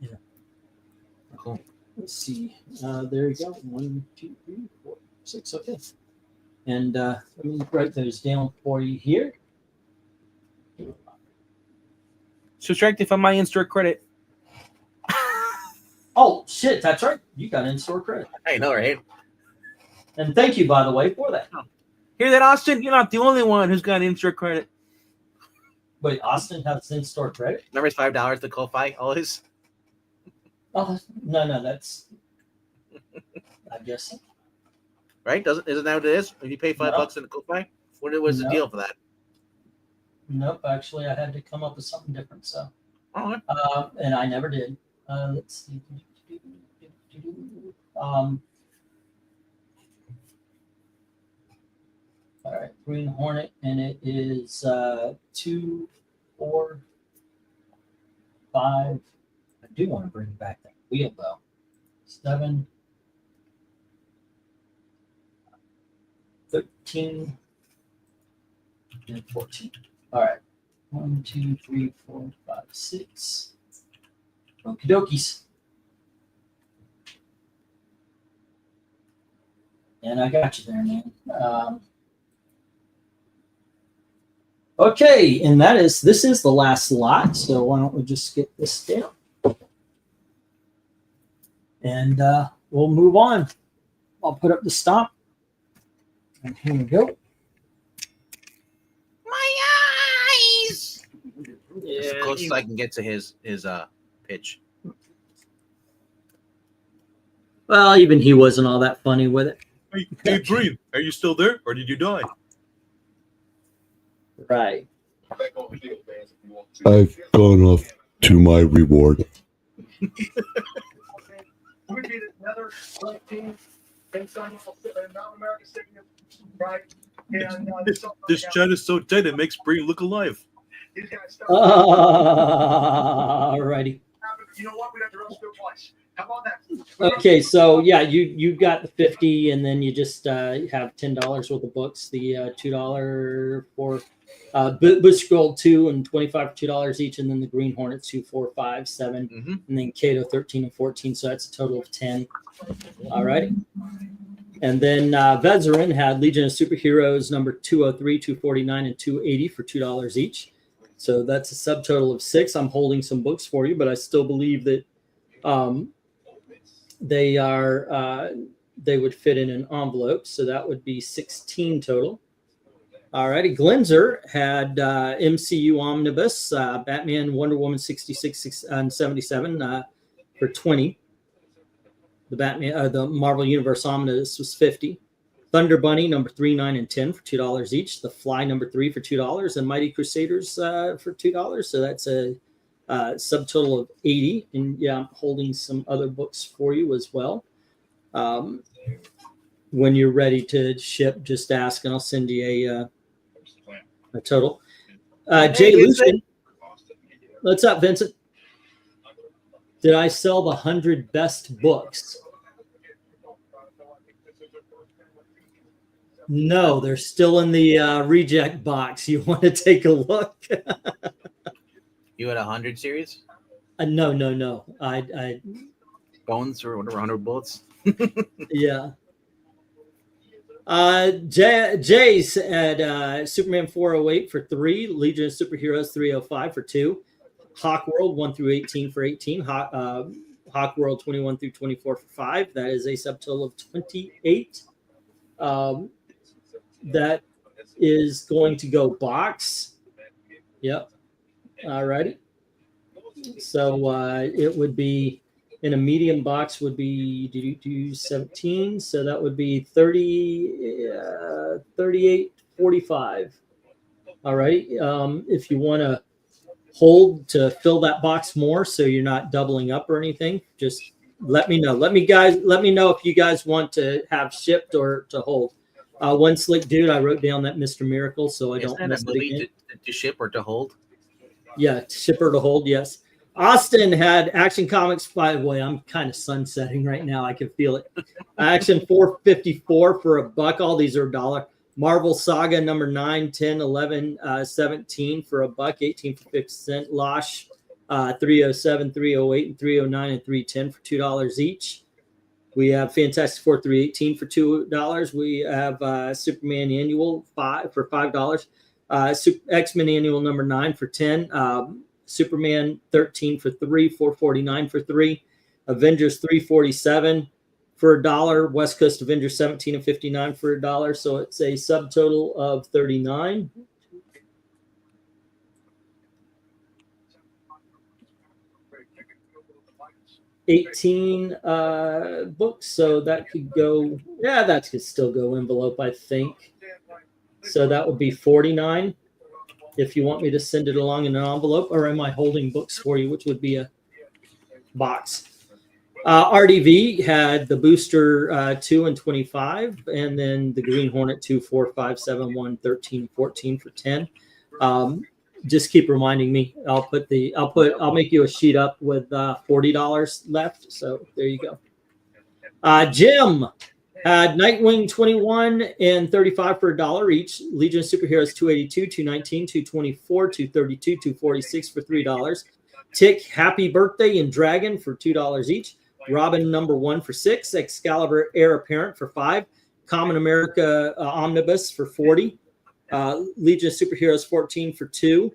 Yeah. Cool. Let's see. There you go. 1, 2, 3, 4, 6. Okay. And let me write those down for you here. Subtracted from my in-store credit. Oh shit, that's right. You got in-store credit. I know, right? And thank you, by the way, for that. Hear that, Austin? You're not the only one who's got in-store credit. Wait, Austin has in-store credit? Remember, it's $5 to Ko-Fi always. Oh no, that's I guess Right? Isn't that what it is? If you pay $5 No. in a Ko-Fi, what was the No. deal for that? nope. Actually, I had to come up with something different. So, Oh, and I never did. Let's see. All right, Green Hornet, and it is 2, 4, 5. I do want to bring back that wheel though. 7, 13, and 14. All right. 1, 2, 3, 4, 5, 6. Okie dokies. And I got you there, man. Okay, and this is the last lot, so why don't we just get this down? And we'll move on. I'll put up the stop. And here we go. my eyes! As close as I can get to his pitch. Well, even he wasn't all that funny with it. Hey, Breen, are you still there, or did you die? Right. I've gone off to my reward. We beat another team in Mountain America Stadium, right? And This chat is so dead, it makes Breen look alive. these guys Alrighty. you know what? We have to roast it twice. How about that? Okay, so yeah, you got the 50, and then you just have $10 worth of books. The $2 for Bush Gold 2 and 25 for $2 each, and then the Green Hornet 2, 4, 5, 7, and then Cato 13 and 14. So that's a total of 10. Alrighty. And then Vezerin had Legion of Superheroes number 203, 249, and 280 for $2 each. So that's a subtotal of 6. I'm holding some books for you, but I still believe that they would fit in an envelope. So that would be 16 total. Alrighty. Glenzer had MCU Omnibus, Batman, Wonder Woman 66 and 77 for 20. The Marvel Universe Omnibus was 50. Thunder Bunny number 3, 9, and 10 for $2 each. The Fly number 3 for $2, and Mighty Crusaders for $2. So that's a subtotal of 80. And yeah, I'm holding some other books for you as well. When you're ready to ship, just ask, and I'll send you a total. Jay Lucian, what's up, Vincent? Did I sell the 100 best books? No, they're still in the reject box. You want to take a look? You had 100 series? No. I Bones or whatever, 100 bullets? yeah. Jay's had Superman 408 for 3, Legion of Superheroes 305 for 2, Hawk World 1 through 18 for 18, Hawk World 21 through 24 for 5. That is a subtotal of 28. That is going to go box. Yep. Alrighty. So it would be in a medium box would be 17. So that would be 38, 45. All right. If you want to hold to fill that box more, so you're not doubling up or anything, just let me know. Let me know if you guys want to have shipped or to hold. One slick dude, I wrote down that Mr. Miracle, so I don't miss it again. To ship or to hold? Yeah, to ship or to hold, yes. Austin had Action Comics 5. Boy, I'm kind of sunsetting right now. I can feel it. Action 454 for $1. All these are $1. Marvel Saga number 9, 10, 11, 17 for $1, 18 for 50 cents. Losh 307, 308, and 309 and 310 for $2 each. We have Fantastic Four 318 for $2. We have Superman Annual 5 for $5. X-Men Annual number 9 for 10. Superman 13 for 3, 449 for 3. Avengers 347 for $1. West Coast Avengers 17 and 59 for $1. So it's a subtotal of 39. 18 books, so that could go. Yeah, that could still go envelope, I think. So that would be 49. If you want me to send it along in an envelope, or am I holding books for you, which would be a box. RDV had the booster 2 and 25, and then the Green Hornet 2, 4, 5, 7, 1, 13, 14 for 10. Just keep reminding me. I'll make you a sheet up with $40 left. So there you go. Jim had Nightwing 21 and 35 for $1 each. Legion of Superheroes 282, 219, 224, 232, 246 for $3. Tick Happy Birthday and Dragon for $2 each. Robin number 1 for $6. Excalibur Heir Apparent for $5. Common America Omnibus for $40. Legion of Superheroes 14 for $2.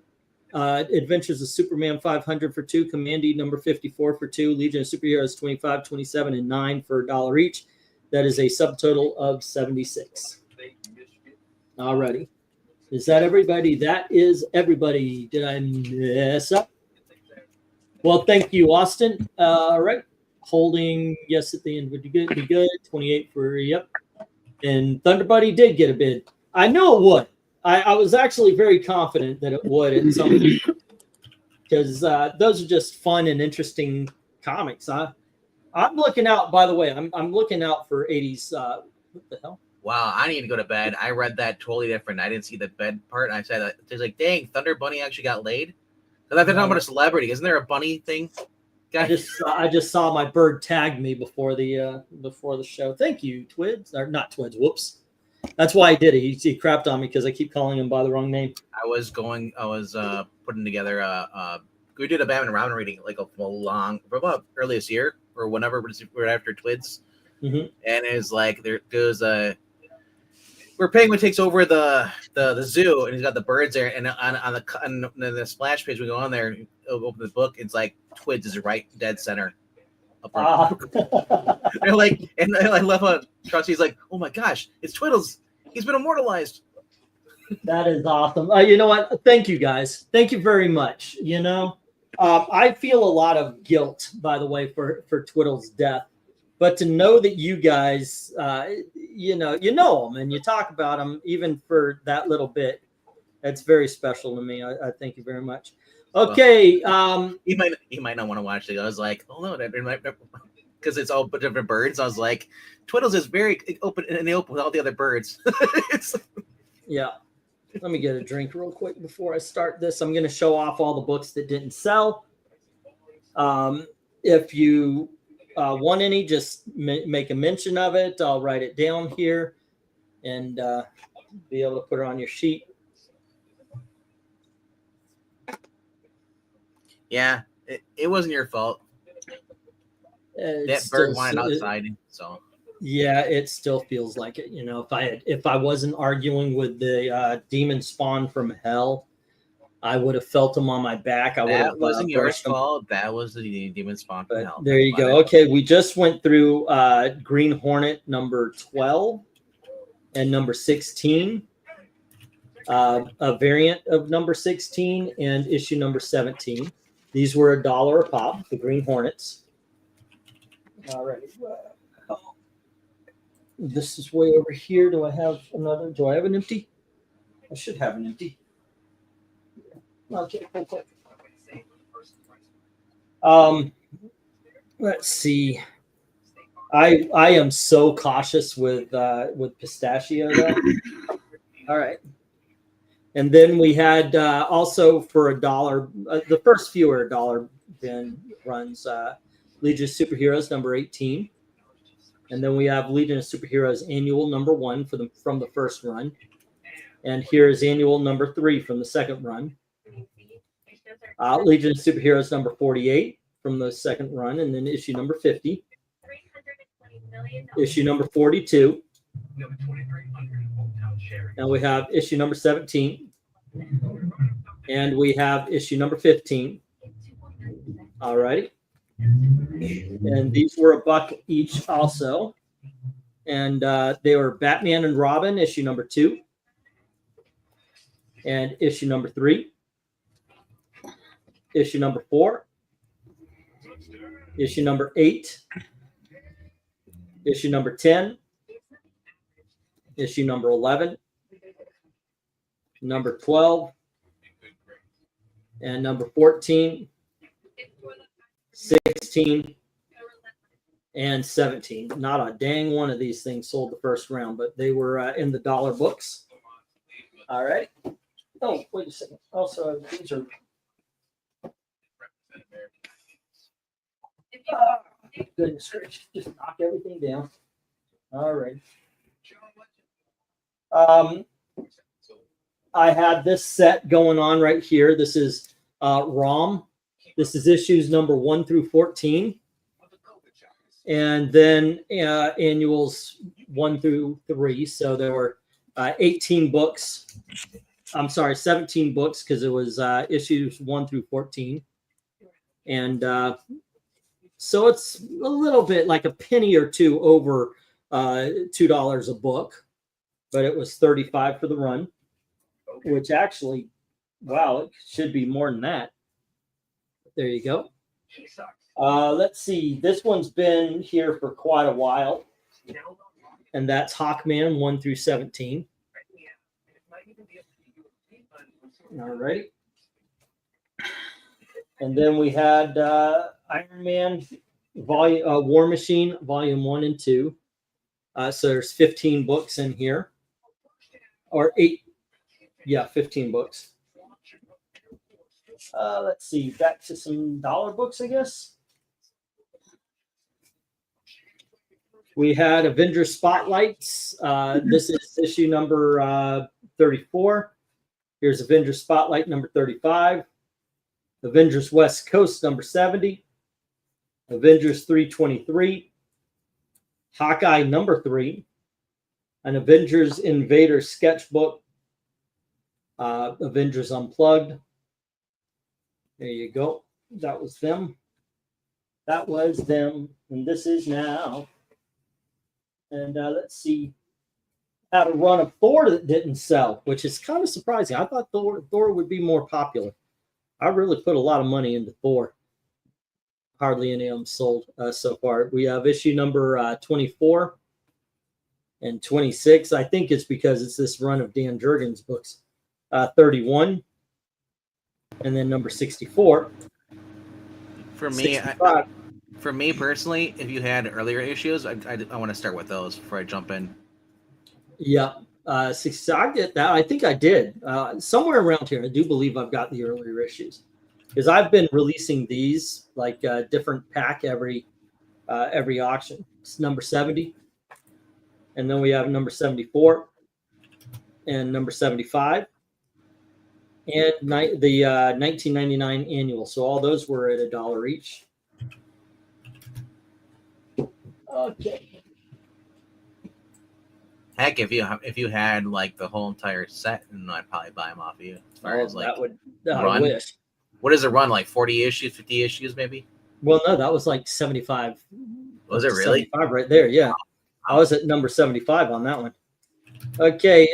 Adventures of Superman 500 for $2. Commandy number 54 for $2. Legion of Superheroes 25, 27, and 9 for $1 each. That is a subtotal of 76. Alrighty. Is that everybody? That is everybody. Did I mess up? Well, thank you, Austin. All right. Holding yes at the end would be good. 28 for yep. And Thunder Buddy did get a bid. I knew it would. I was actually very confident that it would at some point, because those are just fun and interesting comics. I'm looking out. By the way, I'm looking out for 80s. What the hell? Wow, I need to go to bed. I read that totally different. I didn't see the bed part. And I said, "It's like, dang, Thunder Bunny actually got laid." I thought they're talking about a celebrity. Isn't there a bunny thing? I just saw my bird tag me before the show. Thank you, Twids, or not Twids. Whoops. That's why I did it. He crapped on me because I keep calling him by the wrong name. I was putting together we did a Batman and Robin reading like about early this year or whenever right after Twids. Mm-hmm. And it's like there's a where Penguin takes over the zoo and he's got the birds there, and on the splash page we go on there and open the book, it's like Twids is right dead center. They're like, and I love how Trusty's like, oh my gosh, it's Twiddles. He's been immortalized. That is awesome. You know what? Thank you guys. Thank you very much. You know, I feel a lot of guilt, by the way, for Twiddle's death. But to know that you guys, you know him and you talk about him even for that little bit, that's very special to me. I thank you very much. Okay. He might not want to watch it. I was like, oh no, because it's all different birds. I was like, Twiddles is very open in the open with all the other birds. Yeah. Let me get a drink real quick before I start this. I'm going to show off all the books that didn't sell. If you want any, just make a mention of it. I'll write it down here and be able to put it on your sheet. Yeah, it wasn't your fault. That bird wanted outside, so. Yeah, it still feels like it. You know, if I wasn't arguing with the demon spawn from hell, I would have felt him on my back. That wasn't your fault. That was the demon spawn from hell. There you go. Okay, we just went through Green Hornet number 12 and number 16, a variant of number 16 and issue number 17. These were $1 a pop, the Green Hornets. All right. This is way over here. Do I have another? Do I have an empty? I should have an empty. Okay, cool. Let's see. I am so cautious with pistachio though. All right. And then we had also for $1, the first few are $1 bin runs, Legion of Superheroes number 18. And then we have Legion of Superheroes annual number 1 from the first run. And here is annual number 3 from the second run. Legion of Superheroes number 48 from the second run. And then issue number 50. Issue number 42. Now we have issue number 17. And we have issue number 15. All righty. And these were $1 each also. And they were Batman and Robin, issue number 2. And issue number 3. Issue number 4. issue number 8, issue number 10, issue number 11, number 12, and number 14, 16, and 17. Not a dang one of these things sold the first round, but they were in the dollar books. All right. Oh, wait a second. Also, these are. Goodness gracious, just knock everything down. All right. I had this set going on right here. This is ROM. This is issues number 1 through 14. And then annuals 1 through 3. So there were 18 books. I'm sorry, 17 books because it was issues 1 through 14. And so it's a little bit like a penny or two over $2 a book, but it was $35 for the run, which actually, wow, it should be more than that. There you go. Let's see. This one's been here for quite a while, and that's Hawkman 1 through 17. All right. And then we had Iron Man War Machine Volume 1 and 2. So there's 15 books in here, or 8. Yeah, 15 books. Let's see. Back to some dollar books, I guess. We had Avengers Spotlights. This is issue number 34. Here's Avengers Spotlight number 35. Avengers West Coast number 70. Avengers 323. Hawkeye number 3. An Avengers Invader sketchbook. Avengers Unplugged. There you go. That was them. That was them. And this is now. And let's see. Had a run of Thor that didn't sell, which is kind of surprising. I thought Thor would be more popular. I really put a lot of money into Thor. Hardly any of them sold so far. We have issue number 24 and 26. I think it's because it's this run of Dan Jurgens books. 31. And then number 64. For me, 65. For me personally, if you had earlier issues, I want to start with those before I jump in. Yeah, 60. I get that. I think I did somewhere around here. I do believe I've got the earlier issues because I've been releasing these like a different pack every auction. It's number 70, and then we have number 74 and number 75, and the 1999 annual. So all those were at $1 each. Okay. Heck, if you had like the whole entire set, and I'd probably buy them off of you. As far as like that would run. I wish. What is it run like? 40 issues, 50 issues, maybe? Well, no, that was like 75. Was it really? 75 right there, yeah. I was at number 75 on that one. Okay,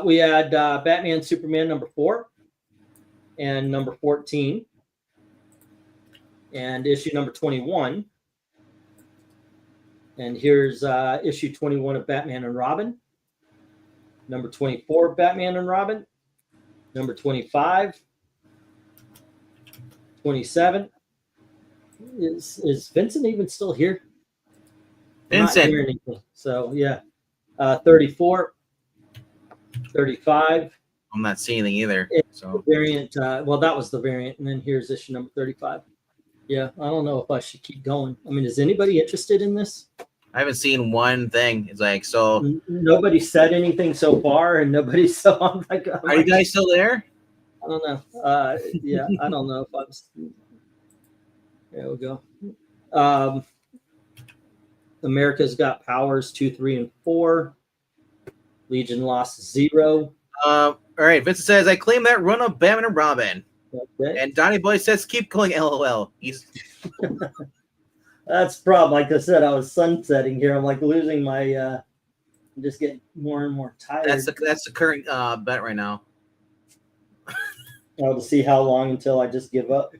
we had Batman Superman number 4 and number 14 and issue number 21. And here's issue 21 of Batman and Robin. Number 24 of Batman and Robin. Number 25. 27. Is Vincent even still here? Vincent. Not hearing anything. So, yeah. 34. 35. I'm not seeing anything either. So Variant. Well, that was the variant. And then here's issue number 35. Yeah, I don't know if I should keep going. I mean, is anybody interested in this? I haven't seen one thing. It's like, so Nobody said anything so far, and nobody saw. I'm like, are you guys still there? I don't know. Yeah, I don't know if I'm. There we go. America's Got Powers 2, 3, and 4. Legion lost 0. All right. Vincent says, I claim that run of Batman and Robin. Okay. And Donnie Boy says, keep calling LOL. He's That's the problem. Like I said, I was sunsetting here. I'm like losing my. I'm just getting more and more tired. that's the current bet right now. To see how long until I just give up.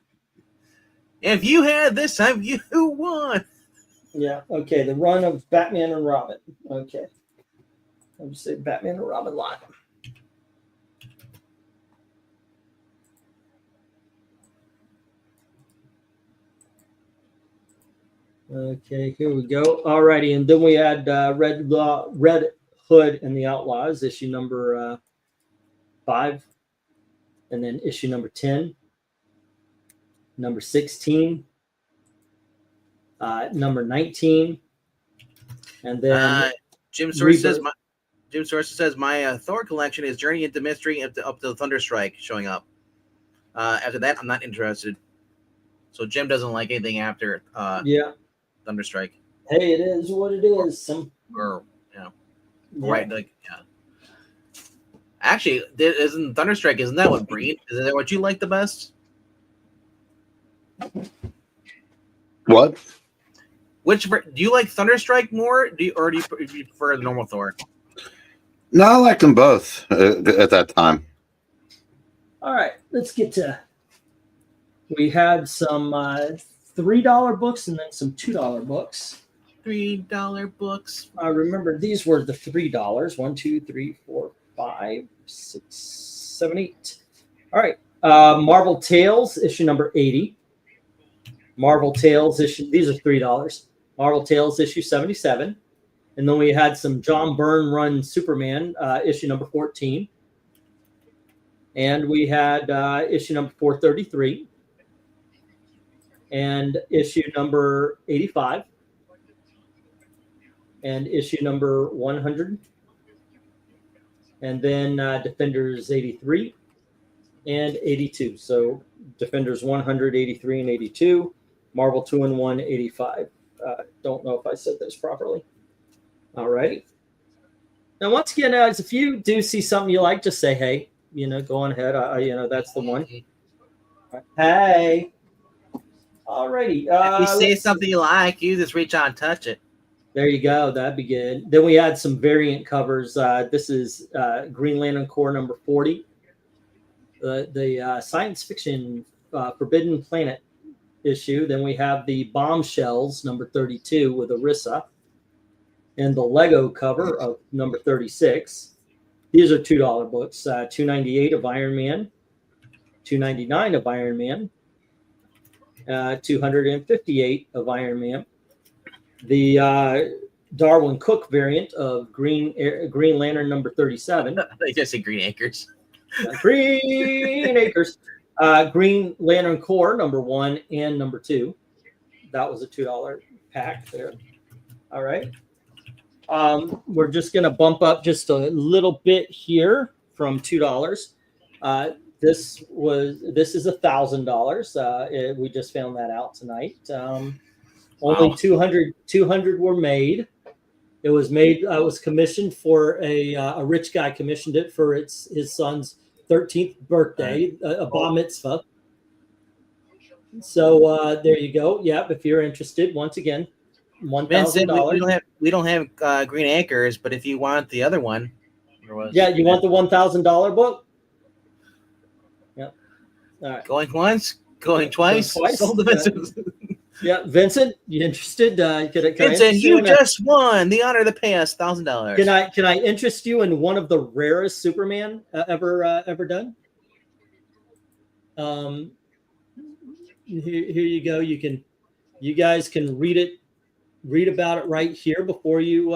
If you had this time, you won. Yeah. Okay. The run of Batman and Robin. Okay. I'll just say Batman and Robin line. Okay, here we go. Alrighty, and then we had Red Hood and the Outlaws, issue number 5, and then issue number 10, number 16, number 19, and then Jim Source says Rebirth. my Thor collection is Journey into Mystery up to Thunderstrike showing up. After that, I'm not interested. So Jim doesn't like anything after Yeah. Thunderstrike. Hey, it is what it is. Or right, like Actually, isn't Thunderstrike? Isn't that what Breen? Is that what you like the best? What? Do you like Thunderstrike more? Or do you prefer the normal Thor? No, I liked them both at that time. All right, let's get to. We had some $3 books and then some $2 books. $3 books. Remember, these were the $3. 1, 2, 3, 4, 5, 6, 7, 8. All right. Marvel Tales, issue number 80. Marvel Tales issue. These are $3. Marvel Tales issue 77. And then we had some John Byrne run Superman, issue number 14. And we had issue number 433. And issue number 85. And issue number 100. And then Defenders 83 and 82. So Defenders 100, 83, and 82. Marvel 2-in-1, 85. Don't know if I said this properly. All right. Now, once again, guys, if you do see something you like, just say, hey, go on ahead. That's the one. Hey. All righty. If you say something you like, you just reach out and touch it. There you go. That'd be good. Then we had some variant covers. This is Green Lantern Corps number 40. The science fiction Forbidden Planet issue. Then we have the Bombshells number 32 with Arissa. And the Lego cover of number 36. These are $2 books. $2.98 of Iron Man. $2.99 of Iron Man. $258 of Iron Man. The Darwin Cook variant of Green Lantern number 37. I just say Green Acres. Green Acres. Green Lantern Corps number 1 and number 2. That was a $2 pack there. All right. We're just going to bump up just a little bit here from $2. This is $1,000. We just found that out tonight. Only 200 were made. It was made. It was commissioned for a rich guy commissioned it for his son's 13th birthday, a bar mitzvah. So there you go. Yep. If you're interested, once again, $1,000. We don't have Green Acres, but if you want the other one, yeah, you want the $1,000 book? Yep. All right. Going once, going twice. Sold yeah, Vincent, you interested? Vincent, you just won the honor to pay us $1,000. Can I interest you in one of the rarest Superman ever done? Here you go. You guys can read about it right here before you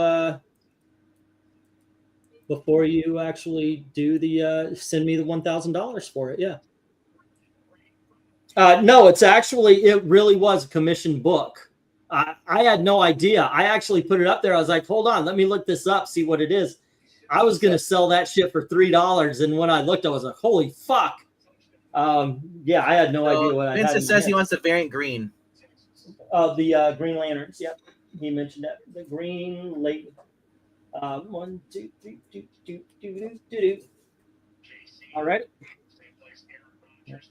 actually do the send me the $1,000 for it. Yeah. No, it really was a commissioned book. I had no idea. I actually put it up there. I was like, hold on, let me look this up, see what it is. I was going to sell that shit for $3. And when I looked, I was like, holy fuck. Yeah, I had no idea what I had. Vincent says he wants the variant green. The Green Lanterns. Yep. He mentioned that. The Green Lantern. 1, 2, 3, 2. All right.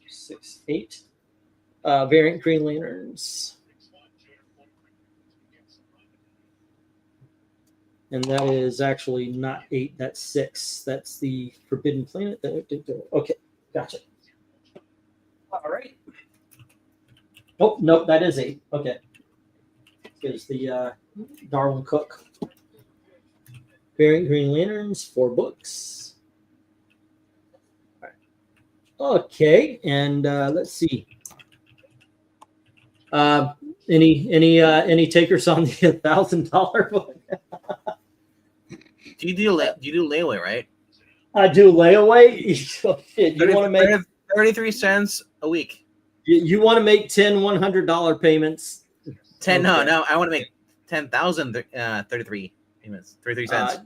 6, 8. Variant Green Lanterns. And that is actually not 8, that's 6. That's the Forbidden Planet. Okay, gotcha. All right. Oh, nope, that is 8. Okay. Here's the Darwin Cook. Variant Green Lanterns, 4 books. Okay, and let's see. Any takers on the $1,000 book? Do you do layaway, right? I do layaway. Oh, shit, you want to make 33 cents a week. you want to make 10 $100 payments? 10. Okay. No, I want to make 10,000 33 payments. 33 cents.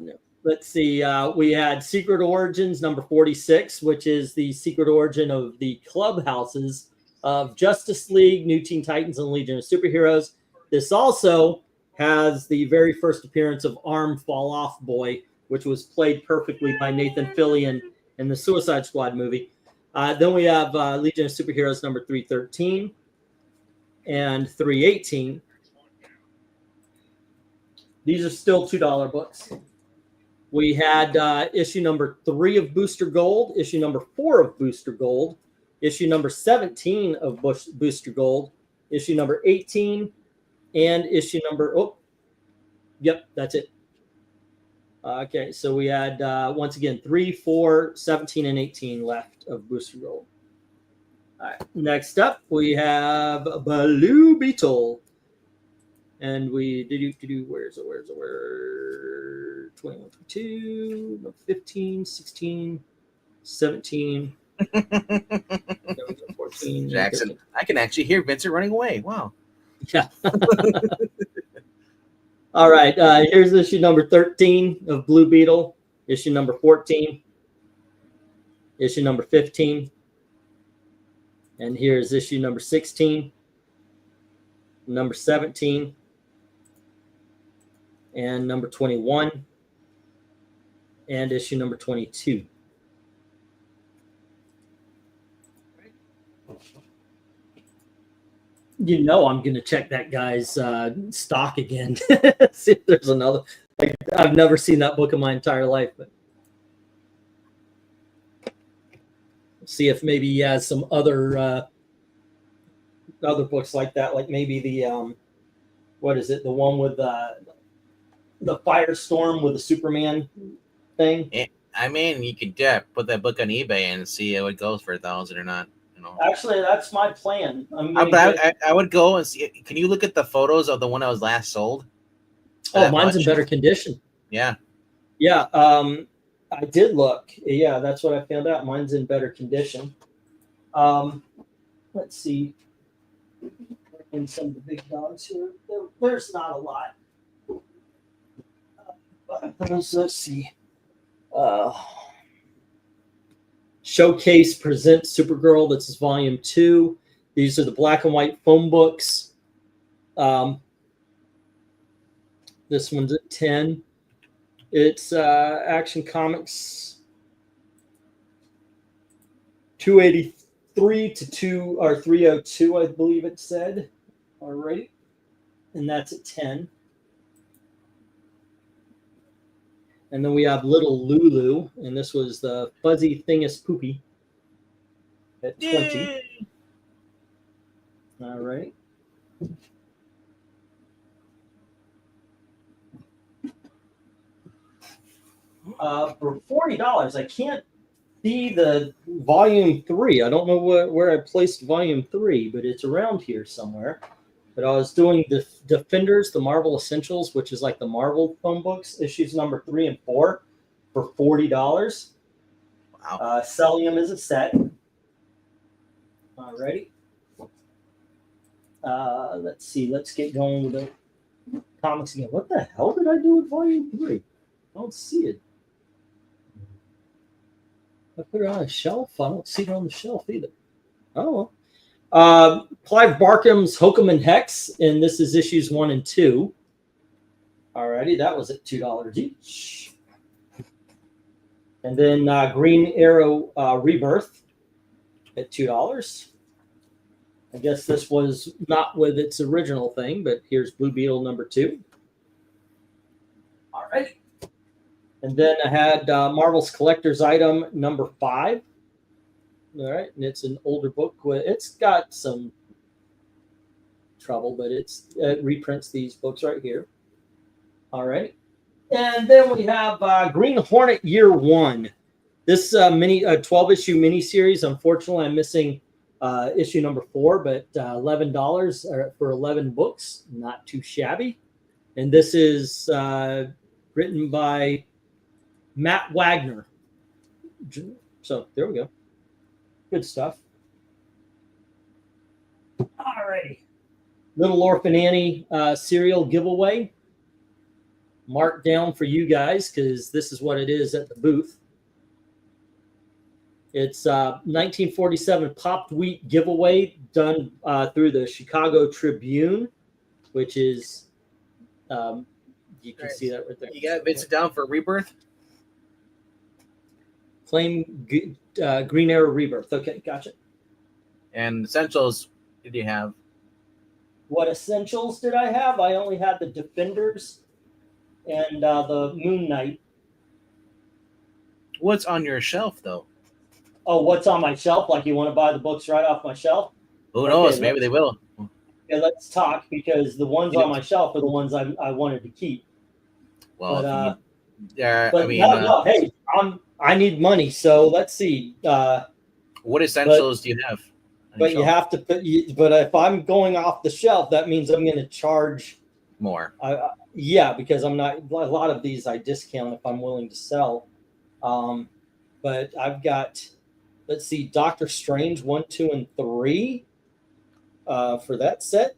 Let's see. We had Secret Origins number 46, which is the secret origin of the clubhouses of Justice League, New Teen Titans, and Legion of Superheroes. This also has the very first appearance of Arm Fall Off Boy, which was played perfectly by Nathan Fillion in the Suicide Squad movie. Then we have Legion of Superheroes number 313 and 318. These are still $2 books. We had issue number 3 of Booster Gold, issue number 4 of Booster Gold, issue number 17 of Booster Gold, issue number 18, and issue number, that's it. Okay, so we had, once again, 3, 4, 17, and 18 left of Booster Gold. All right, next up, we have Blue Beetle. And we where's it? 21, 22, 15, 16, 17, 14. Jackson, 13. I can actually hear Vincent running away. Wow. Yeah. All right. Here's issue number 13 of Blue Beetle, issue number 14, issue number 15, and here's issue number 16, number 17, and number 21, and issue number 22. You know I'm going to check that guy's stock again. See if there's another. I've never seen that book in my entire life, but see if maybe he has some other books like that, like maybe the what is it? The one with the Firestorm with the Superman thing. I mean, you could put that book on eBay and see how it goes for 1,000 or not. You know. Actually, that's my plan. I would go and see. Can you look at the photos of the one that was last sold? Oh, mine's in better condition. Yeah. Yeah. I did look. Yeah, that's what I found out. Mine's in better condition. Let's see. And some of the big dogs here. There's not a lot. Let's see. Showcase presents Supergirl. This is volume 2. These are the black and white phone books. This one's at 10. It's Action Comics 283 to 302, I believe it said. All right. And that's at 10. And then we have Little Lulu, and this was the Fuzzy Thingus Poopy at 20. Yay! All right. For $40, I can't see the volume 3. I don't know where I placed volume 3, but it's around here somewhere. But I was doing the Defenders, the Marvel Essentials, which is like the Marvel phone books, issues number 3 and 4 for $40. Wow. Selling them as a set. Alrighty. Let's see. Let's get going with the comics again. What the hell did I do with volume 3? I don't see it. I put it on a shelf. I don't see it on the shelf either. Oh, well. Clive Barkham's Hokum and Hex, and this is issues 1 and 2. Alrighty, that was at $2 each. And then Green Arrow Rebirth at $2. I guess this was not with its original thing, but here's Blue Beetle number 2. Alrighty. And then I had Marvel's Collector's Item number 5. All right, and it's an older book. It's got some trouble, but it reprints these books right here. All right. And then we have Green Hornet Year One. This 12-issue miniseries. Unfortunately, I'm missing issue number 4, but $11 for 11 books. Not too shabby. And this is written by Matt Wagner. So there we go. Good stuff. All righty. Little Orphan Annie cereal giveaway. Marked down for you guys because this is what it is at the booth. It's 1947 Popped Wheat giveaway done through the Chicago Tribune, which is, you can see that right there. You got Vincent down for Rebirth? Claim Green Arrow Rebirth. Okay, gotcha. And Essentials, did you have? What essentials did I have? I only had the Defenders and the Moon Knight. What's on your shelf, though? Oh, what's on my shelf? Like you want to buy the books right off my shelf? Who knows? Maybe they will. Yeah, let's talk because the ones on my shelf are the ones I wanted to keep. Well, but, hey, I need money, so let's see. What essentials do you have? But you have to put. But if I'm going off the shelf, that means I'm going to charge more. Yeah, because I'm not. A lot of these I discount if I'm willing to sell. But I've got. Let's see, Doctor Strange 1, 2, and 3 for that set.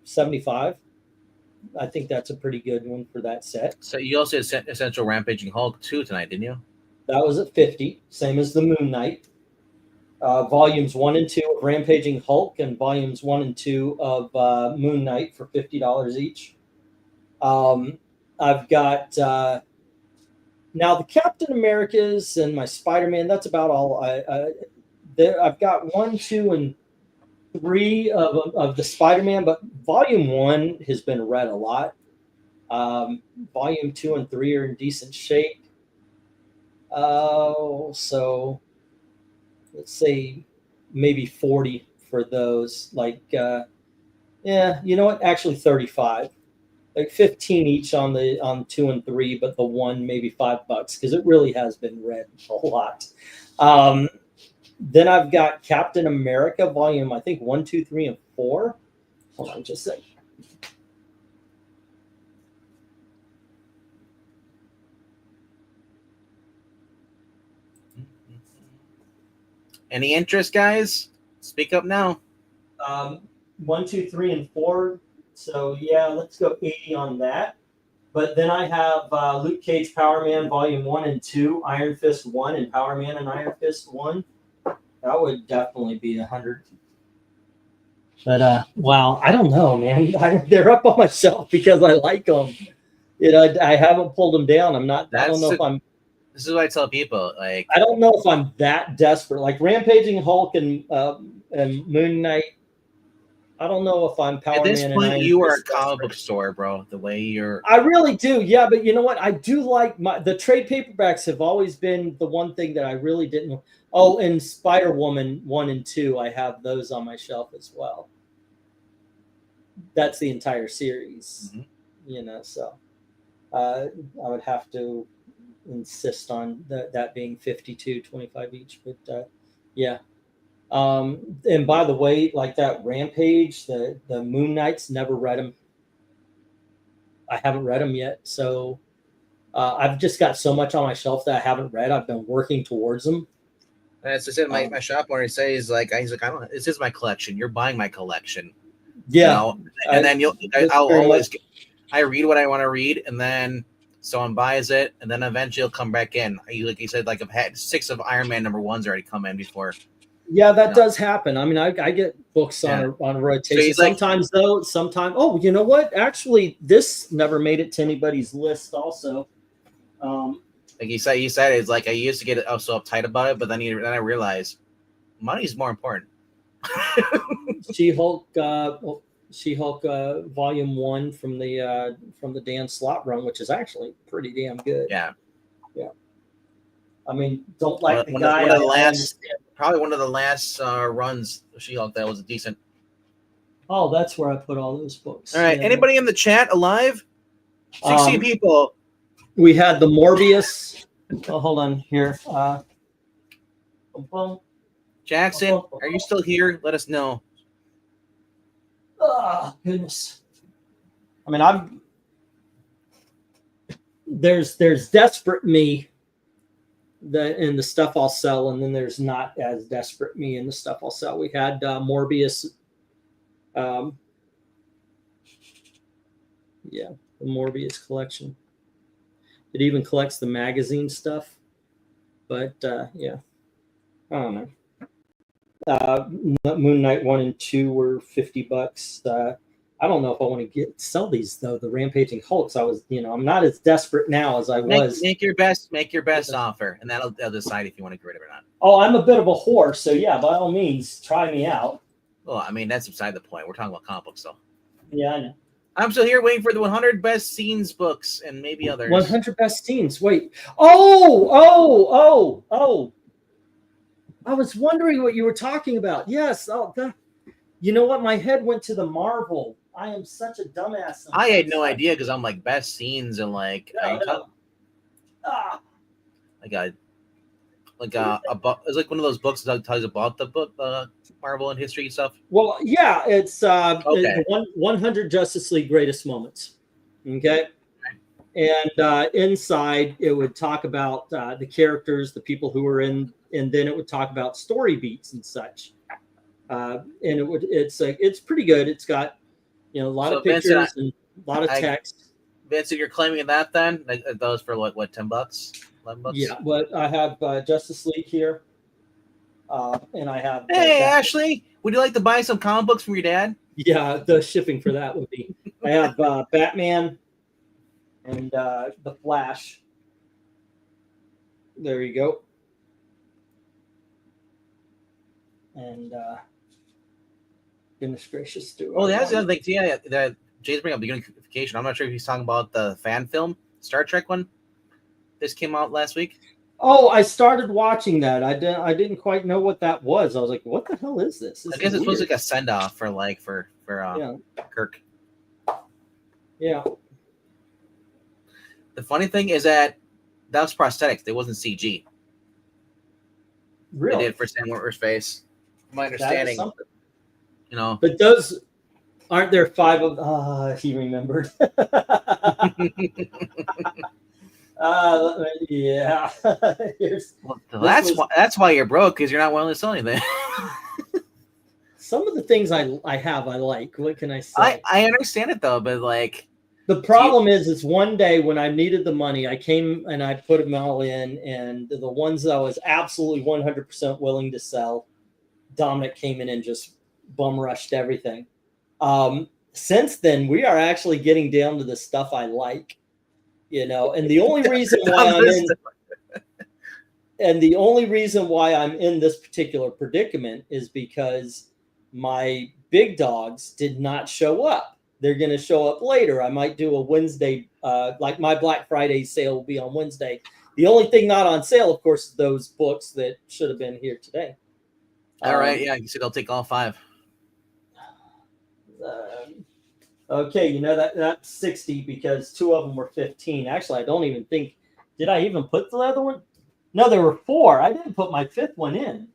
75. I think that's a pretty good one for that set. So you also had Essential Rampaging Hulk 2 tonight, didn't you? That was at 50, same as the Moon Knight. Volumes 1 and 2 of Rampaging Hulk and volumes 1 and 2 of Moon Knight for $50 each. I've got now the Captain Americas and my Spider-Man. That's about all. I've got 1, 2, and 3 of the Spider-Man, but volume 1 has been read a lot. Volume 2 and 3 are in decent shape. So let's say maybe 40 for those. Like, yeah, you know what? Actually, 35. Like 15 each on 2 and 3, but the 1 maybe $5 because it really has been read a lot. Then I've got Captain America volume, I think 1, 2, 3, and 4. Hold on just a second. Any interest, guys? Speak up now. 1, 2, 3, and 4. So yeah, let's go 80 on that. But then I have Luke Cage Power Man Volume 1 and 2, Iron Fist 1, and Power Man and Iron Fist 1. That would definitely be 100. But wow, I don't know, man. They're up on my shelf because I like them. I haven't pulled them down. I'm not. I don't know if I'm. This is what I tell people. Like, I don't know if I'm that desperate. Like Rampaging Hulk and Moon Knight. I don't know if I'm Power Man. At this Man point, and you are a comic book store, bro. The way you're. I really do, yeah. But you know what? I do like the trade paperbacks have always been the one thing that I really didn't. Oh, and Spider-Woman 1 and 2, I have those on my shelf as well. That's the entire series, so I would have to insist on that being 52, 25 each. But yeah. And by the way, like that Rampage, the Moon Knights, never read them. I haven't read them yet. So I've just got so much on my shelf that I haven't read. I've been working towards them. That's just my shop owner says like I don't. This is my collection. You're buying my collection. Yeah, and then I'll always. I read what I want to read, and then someone buys it, and then eventually it'll come back in. Like you said, like I've had 6 of Iron Man #1s already come in before. Yeah, that does happen. I mean, I get books on rotation. So sometimes oh, you know what? Actually, this never made it to anybody's list. Also. Like you said, it's like I used to get so uptight about it, but then I realized money's more important. She-Hulk Volume 1 from the Dan Slott run, which is actually pretty damn good. Yeah. I mean, don't like the one guy. of the last probably one of the last runs of She-Hulk that was decent. Oh, that's where I put all those books. All right, Yeah. anybody in the chat alive? 16 people. We had the Morbius. Oh, hold on here. Boom. Jackson, are you still here? Let us know. Oh, goodness. I mean, there's Desperate Me in the stuff I'll sell, and then there's not as Desperate Me in the stuff I'll sell. We had Morbius. Yeah, the Morbius collection. It even collects the magazine stuff. But yeah, I don't know. Moon Knight 1 and 2 were $50. I don't know if I want to sell these though. The Rampaging Hulks. I'm not as desperate now as I was. Make your best offer, and that'll decide if you want to get rid of it or not. Oh, I'm a bit of a whore, so yeah, by all means, try me out. Well, I mean that's beside the point. We're talking about comic books, though. Yeah, I know. I'm still here waiting for the 100 best scenes books and maybe others. 100 best scenes. Wait. Oh. I was wondering what you were talking about. Yes. You know what? My head went to the Marvel. I am such a dumbass. I had no idea because I'm like best scenes and like No. it's like one of those books that tells you about the book, Marvel and history stuff. Well, yeah, it's Okay. 100 Justice League greatest moments. Okay. And inside it would talk about the characters, the people who were in, and then it would talk about story beats and such. And it's pretty good. It's got a lot of pictures Vincent, and a lot of text. Vincent, you're claiming that then? Like, those for what, $10? $11? Yeah, but I have Justice League here, and I have. Hey, Ashley, would you like to buy some comic books from your dad? Yeah, the shipping for that would be. I have Batman and the Flash. There you go. And goodness gracious, do Oh, that's the other thing. Yeah, that Jay's bringing up the unification. I'm not sure if he's talking about the fan film Star Trek one. This came out last week. Oh, I started watching that. I didn't quite know what that was. I was like, "What the hell is this?" I guess it's supposed to be like a send off for Kirk. Yeah. The funny thing is that was prosthetics. They wasn't CG. Really? They did for Sam Witwer's face. My That is understanding. something. But those aren't there 5 of? He remembered. Yeah. That's why you're broke, because you're not willing to sell anything. Some of the things I like. What can I say? I understand it though, but like the problem is one day when I needed the money, I came and I put them all in, and the ones that I was absolutely 100% willing to sell, Dominic came in and just bum rushed everything. Since then, we are actually getting down to the stuff I like. And the only reason why I'm in this particular predicament is because my big dogs did not show up. They're going to show up later. I might do a Wednesday, like my Black Friday sale will be on Wednesday. The only thing not on sale, of course, is those books that should have been here today. All right, yeah, you said I'll take all 5. Okay, that's 60 because 2 of them were 15. Actually, I don't even think. Did I even put the other one? No, there were 4. I didn't put my 5th one in.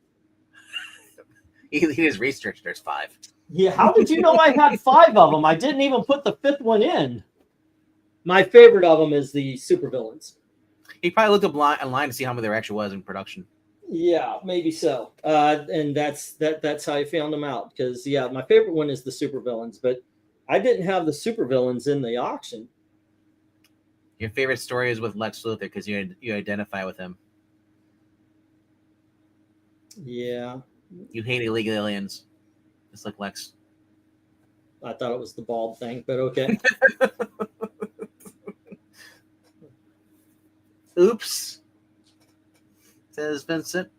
He just researched. There's 5. Yeah, how did you know I had 5 of them? I didn't even put the 5th one in. My favorite of them is the supervillains. He probably looked up online to see how many there actually was in production. Yeah, maybe so. And that's how I found them out. Because my favorite one is the supervillains, but I didn't have the supervillains in the auction. Your favorite story is with Lex Luthor because you identify with him. Yeah. You hate illegal aliens, just like Lex. I thought it was the bald thing, but okay. Oops, says Vincent.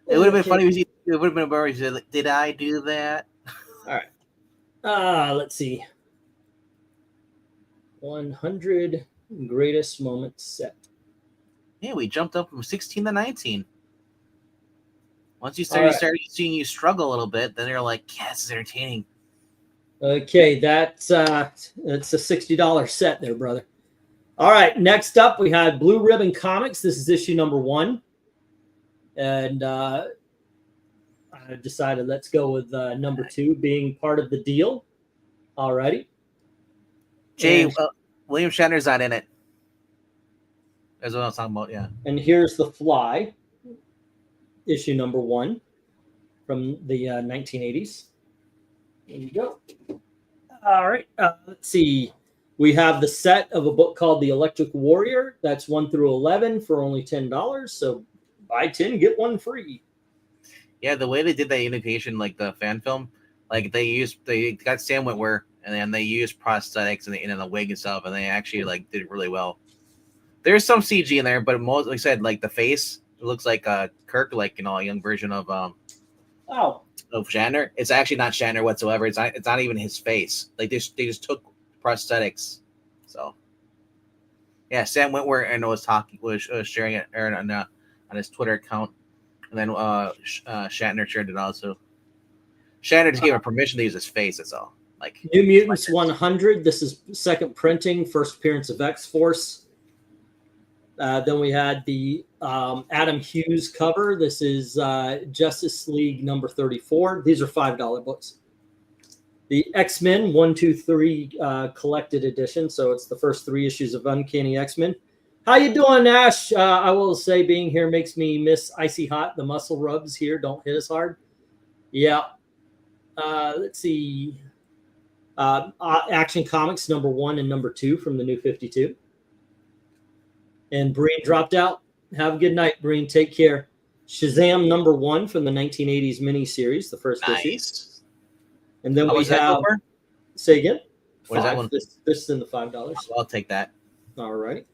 It would have been funny if it would have been better if you said, "Did I do that?" All right. Let's see. 100 greatest moments set. Yeah, we jumped up from 16 to 19. Once you All right. started seeing you struggle a little bit, then you're like, yeah, this is entertaining. Okay, that's a $60 set there, brother. All right, next up we had Blue Ribbon Comics. This is issue number 1, and I decided let's go with number 2 being part of the deal. Alrighty. Jay, And- William Shatner's not in it. That's what I was talking about. Yeah. And here's The Fly, issue number 1 from the 1980s. There you go. All right. Let's see. We have the set of a book called The Electric Warrior. That's 1 through 11 for only $10. So buy 10, get 1 free. Yeah, the way they did that imitation, like the fan film, like they got Sam Witwer, and then they used prosthetics and the wig and stuff, and they actually like did it really well. There's some CG in there, but most, like I said, like the face, it looks like Kirk, like a young version of Shatner. It's actually not Shatner whatsoever. It's not even his face. Like they just took prosthetics. So yeah, Sam Witwer and was sharing it on his Twitter account, and then Shatner shared it also. Shatner just gave him permission to use his face. That's all. Like New Mutants 100. This is second printing, first appearance of X-Force. Then we had the Adam Hughes cover. This is Justice League number 34. These are $5 books. The X-Men 1, 2, 3 collected edition. So it's the first 3 issues of Uncanny X-Men. How you doing, Ash? I will say being here makes me miss Icy Hot. The muscle rubs here don't hit as hard. Yeah. Let's see. Action Comics number 1 and number 2 from the New 52. And Breen dropped out. Have a good night, Breen. Take care. Shazam number 1 from the 1980s miniseries, the first issue. And then we have. Say again. What is that one? This is in the $5. I'll take that. All right.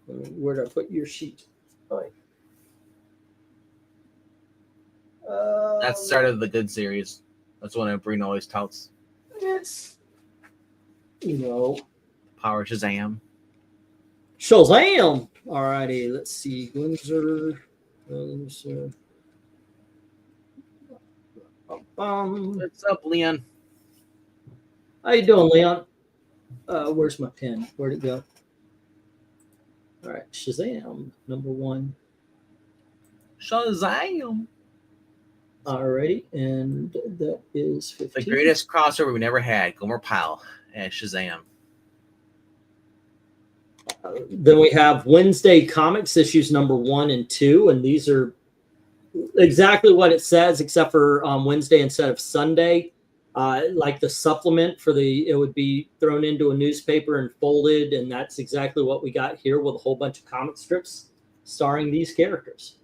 Where did I put your sheet? All right. That's the start of the good series. That's one that Breen always touts. It's, Power Shazam. Shazam! All righty. Let's see. Windsor. What's up, Leon? How you doing, Leon? Where's my pen? Where'd it go? All right, Shazam, number 1. Shazam! Alrighty, and that is 15. The greatest crossover we never had. Gomer Pyle and Shazam. Then we have Wednesday Comics issues number 1 and 2, and these are exactly what it says, except for Wednesday instead of Sunday. Like the supplement it would be thrown into a newspaper and folded, and that's exactly what we got here with a whole bunch of comic strips starring these characters.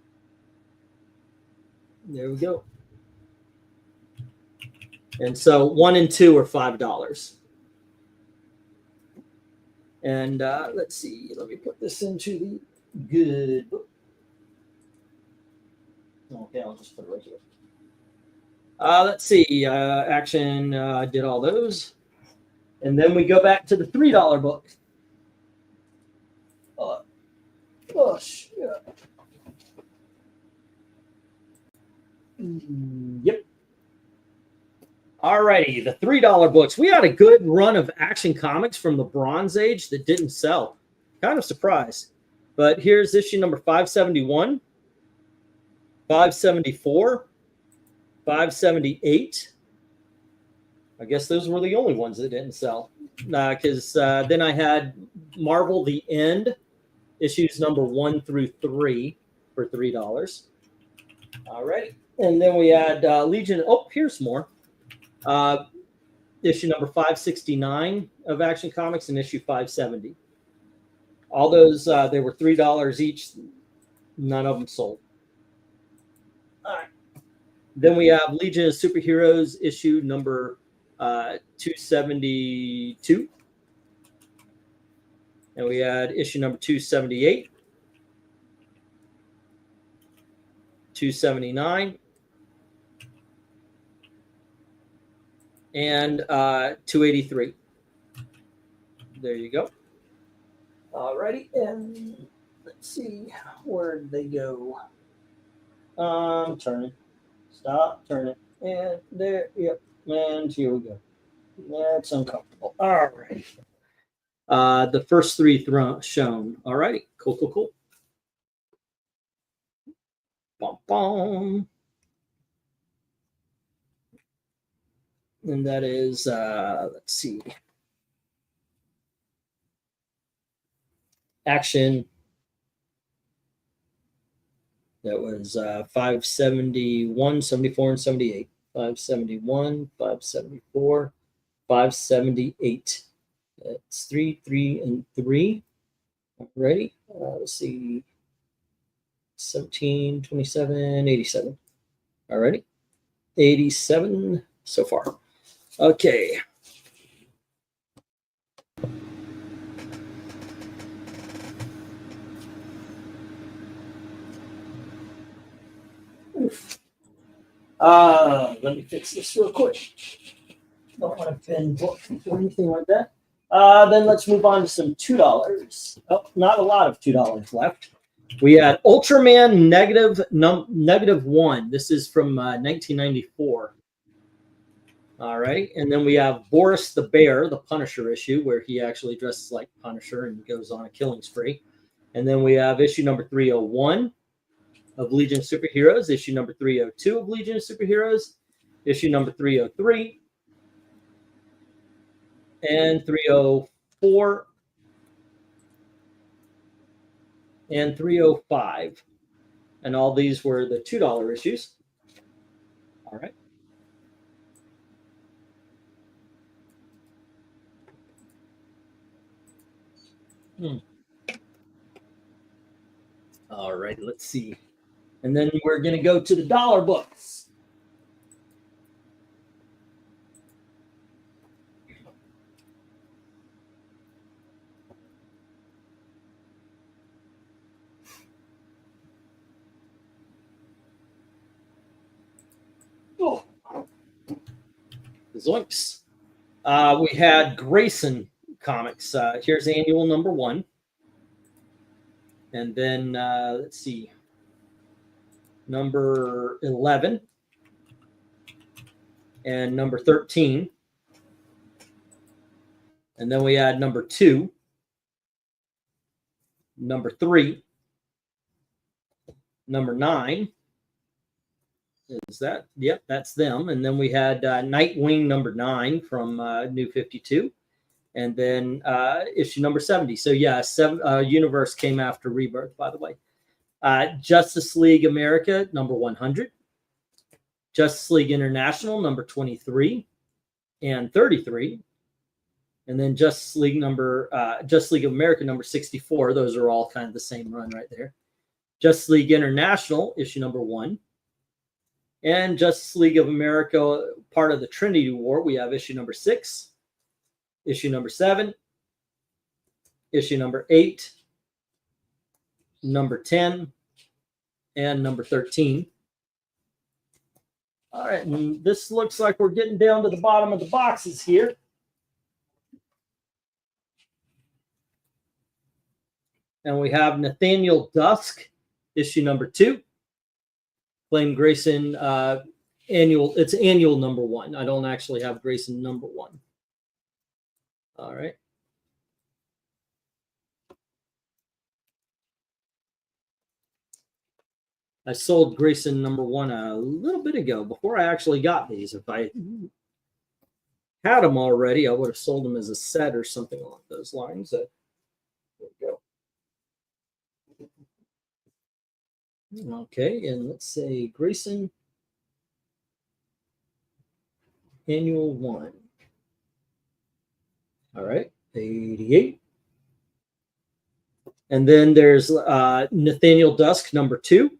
There we go. And so 1 and 2 are $5. And let's see. Let me put this into the good book. Okay, I'll just put it right here. Let's see. Action did all those. And then we go back to the $3 book. Oh, shit. Yep. All righty, the $3 books. We had a good run of Action Comics from the Bronze Age that didn't sell. Kind of surprised. But here's issue number 571, 574, 578. I guess those were the only ones that didn't sell. Because then I had Marvel The End, issues number 1 through 3 for $3. All right. And then we had Legion. Oh, here's more. Issue number 569 of Action Comics and issue 570. All those, they were $3 each. None of them sold. All right. Then we have Legion of Superheroes issue number 272. And we had issue number 278, 279, and 283. There you go. Alrighty, and Let's see, where did they go? Turning. Stop turning. And there, yep. And here we go. That's uncomfortable. All right. The first three shown. All righty. Cool, cool, cool. Bum, bum. And that is, let's see. Action. That was 571, 74, and 78. 571, 574, 578. That's 3, 3, and 3. Ready? Let's see. 17, 27, 87. Alrighty. 87 so far. Okay. Let me fix this real quick. Don't want to pin book or anything like that. Then let's move on to some $2. Oh, not a lot of $2 left. We had Ultraman -1. This is from 1994. All right. And then we have Boris the Bear, the Punisher issue, where he actually dresses like Punisher and goes on a killing spree. And then we have issue number 301 of Legion of Superheroes, issue number 302 of Legion of Superheroes, issue number 303, and 304, and 305. And all these were the $2 issues. All right. All right, let's see. And then we're going to go to the dollar books. Oh, zoinks. We had Grayson Comics. Here's annual number 1. And then, let's see, number 11 and number 13. And then we had number 2, number 3, number 9. Is that? Yep, that's them. And then we had Nightwing number 9 from New 52. And then issue number 70. So yeah, Universe came after Rebirth, by the way. Justice League America number 100. Justice League International number 23 and 33. And then Justice League America number 64. Those are all kind of the same run right there. Justice League International issue number 1. And Justice League of America, part of the Trinity War, we have issue number 6. Issue number 7, issue number 8, number 10, and number 13. All right, and this looks like we're getting down to the bottom of the boxes here. And we have Nathaniel Dusk, issue number 2. Flame Grayson annual. It's annual number 1. I don't actually have Grayson number 1. All right. I sold Grayson number 1 a little bit ago before I actually got these. If I had them already, I would have sold them as a set or something along those lines. There we go. Okay, and let's say Grayson annual 1. All right, 88. And then there's Nathaniel Dusk, number 2.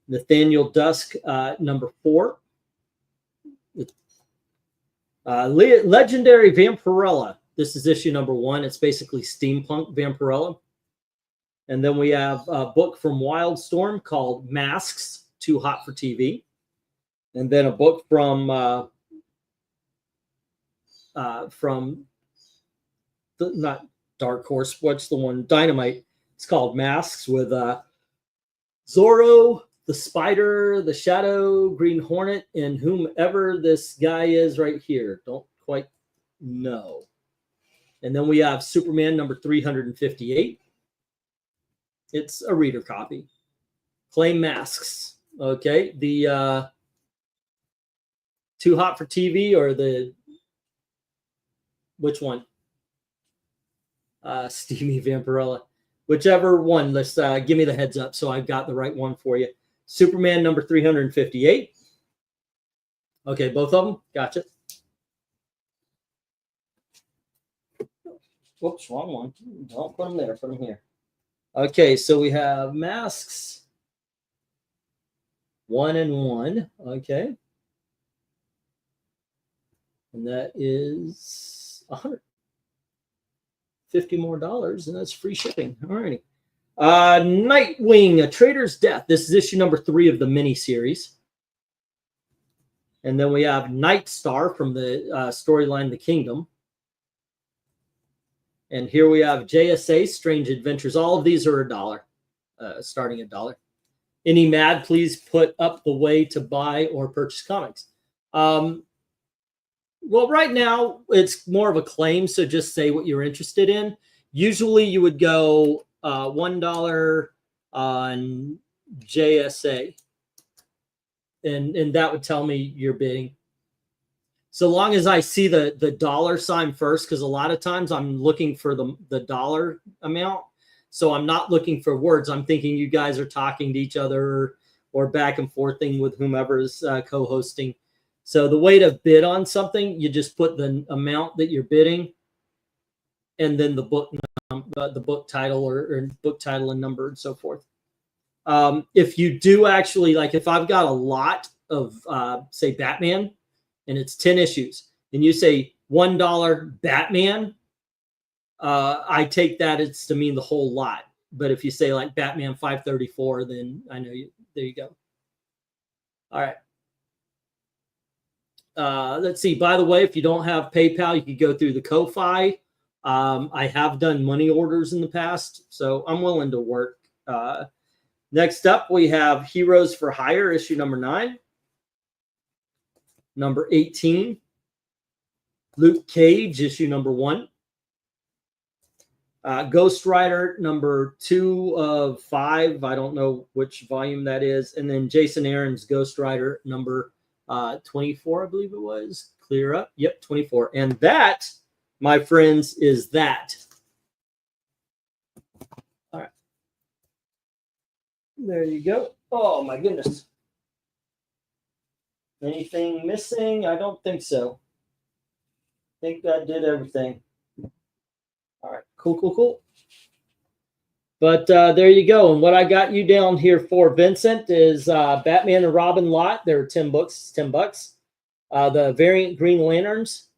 Nathaniel Dusk, number 4. Legendary Vampirella. This is issue number 1. It's basically steampunk Vampirella. And then we have a book from Wildstorm called Masks, Too Hot for TV. And then a book from not Dark Horse. What's the one? Dynamite. It's called Masks with Zorro, the Spider, the Shadow, Green Hornet, and whomever this guy is right here. Don't quite know. And then we have Superman number 358. It's a reader copy. Claim Masks. Okay. The Too Hot for TV or the which one? Steamy Vampirella. Whichever one. Let's give me the heads up so I've got the right one for you. Superman number 358. Okay, both of them. Gotcha. Whoops, wrong one. Don't put them there. Put them here. Okay, so we have Masks 1 and 1. Okay. And that is $150 more, and that's free shipping. All righty. Nightwing, A Traitor's Death. This is issue number 3 of the mini-series. And then we have Night Star from the storyline The Kingdom. And here we have JSA, Strange Adventures. All of these are $1, starting $1. Any mad, please put up the way to buy or purchase comics. Well, right now, it's more of a claim, so just say what you're interested in. Usually, you would go $1 on JSA, and that would tell me you're bidding. So long as I see the dollar sign first, because a lot of times I'm looking for the dollar amount. So I'm not looking for words. I'm thinking you guys are talking to each other or back and forthing with whomever's co-hosting. So the way to bid on something, you just put the amount that you're bidding and then the book title or book title and number and so forth. If you do actually, like if I've got a lot of, say, Batman, and it's 10 issues, and you say $1 Batman, I take that it's to mean the whole lot. But if you say like Batman 534, then I know you. There you go. All right. Let's see. By the way, if you don't have PayPal, you can go through the Ko-Fi. I have done money orders in the past, so I'm willing to work. Next up, we have Heroes for Hire, issue number 9. Number 18, Luke Cage, issue number 1. Ghost Rider, number 2 of 5. I don't know which volume that is. And then Jason Aaron's Ghost Rider, number 24, I believe it was. Clear up. Yep, 24. And that, my friends, is that. All right. There you go. Oh, my goodness. Anything missing? I don't think so. I think that did everything. All right, cool. But there you go. And what I got you down here for, Vincent, is Batman and Robin lot. There are 10 books, $10. The variant Green Lanterns.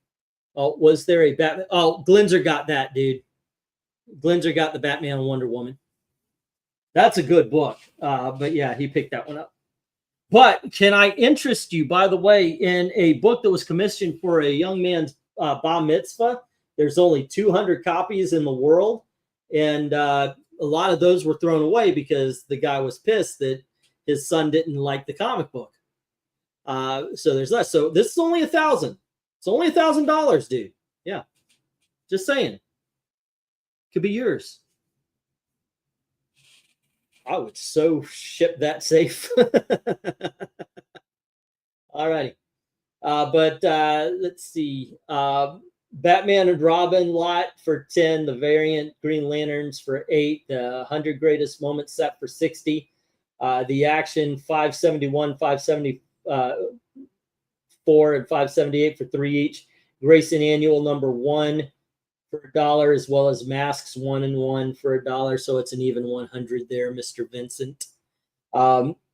Oh, was there a Batman? Oh, Glenzer got that, dude. Glenzer got the Batman and Wonder Woman. That's a good book. But yeah, he picked that one up. But can I interest you, by the way, in a book that was commissioned for a young man's bar mitzvah? There's only 200 copies in the world. And a lot of those were thrown away because the guy was pissed that his son didn't like the comic book. So there's less. So this is only $1,000. It's only $1,000, dude. Yeah. Just saying. Could be yours. I would so ship that safe. All righty. But let's see. Batman and Robin lot for 10. The variant Green Lanterns for 8. The 100 Greatest Moments set for 60. The Action 571, 574, and 578 for 3 each. Grayson Annual number 1 for $1, as well as Masks 1 and 1 for $1. So it's an even 100 there, Mr. Vincent.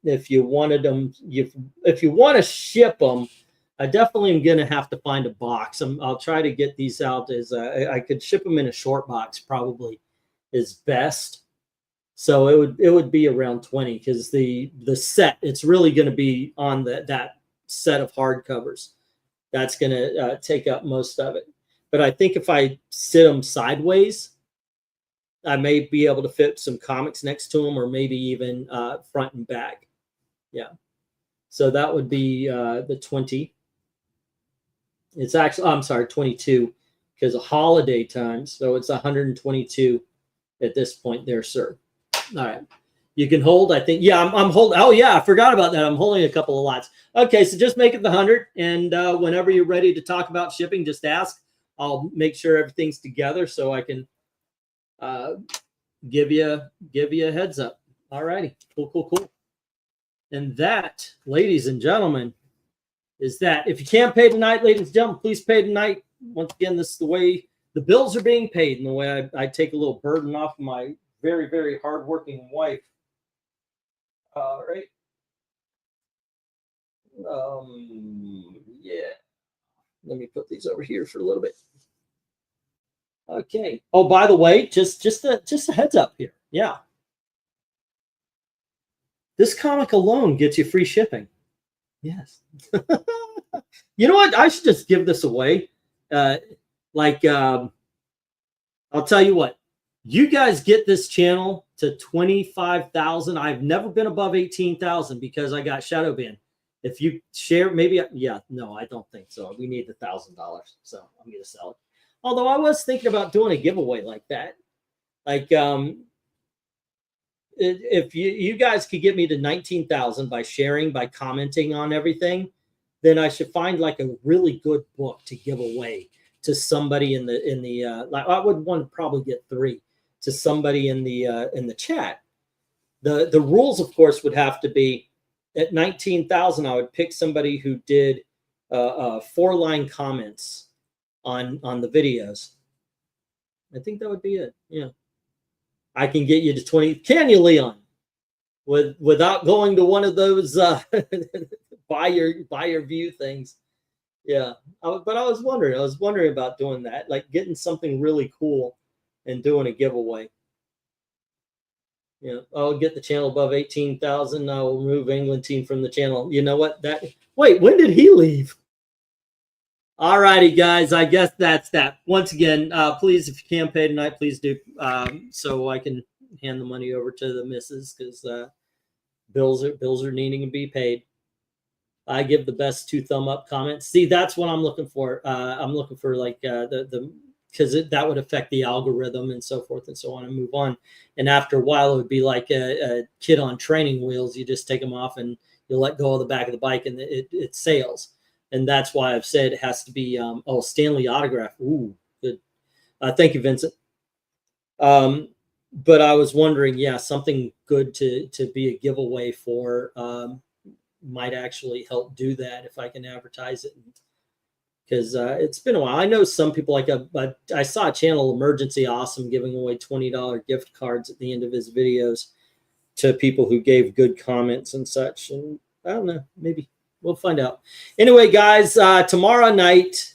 If you wanted them, if you want to ship them, I definitely am going to have to find a box. I'll try to get these out as I could ship them in a short box, probably is best. So it would be around 20 because the set, it's really going to be on that set of hardcovers. That's going to take up most of it. But I think if I sit them sideways, I may be able to fit some comics next to them, or maybe even front and back. Yeah. So that would be the 20. It's actually, I'm sorry, 22, because of holiday times. So it's 122 at this point there, sir. All right. You can hold, I think. Yeah, I'm holding. Oh, yeah, I forgot about that. I'm holding a couple of lots. Okay, so just make it the 100. And whenever you're ready to talk about shipping, just ask. I'll make sure everything's together so I can give you a heads up. All righty. Cool. And that, ladies and gentlemen, is that. If you can't pay tonight, ladies and gentlemen, please pay tonight. Once again, this is the way the bills are being paid, and the way I take a little burden off of my very, very hardworking wife. All right. Yeah. Let me put these over here for a little bit. Okay. Oh, by the way, just a heads up here. Yeah. This comic alone gets you free shipping. Yes. You know what? I should just give this away. I'll tell you what. You guys get this channel to 25,000. I've never been above 18,000 because I got shadow banned. If you share, maybe, no, I don't think so. We need $1,000, so I'm going to sell it. Although I was thinking about doing a giveaway like that. Like, if you guys could get me to 19,000 by sharing, by commenting on everything, then I should find like a really good book to give away to somebody in the like I would want to probably get 3 to somebody in the chat. The rules, of course, would have to be at 19,000. I would pick somebody who did 4-line comments on the videos. I think that would be it. Yeah, I can get you to 20. Can you, Leon? Without going to one of those buy your view things. Yeah, but I was wondering about doing that, like getting something really cool and doing a giveaway. You know, I'll get the channel above 18,000. I will remove England team from the channel. You know what? Wait, when did he leave? All righty, guys. I guess that's that. Once again, please, if you can pay tonight, please do, so I can hand the money over to the missus, because bills are needing to be paid. I give the best 2 thumb up comments. See, that's what I'm looking for. I'm looking for like because that would affect the algorithm and so forth and so on, and move on. And after a while, it would be like a kid on training wheels. You just take them off and you let go of the back of the bike, and it sails. And that's why I've said it has to be Stanley autograph. Ooh, good. Thank you, Vincent. But I was wondering, something good to be a giveaway for might actually help do that if I can advertise it. Because it's been a while. I know some people, like I saw a channel, Emergency Awesome, giving away $20 gift cards at the end of his videos to people who gave good comments and such. And I don't know, maybe we'll find out. Anyway, guys, tomorrow night,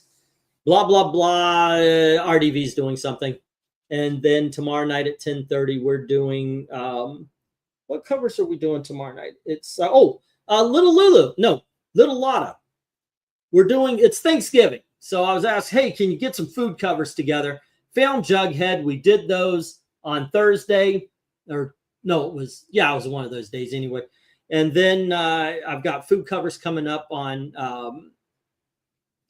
blah, blah, blah, RDV's doing something. And then tomorrow night at 10:30, we're doing, what covers are we doing tomorrow night? It's, Little Lulu. No, Little Lotta. It's Thanksgiving. So I was asked, hey, can you get some food covers together? Found Jughead. We did those on Thursday. Or no, it was one of those days anyway. And then I've got food covers coming up on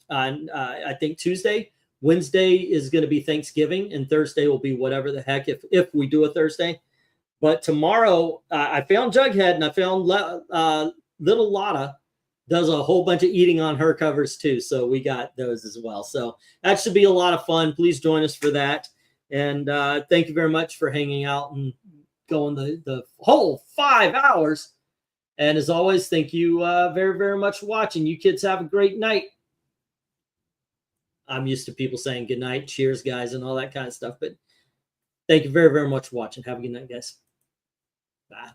I think Tuesday. Wednesday is going to be Thanksgiving, and Thursday will be whatever the heck if we do a Thursday. But tomorrow, I found Jughead, and I found Little Lotta does a whole bunch of eating on her covers too. So we got those as well. So that should be a lot of fun. Please join us for that. And thank you very much for hanging out and going the whole 5 hours. And as always, thank you very, very much for watching. You kids have a great night. I'm used to people saying good night, cheers, guys, and all that kind of stuff. But thank you very, very much for watching. Have a good night, guys. Bye.